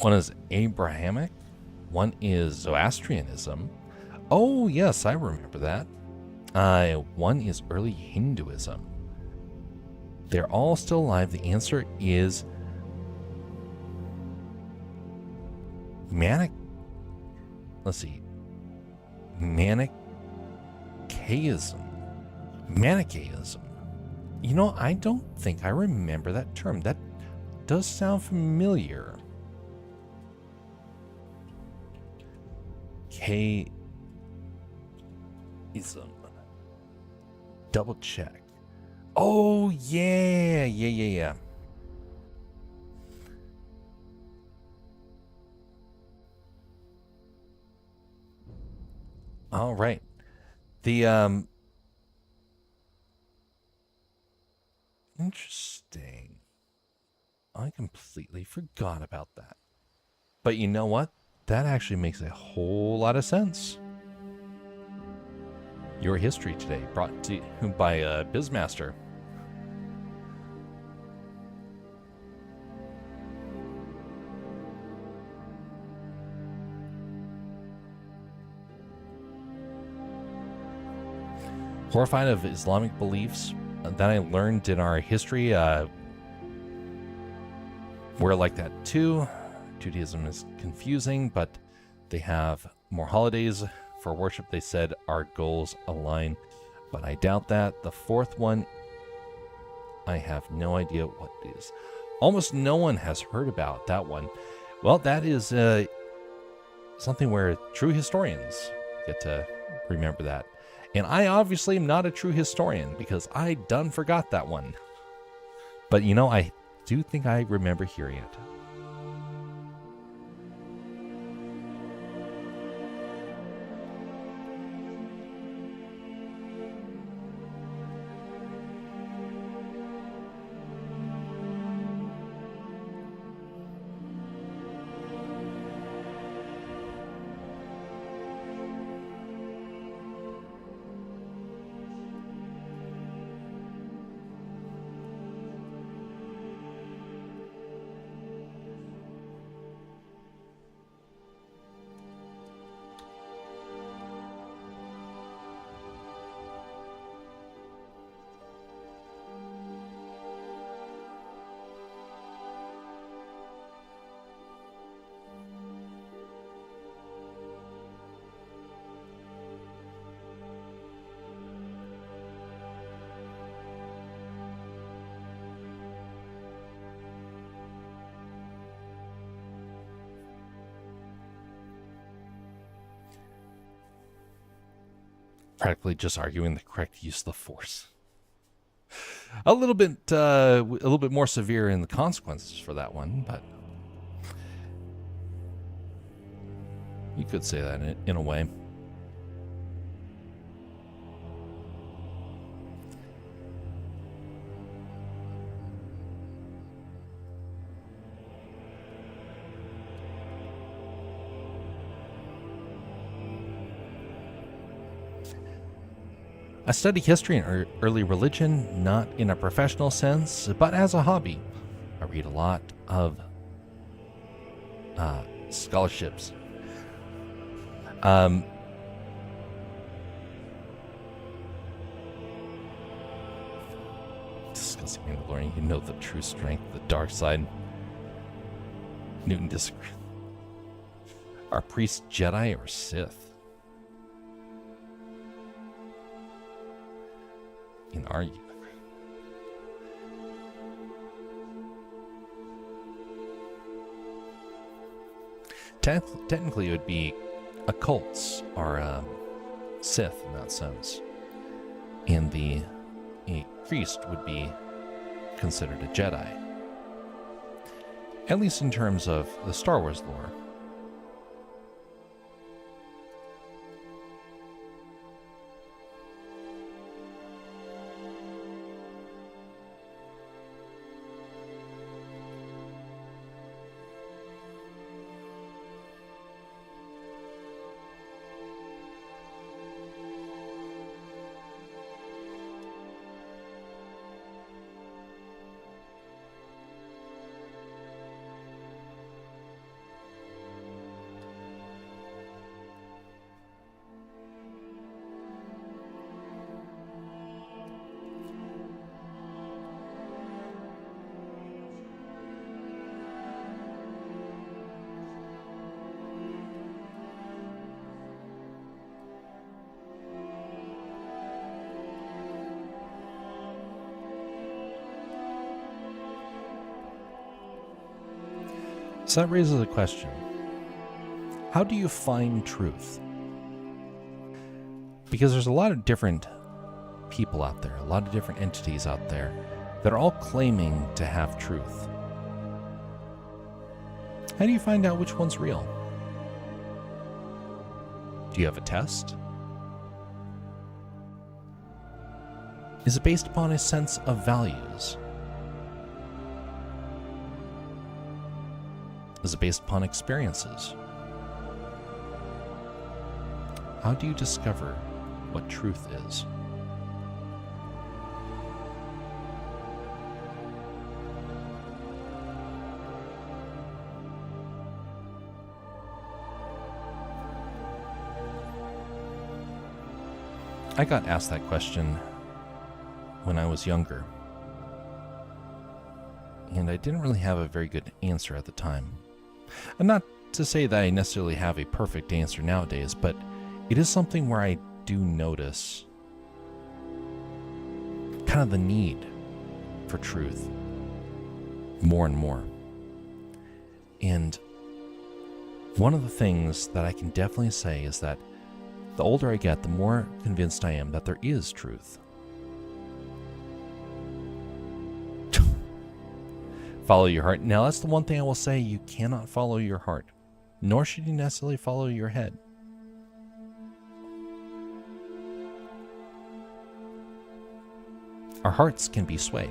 One is Abrahamic, one is Zoroastrianism. Oh, yes, I remember that. One is early Hinduism. They're all still alive. The answer is Manichaeism. Manichaeism. You know, I don't think I remember that term. That does sound familiar. K-ism. Double check. Oh, yeah. All right. The, interesting. I completely forgot about that. But you know what? That actually makes a whole lot of sense. Your history today, brought to you by Bizmaster. Horrified of Islamic beliefs that I learned in our history, we're like that too. Judaism is confusing, but they have more holidays for worship. They said our goals align, but I doubt that. The fourth one, I have no idea what it is. Almost no one has heard about that one. Well, that is something where true historians get to remember that. And I obviously am not a true historian because I done forgot that one. But you know, I do think I remember hearing it. Practically just arguing the correct use of the Force. A little bit more severe in the consequences for that one, but you could say that in a way. I study history and early religion, not in a professional sense, but as a hobby. I read a lot of scholarships. Discussing Mandalorian, you know the true strength, the dark side. Newton disagrees. Are priests Jedi or Sith? In our universe. Technically, it would be occults or Sith in that sense, and a priest would be considered a Jedi, at least in terms of the Star Wars lore. So that raises a question. How do you find truth? Because there's a lot of different people out there, a lot of different entities out there that are all claiming to have truth. How do you find out which one's real? Do you have a test? Is it based upon a sense of values? Is it based upon experiences? How do you discover what truth is? I got asked that question when I was younger, and I didn't really have a very good answer at the time. And not to say that I necessarily have a perfect answer nowadays, but it is something where I do notice kind of the need for truth more and more. And one of the things that I can definitely say is that the older I get, the more convinced I am that there is truth. Follow your heart. Now, that's the one thing I will say: you cannot follow your heart, nor should you necessarily follow your head. Our hearts can be swayed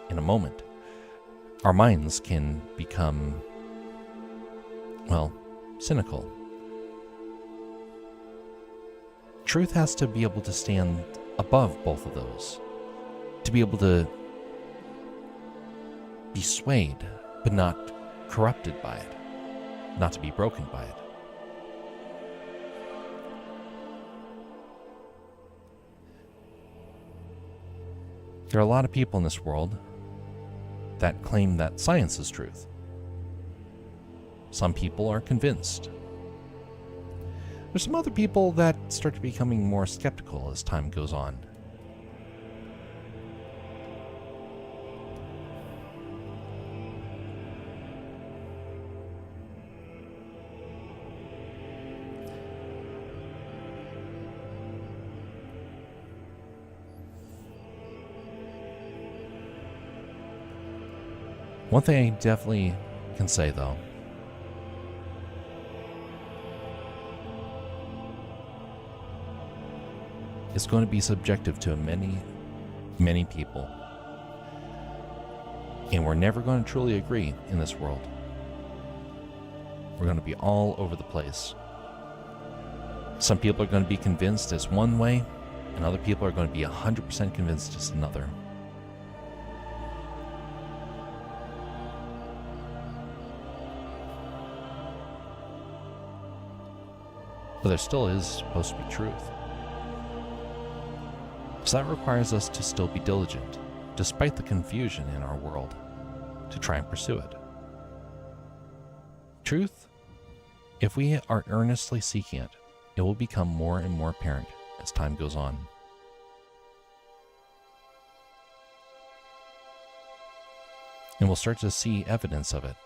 in a moment. Our minds can become, well, cynical. Truth has to be able to stand above both of those, to be able to be swayed, but not corrupted by it, not to be broken by it. There are a lot of people in this world that claim that science is truth. Some people are convinced. There's some other people that start to becoming more skeptical as time goes on. One thing I definitely can say, though, it's going to be subjective to many, many people. And we're never going to truly agree in this world. We're going to be all over the place. Some people are going to be convinced it's one way, and other people are going to be 100% convinced it's another. But there still is supposed to be truth. So that requires us to still be diligent, despite the confusion in our world, to try and pursue it. Truth, if we are earnestly seeking it, it will become more and more apparent as time goes on. And we'll start to see evidence of it.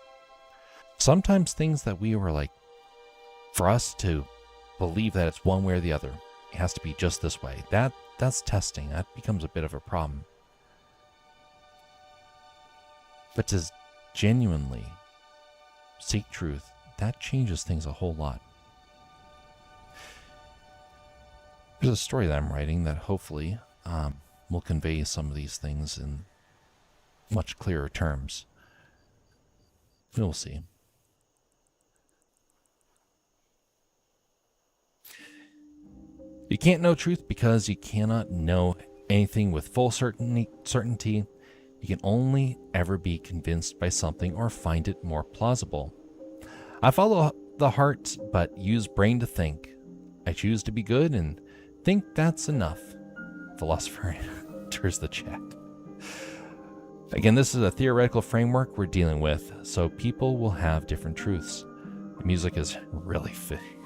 Sometimes things that we were like, for us to believe that it's one way or the other, it has to be just this way. That's testing. That becomes a bit of a problem. But to genuinely seek truth, that changes things a whole lot. There's a story that I'm writing that hopefully will convey some of these things in much clearer terms. We'll see. You can't know truth because you cannot know anything with full certainty. You can only ever be convinced by something or find it more plausible. I follow the heart, but use brain to think. I choose to be good and think that's enough. Philosopher enters the chat. Again, this is a theoretical framework we're dealing with, so people will have different truths. The music is really fitting.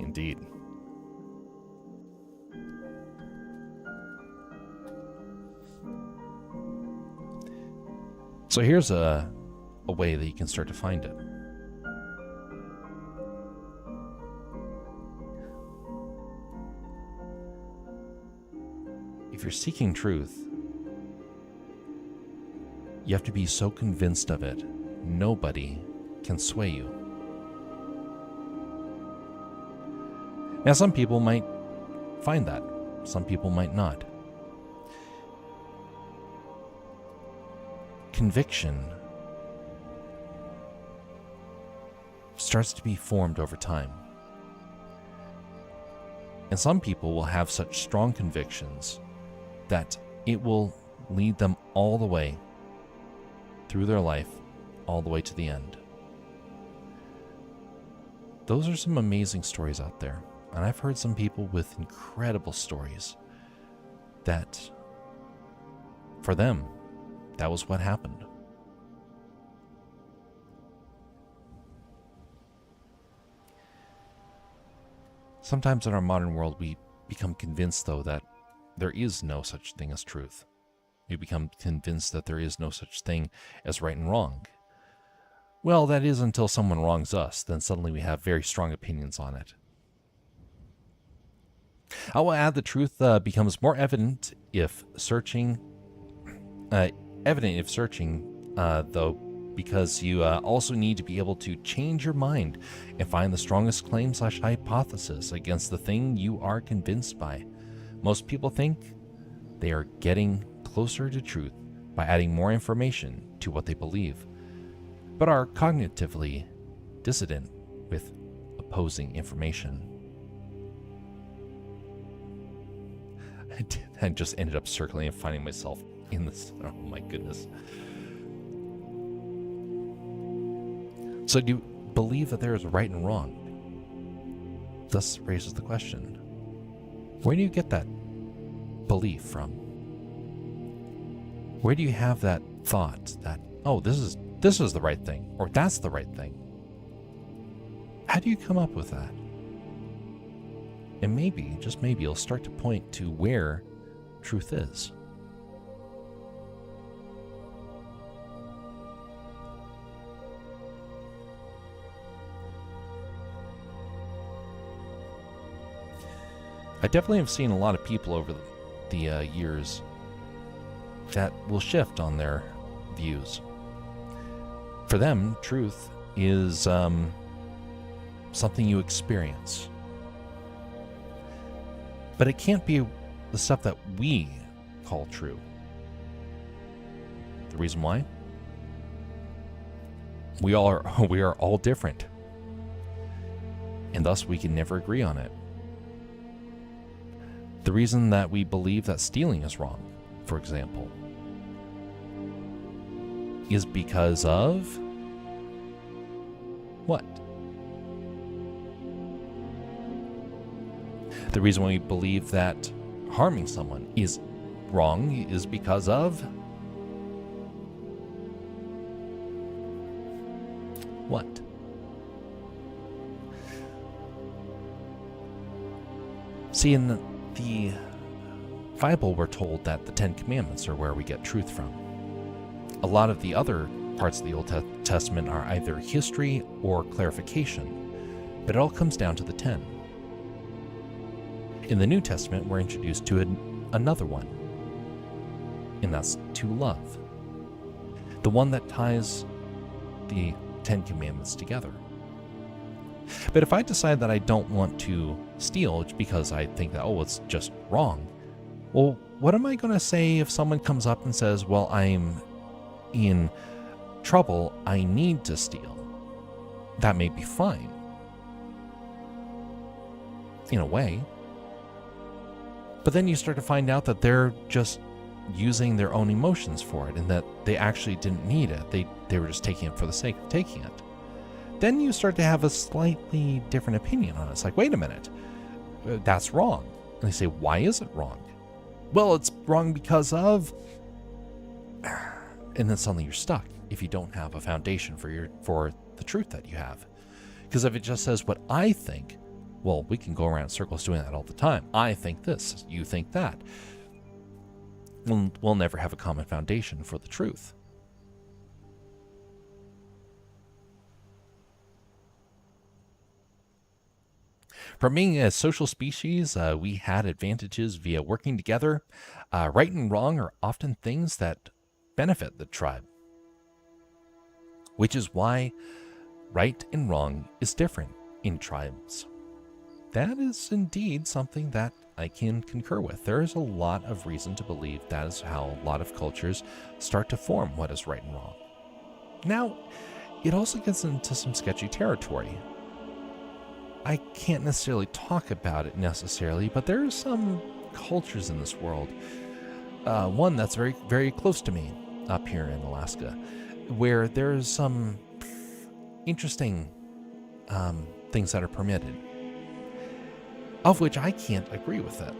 Indeed. So here's a a way that you can start to find it. If you're seeking truth, you have to be so convinced of it, nobody can sway you. Now, some people might find that. Some people might not. Conviction starts to be formed over time. And some people will have such strong convictions that it will lead them all the way through their life, all the way to the end. Those are some amazing stories out there. And I've heard some people with incredible stories that, for them, that was what happened. Sometimes in our modern world, we become convinced, though, that there is no such thing as truth. We become convinced that there is no such thing as right and wrong. Well, that is until someone wrongs us, then suddenly we have very strong opinions on it. I will add the truth becomes more evident if searching, though, because you also need to be able to change your mind and find the strongest claim/hypothesis against the thing you are convinced by. Most people think they are getting closer to truth by adding more information to what they believe, but are cognitively dissident with opposing information. I just ended up circling and finding myself in this. Oh my goodness. So do you believe that there is right and wrong? Thus raises the question, where do you get that belief from? Where do you have that thought that, oh, this is the right thing, or that's the right thing? How do you come up with that? And maybe, just maybe, it'll start to point to where truth is. I definitely have seen a lot of people over the years that will shift on their views. For them, truth is something you experience. But it can't be the stuff that we call true. The reason why? We are all different. And thus we can never agree on it. The reason that we believe that stealing is wrong, for example, is because of what? The reason why we believe that harming someone is wrong is because of what? See, in the Bible, we're told that the Ten Commandments are where we get truth from. A lot of the other parts of the Old Testament are either history or clarification, but it all comes down to the 10. In the New Testament, we're introduced to another one, and that's to love. The one that ties the 10 Commandments together. But if I decide that I don't want to steal because I think that, it's just wrong, well, what am I going to say if someone comes up and says, well, I'm in trouble, I need to steal? That may be fine, in a way. But then you start to find out that they're just using their own emotions for it and that they actually didn't need it. They were just taking it for the sake of taking it. Then you start to have a slightly different opinion on it. It's like, wait a minute, that's wrong. And they say, why is it wrong? Well, it's wrong because of... And then suddenly you're stuck if you don't have a foundation for the truth that you have. Because if it just says what I think, well, we can go around in circles doing that all the time. I think this, you think that. We'll never have a common foundation for the truth. From being a social species, we had advantages via working together. Right and wrong are often things that benefit the tribe, which is why right and wrong is different in tribes. That is indeed something that I can concur with. There is a lot of reason to believe that is how a lot of cultures start to form what is right and wrong. Now, it also gets into some sketchy territory. I can't necessarily talk about it necessarily, but there are some cultures in this world. One that's very, very close to me up here in Alaska, where there's some interesting things that are permitted, of which I can't agree with it,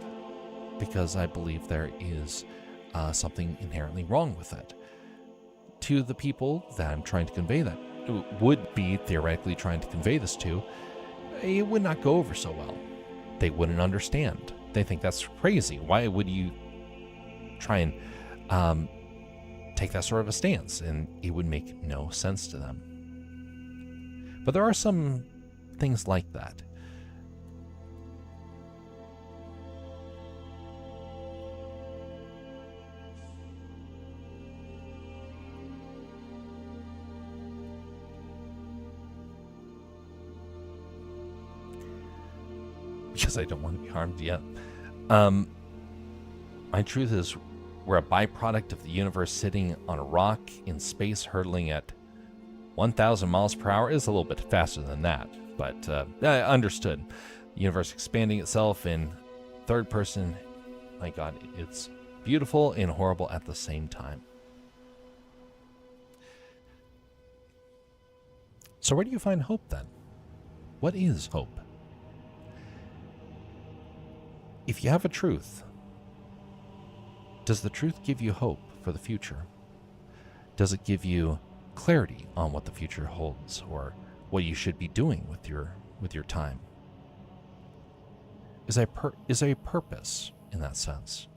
because I believe there is something inherently wrong with it. To the people that I'm trying to convey that, would be theoretically trying to convey this to, it would not go over so well. They wouldn't understand. They think that's crazy. Why would you try and take that sort of a stance? And it would make no sense to them. But there are some things like that. Because I don't want to be harmed yet. My truth is, we're a byproduct of the universe sitting on a rock in space, hurtling at 1,000 miles per hour. Is a little bit faster than that, but understood. The universe expanding itself in third person. My God, it's beautiful and horrible at the same time. So where do you find hope then? What is hope? If you have a truth, does the truth give you hope for the future? Does it give you clarity on what the future holds, or what you should be doing with your time? Is there a purpose in that sense?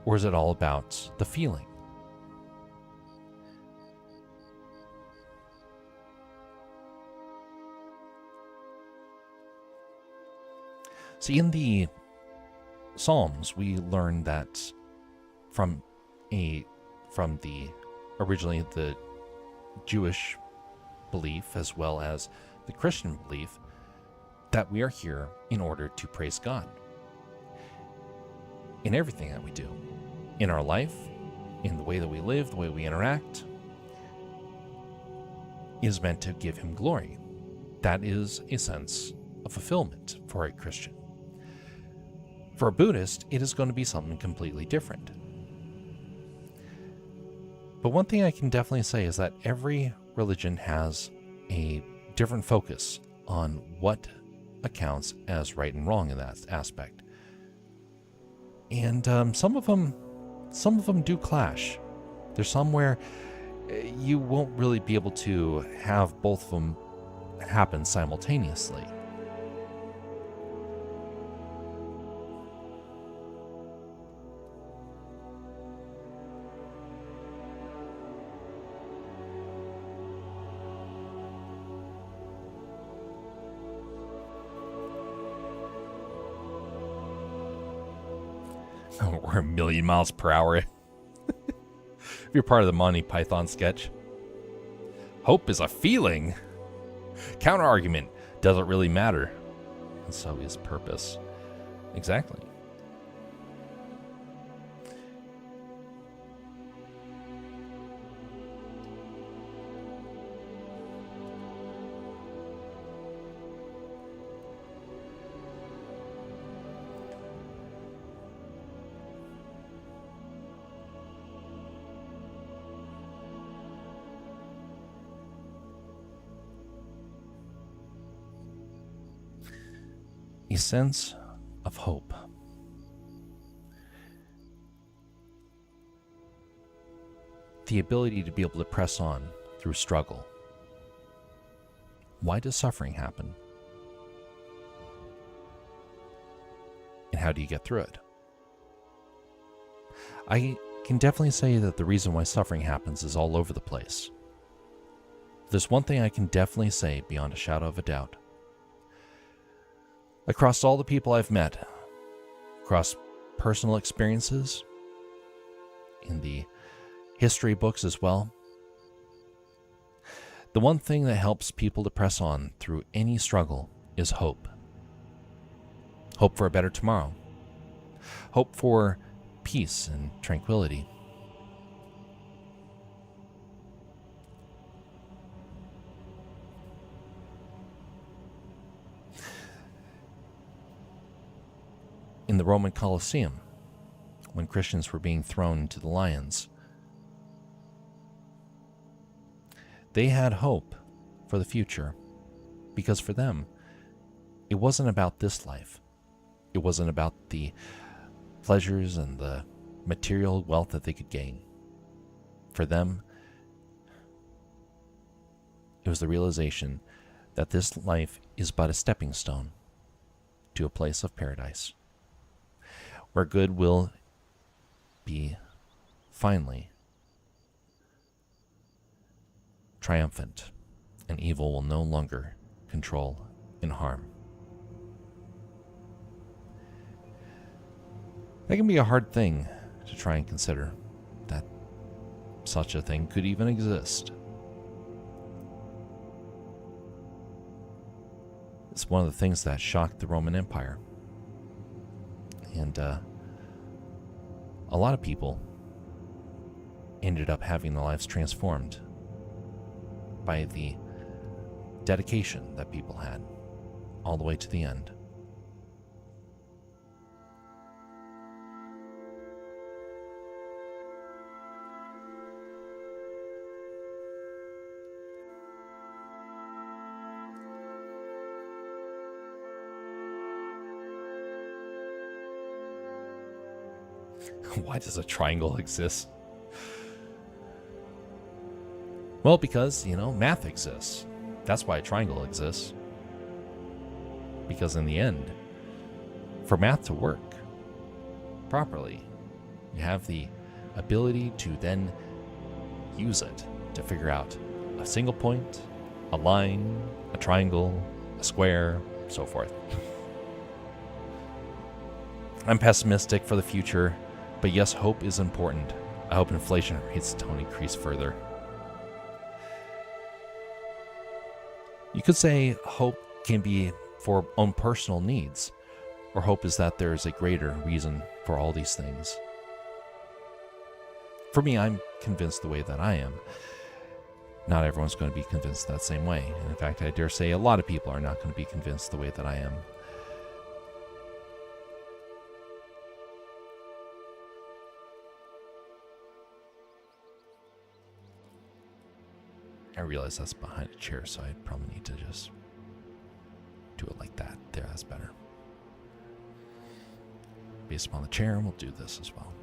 Or is it all about the feeling? See, in the Psalms, we learn that from originally the Jewish belief as well as the Christian belief, that we are here in order to praise God. In everything that we do, in our life, in the way that we live, the way we interact, is meant to give Him glory. That is a sense of fulfillment for a Christian. For a Buddhist, it is going to be something completely different. But one thing I can definitely say is that every religion has a different focus on what accounts as right and wrong in that aspect. And some of them do clash. There's some where you won't really be able to have both of them happen simultaneously. We're a million miles per hour. If you're part of the Monty Python sketch. Hope is a feeling. Counter argument. Does it really matter? And so is purpose. Exactly. A sense of hope. The ability to be able to press on through struggle. Why does suffering happen? And how do you get through it? I can definitely say that the reason why suffering happens is all over the place. there's one thing I can definitely say beyond a shadow of a doubt. Across all the people I've met, across personal experiences, in the history books as well, the one thing that helps people to press on through any struggle is hope. Hope for a better tomorrow. Hope for peace and tranquility. In the Roman Colosseum, when Christians were being thrown into the lions, they had hope for the future, because for them, it wasn't about this life. It wasn't about the pleasures and the material wealth that they could gain. For them, it was the realization that this life is but a stepping stone to a place of paradise, where good will be finally triumphant, and evil will no longer control and harm. That can be a hard thing to try and consider, that such a thing could even exist. It's one of the things that shocked the Roman Empire. And a lot of people ended up having their lives transformed by the dedication that people had all the way to the end. Why does a triangle exist? Well, because, math exists. That's why a triangle exists. Because in the end, for math to work properly, you have the ability to then use it to figure out a single point, a line, a triangle, a square, so forth. I'm pessimistic for the future, but yes, hope is important. I hope inflation rates don't increase further. You could say hope can be for own personal needs, or hope is that there is a greater reason for all these things. For me, I'm convinced the way that I am. Not everyone's going to be convinced that same way. And in fact, I dare say a lot of people are not going to be convinced the way that I am. I realize that's behind a chair, so I probably need to just do it like that. There, that's better. Based upon the chair, we'll do this as well.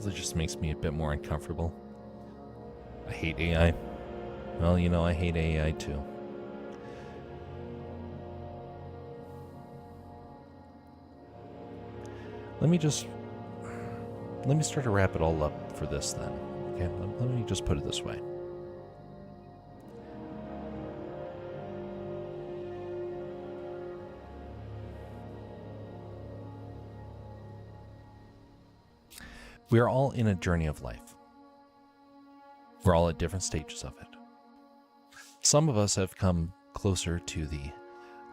It just makes me a bit more uncomfortable. I hate AI. Well, I hate AI too. Let me start to wrap it all up for this then. Okay, let me just put it this way. We are all in a journey of life. We're all at different stages of it. Some of us have come closer to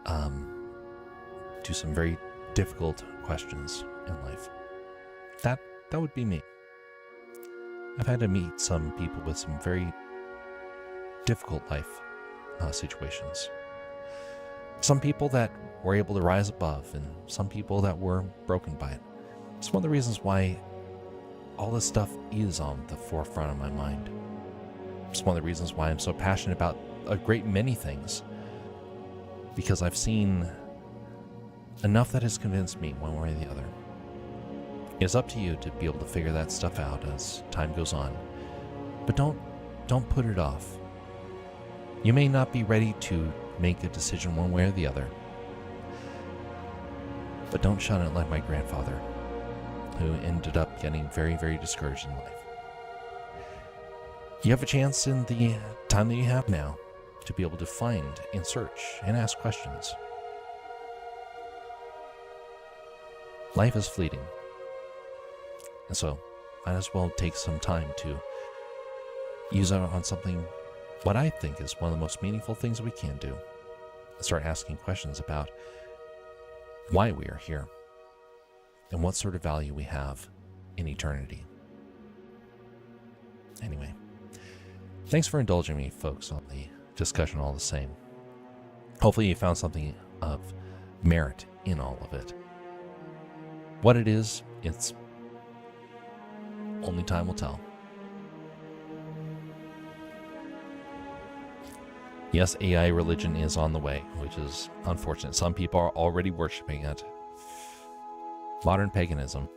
to some very difficult questions in life. That would be me. I've had to meet some people with some very difficult life situations. Some people that were able to rise above, and some people that were broken by it. It's one of the reasons why all this stuff is on the forefront of my mind. It's one of the reasons why I'm so passionate about a great many things, because I've seen enough that has convinced me one way or the other. It's up to you to be able to figure that stuff out as time goes on, but don't put it off. You may not be ready to make a decision one way or the other, but don't shun it like my grandfather, who ended up getting very, very discouraged in life. You have a chance in the time that you have now to be able to find and search and ask questions. Life is fleeting, and so might as well take some time to use it on something, what I think is one of the most meaningful things we can do. Start asking questions about why we are here and what sort of value we have in eternity. Anyway, thanks for indulging me, folks, on the discussion all the same. Hopefully you found something of merit in all of it. What it is, it's only time will tell. Yes, AI religion is on the way, which is unfortunate. Some people are already worshiping it. Modern paganism.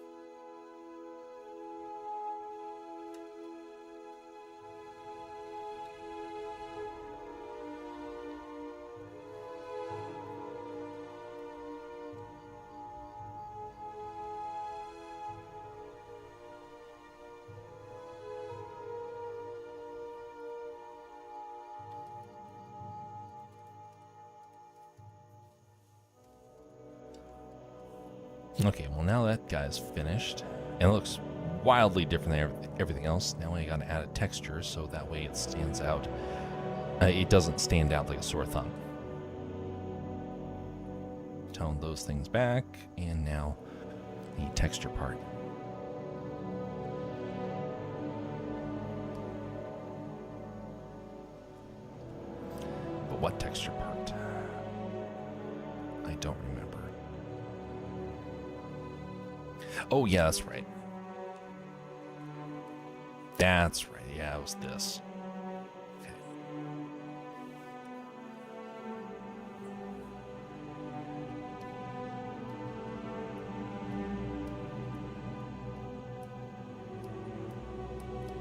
Okay, well now that guy's finished, and it looks wildly different than everything else. Now I gotta add a texture so that way it stands out. It doesn't stand out like a sore thumb. Tone those things back, and now the texture part. But what texture part? I don't remember. Oh, yeah, that's right. That's right. Yeah, it was this. Okay.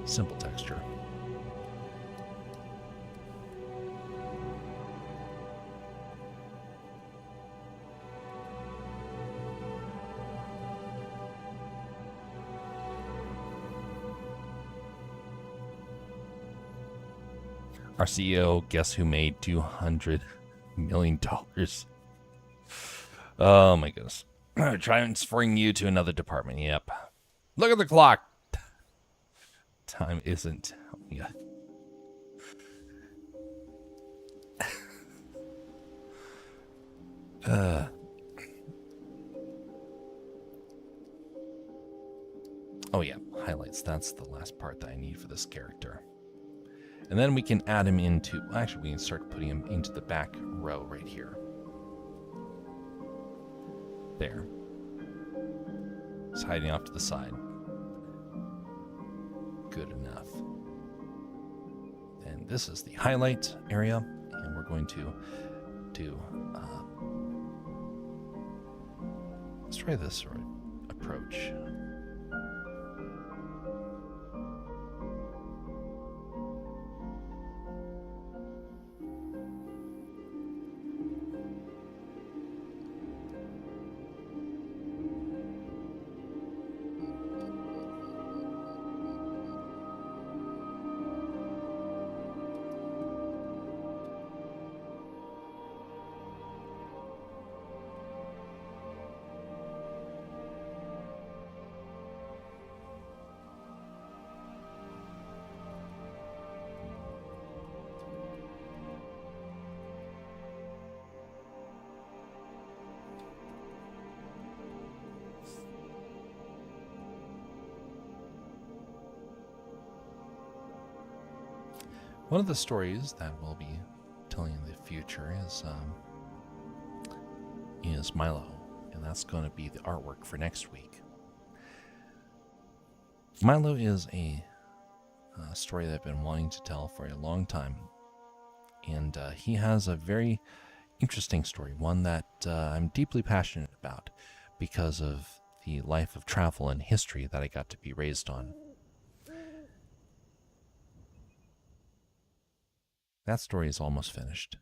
Simple texture. Our CEO, guess who made $200 million? Oh my goodness. Transferring you to another department. Yep. Look at the clock. Time isn't. Yeah. Oh yeah, highlights. That's the last part that I need for this character. And then we can add him into, actually we can start putting him into the back row right here. There. He's hiding off to the side. Good enough. And this is the highlight area, and we're going to do, let's try this sort of approach. One of the stories that we'll be telling in the future is Milo, and that's going to be the artwork for next week. Milo is a story that I've been wanting to tell for a long time, and he has a very interesting story, one that I'm deeply passionate about because of the life of travel and history that I got to be raised on. That story is almost finished.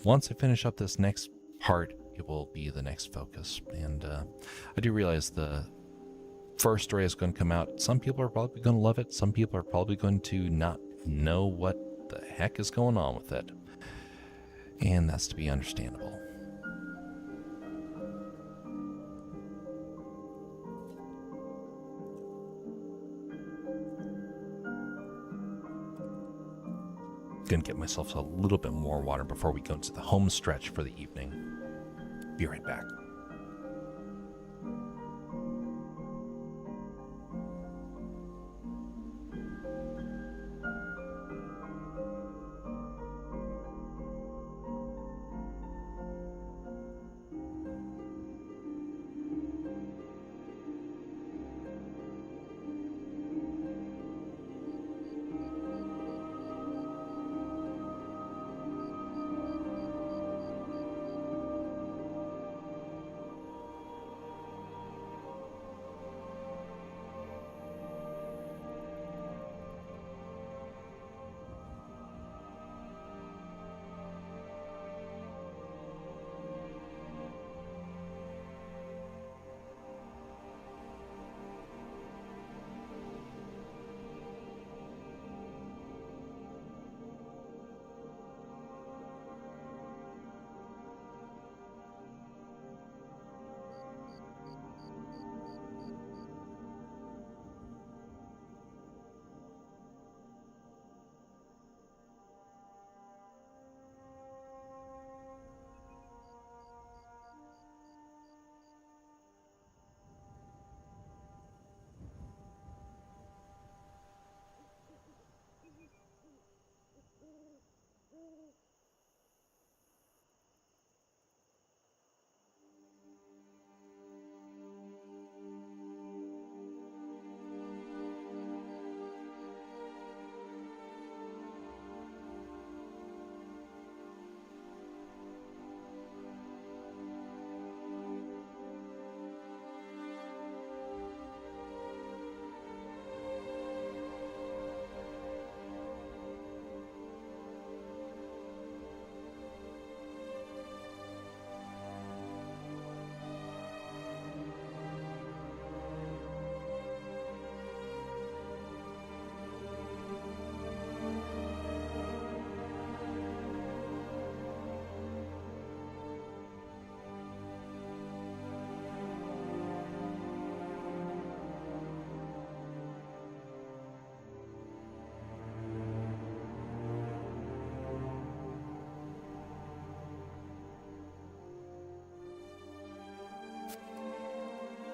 Once I finish up this next part, it will be the next focus. And I do realize the first story is going to come out. Some people are probably going to love it. Some people are probably going to not know what the heck is going on with it. And that's to be understandable. Gonna get myself a little bit more water before we go into the home stretch for the evening. Be right back.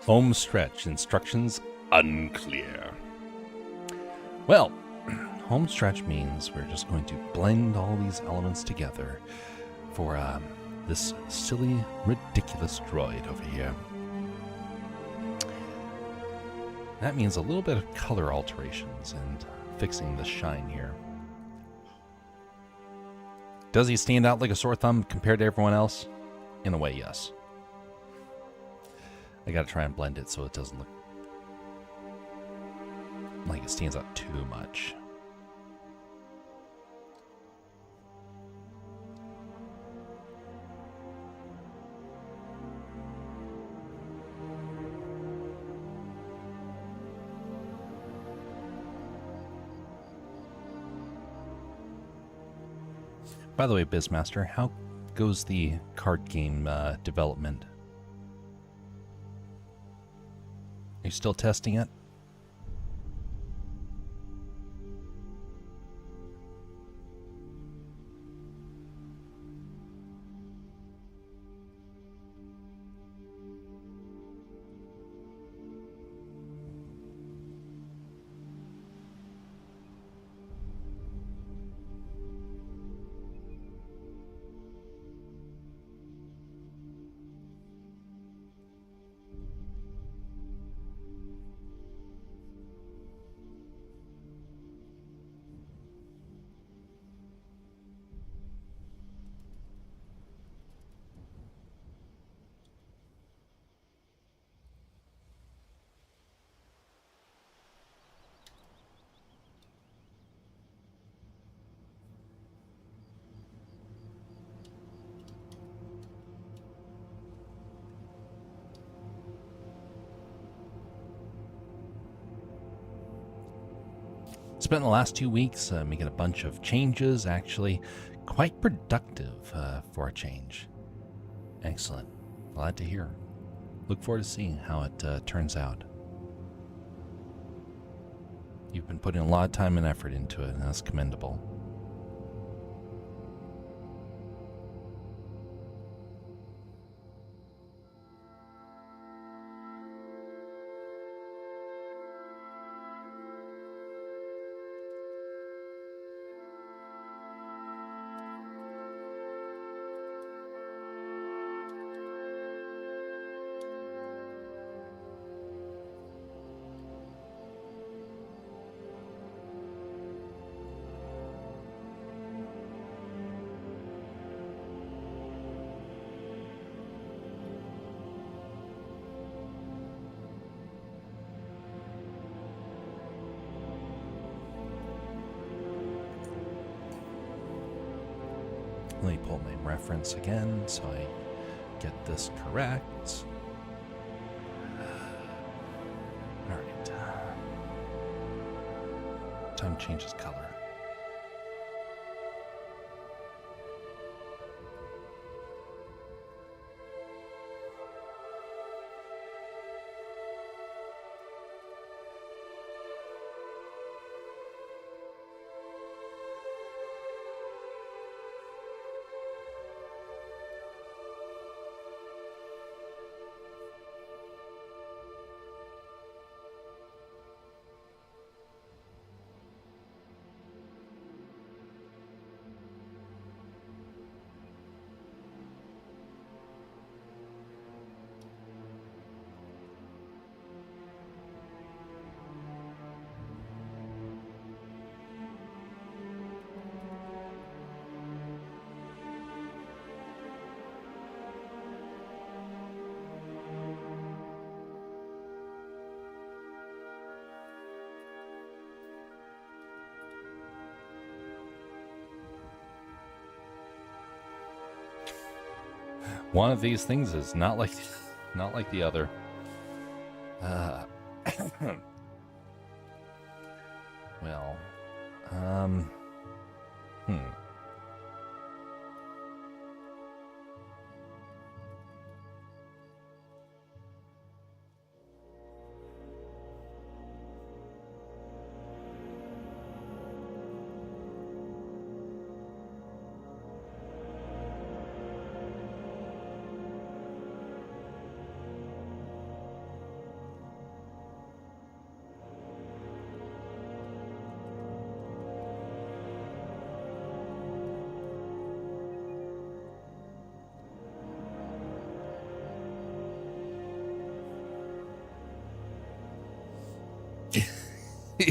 Home stretch instructions unclear. Well, home stretch means we're just going to blend all these elements together for this silly, ridiculous droid over here. That means a little bit of color alterations and fixing the shine here. Does he stand out like a sore thumb compared to everyone else? In a way, yes. I gotta try and blend it so it doesn't look like it stands out too much. By the way, Bizmaster, how goes the card game development? Are you still testing it? Spent the last 2 weeks making a bunch of changes, actually quite productive for a change. Excellent. Glad to hear. Look forward to seeing how it turns out. You've been putting a lot of time and effort into it, and that's commendable. Let me pull my reference again so I get this correct. Alright. Time changes color. One of these things is not like the other. Well,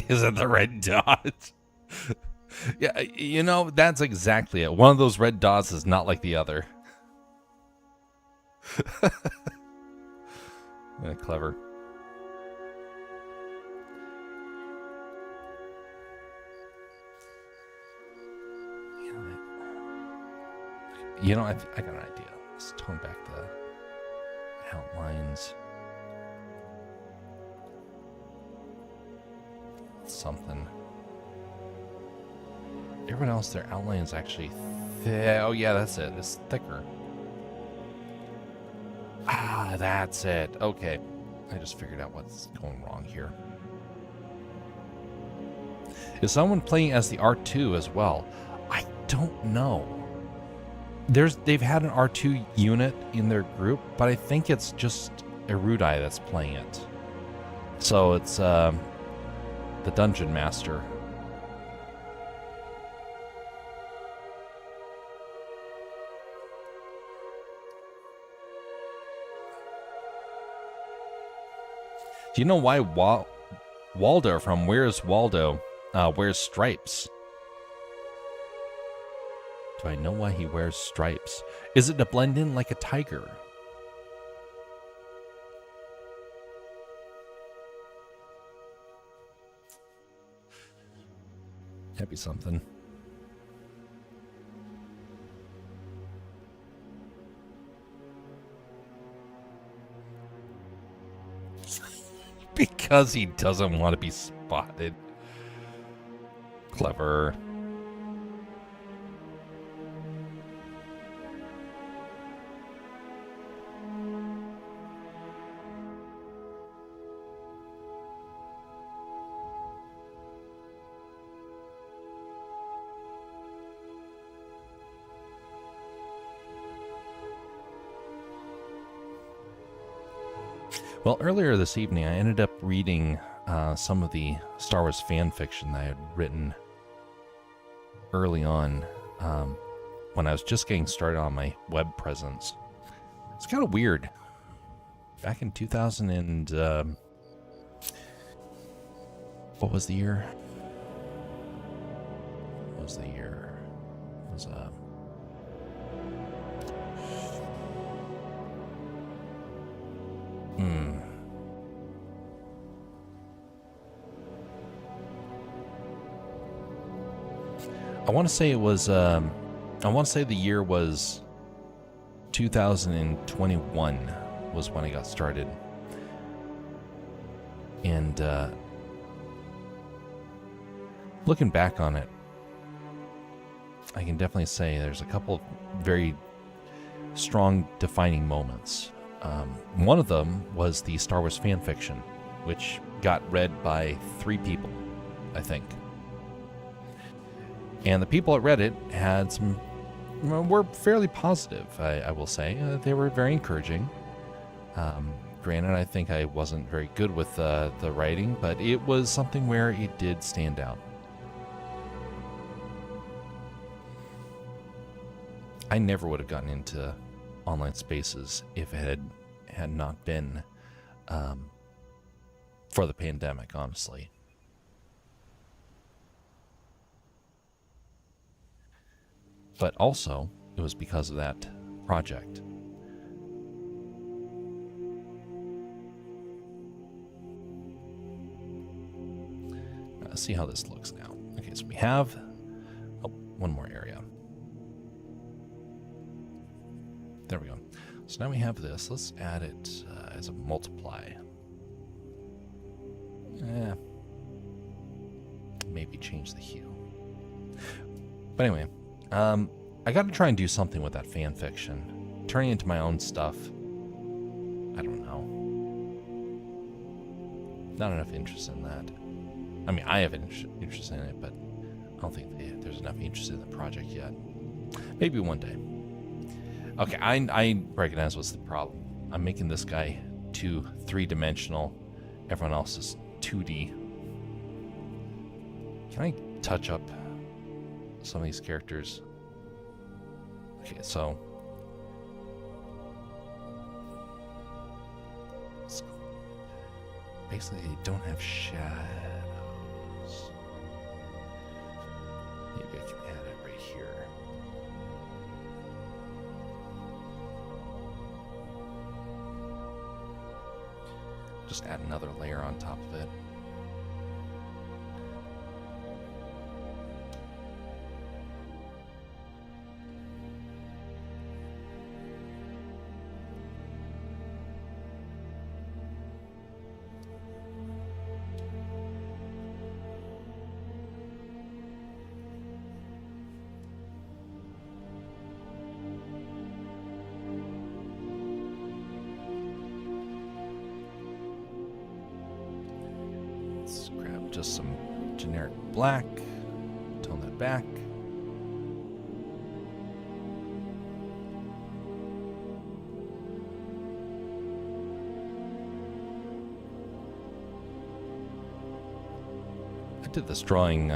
is it the red dot? Yeah, you know, that's exactly it. One of those red dots is not like the other. Yeah, clever. You know, I got an idea. Let's tone back the outlines. Something. Everyone else, their outline is actually oh yeah, that's it. It's thicker. Ah, that's it. Okay. I just figured out what's going wrong here. Is someone playing as the R2 as well? I don't know. They've had an R2 unit in their group, but I think it's just Erudai that's playing it. So it's the Dungeon Master. Do you know why Waldo from Where's Waldo wears stripes? Do I know why he wears stripes? Is it to blend in like a tiger? That'd be something. Because he doesn't want to be spotted. Clever. Well, earlier this evening, I ended up reading some of the Star Wars fan fiction that I had written early on when I was just getting started on my web presence. It's kind of weird. Back in 2000 and... what was the year? What was the year? It was... I want to say it was, I want to say the year was 2021 was when I got started. And looking back on it, I can definitely say there's a couple of very strong defining moments. One of them was the Star Wars fan fiction, which got read by 3 people, I think. And the people at Reddit had some, were fairly positive, I will say. They were very encouraging. Granted, I think I wasn't very good with the writing, but it was something where it did stand out. I never would have gotten into online spaces if it had not been for the pandemic, honestly. But also, it was because of that project. Let's see how this looks now. Okay, so we have one more area. There we go. So now we have this. Let's add it as a multiply. Maybe change the hue. But anyway, I got to try and do something with that fan fiction. Turning into my own stuff. I don't know. Not enough interest in that. I mean, I have interest in it, but I don't think there's enough interest in the project yet. Maybe one day. Okay, I recognize what's the problem. I'm making this guy 3-dimensional. Everyone else is 2D. Can I touch up some of these characters? Okay, so basically they don't have shadows. Maybe I can add it right here. Just add another layer on top of it. Just some generic black, tone that back. I did this drawing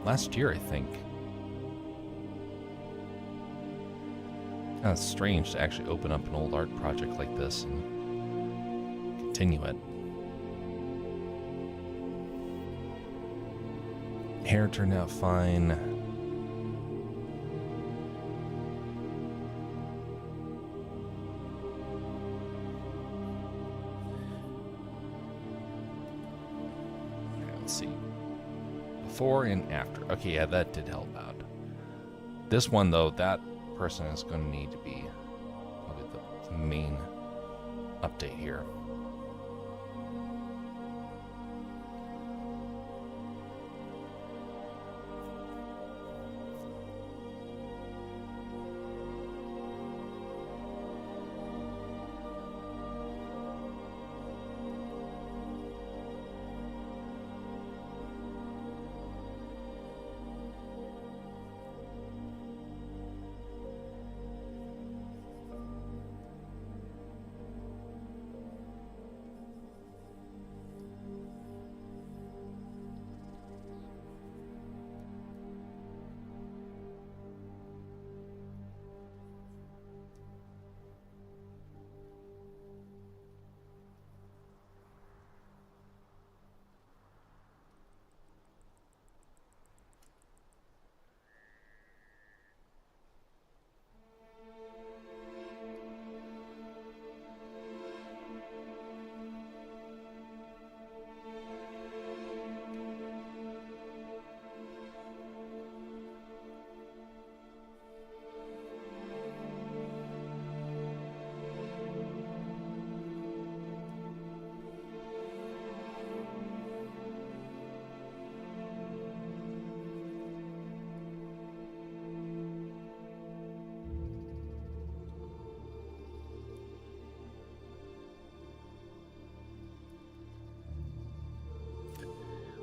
last year, I think. Kind of strange to actually open up an old art project like this and continue it. Hair turned out fine. Okay, let's see. Before and after. Okay, yeah, that did help out. This one, though, that person is going to need to be probably the main update here.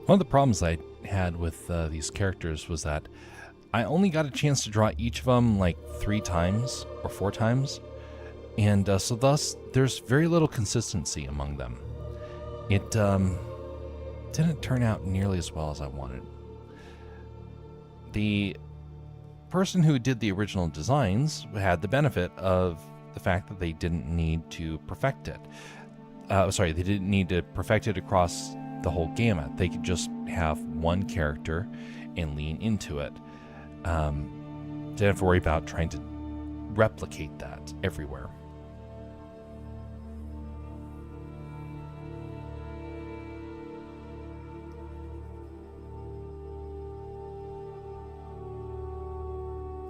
One of the problems I had with these characters was that I only got a chance to draw each of them like 3 times or 4 times. And so thus, there's very little consistency among them. It didn't turn out nearly as well as I wanted. The person who did the original designs had the benefit of the fact that they didn't need to perfect it. They didn't need to perfect it across the whole gamut. They could just have one character and lean into it. Didn't have to worry about trying to replicate that everywhere.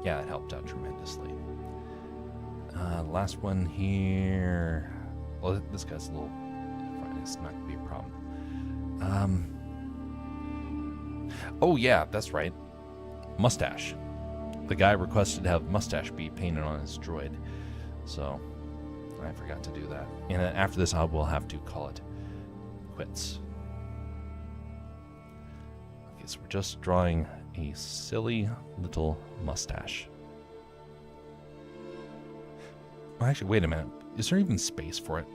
Yeah, it helped out tremendously. Last one here. Well, this guy's a little... It's not going to be a problem. Oh, yeah, that's right. Mustache. The guy requested to have mustache be painted on his droid. So, I forgot to do that. And then after this, I will have to call it quits. Okay, so we're just drawing a silly little mustache. Well, actually, wait a minute. Is there even space for it?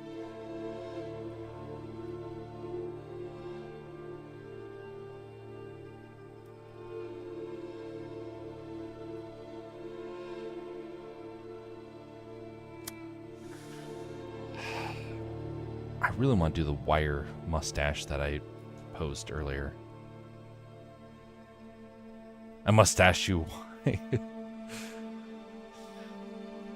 I really want to do the wire mustache that I posed earlier. A mustache you.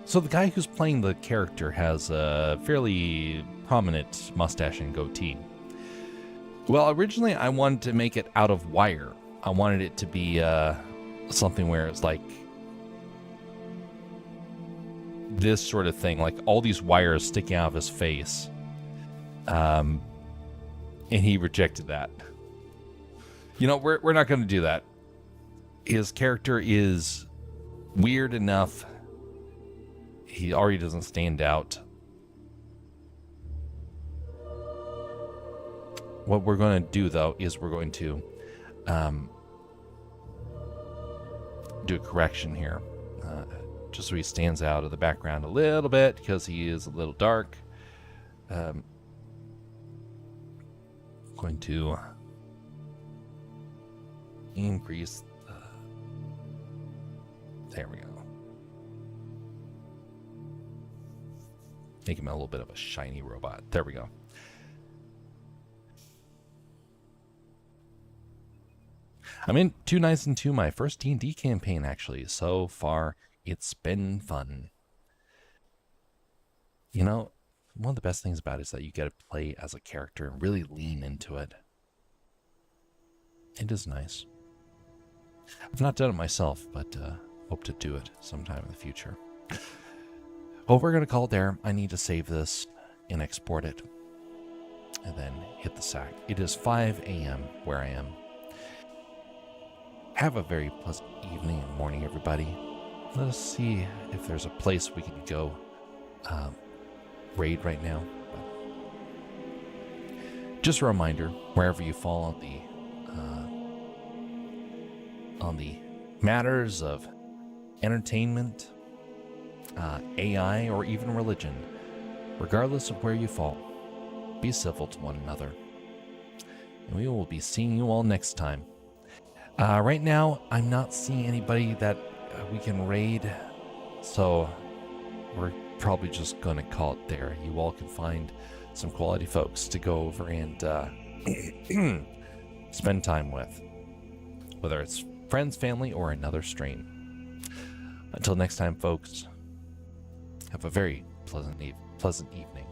So the guy who's playing the character has a fairly prominent mustache and goatee. Well, originally I wanted to make it out of wire. I wanted it to be something where it's like this sort of thing, like all these wires sticking out of his face. And he rejected that. You know, we're not going to do that. His character is weird enough. He already doesn't stand out. What we're going to do, though, is we're going to do a correction here. Just so he stands out of the background a little bit, because he is a little dark. Going to increase the... There we go. Make him a little bit of a shiny robot. There we go. I'm in 2 nights into my first D&D campaign, actually. So far, it's been fun. You know, one of the best things about it is that you get to play as a character and really lean into it. It is nice. I've not done it myself, but hope to do it sometime in the future. Well, we're going to call it there. I need to save this and export it. And then hit the sack. It is 5 a.m. where I am. Have a very pleasant evening and morning, everybody. Let us see if there's a place we can go raid right now. But just a reminder, wherever you fall on the matters of entertainment, AI, or even religion, regardless of where you fall, be civil to one another. And we will be seeing you all next time. Right now, I'm not seeing anybody that we can raid, so we're probably just going to call it there. You all can find some quality folks to go over and spend time with, whether it's friends, family, or another stream. Until next time, folks, have a very pleasant evening.